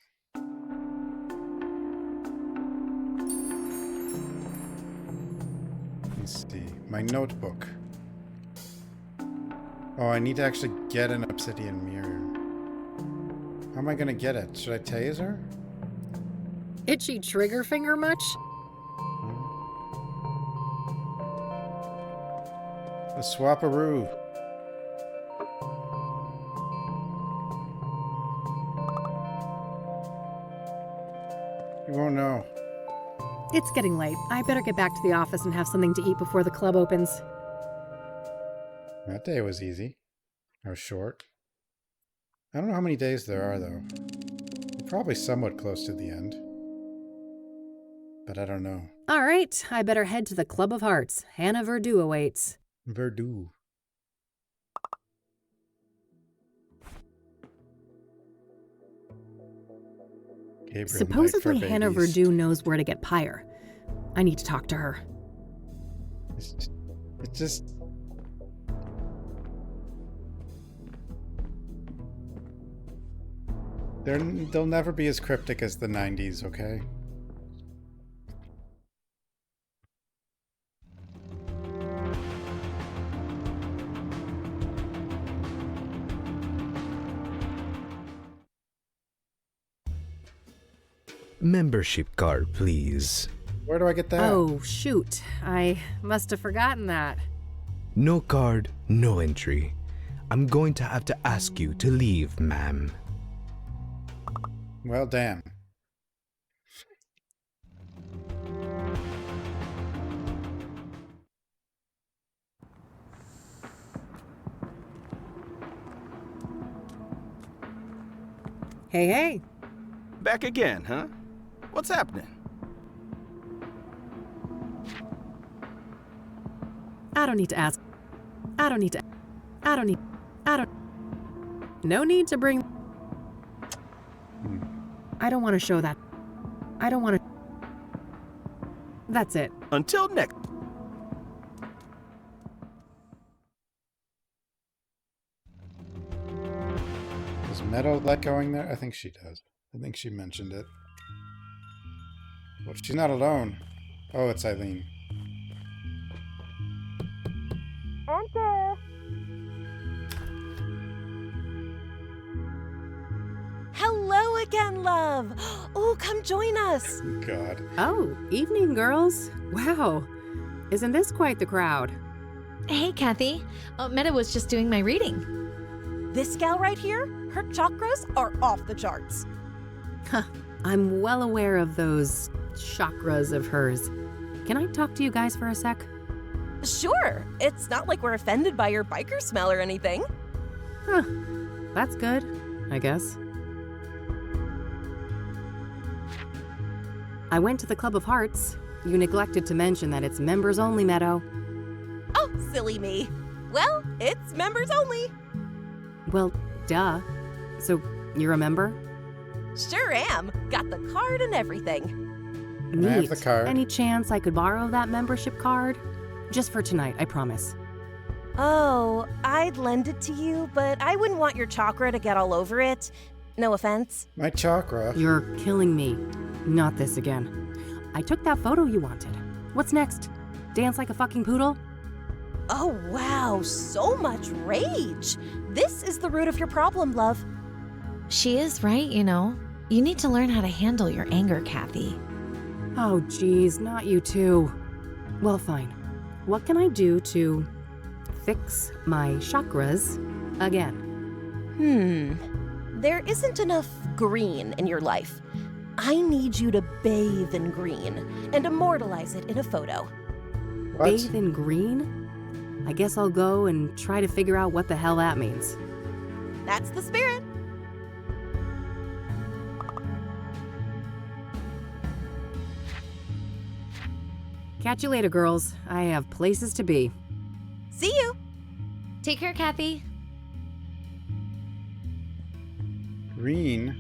Let me see. My notebook. Oh, I need to actually get an obsidian mirror. How am I gonna get it? Should I tase her? Itchy trigger finger much? A swap-a-roo. You won't know. It's getting late. I better get back to the office and have something to eat before the club opens. That day was easy. Or short. I don't know how many days there are, though. Probably somewhat close to the end. But I don't know. All right, I better head to the Club of Hearts. Hannah Verdu awaits. Verdu. Supposedly Hannah Verdu knows where to get Pyre. I need to talk to her. It's just... They'll never be as cryptic as the 90's, okay? Membership card, please. Where do I get that? Oh, shoot. I must have forgotten that. No card, no entry. I'm going to have to ask you to leave, ma'am. Well, damn. Hey, hey. Back again, huh? What's happening? I don't need to ask. No need to bring... I don't want to show that. I don't want to... That's it. Until next... Does Meadow let going there? I think she does. I think she mentioned it. Well, she's not alone. Oh, it's Eileen. Enter. Hello again, love. Oh, come join us. God. Oh, evening, girls. Wow. Isn't this quite the crowd? Hey, Kathy. Meta was just doing my reading. This gal right here, her chakras are off the charts. Huh. I'm well aware of those chakras of hers. Can I talk to you guys for a sec? Sure. It's not like we're offended by your biker smell or anything. Huh. That's good, I guess. I went to the Club of Hearts. You neglected to mention that it's members only, Meadow. Oh, silly me. Well, it's members only. Well, duh. So, you're a member? Sure am. Got the card and everything. Can I have the card? Any chance I could borrow that membership card? Just for tonight, I promise. Oh, I'd lend it to you, but I wouldn't want your chakra to get all over it. No offense. My chakra? You're killing me. Not this again. I took that photo you wanted. What's next? Dance like a fucking poodle? Oh, wow, so much rage. This is the root of your problem, love. She is right, you know. You need to learn how to handle your anger, Kathy. Oh, geez, not you too. Well, fine. What can I do to fix my chakras again? There isn't enough green in your life. I need you to bathe in green and immortalize it in a photo. What? Bathe in green? I guess I'll go and try to figure out what the hell that means. That's the spirit. Catch you later, girls. I have places to be. See you. Take care, Kathy. Green?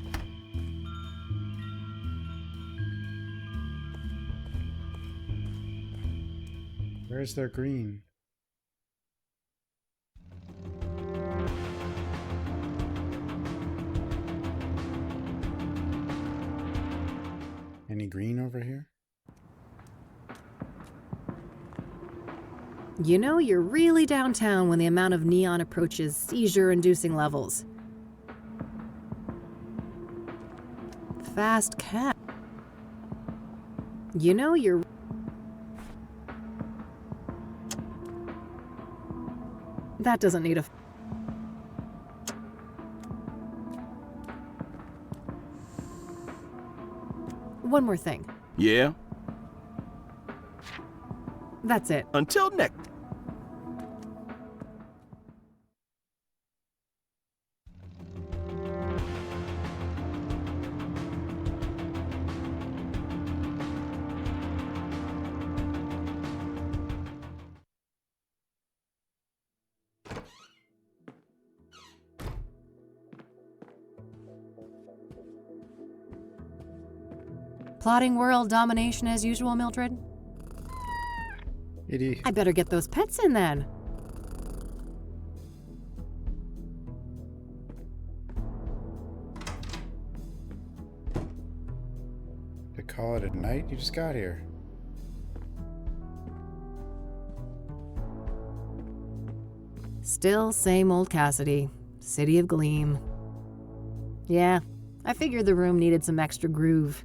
Where's their green? Any green over here? You know, you're really downtown when the amount of neon approaches seizure-inducing levels. Fast cat. You know, you're... That doesn't need a... One more thing. Yeah? That's it. Until next. Plotting world domination as usual, Mildred? I better get those pets in then. To call it a night? You just got here. Still same old Cassidy. City of Gleam. Yeah, I figured the room needed some extra groove.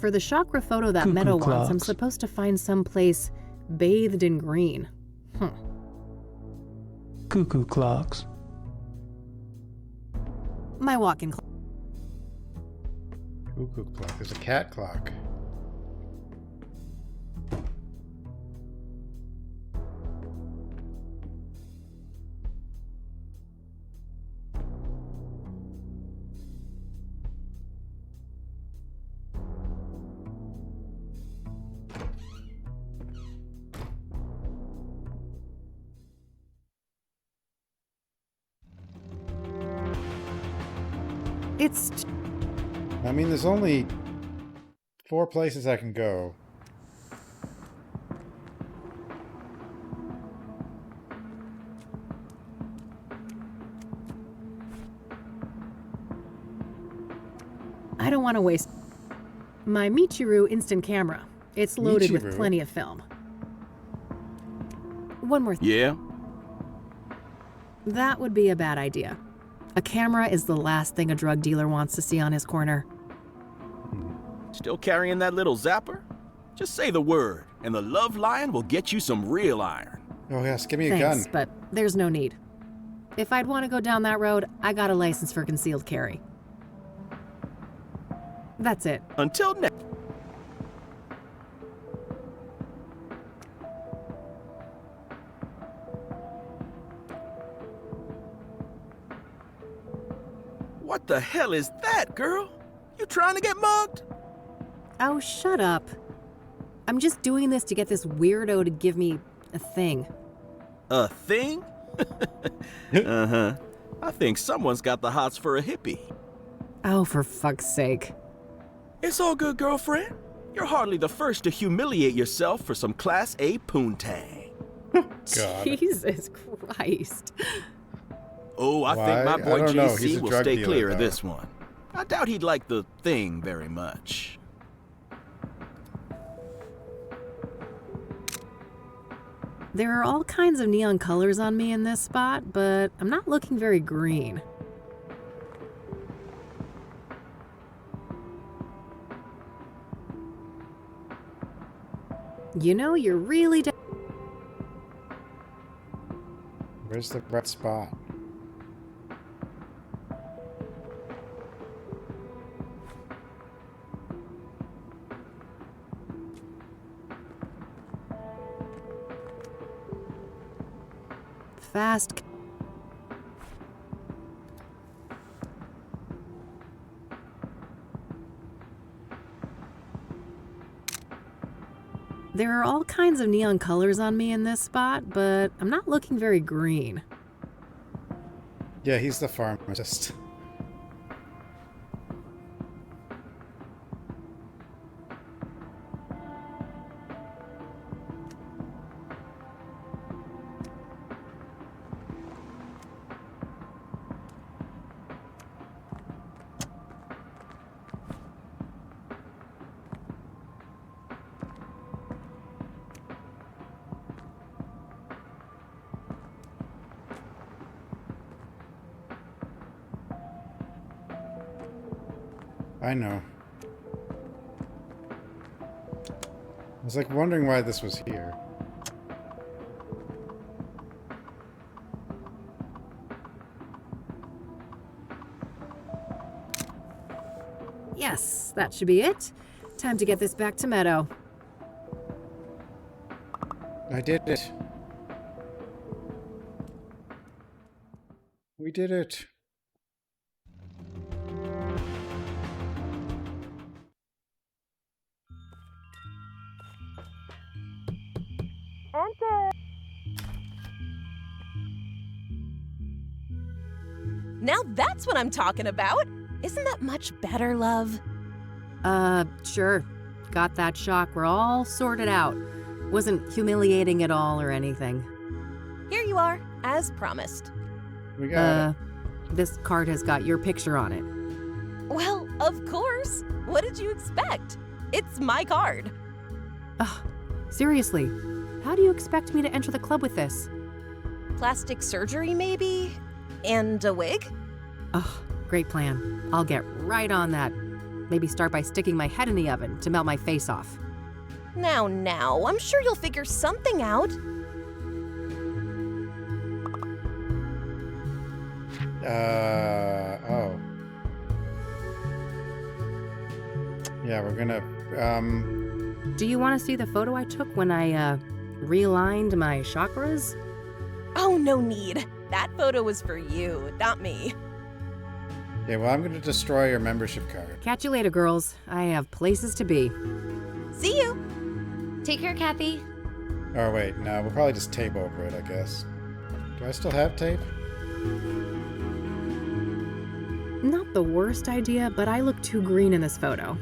For the chakra photo that Cuckoo Meadow wants, I'm clocks. supposed to find some place bathed in green. Cuckoo clocks. My walk-in clock. Cuckoo clock. There's a cat clock. I mean, there's only 4 places I can go. I don't want to waste my Michiru instant camera. It's loaded with Michiru? plenty of film. One more thing. Yeah? That would be a bad idea. A camera is the last thing a drug dealer wants to see on his corner. Still carrying that little zapper? Just say the word, and the love lion will get you some real iron. Oh yes, give me a Thanks, gun. but there's no need. If I'd want to go down that road, I got a license for concealed carry. That's it. Until next. What the hell is that, girl? You trying to get mugged? Oh, shut up. I'm just doing this to get this weirdo to give me a thing. A thing? Uh-huh. I think someone's got the hots for a hippie. Oh, for fuck's sake. It's all good, girlfriend. You're hardly the first to humiliate yourself for some Class A poontang. God. Jesus Christ. Oh, I think my boy JC will stay dealer, clear though. of this one. I doubt he'd like the thing very much. There are all kinds of neon colors on me in this spot, but I'm not looking very green. You know, you're really... Where's the red spot? Fast. There are all kinds of neon colors on me in this spot, but I'm not looking very green. Yeah, he's the pharmacist. I know. I was like wondering why this was here. Yes, that should be it. Time to get this back to Meadow. I did it. We did it. Now that's what I'm talking about. Isn't that much better, love? Sure. Got that shock. We're all sorted out. Wasn't humiliating at all or anything. Here you are, as promised. We got it. This card has got your picture on it. Well, of course. What did you expect? It's my card. Ugh, seriously, how do you expect me to enter the club with this? Plastic surgery, maybe? And a wig? Ugh, great plan. I'll get right on that. Maybe start by sticking my head in the oven to melt my face off. Now, I'm sure you'll figure something out. Oh. Yeah, we're gonna, Do you want to see the photo I took when I, realigned my chakras? Oh, no need. That photo was for you, not me. Yeah, well, I'm gonna destroy your membership card. Catch you later, girls. I have places to be. See you. Take care, Kathy. Oh, wait, no, we'll probably just tape over it, I guess. Do I still have tape? Not the worst idea, but I look too green in this photo.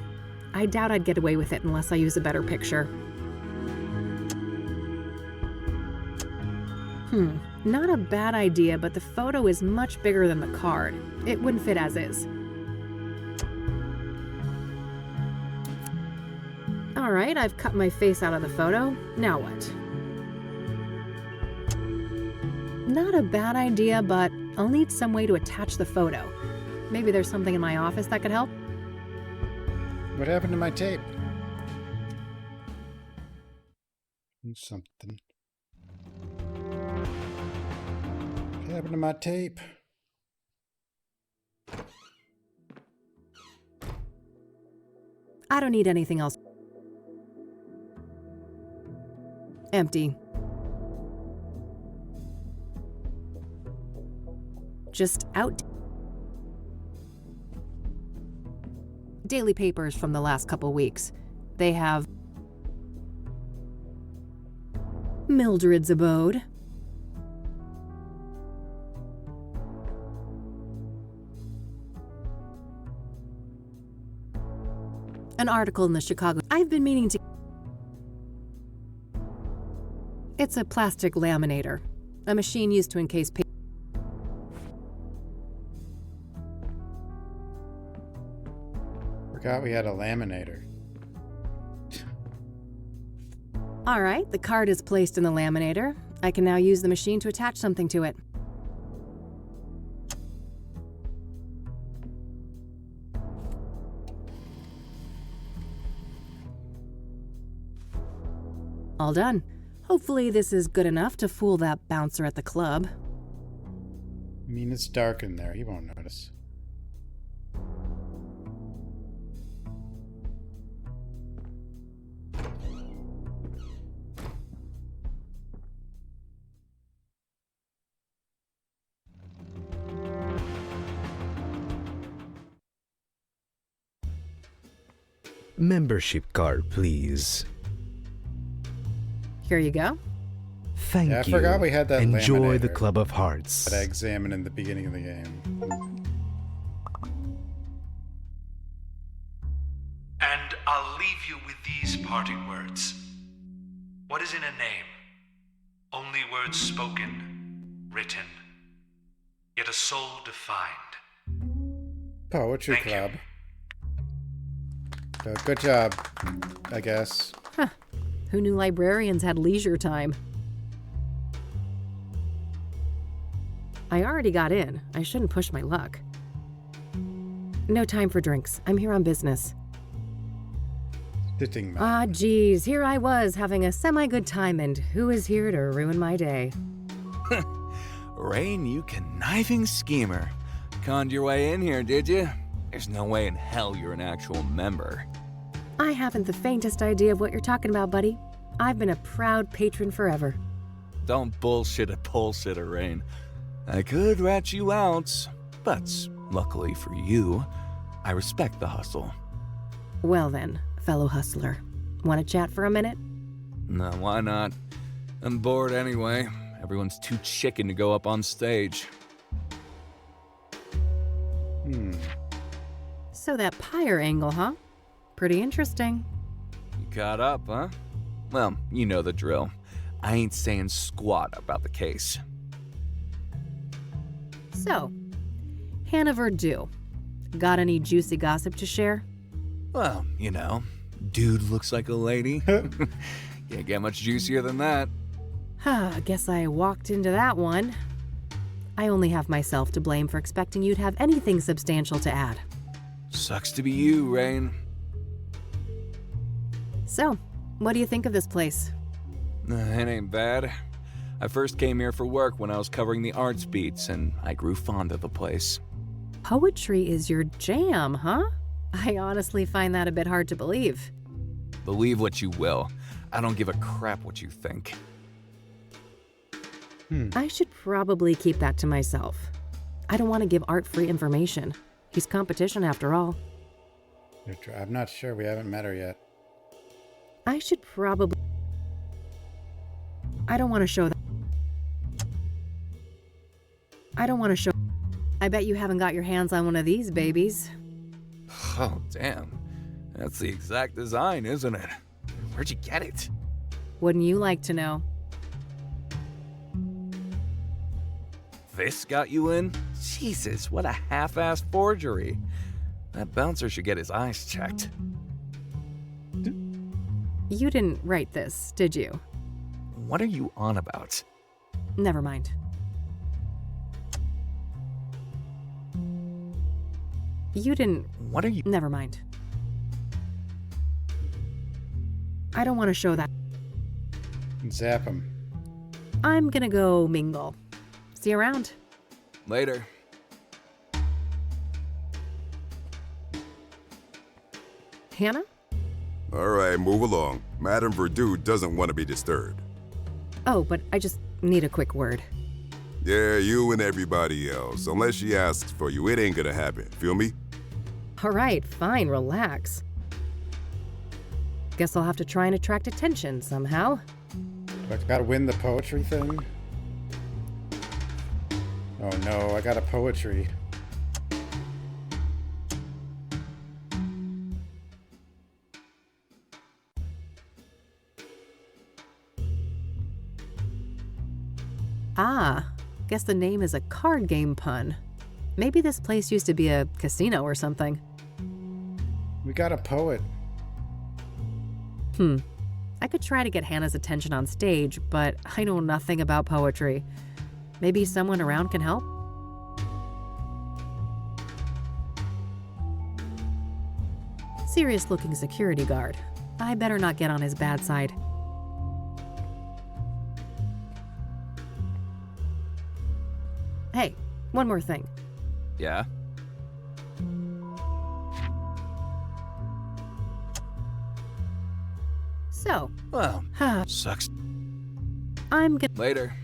I doubt I'd get away with it unless I use a better picture. Not a bad idea, but the photo is much bigger than the card. It wouldn't fit as is. All right, I've cut my face out of the photo. Now what? Not a bad idea, but I'll need some way to attach the photo. Maybe there's something in my office that could help? What happened to my tape? Something. What happened to my tape? I don't need anything else. Empty. Just out. Daily papers from the last couple weeks. They have Mildred's abode. An article in the Chicago. I've been meaning to. It's a plastic laminator, a machine used to encase paper. Forgot we had a laminator. All right, the card is placed in the laminator. I can now use the machine to attach something to it. All done. Hopefully this is good enough to fool that bouncer at the club. I mean, it's dark in there. He won't notice. Membership card, please. Here you go. Thank you. I forgot we had that Enjoy the laminator Club of Hearts. that I examined in the beginning of the game. And I'll leave you with these parting words. What is in a name? Only words spoken, written, yet a soul defined. Poetry Club. So, good job, I guess. Huh. Who knew librarians had leisure time? I already got in. I shouldn't push my luck. No time for drinks. I'm here on business. Sitting man. Ah, geez. Here I was having a semi-good time, and who is here to ruin my day? Rain, you conniving schemer. Conned your way in here, did you? There's no way in hell you're an actual member. I haven't the faintest idea of what you're talking about, buddy. I've been a proud patron forever. Don't bullshit a bullshitter, Rain. I could rat you out, but luckily for you, I respect the hustle. Well then, fellow hustler. Want to chat for a minute? No, why not? I'm bored anyway. Everyone's too chicken to go up on stage. So that pyre angle, huh? Pretty interesting. You caught up, huh? Well, you know the drill. I ain't saying squat about the case. So, Hannah Verdue. Got any juicy gossip to share? Well, you know, dude looks like a lady. Can't get much juicier than that. I guess I walked into that one. I only have myself to blame for expecting you'd have anything substantial to add. Sucks to be you, Rain. So, what do you think of this place? It ain't bad. I first came here for work when I was covering the arts beats, and I grew fond of the place. Poetry is your jam, huh? I honestly find that a bit hard to believe. Believe what you will. I don't give a crap what you think. I should probably keep that to myself. I don't want to give Art free information. He's competition after all. I'm not sure. We haven't met her yet. I should probably... I don't want to show that. I don't want to show... I bet you haven't got your hands on one of these babies. Oh, damn. That's the exact design, isn't it? Where'd you get it? Wouldn't you like to know? This got you in? Jesus, what a half-assed forgery. That bouncer should get his eyes checked. You didn't write this, did you? What are you on about? Never mind. You didn't... What are you... Never mind. I don't want to show that. Zap him. I'm gonna go mingle. See you around. Later. Hannah? All right, move along. Madame Verdue doesn't want to be disturbed. Oh, but I just need a quick word. Yeah, you and everybody else. Unless she asks for you, it ain't gonna happen. Feel me? All right, fine, relax. Guess I'll have to try and attract attention somehow. I gotta win the poetry thing? Oh no, I got a poetry. Ah, guess the name is a card game pun. Maybe this place used to be a casino or something. We got a poet. I could try to get Hannah's attention on stage, but I know nothing about poetry. Maybe someone around can help? Serious-looking security guard. I better not get on his bad side. Hey, one more thing. Yeah? So, Well, sucks. I'm gonna... Later.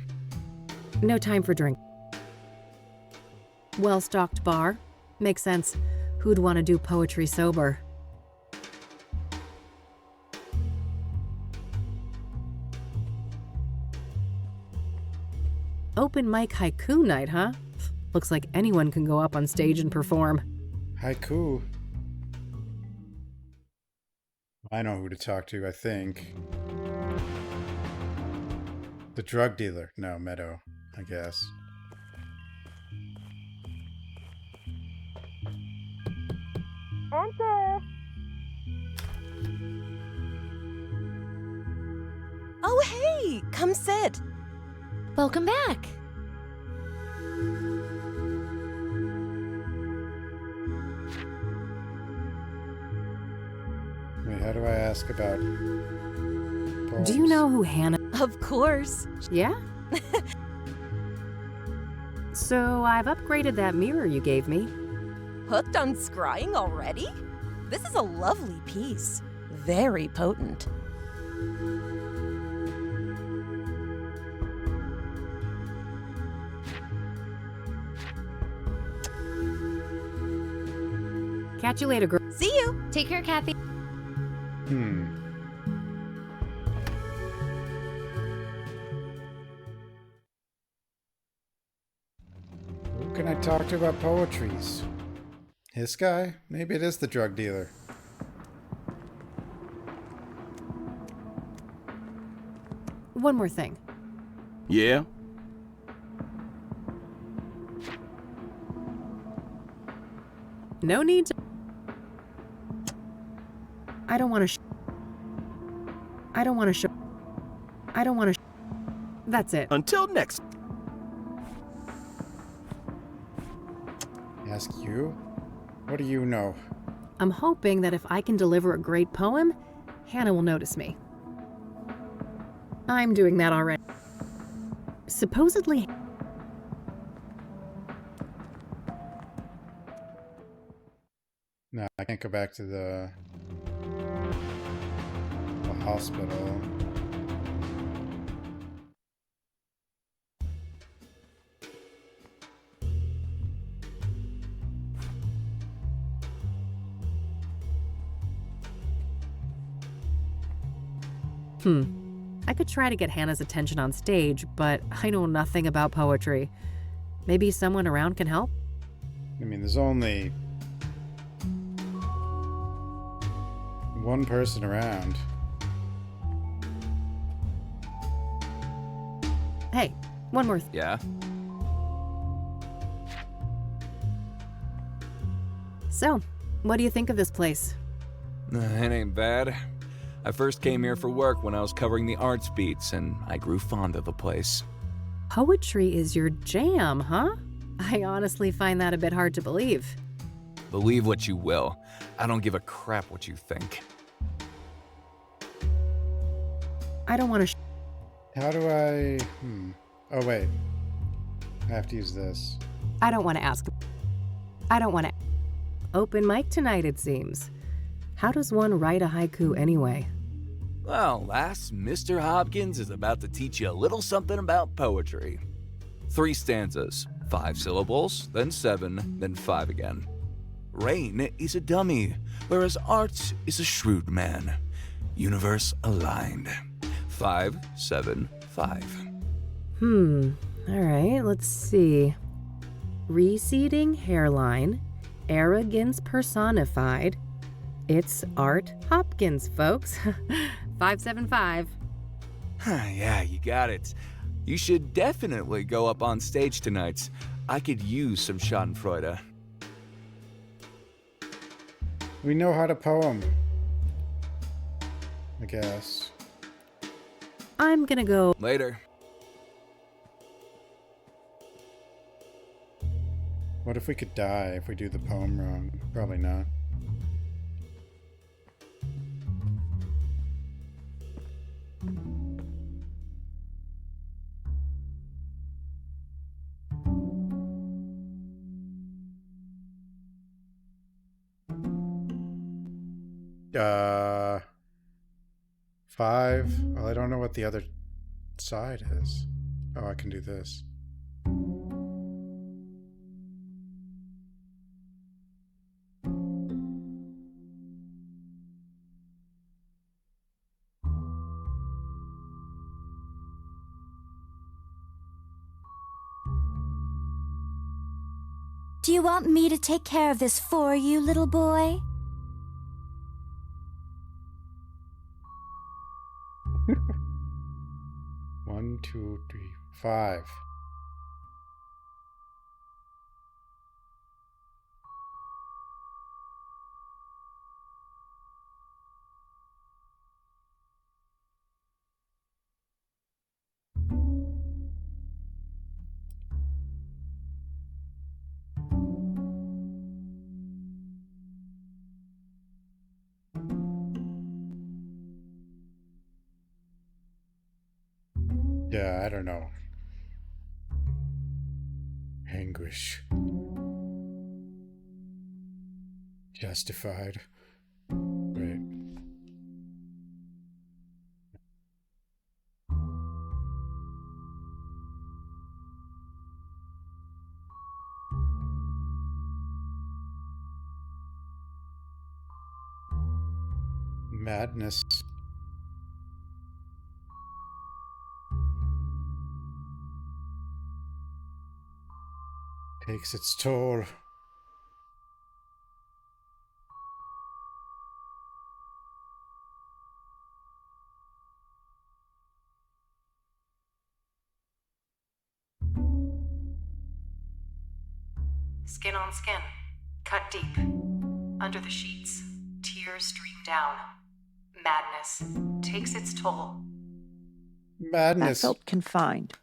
No time for drink. Well-stocked bar. Makes sense. Who'd want to do poetry sober? Open mic haiku night, huh? Looks like anyone can go up on stage and perform. Haiku? I know who to talk to, I think. The drug dealer. No, Meadow, I guess. Enter! Oh, hey! Come sit. Welcome back. Wait, how do I ask about poems? Do you know who Hannah... Of course. Yeah? So I've upgraded that mirror you gave me. Hooked on scrying already? This is a lovely piece. Very potent. Catch you later, girl. See you. Take care, Kathy. Who can I talk to about poetries? This guy? Maybe it is the drug dealer. One more thing. Yeah? No need to... I don't want to I don't want to I don't want to That's it. Until next. Ask you? What do you know? I'm hoping that if I can deliver a great poem, Hannah will notice me. I'm doing that already. Supposedly... No, I can't go back to the hospital. I could try to get Hannah's attention on stage, but I know nothing about poetry. Maybe someone around can help? I mean, there's only one person around. Hey, one more Yeah? So, what do you think of this place? It ain't bad. I first came here for work when I was covering the arts beats, and I grew fond of the place. Poetry is your jam, huh? I honestly find that a bit hard to believe. Believe what you will. I don't give a crap what you think. I don't want to... How do I... Oh, wait. I have to use this. I don't want to ask. I don't want to... Open mic tonight, it seems. How does one write a haiku anyway? Well, lass, Mr. Hopkins is about to teach you a little something about poetry. 3 stanzas, 5 syllables, then 7, then 5 again. Rain is a dummy, whereas art is a shrewd man. Universe aligned. 5, 7, 5. All right, let's see. Receding hairline, arrogance personified. It's Art Hopkins, folks. 575. Yeah, you got it. You should definitely go up on stage tonight. I could use some Schadenfreude. We know how to poem. I guess. I'm gonna go. Later. What if we could die if we do the poem wrong? Probably not. Uh, 5. Well, I don't know what the other side is. Oh, I can do this. Do you want me to take care of this for you, little boy? One, two, three, 5. Yeah, I don't know. Anguish. Justified. Wait. Madness. Takes its toll. Skin on skin. Cut deep. Under the sheets. Tears stream down. Madness takes its toll. Madness. That felt confined.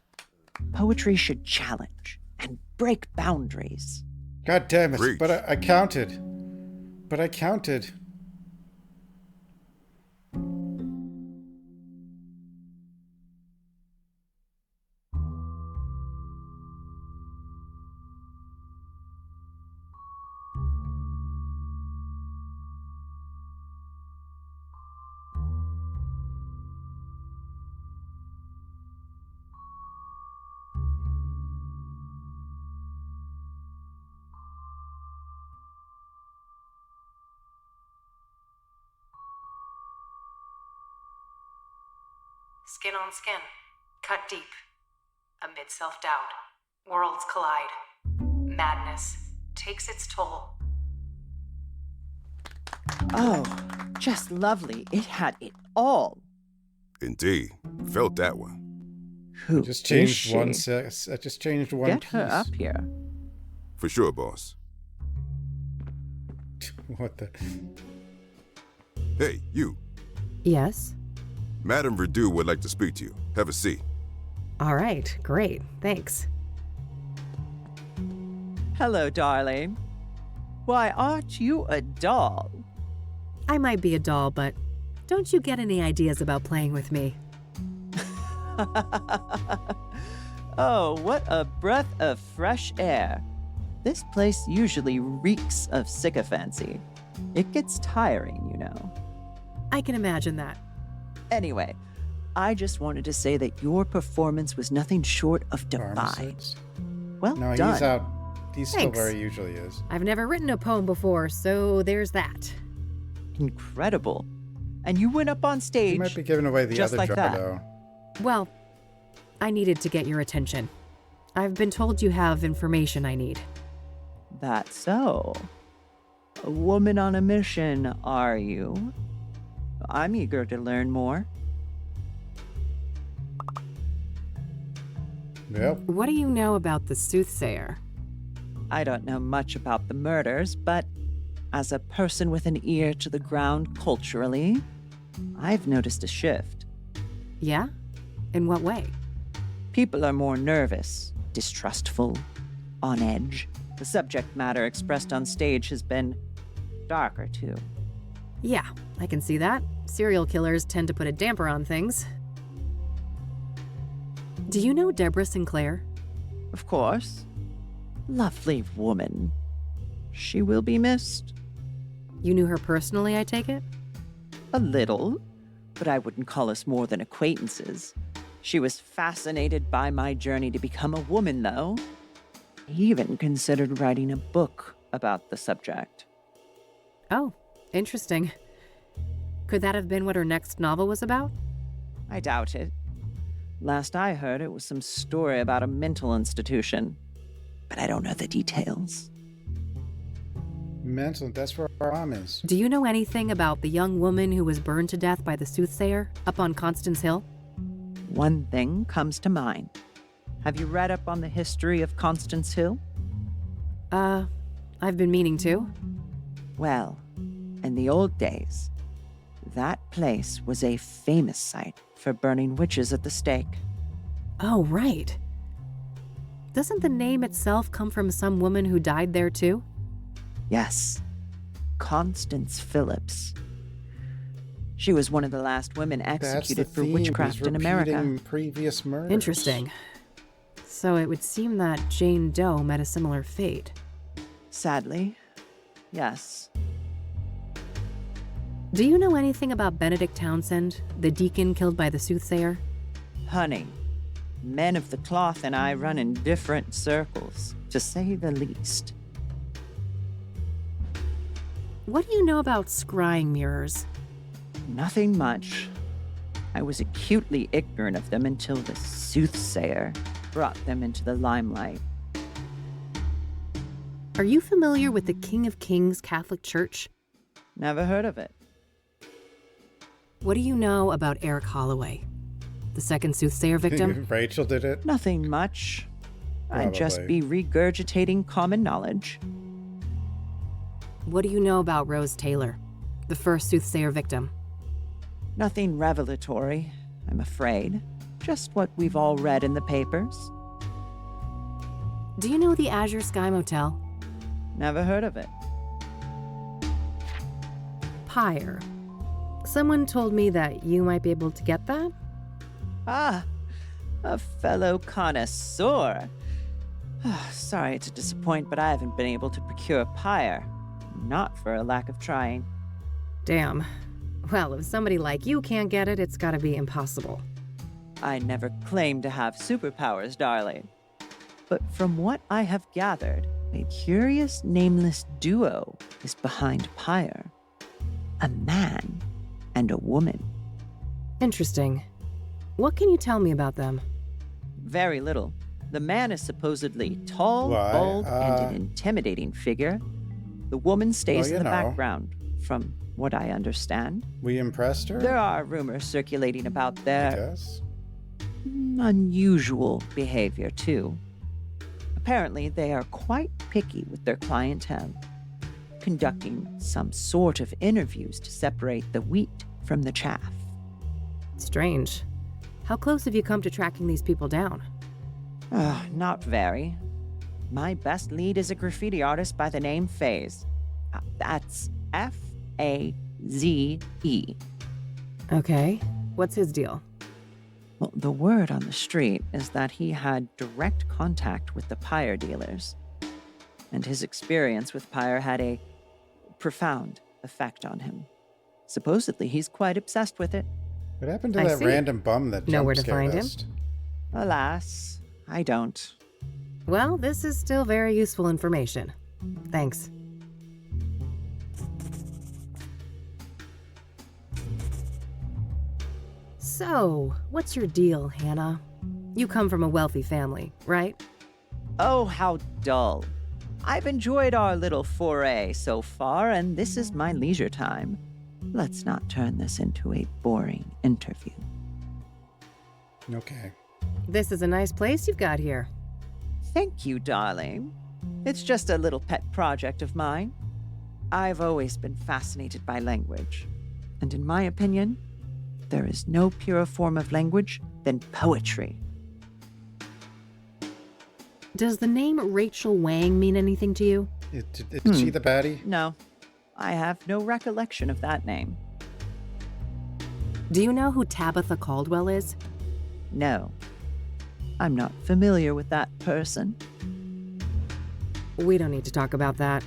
Poetry should challenge and break boundaries. God damn it. Preach. But I counted. But I counted. Skin on skin. Cut deep. Amid self-doubt. Worlds collide. Madness takes its toll. Oh, just lovely. It had it all. Indeed. Felt that one. Who Just changed is one she? sex. I just changed one Get piece. her up here. For sure, boss. What the? Hey, you. Yes? Madame Verdu would like to speak to you. Have a seat. All right, great. Thanks. Hello, darling. Why, aren't you a doll? I might be a doll, but don't you get any ideas about playing with me? Oh, what a breath of fresh air. This place usually reeks of sycophancy. It gets tiring, you know. I can imagine that. Anyway, I just wanted to say that your performance was nothing short of divine. Pharmacists? Well No, done. he's out. He's still Thanks. where he usually is. I've never written a poem before, so there's that. Incredible. And you went up on stage. He might be giving away the just other like jar, that. though. Well, I needed to get your attention. I've been told you have information I need. That's so. A woman on a mission, are you? I'm eager to learn more. Yep. What do you know about the Soothsayer? I don't know much about the murders, but as a person with an ear to the ground culturally, I've noticed a shift. Yeah? In what way? People are more nervous, distrustful, on edge. The subject matter expressed on stage has been darker, too. Yeah, I can see that. Serial killers tend to put a damper on things. Do you know Deborah Sinclair? Of course. Lovely woman. She will be missed. You knew her personally, I take it? A little, but I wouldn't call us more than acquaintances. She was fascinated by my journey to become a woman, though. He even considered writing a book about the subject. Oh, interesting. Could that have been what her next novel was about? I doubt it. Last I heard, it was some story about a mental institution, but I don't know the details. Mental, that's where our mom is. Do you know anything about the young woman who was burned to death by the Soothsayer up on Constance Hill? One thing comes to mind. Have you read up on the history of Constance Hill? I've been meaning to. Well, in the old days, that place was a famous site for burning witches at the stake. Oh, right. Doesn't the name itself come from some woman who died there too? Yes, Constance Phillips. She was one of the last women executed for witchcraft in America. Previous murders. Interesting. So it would seem that Jane Doe met a similar fate. Sadly, yes. Do you know anything about Benedict Townsend, the deacon killed by the Soothsayer? Honey, men of the cloth and I run in different circles, to say the least. What do you know about scrying mirrors? Nothing much. I was acutely ignorant of them until the Soothsayer brought them into the limelight. Are you familiar with the King of Kings Catholic Church? Never heard of it. What do you know about Eric Holloway, the second Soothsayer victim? Rachel did it? Nothing much. Probably. I'd just be regurgitating common knowledge. What do you know about Rose Taylor, the first Soothsayer victim? Nothing revelatory, I'm afraid. Just what we've all read in the papers. Do you know the Azure Sky Motel? Never heard of it. Pyre. Someone told me that you might be able to get that? Ah, a fellow connoisseur. Sorry to disappoint, but I haven't been able to procure pyre. Not for a lack of trying. Damn. Well, if somebody like you can't get it, it's gotta be impossible. I never claimed to have superpowers, darling. But from what I have gathered, a curious nameless duo is behind pyre. A man and a woman. Interesting. What can you tell me about them? Very little. The man is supposedly tall, bald, and an intimidating figure. The woman stays in the background, from what I understand. We impressed her? There are rumors circulating about their unusual behavior, too. Apparently, they are quite picky with their clientele, conducting some sort of interviews to separate the wheat from the chaff. Strange. How close have you come to tracking these people down? Not very. My best lead is a graffiti artist by the name Faze. That's Faze. Okay. What's his deal? Well, the word on the street is that he had direct contact with the pyre dealers. And his experience with pyre had a profound effect on him. Supposedly, he's quite obsessed with it. What happened to that random bum that Know where to jump-scared find him? us? Alas, I don't. Well, this is still very useful information. Thanks. So, what's your deal, Hannah? You come from a wealthy family, right? Oh, how dull. I've enjoyed our little foray so far, and this is my leisure time. Let's not turn this into a boring interview. Okay. This is a nice place you've got here. Thank you, darling. It's just a little pet project of mine. I've always been fascinated by language. And in my opinion, there is no purer form of language than poetry. Does the name Rachel Wang mean anything to you? Is she the baddie? No. I have no recollection of that name. Do you know who Tabitha Caldwell is? No. I'm not familiar with that person. We don't need to talk about that.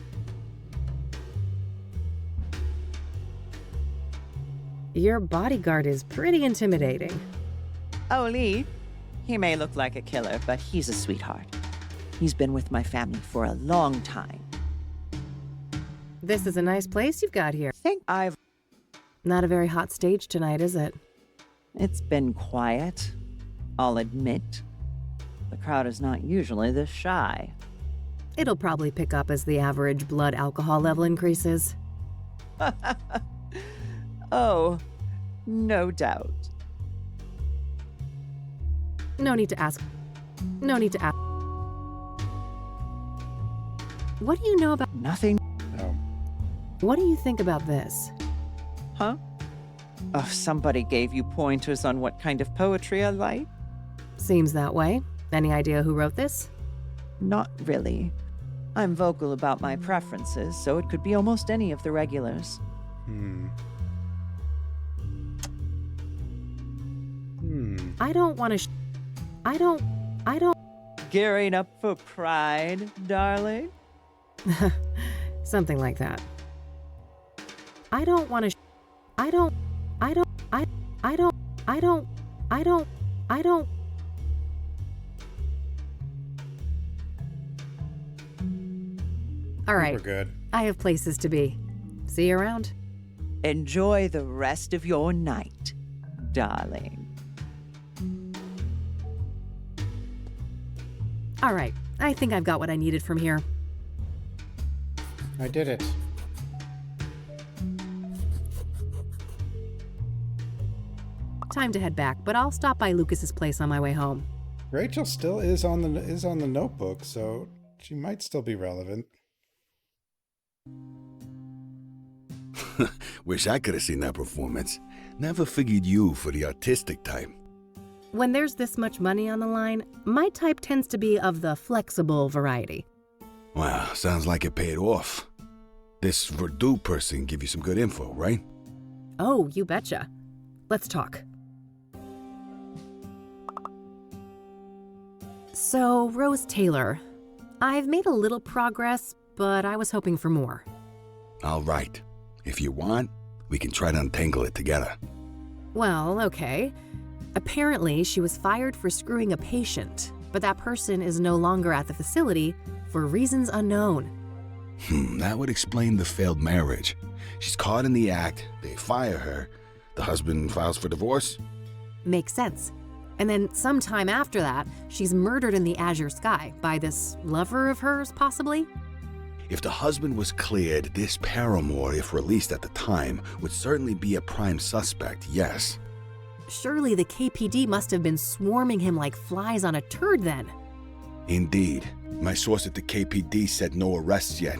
Your bodyguard is pretty intimidating. Oh, Lee. He may look like a killer, but he's a sweetheart. He's been with my family for a long time. This is a nice place you've got here. I've... Not a very hot stage tonight, is it? It's been quiet, I'll admit. The crowd is not usually this shy. It'll probably pick up as the average blood alcohol level increases. Oh, no doubt. No need to ask. No need to ask. What do you know about... Nothing. Oh. What do you think about this? Huh? Oh, somebody gave you pointers on what kind of poetry I like? Seems that way. Any idea who wrote this? Not really. I'm vocal about my preferences, so it could be almost any of the regulars. I don't want to... I don't... Gearing up for Pride, darling? Something like that. I don't want to... All right. We're good. I have places to be. See you around. Enjoy the rest of your night, darling. All right. I think I've got what I needed from here. I did it. Time to head back, but I'll stop by Lucas's place on my way home. Rachel still is on the notebook, so she might still be relevant. Wish I could have seen that performance. Never figured you for the artistic type. When there's this much money on the line, my type tends to be of the flexible variety. Wow, sounds like it paid off. This Verdue person give you some good info, right? Oh, you betcha. Let's talk. So, Rose Taylor, I've made a little progress, but I was hoping for more. All right. If you want, we can try to untangle it together. Well, okay. Apparently, she was fired for screwing a patient, but that person is no longer at the facility for reasons unknown. That would explain the failed marriage. She's caught in the act, they fire her, the husband files for divorce? Makes sense. And then sometime after that, she's murdered in the azure sky by this lover of hers, possibly? If the husband was cleared, this paramour, if released at the time, would certainly be a prime suspect, yes. Surely the KPD must have been swarming him like flies on a turd then. Indeed. My source at the KPD said no arrests yet.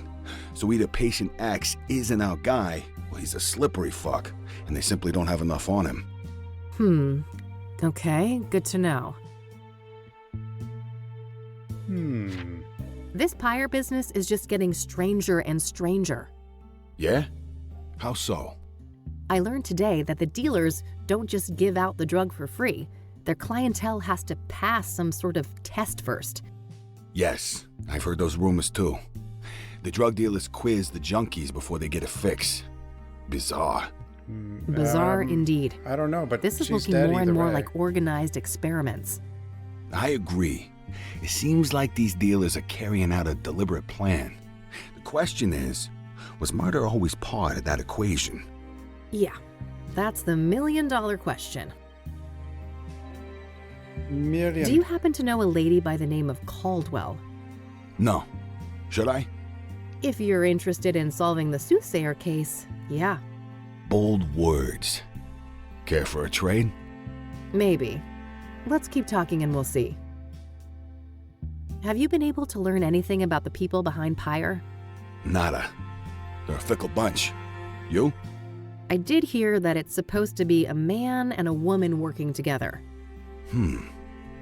So either patient X isn't our guy, or he's a slippery fuck, and they simply don't have enough on him. Okay, good to know. This pyre business is just getting stranger and stranger. Yeah? How so? I learned today that the dealers don't just give out the drug for free. Their clientele has to pass some sort of test first. Yes, I've heard those rumors too. The drug dealers quiz the junkies before they get a fix. Bizarre. Bizarre indeed. I don't know, but this is she's looking dead more and either more way. like organized experiments. I agree. It seems like these dealers are carrying out a deliberate plan. The question is, was murder always part of that equation? Yeah, that's the million-dollar question. Miriam. Do you happen to know a lady by the name of Caldwell? No. Should I? If you're interested in solving the Soothsayer case, yeah. Bold words. Care for a trade? Maybe. Let's keep talking and we'll see. Have you been able to learn anything about the people behind Pyre? Nada. They're a fickle bunch. You? I did hear that it's supposed to be a man and a woman working together.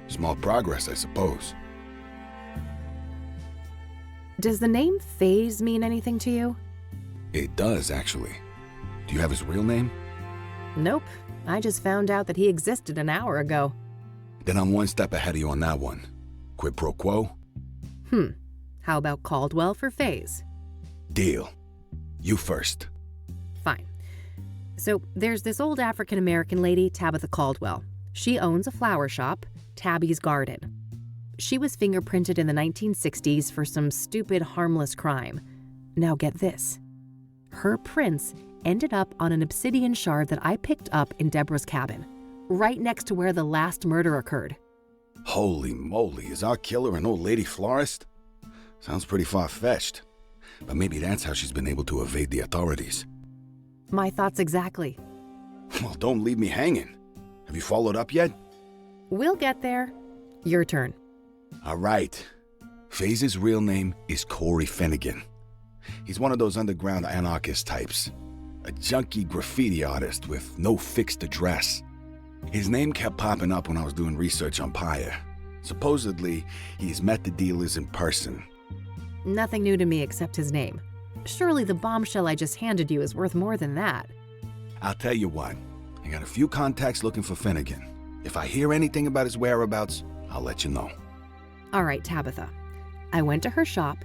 Small progress, I suppose. Does the name Faze mean anything to you? It does, actually. Do you have his real name? Nope. I just found out that he existed an hour ago. Then I'm one step ahead of you on that one. Quid pro quo? How about Caldwell for Faze? Deal. You first. Fine. So there's this old African-American lady, Tabitha Caldwell. She owns a flower shop, Tabby's Garden. She was fingerprinted in the 1960s for some stupid, harmless crime. Now get this. Her prints ended up on an obsidian shard that I picked up in Deborah's cabin, right next to where the last murder occurred. Holy moly, is our killer an old lady florist? Sounds pretty far-fetched. But maybe that's how she's been able to evade the authorities. My thoughts exactly. Well, don't leave me hanging. Have you followed up yet? We'll get there. Your turn. All right. Faze's real name is Corey Finnegan. He's one of those underground anarchist types. A junkie graffiti artist with no fixed address. His name kept popping up when I was doing research on Pyre. Supposedly, he's met the dealers in person. Nothing new to me except his name. Surely the bombshell I just handed you is worth more than that. I'll tell you what. I got a few contacts looking for Finnegan. If I hear anything about his whereabouts, I'll let you know. All right, Tabitha. I went to her shop,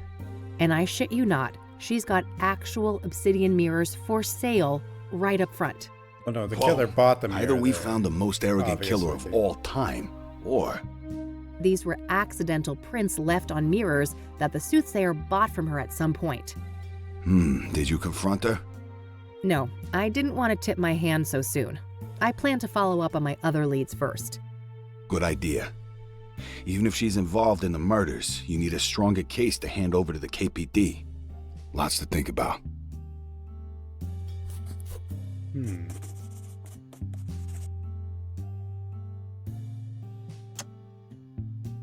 and I shit you not, she's got actual obsidian mirrors for sale right up front. Oh no, the killer bought them. Either we found the most arrogant killer of all time, or... These were accidental prints left on mirrors that the Soothsayer bought from her at some point. Did you confront her? No, I didn't want to tip my hand so soon. I plan to follow up on my other leads first. Good idea. Even if she's involved in the murders, you need a stronger case to hand over to the KPD. Lots to think about.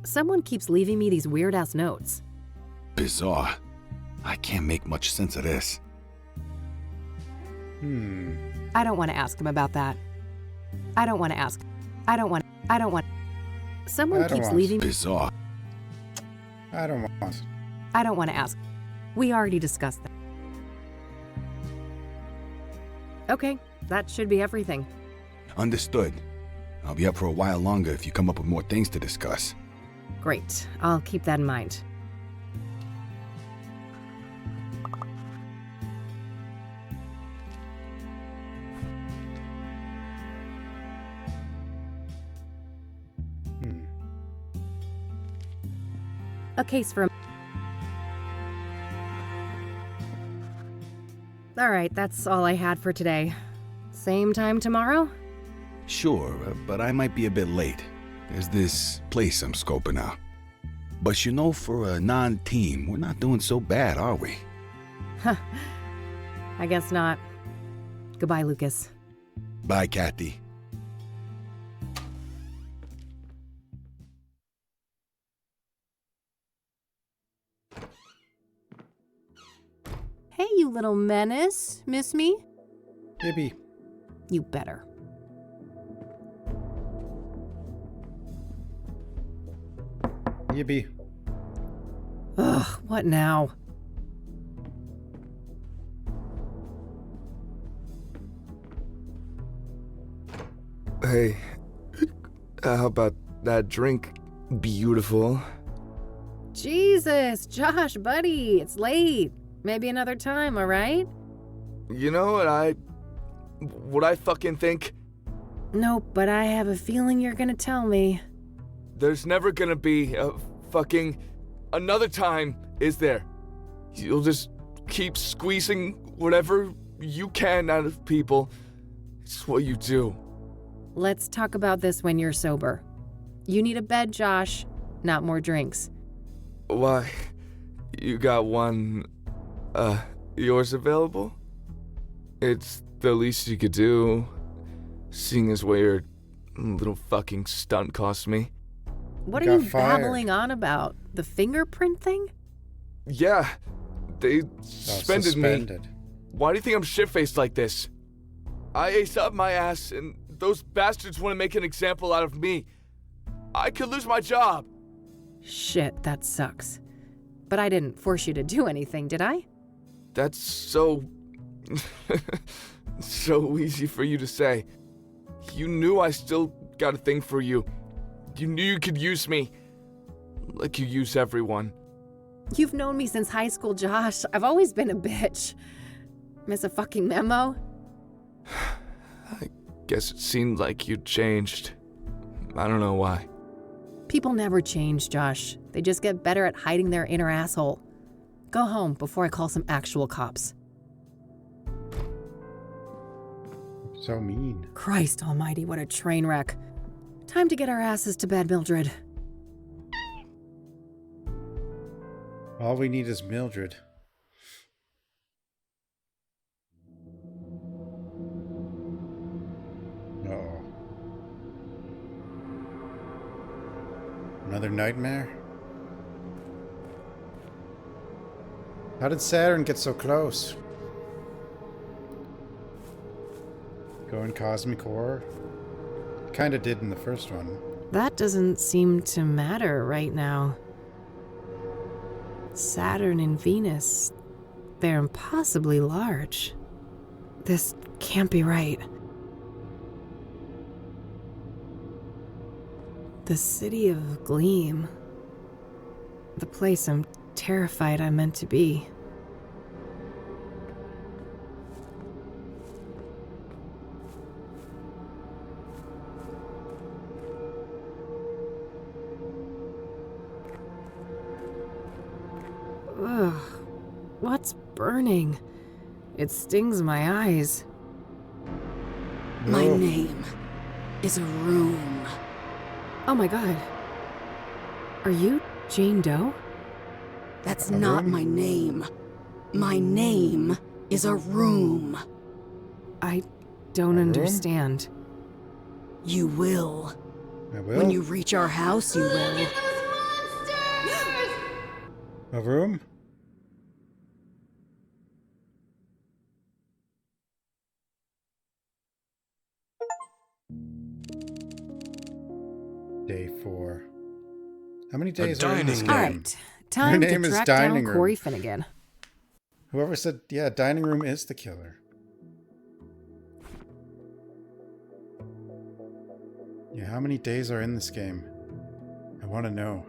Someone keeps leaving me these weird-ass notes. Bizarre. I can't make much sense of this. I don't want to ask him about that. I don't want to ask. I don't want. Someone keeps leaving. Bizarre. I don't want. I don't want to ask. We already discussed that. Okay, that should be everything. Understood. I'll be up for a while longer if you come up with more things to discuss. Great. I'll keep that in mind. A case for... All right, that's all I had for today. Same time tomorrow? Sure, but I might be a bit late. There's this place I'm scoping out. But you know, for a non-team, we're not doing so bad, are we? Huh. I guess not. Goodbye, Lucas. Bye, Kathy. Hey, you little menace. Miss me? Yippee. You better. Yippee. Ugh, what now? Hey, how about that drink? Beautiful. Jesus, Josh, buddy, it's late. Maybe another time, all right? You know what I fucking think? Nope, but I have a feeling you're gonna tell me. There's never gonna be a fucking another time, is there? You'll just keep squeezing whatever you can out of people. It's what you do. Let's talk about this when you're sober. You need a bed, Josh, not more drinks. Why? You got one, yours available? It's the least you could do, seeing as what your little fucking stunt cost me. What are you babbling on about? The fingerprint thing? Yeah, they suspended me. Why do you think I'm shit-faced like this? I aced up my ass, and those bastards want to make an example out of me. I could lose my job. Shit, that sucks. But I didn't force you to do anything, did I? That's so... so easy for you to say. You knew I still got a thing for you. You knew you could use me. Like you use everyone. You've known me since high school, Josh. I've always been a bitch. Miss a fucking memo? I guess it seemed like you'd changed. I don't know why. People never change, Josh. They just get better at hiding their inner asshole. Go home before I call some actual cops. So mean. Christ almighty, what a train wreck. Time to get our asses to bed, Mildred. All we need is Mildred. Uh-oh. Another nightmare? How did Saturn get so close? Going cosmic horror? Kinda did in the first one. That doesn't seem to matter right now. Saturn and Venus, they're impossibly large. This can't be right. The city of Gleam. The place I'm terrified I'm meant to be. Ugh, what's burning? It stings my eyes. My name is a room. Oh my god. Are you Jane Doe? That's not my name. My name is a room. I don't understand. You will. I will? When you reach our house, you will. A room? Day 4. How many days are in this game? All right, time to track down Corey Finnegan. Whoever said, yeah, dining room is the killer. Yeah, how many days are in this game? I want to know.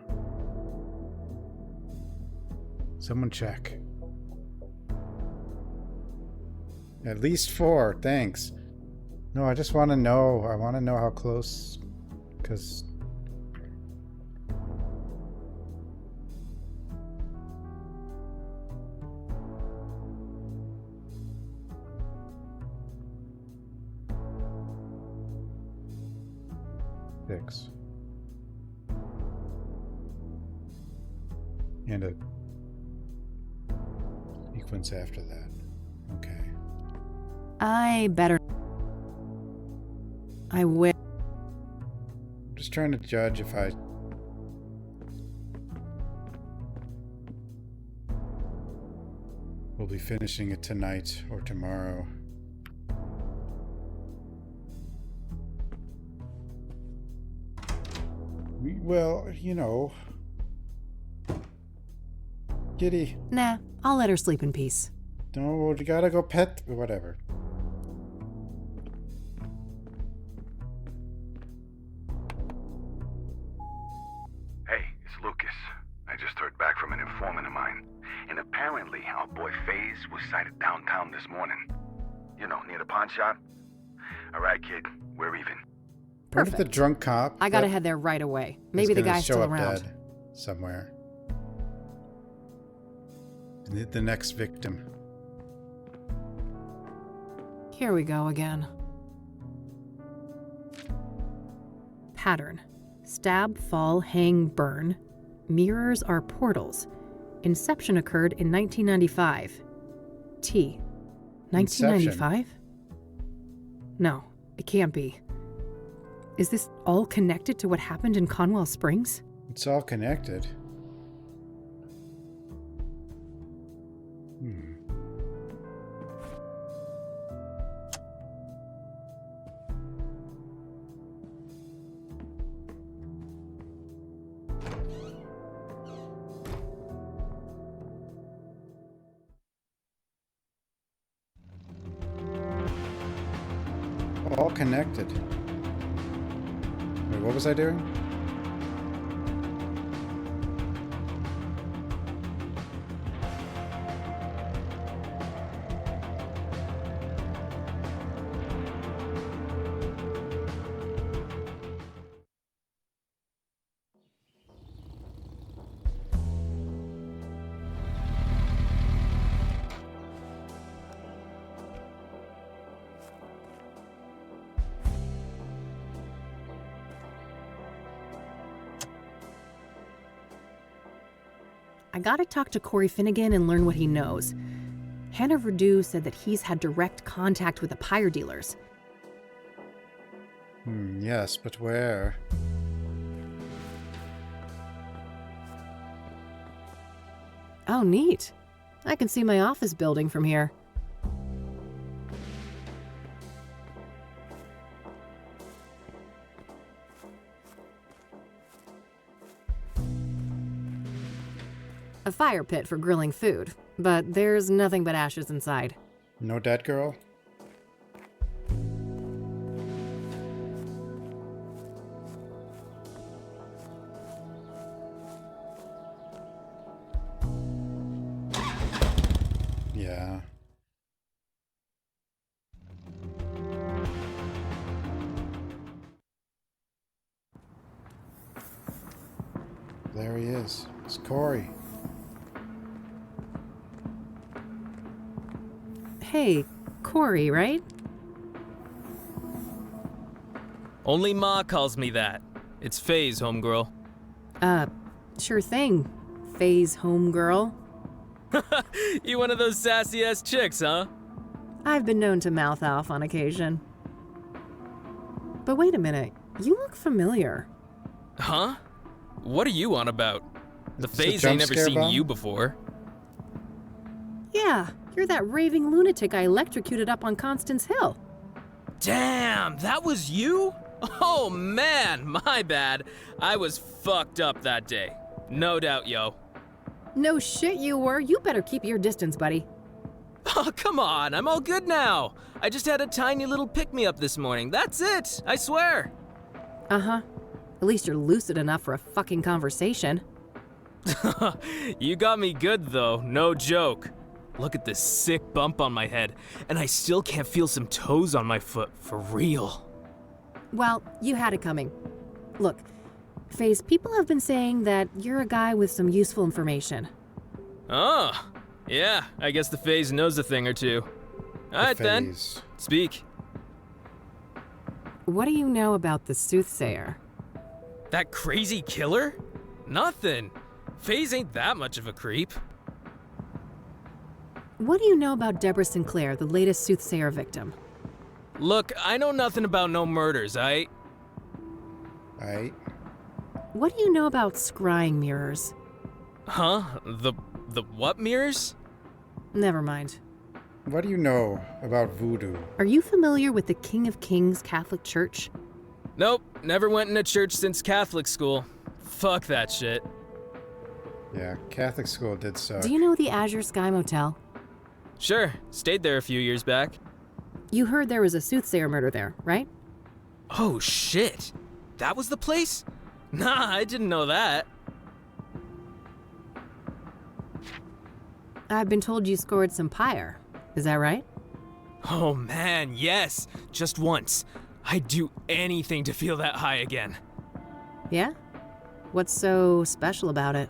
Someone check. At least 4, thanks. No, I just want to know. I want to know how close, because... Six. And a sequence after that. Okay. I will. I'm just trying to judge if I... will be finishing it tonight or tomorrow. Well, you know... Kitty. Nah, I'll let her sleep in peace. No, you gotta go pet... whatever. Hey, it's Lucas. I just heard back from an informant of mine. And apparently our boy FaZe was sighted downtown this morning. You know, near the pawn shop. Alright, kid. We're even. What if the drunk cop... I gotta head there right away. Maybe the guy's still around. Dead somewhere. The next victim. Here we go again. Pattern. Stab, fall, hang, burn. Mirrors are portals. Inception occurred in 1995. T. 1995? No, it can't be. Is this all connected to what happened in Conwell Springs? It's all connected. All connected. Wait, what was I doing? I gotta talk to Corey Finnegan and learn what he knows. Hannah Verdew said that he's had direct contact with the pyre dealers. Yes, but where? Oh, neat. I can see my office building from here. A fire pit for grilling food, but there's nothing but ashes inside. No dead girl? Yeah. There he is. It's Corey. Hey, Corey, right? Only Ma calls me that. It's Faye's homegirl. Sure thing. Faye's homegirl. You one of those sassy-ass chicks, huh? I've been known to mouth off on occasion. But wait a minute, you look familiar. Huh? What are you on about? The Is this a Fays jump ain't never scare seen bomb? you before. Yeah, you're that raving lunatic I electrocuted up on Constance Hill. Damn, that was you? Oh man, my bad. I was fucked up that day. No doubt, yo. No shit you were. You better keep your distance, buddy. Oh, come on, I'm all good now. I just had a tiny little pick-me-up this morning. That's it, I swear. Uh-huh. At least you're lucid enough for a fucking conversation. You got me good, though, no joke. Look at this sick bump on my head, and I still can't feel some toes on my foot, for real. Well, you had it coming. Look, Faze, people have been saying that you're a guy with some useful information. Oh, yeah, I guess the Faze knows a thing or two. Alright then, speak. What do you know about the Soothsayer? That crazy killer? Nothing. Faze ain't that much of a creep. What do you know about Deborah Sinclair, the latest Soothsayer victim? Look, I know nothing about no murders, Aight. What do you know about scrying mirrors? Huh? The what mirrors? Never mind. What do you know about voodoo? Are you familiar with the King of Kings Catholic Church? Nope, never went in a church since Catholic school. Fuck that shit. Yeah, Catholic school did suck. Do you know the Azure Sky Motel? Sure, stayed there a few years back. You heard there was a Soothsayer murder there, right? Oh shit, that was the place? Nah, I didn't know that. I've been told you scored some pyre. Is that right? Oh man, yes, just once. I'd do anything to feel that high again. Yeah? What's so special about it?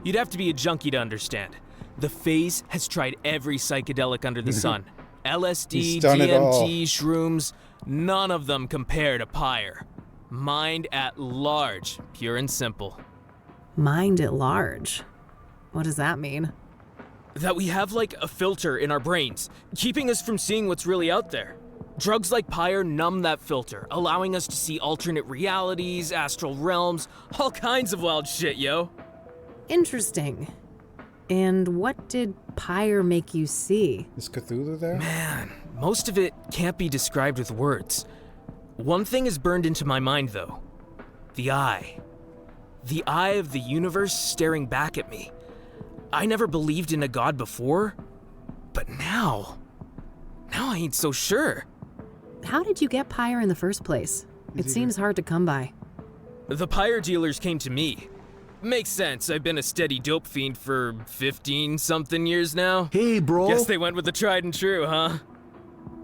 You'd have to be a junkie to understand. The Faze has tried every psychedelic under the sun. LSD, He's done it all. DMT, shrooms, none of them compare to pyre. Mind at large, pure and simple. Mind at large? What does that mean? That we have like a filter in our brains, keeping us from seeing what's really out there. Drugs like Pyre numb that filter, allowing us to see alternate realities, astral realms, all kinds of wild shit, yo. Interesting. And what did Pyre make you see? Is Cthulhu there? Man, most of it can't be described with words. One thing is burned into my mind, though. The eye. The eye of the universe staring back at me. I never believed in a god before, but now I ain't so sure. How did you get Pyre in the first place? It seems hard to come by. The Pyre dealers came to me. Makes sense, I've been a steady dope fiend for 15-something years now. Hey, bro. Guess they went with the tried and true, huh?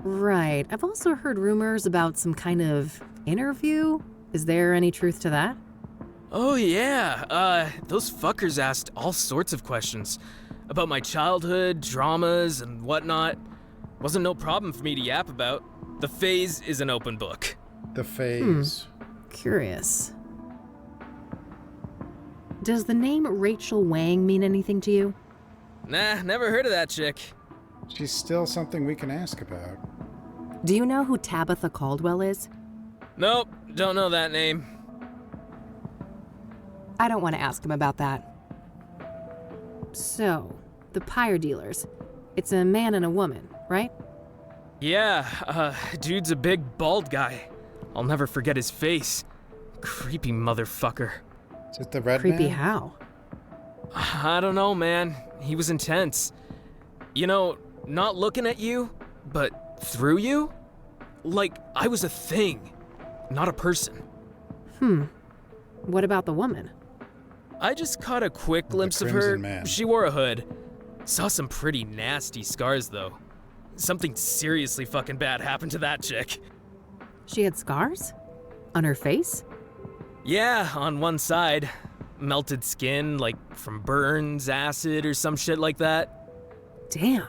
Right. I've also heard rumors about some kind of interview. Is there any truth to that? Oh yeah, those fuckers asked all sorts of questions. About my childhood, dramas, and whatnot. Wasn't no problem for me to yap about. The phase is an open book. The phase. Curious. Does the name Rachel Wang mean anything to you? Nah, never heard of that chick. She's still something we can ask about. Do you know who Tabitha Caldwell is? Nope, don't know that name. I don't want to ask him about that. So, the Pyre dealers. It's a man and a woman, right? Yeah, dude's a big bald guy. I'll never forget his face. Creepy motherfucker. Is it the red Creepy man? how? I don't know, man. He was intense. You know, not looking at you, but through you? Like I was a thing, not a person. What about the woman? I just caught a quick glimpse of her. Crimson Man. She wore a hood. Saw some pretty nasty scars, though. Something seriously fucking bad happened to that chick. She had scars? On her face? Yeah, on one side. Melted skin, like from burns, acid, or some shit like that. Damn.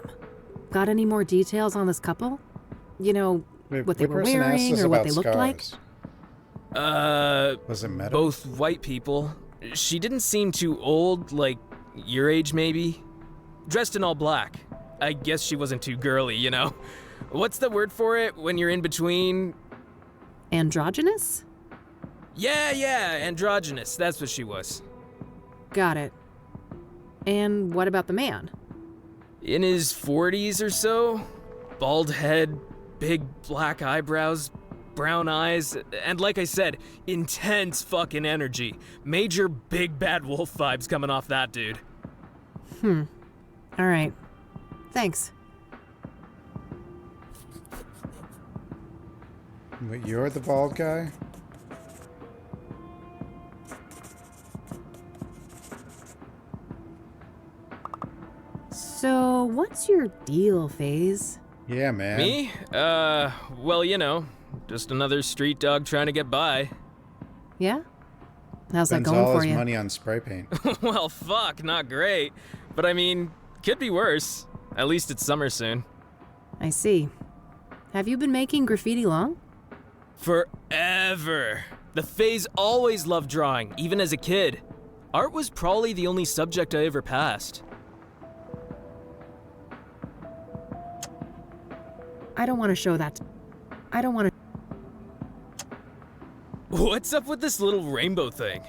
Got any more details on this couple? You know, what they were wearing or what they looked like? Was it Meadow? Both white people. She didn't seem too old, like your age maybe. Dressed in all black. I guess she wasn't too girly, you know. What's the word for it when you're in between? Androgynous? Yeah, androgynous. That's what she was. Got it. And what about the man? In his 40s or so. Bald head, big black eyebrows, brown eyes, and like I said, intense fucking energy. Major big bad wolf vibes coming off that dude. All right. Thanks. Wait, you're the bald guy? So, what's your deal, FaZe? Yeah, man. Me? Well, you know, just another street dog trying to get by. Yeah? How's that Spends going all for his you? money on spray paint. Well, fuck, not great. But I mean, could be worse. At least it's summer soon. I see. Have you been making graffiti long? Forever. The FaZe always loved drawing, even as a kid. Art was probably the only subject I ever passed. I don't want to show that. I don't want to. What's up with this little rainbow thing?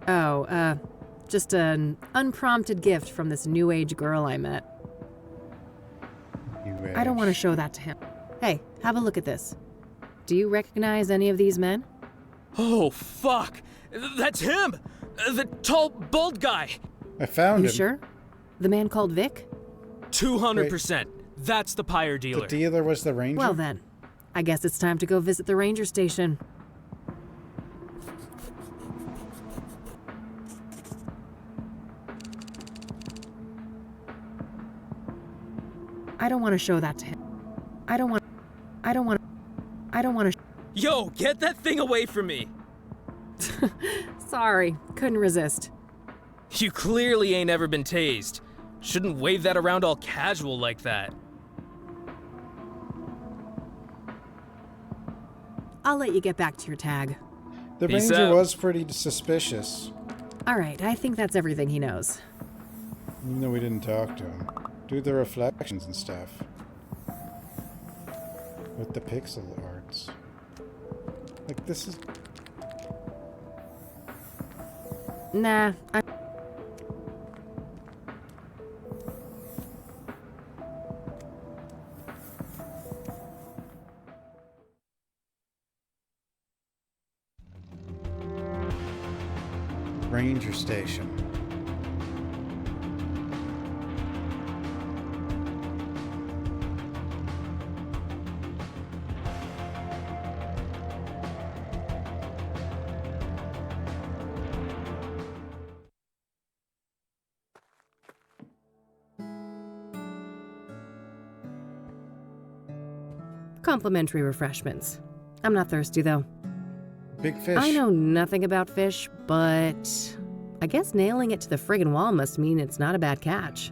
Oh, just an unprompted gift from this new age girl I met. I don't want to show that to him. Hey, have a look at this. Do you recognize any of these men? Oh, fuck! That's him! The tall, bald guy! I found You him. sure? The man called Vic? 200%. That's the Pyre dealer. The dealer was the ranger? Well then, I guess it's time to go visit the ranger station. I don't want to show that to him. I don't want to. Yo, get that thing away from me! Sorry, couldn't resist. You clearly ain't ever been tased. Shouldn't wave that around all casual like that. I'll let you get back to your tag. The Peace ranger out. was pretty suspicious. All right, I think that's everything he knows. Even though we didn't talk to him. Do the reflections and stuff. With the pixel arts. Like, this is... Nah, Ranger Station. Complimentary refreshments. I'm not thirsty, though. Big fish. I know nothing about fish, but I guess nailing it to the friggin' wall must mean it's not a bad catch.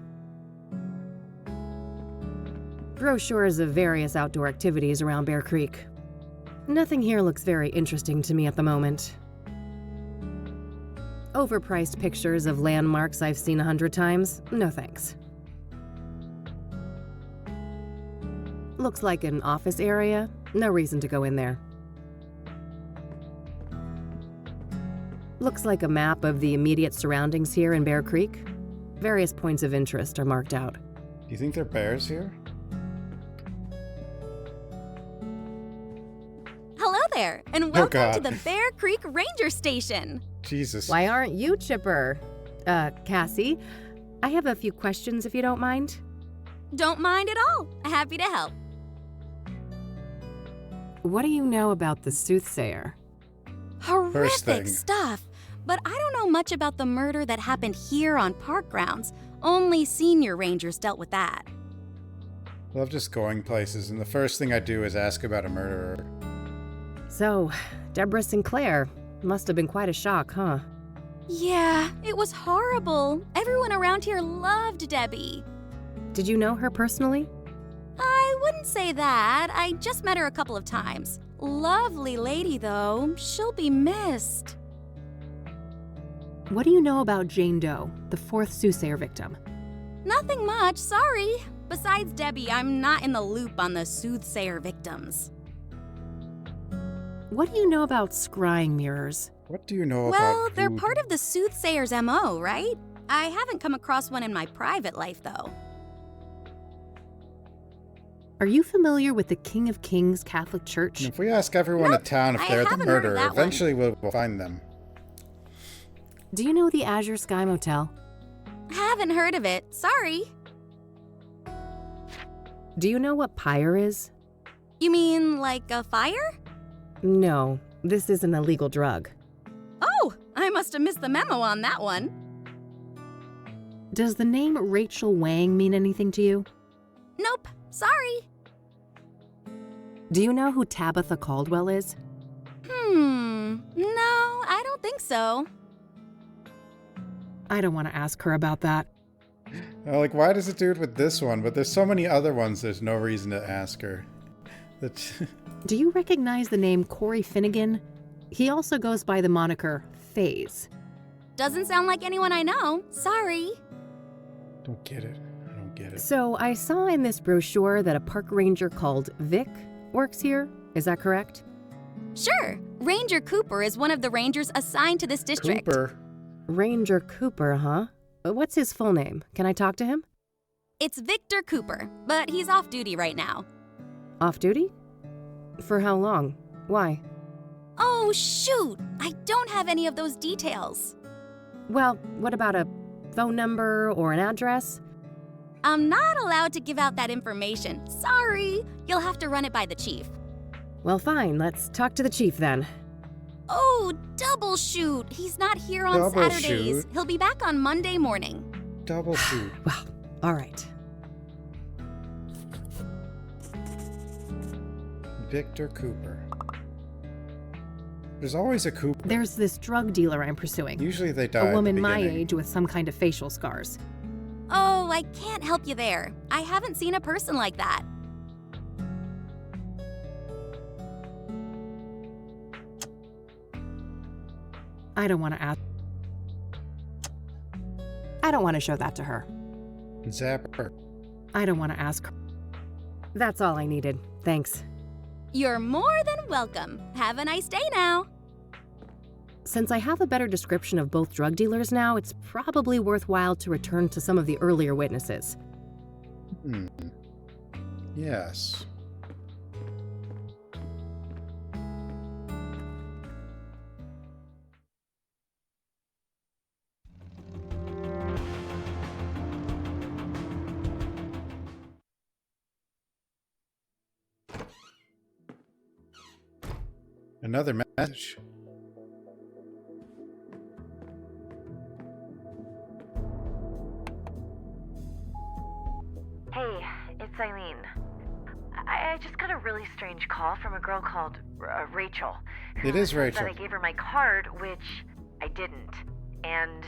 Brochures of various outdoor activities around Bear Creek. Nothing here looks very interesting to me at the moment. Overpriced pictures of landmarks I've seen 100 times? No thanks. Looks like an office area. No reason to go in there. Looks like a map of the immediate surroundings here in Bear Creek. Various points of interest are marked out. Do you think there are bears here? Hello there, and welcome to God. the Bear Creek Ranger Station. Jesus. Why aren't you chipper? Cassie, I have a few questions if you don't mind. Don't mind at all. Happy to help. What do you know about the Soothsayer? Horrific stuff. But I don't know much about the murder that happened here on park grounds. Only senior rangers dealt with that. Love just going places, and the first thing I do is ask about a murderer. So, Deborah Sinclair. Must have been quite a shock, huh? Yeah, it was horrible. Everyone around here loved Debbie. Did you know her personally? I wouldn't say that. I just met her a couple of times. Lovely lady, though. She'll be missed. What do you know about Jane Doe, the fourth Soothsayer victim? Nothing much, sorry. Besides Debbie, I'm not in the loop on the Soothsayer victims. What do you know about scrying mirrors? What do you know Well, about they're food? part of the Soothsayer's MO, right? I haven't come across one in my private life, though. Are you familiar with the King of Kings Catholic Church? And if we ask everyone in town if I they're the haven't heard of murderer, that one. eventually we'll find them. Do you know the Azure Sky Motel? Haven't heard of it, sorry. Do you know what pyre is? You mean like a fire? No, this is an illegal drug. Oh, I must have missed the memo on that one. Does the name Rachel Wang mean anything to you? Nope, sorry. Do you know who Tabitha Caldwell is? No, I don't think so. I don't want to ask her about that. Like, why does it do it with this one? But there's so many other ones, there's no reason to ask her. Do you recognize the name Corey Finnegan? He also goes by the moniker FaZe. Doesn't sound like anyone I know, sorry. Don't get it. I don't get it. So I saw in this brochure that a park ranger called Vic works here. Is that correct? Sure, Ranger Cooper is one of the rangers assigned to this district. Cooper. Ranger Cooper, huh? What's his full name? Can I talk to him? It's Victor Cooper, but he's off duty right now. Off duty? For how long? Why? Oh, shoot! I don't have any of those details. Well, what about a phone number or an address? I'm not allowed to give out that information. Sorry. You'll have to run it by the chief. Well, fine. Let's talk to the chief then. Oh, double shoot. He's not here on Double Saturdays. shoot? He'll be back on Monday morning. Double shoot. Well, all right. Victor Cooper. There's always a Cooper. There's this drug dealer I'm pursuing. Usually they die A at the woman my beginning. age with some kind of facial scars. Oh, I can't help you there. I haven't seen a person like that. I don't want to ask. I don't want to show that to her. Zap her. I don't want to ask her. That's all I needed. Thanks. You're more than welcome. Have a nice day now. Since I have a better description of both drug dealers now, it's probably worthwhile to return to some of the earlier witnesses. Yes. Another message. Hey, it's Eileen. I just got a really strange call from a girl called Rachel. It is Rachel. That I gave her my card, which I didn't. And,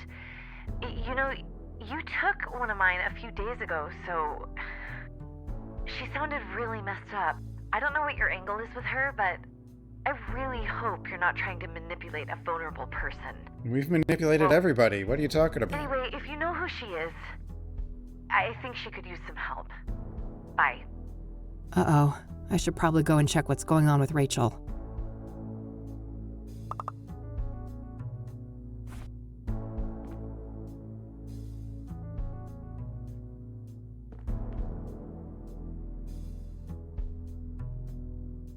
you know, you took one of mine a few days ago, so she sounded really messed up. I don't know what your angle is with her, but I really hope you're not trying to manipulate a vulnerable person. We've manipulated everybody. What are you talking about? Anyway, if you know who she is, I think she could use some help. Bye. Uh-oh. I should probably go and check what's going on with Rachel.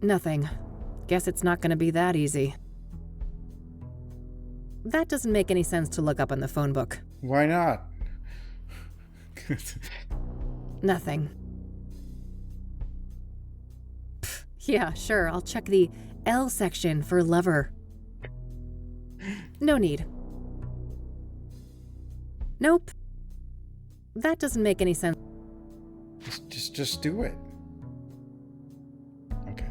Nothing. Guess it's not going to be that easy. That doesn't make any sense to look up in the phone book. Why not? Nothing. Pfft, yeah, sure, I'll check the L section for lover. No need. Nope. That doesn't make any sense. Just do it. Okay.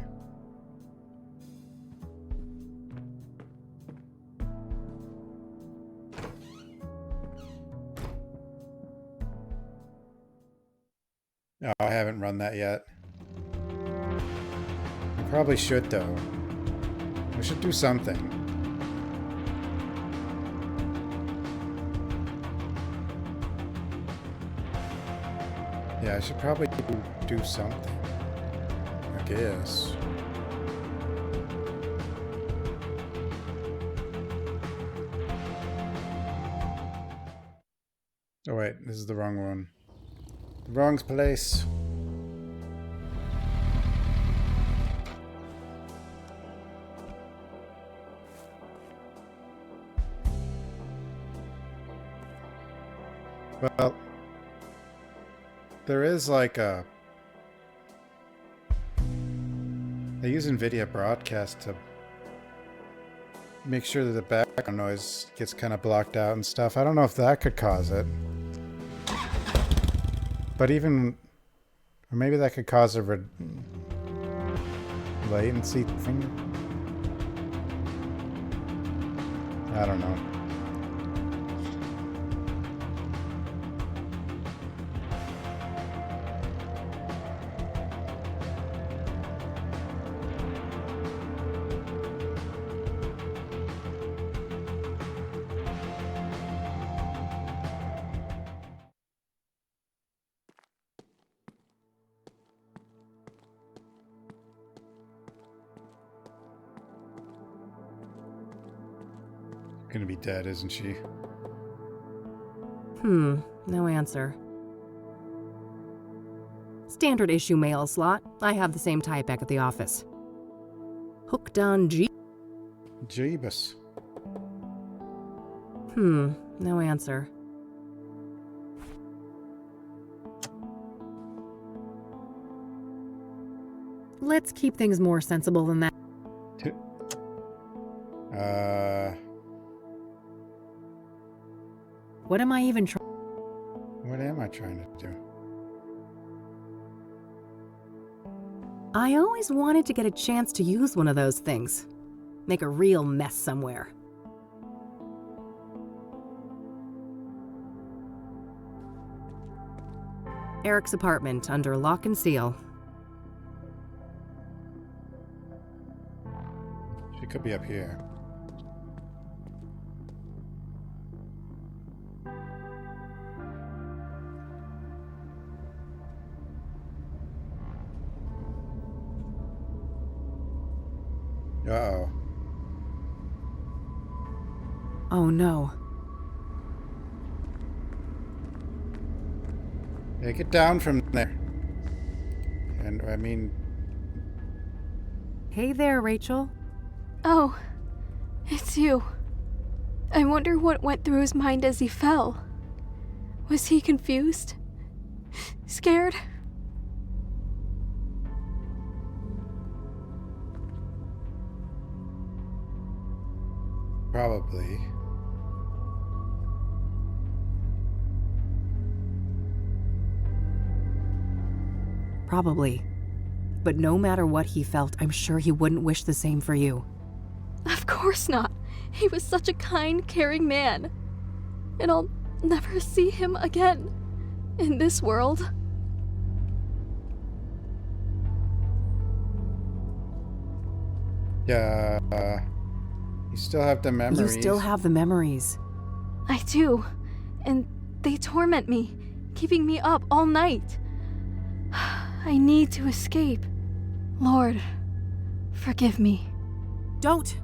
No, I haven't run that yet. I probably should, though. I should do something. Yeah, I should probably do something. I guess. Oh wait, this is the wrong one. The wrong place. Well, there is like a... They use NVIDIA Broadcast to make sure that the background noise gets kind of blocked out and stuff. I don't know if that could cause it. But even... Or maybe that could cause a latency thing. I don't know. Gonna be dead, isn't she? No answer. Standard issue mail slot. I have the same type back at the office. Hooked on Jeebus. No answer. Let's keep things more sensible than that. What am I even trying? What am I trying to do? I always wanted to get a chance to use one of those things. Make a real mess somewhere. Eric's apartment under lock and seal. She could be up here. Uh-oh. Oh no. Yeah, get down from there. And, I mean... Hey there, Rachel. Oh, it's you. I wonder what went through his mind as he fell. Was he confused? Scared? Probably. Probably. But no matter what he felt, I'm sure he wouldn't wish the same for you. Of course not. He was such a kind, caring man. And I'll never see him again in this world. Yeah, you still have the memories. You still have the memories. I do. And they torment me, keeping me up all night. I need to escape. Lord, forgive me. Don't.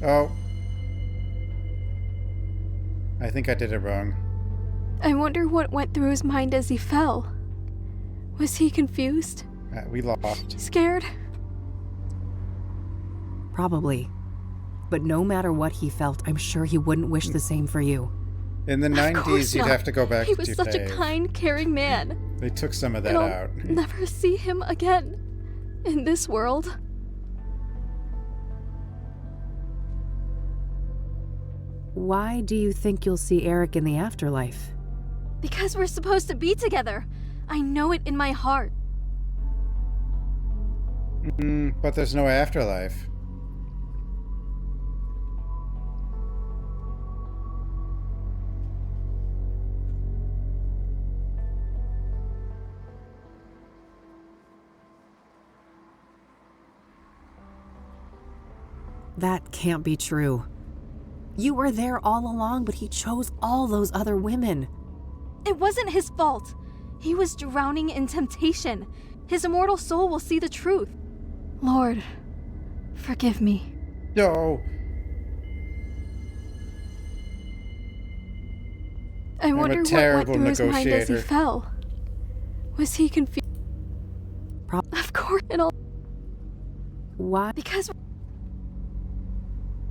Oh. I think I did it wrong. I wonder what went through his mind as he fell. Was he confused? We lost. Scared? Probably. But no matter what he felt, I'm sure he wouldn't wish the same for you. In the 90s, you'd have to go back to He was such a kind, caring man. They took some of that And I'll out. never see him again in this world. Why do you think you'll see Eric in the afterlife? Because we're supposed to be together. I know it in my heart. But there's no afterlife. That can't be true. You were there all along, but he chose all those other women. It wasn't his fault. He was drowning in temptation. His immortal soul will see the truth. Lord, forgive me. No. I wonder what went through his mind as he negotiator. fell. Was he confused? Of course, and all. Why? Because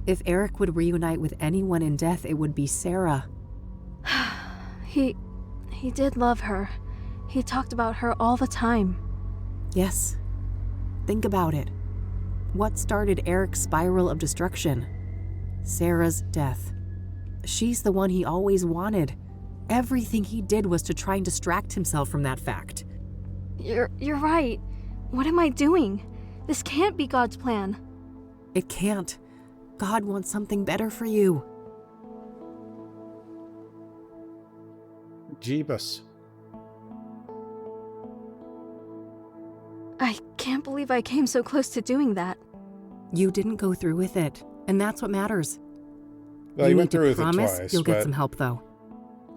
if Eric would reunite with anyone in death, it would be Sarah. he did love her. He talked about her all the time. Yes. Think about it. What started Eric's spiral of destruction? Sarah's death. She's the one he always wanted. Everything he did was to try and distract himself from that fact. You're right. What am I doing? This can't be God's plan. It can't. God wants something better for you. Jeebus. I can't believe I came so close to doing that. You didn't go through with it, and that's what matters. Well, you went need through to with it promise twice, you'll get but- some help, though.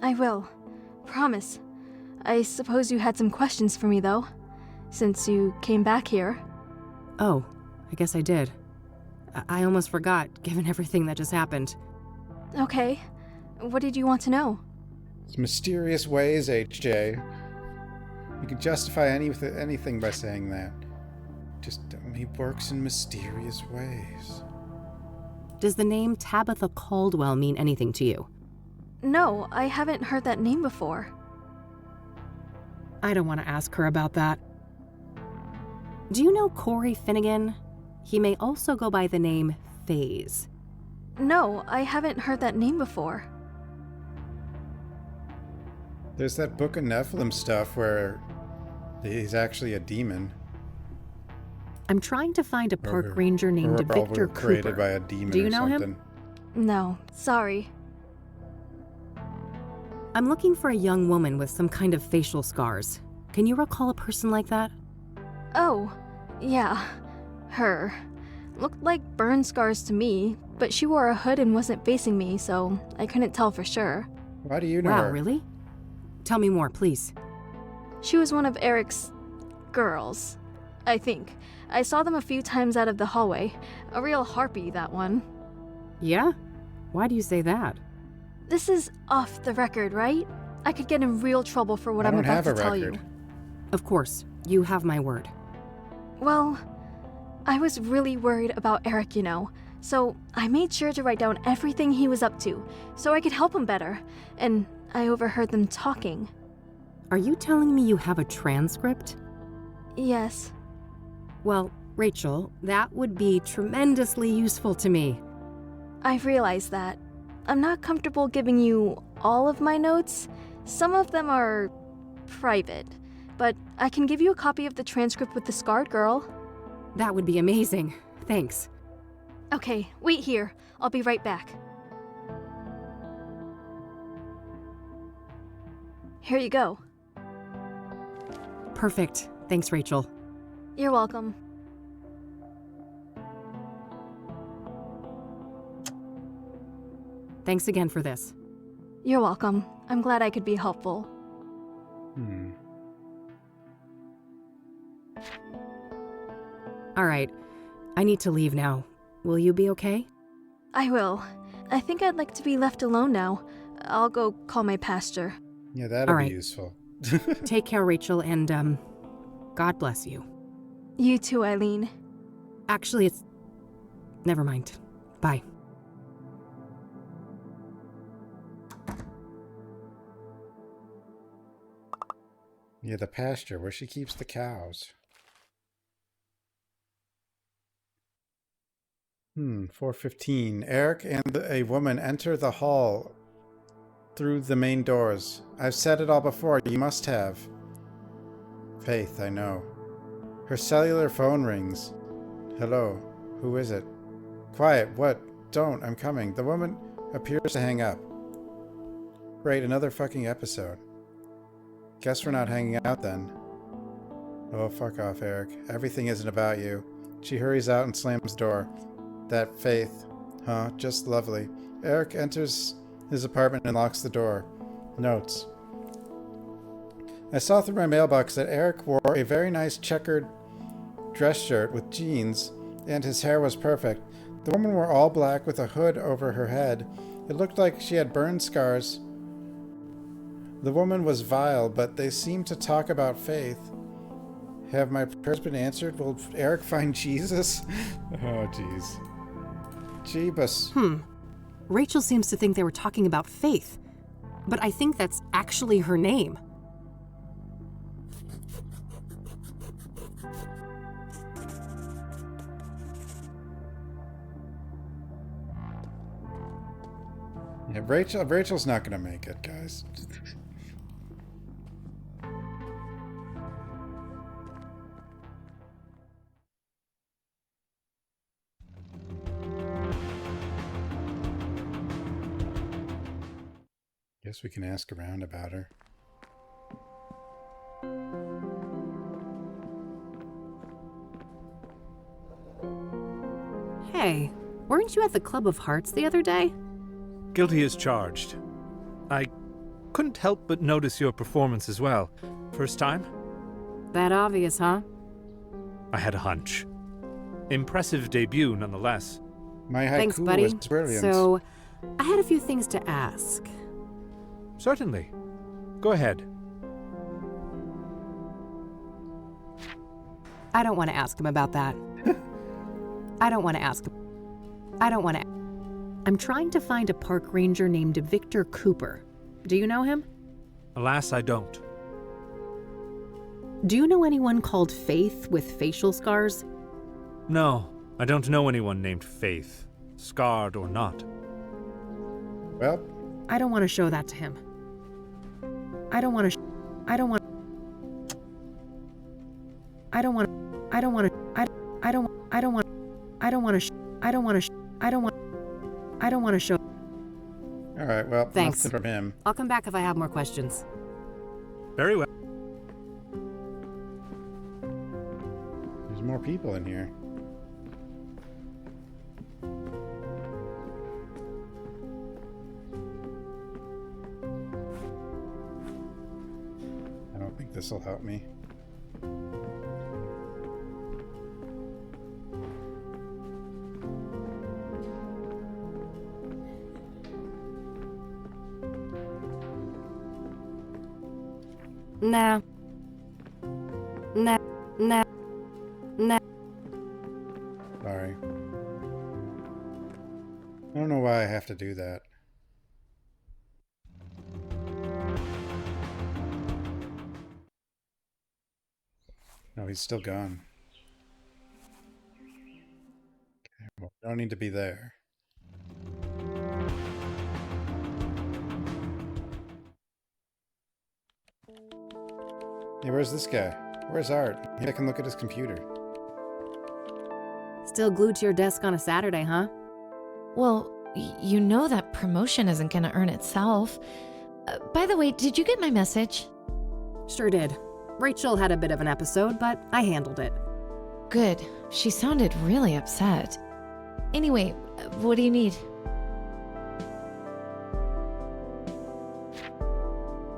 I will. Promise. I suppose you had some questions for me, though, since you came back here. Oh, I guess I did. I almost forgot, given everything that just happened. Okay. What did you want to know? It's mysterious ways, HJ. You can justify anything by saying that. Just, he works in mysterious ways. Does the name Tabitha Caldwell mean anything to you? No, I haven't heard that name before. I don't want to ask her about that. Do you know Corey Finnegan? He may also go by the name FaZe. No, I haven't heard that name before. There's that Book of Nephilim stuff where he's actually a demon. I'm trying to find a park Or- ranger named or Victor were created Cooper. by a demon Do you or know something. him? No, sorry. I'm looking for a young woman with some kind of facial scars. Can you recall a person like that? Oh, yeah. Her. Looked like burn scars to me, but she wore a hood and wasn't facing me, so I couldn't tell for sure. Why do you know Wow, her? really? Tell me more, please. She was one of Eric's girls. I think. I saw them a few times out of the hallway. A real harpy, that one. Yeah? Why do you say that? This is off the record, right? I could get in real trouble for what I'm about to tell you. Of course. You have my word. Well, I was really worried about Eric, you know. So I made sure to write down everything he was up to, so I could help him better. And I overheard them talking. Are you telling me you have a transcript? Yes. Well, Rachel, that would be tremendously useful to me. I realize that. I'm not comfortable giving you all of my notes. Some of them are private, but I can give you a copy of the transcript with the scarred girl. That would be amazing. Thanks. Okay, wait here. I'll be right back. Here you go. Perfect. Thanks, Rachel. You're welcome. Thanks again for this. You're welcome. I'm glad I could be helpful. All right. I need to leave now. Will you be okay? I will. I think I'd like to be left alone now. I'll go call my pastor. Yeah, that'll be useful. Take care, Rachel, and, God bless you. You too, Eileen. Actually, it's... Never mind. Bye. Yeah, the pasture where she keeps the cows. 4:15. Eric and a woman enter the hall through the main doors. I've said it all before. You must have. Faith, I know. Her cellular phone rings. Hello. Who is it? Quiet. What? Don't. I'm coming. The woman appears to hang up. Great, another fucking episode. Guess we're not hanging out then. Oh, fuck off, Eric. Everything isn't about you. She hurries out and slams the door. That Faith. Huh? Just lovely. Eric enters his apartment and locks the door. Notes. I saw through my mailbox that Eric wore a very nice checkered dress shirt with jeans, and his hair was perfect. The woman wore all black with a hood over her head. It looked like she had burn scars. The woman was vile, but they seemed to talk about faith. Have my prayers been answered? Will Eric find Jesus? Oh, jeez. Jeebus. Rachel seems to think they were talking about Faith, but I think that's actually her name. Yeah, Rachel's not gonna make it, guys. Guess we can ask around about her. Hey, weren't you at the Club of Hearts the other day? Guilty as charged. I couldn't help but notice your performance as well. First time? That obvious, huh? I had a hunch. Impressive debut, nonetheless. My haiku Thanks, buddy. was brilliant. So, I had a few things to ask. Certainly. Go ahead. I don't want to ask him about that. I don't want to ask him. I'm trying to find a park ranger named Victor Cooper. Do you know him? Alas, I don't. Do you know anyone called Faith with facial scars? No, I don't know anyone named Faith, scarred or not. Well, I don't want to show that to him. I don't want to show. All right, well, Thanks. nothing from him. I'll come back if I have more questions. Very well. There's more people in here. I don't think this will help me. Nah. Nah. Nah. Nah. Sorry. I don't know why I have to do that. No, he's still gone. Okay, well, I don't need to be there. Hey, where's this guy? Where's Art? Maybe I can look at his computer. Still glued to your desk on a Saturday, huh? Well, you know that promotion isn't gonna earn itself. By the way, did you get my message? Sure did. Rachel had a bit of an episode, but I handled it. Good. She sounded really upset. Anyway, what do you need?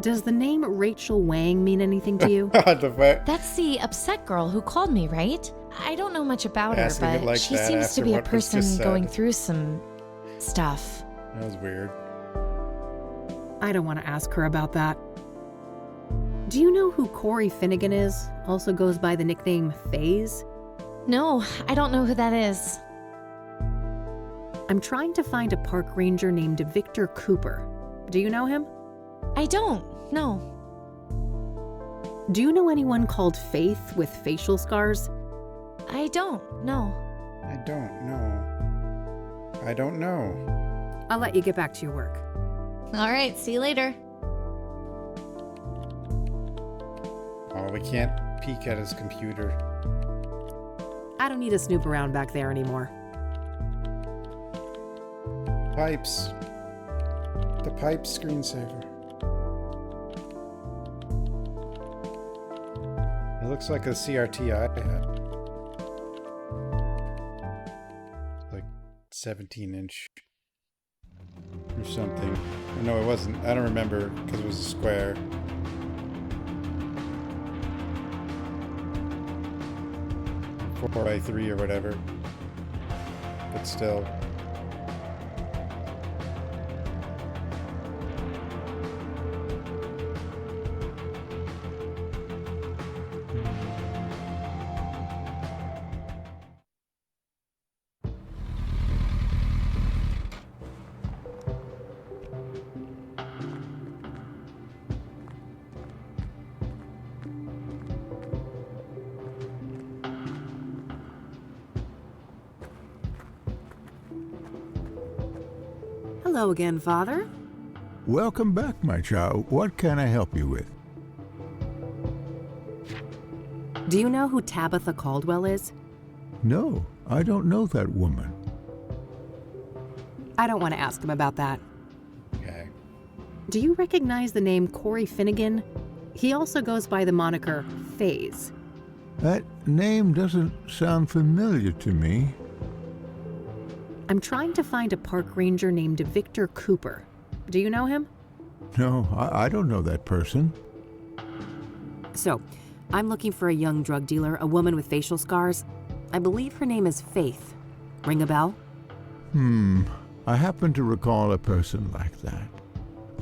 Does the name Rachel Wang mean anything to you? That's the upset girl who called me, right? I don't know much about her, but like she seems to be a person going through some stuff. That was weird. I don't want to ask her about that. Do you know who Corey Finnegan is? Also goes by the nickname FaZe? No, I don't know who that is. I'm trying to find a park ranger named Victor Cooper. Do you know him? I don't, no. Do you know anyone called Faith with facial scars? I don't, no. I don't know. I don't know. I'll let you get back to your work. All right, see you later. Oh, we can't peek at his computer. I don't need to snoop around back there anymore. Pipes. The pipe screensaver. It looks like a CRT I had. Like 17-inch or something. No, it wasn't. I don't remember because it was a square. Four by 3 or whatever. But still. Hello again, Father. Welcome back, my child. What can I help you with? Do you know who Tabitha Caldwell is? No, I don't know that woman. I don't want to ask him about that. Okay. Do you recognize the name Corey Finnegan? He also goes by the moniker FaZe. That name doesn't sound familiar to me. I'm trying to find a park ranger named Victor Cooper. Do you know him? No, I don't know that person. So, I'm looking for a young drug dealer, a woman with facial scars. I believe her name is Faith. Ring a bell? I happen to recall a person like that.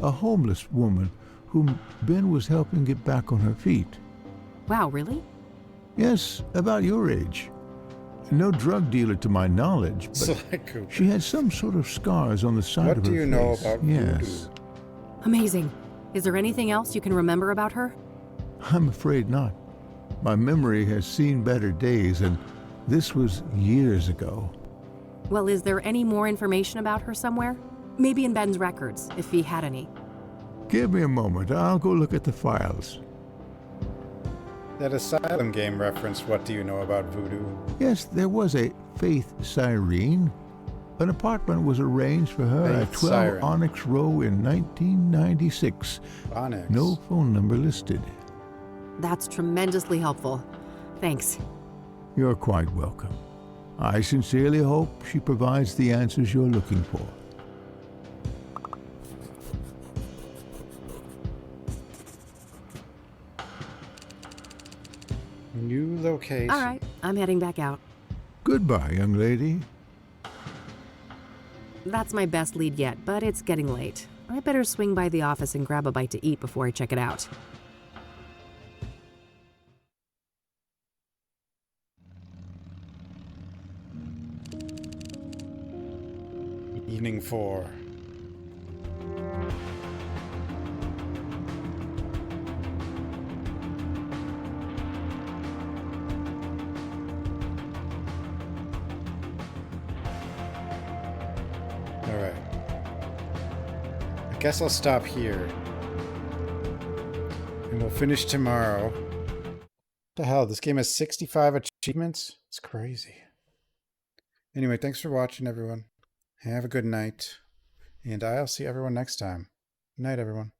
A homeless woman whom Ben was helping get back on her feet. Wow, really? Yes, about your age. No drug dealer to my knowledge, but she had some sort of scars on the side of her face. What do you know about Yes. voodoo? Amazing. Is there anything else you can remember about her? I'm afraid not. My memory has seen better days, and this was years ago. Well, is there any more information about her somewhere? Maybe in Ben's records, if he had any. Give me a moment. I'll go look at the files. That Asylum game referenced What Do You Know About Voodoo? Yes, there was a Faith Cyrene. An apartment was arranged for her at 12 Siren. Onyx Row in 1996. Onyx. No phone number listed. That's tremendously helpful. Thanks. You're quite welcome. I sincerely hope she provides the answers you're looking for. New location. All right, I'm heading back out. Goodbye, young lady. That's my best lead yet, but it's getting late. I better swing by the office and grab a bite to eat before I check it out. Evening 4. Alright. I guess I'll stop here. And we'll finish tomorrow. What the hell? This game has 65 achievements? It's crazy. Anyway, thanks for watching, everyone. Have a good night. And I'll see everyone next time. Good night, everyone.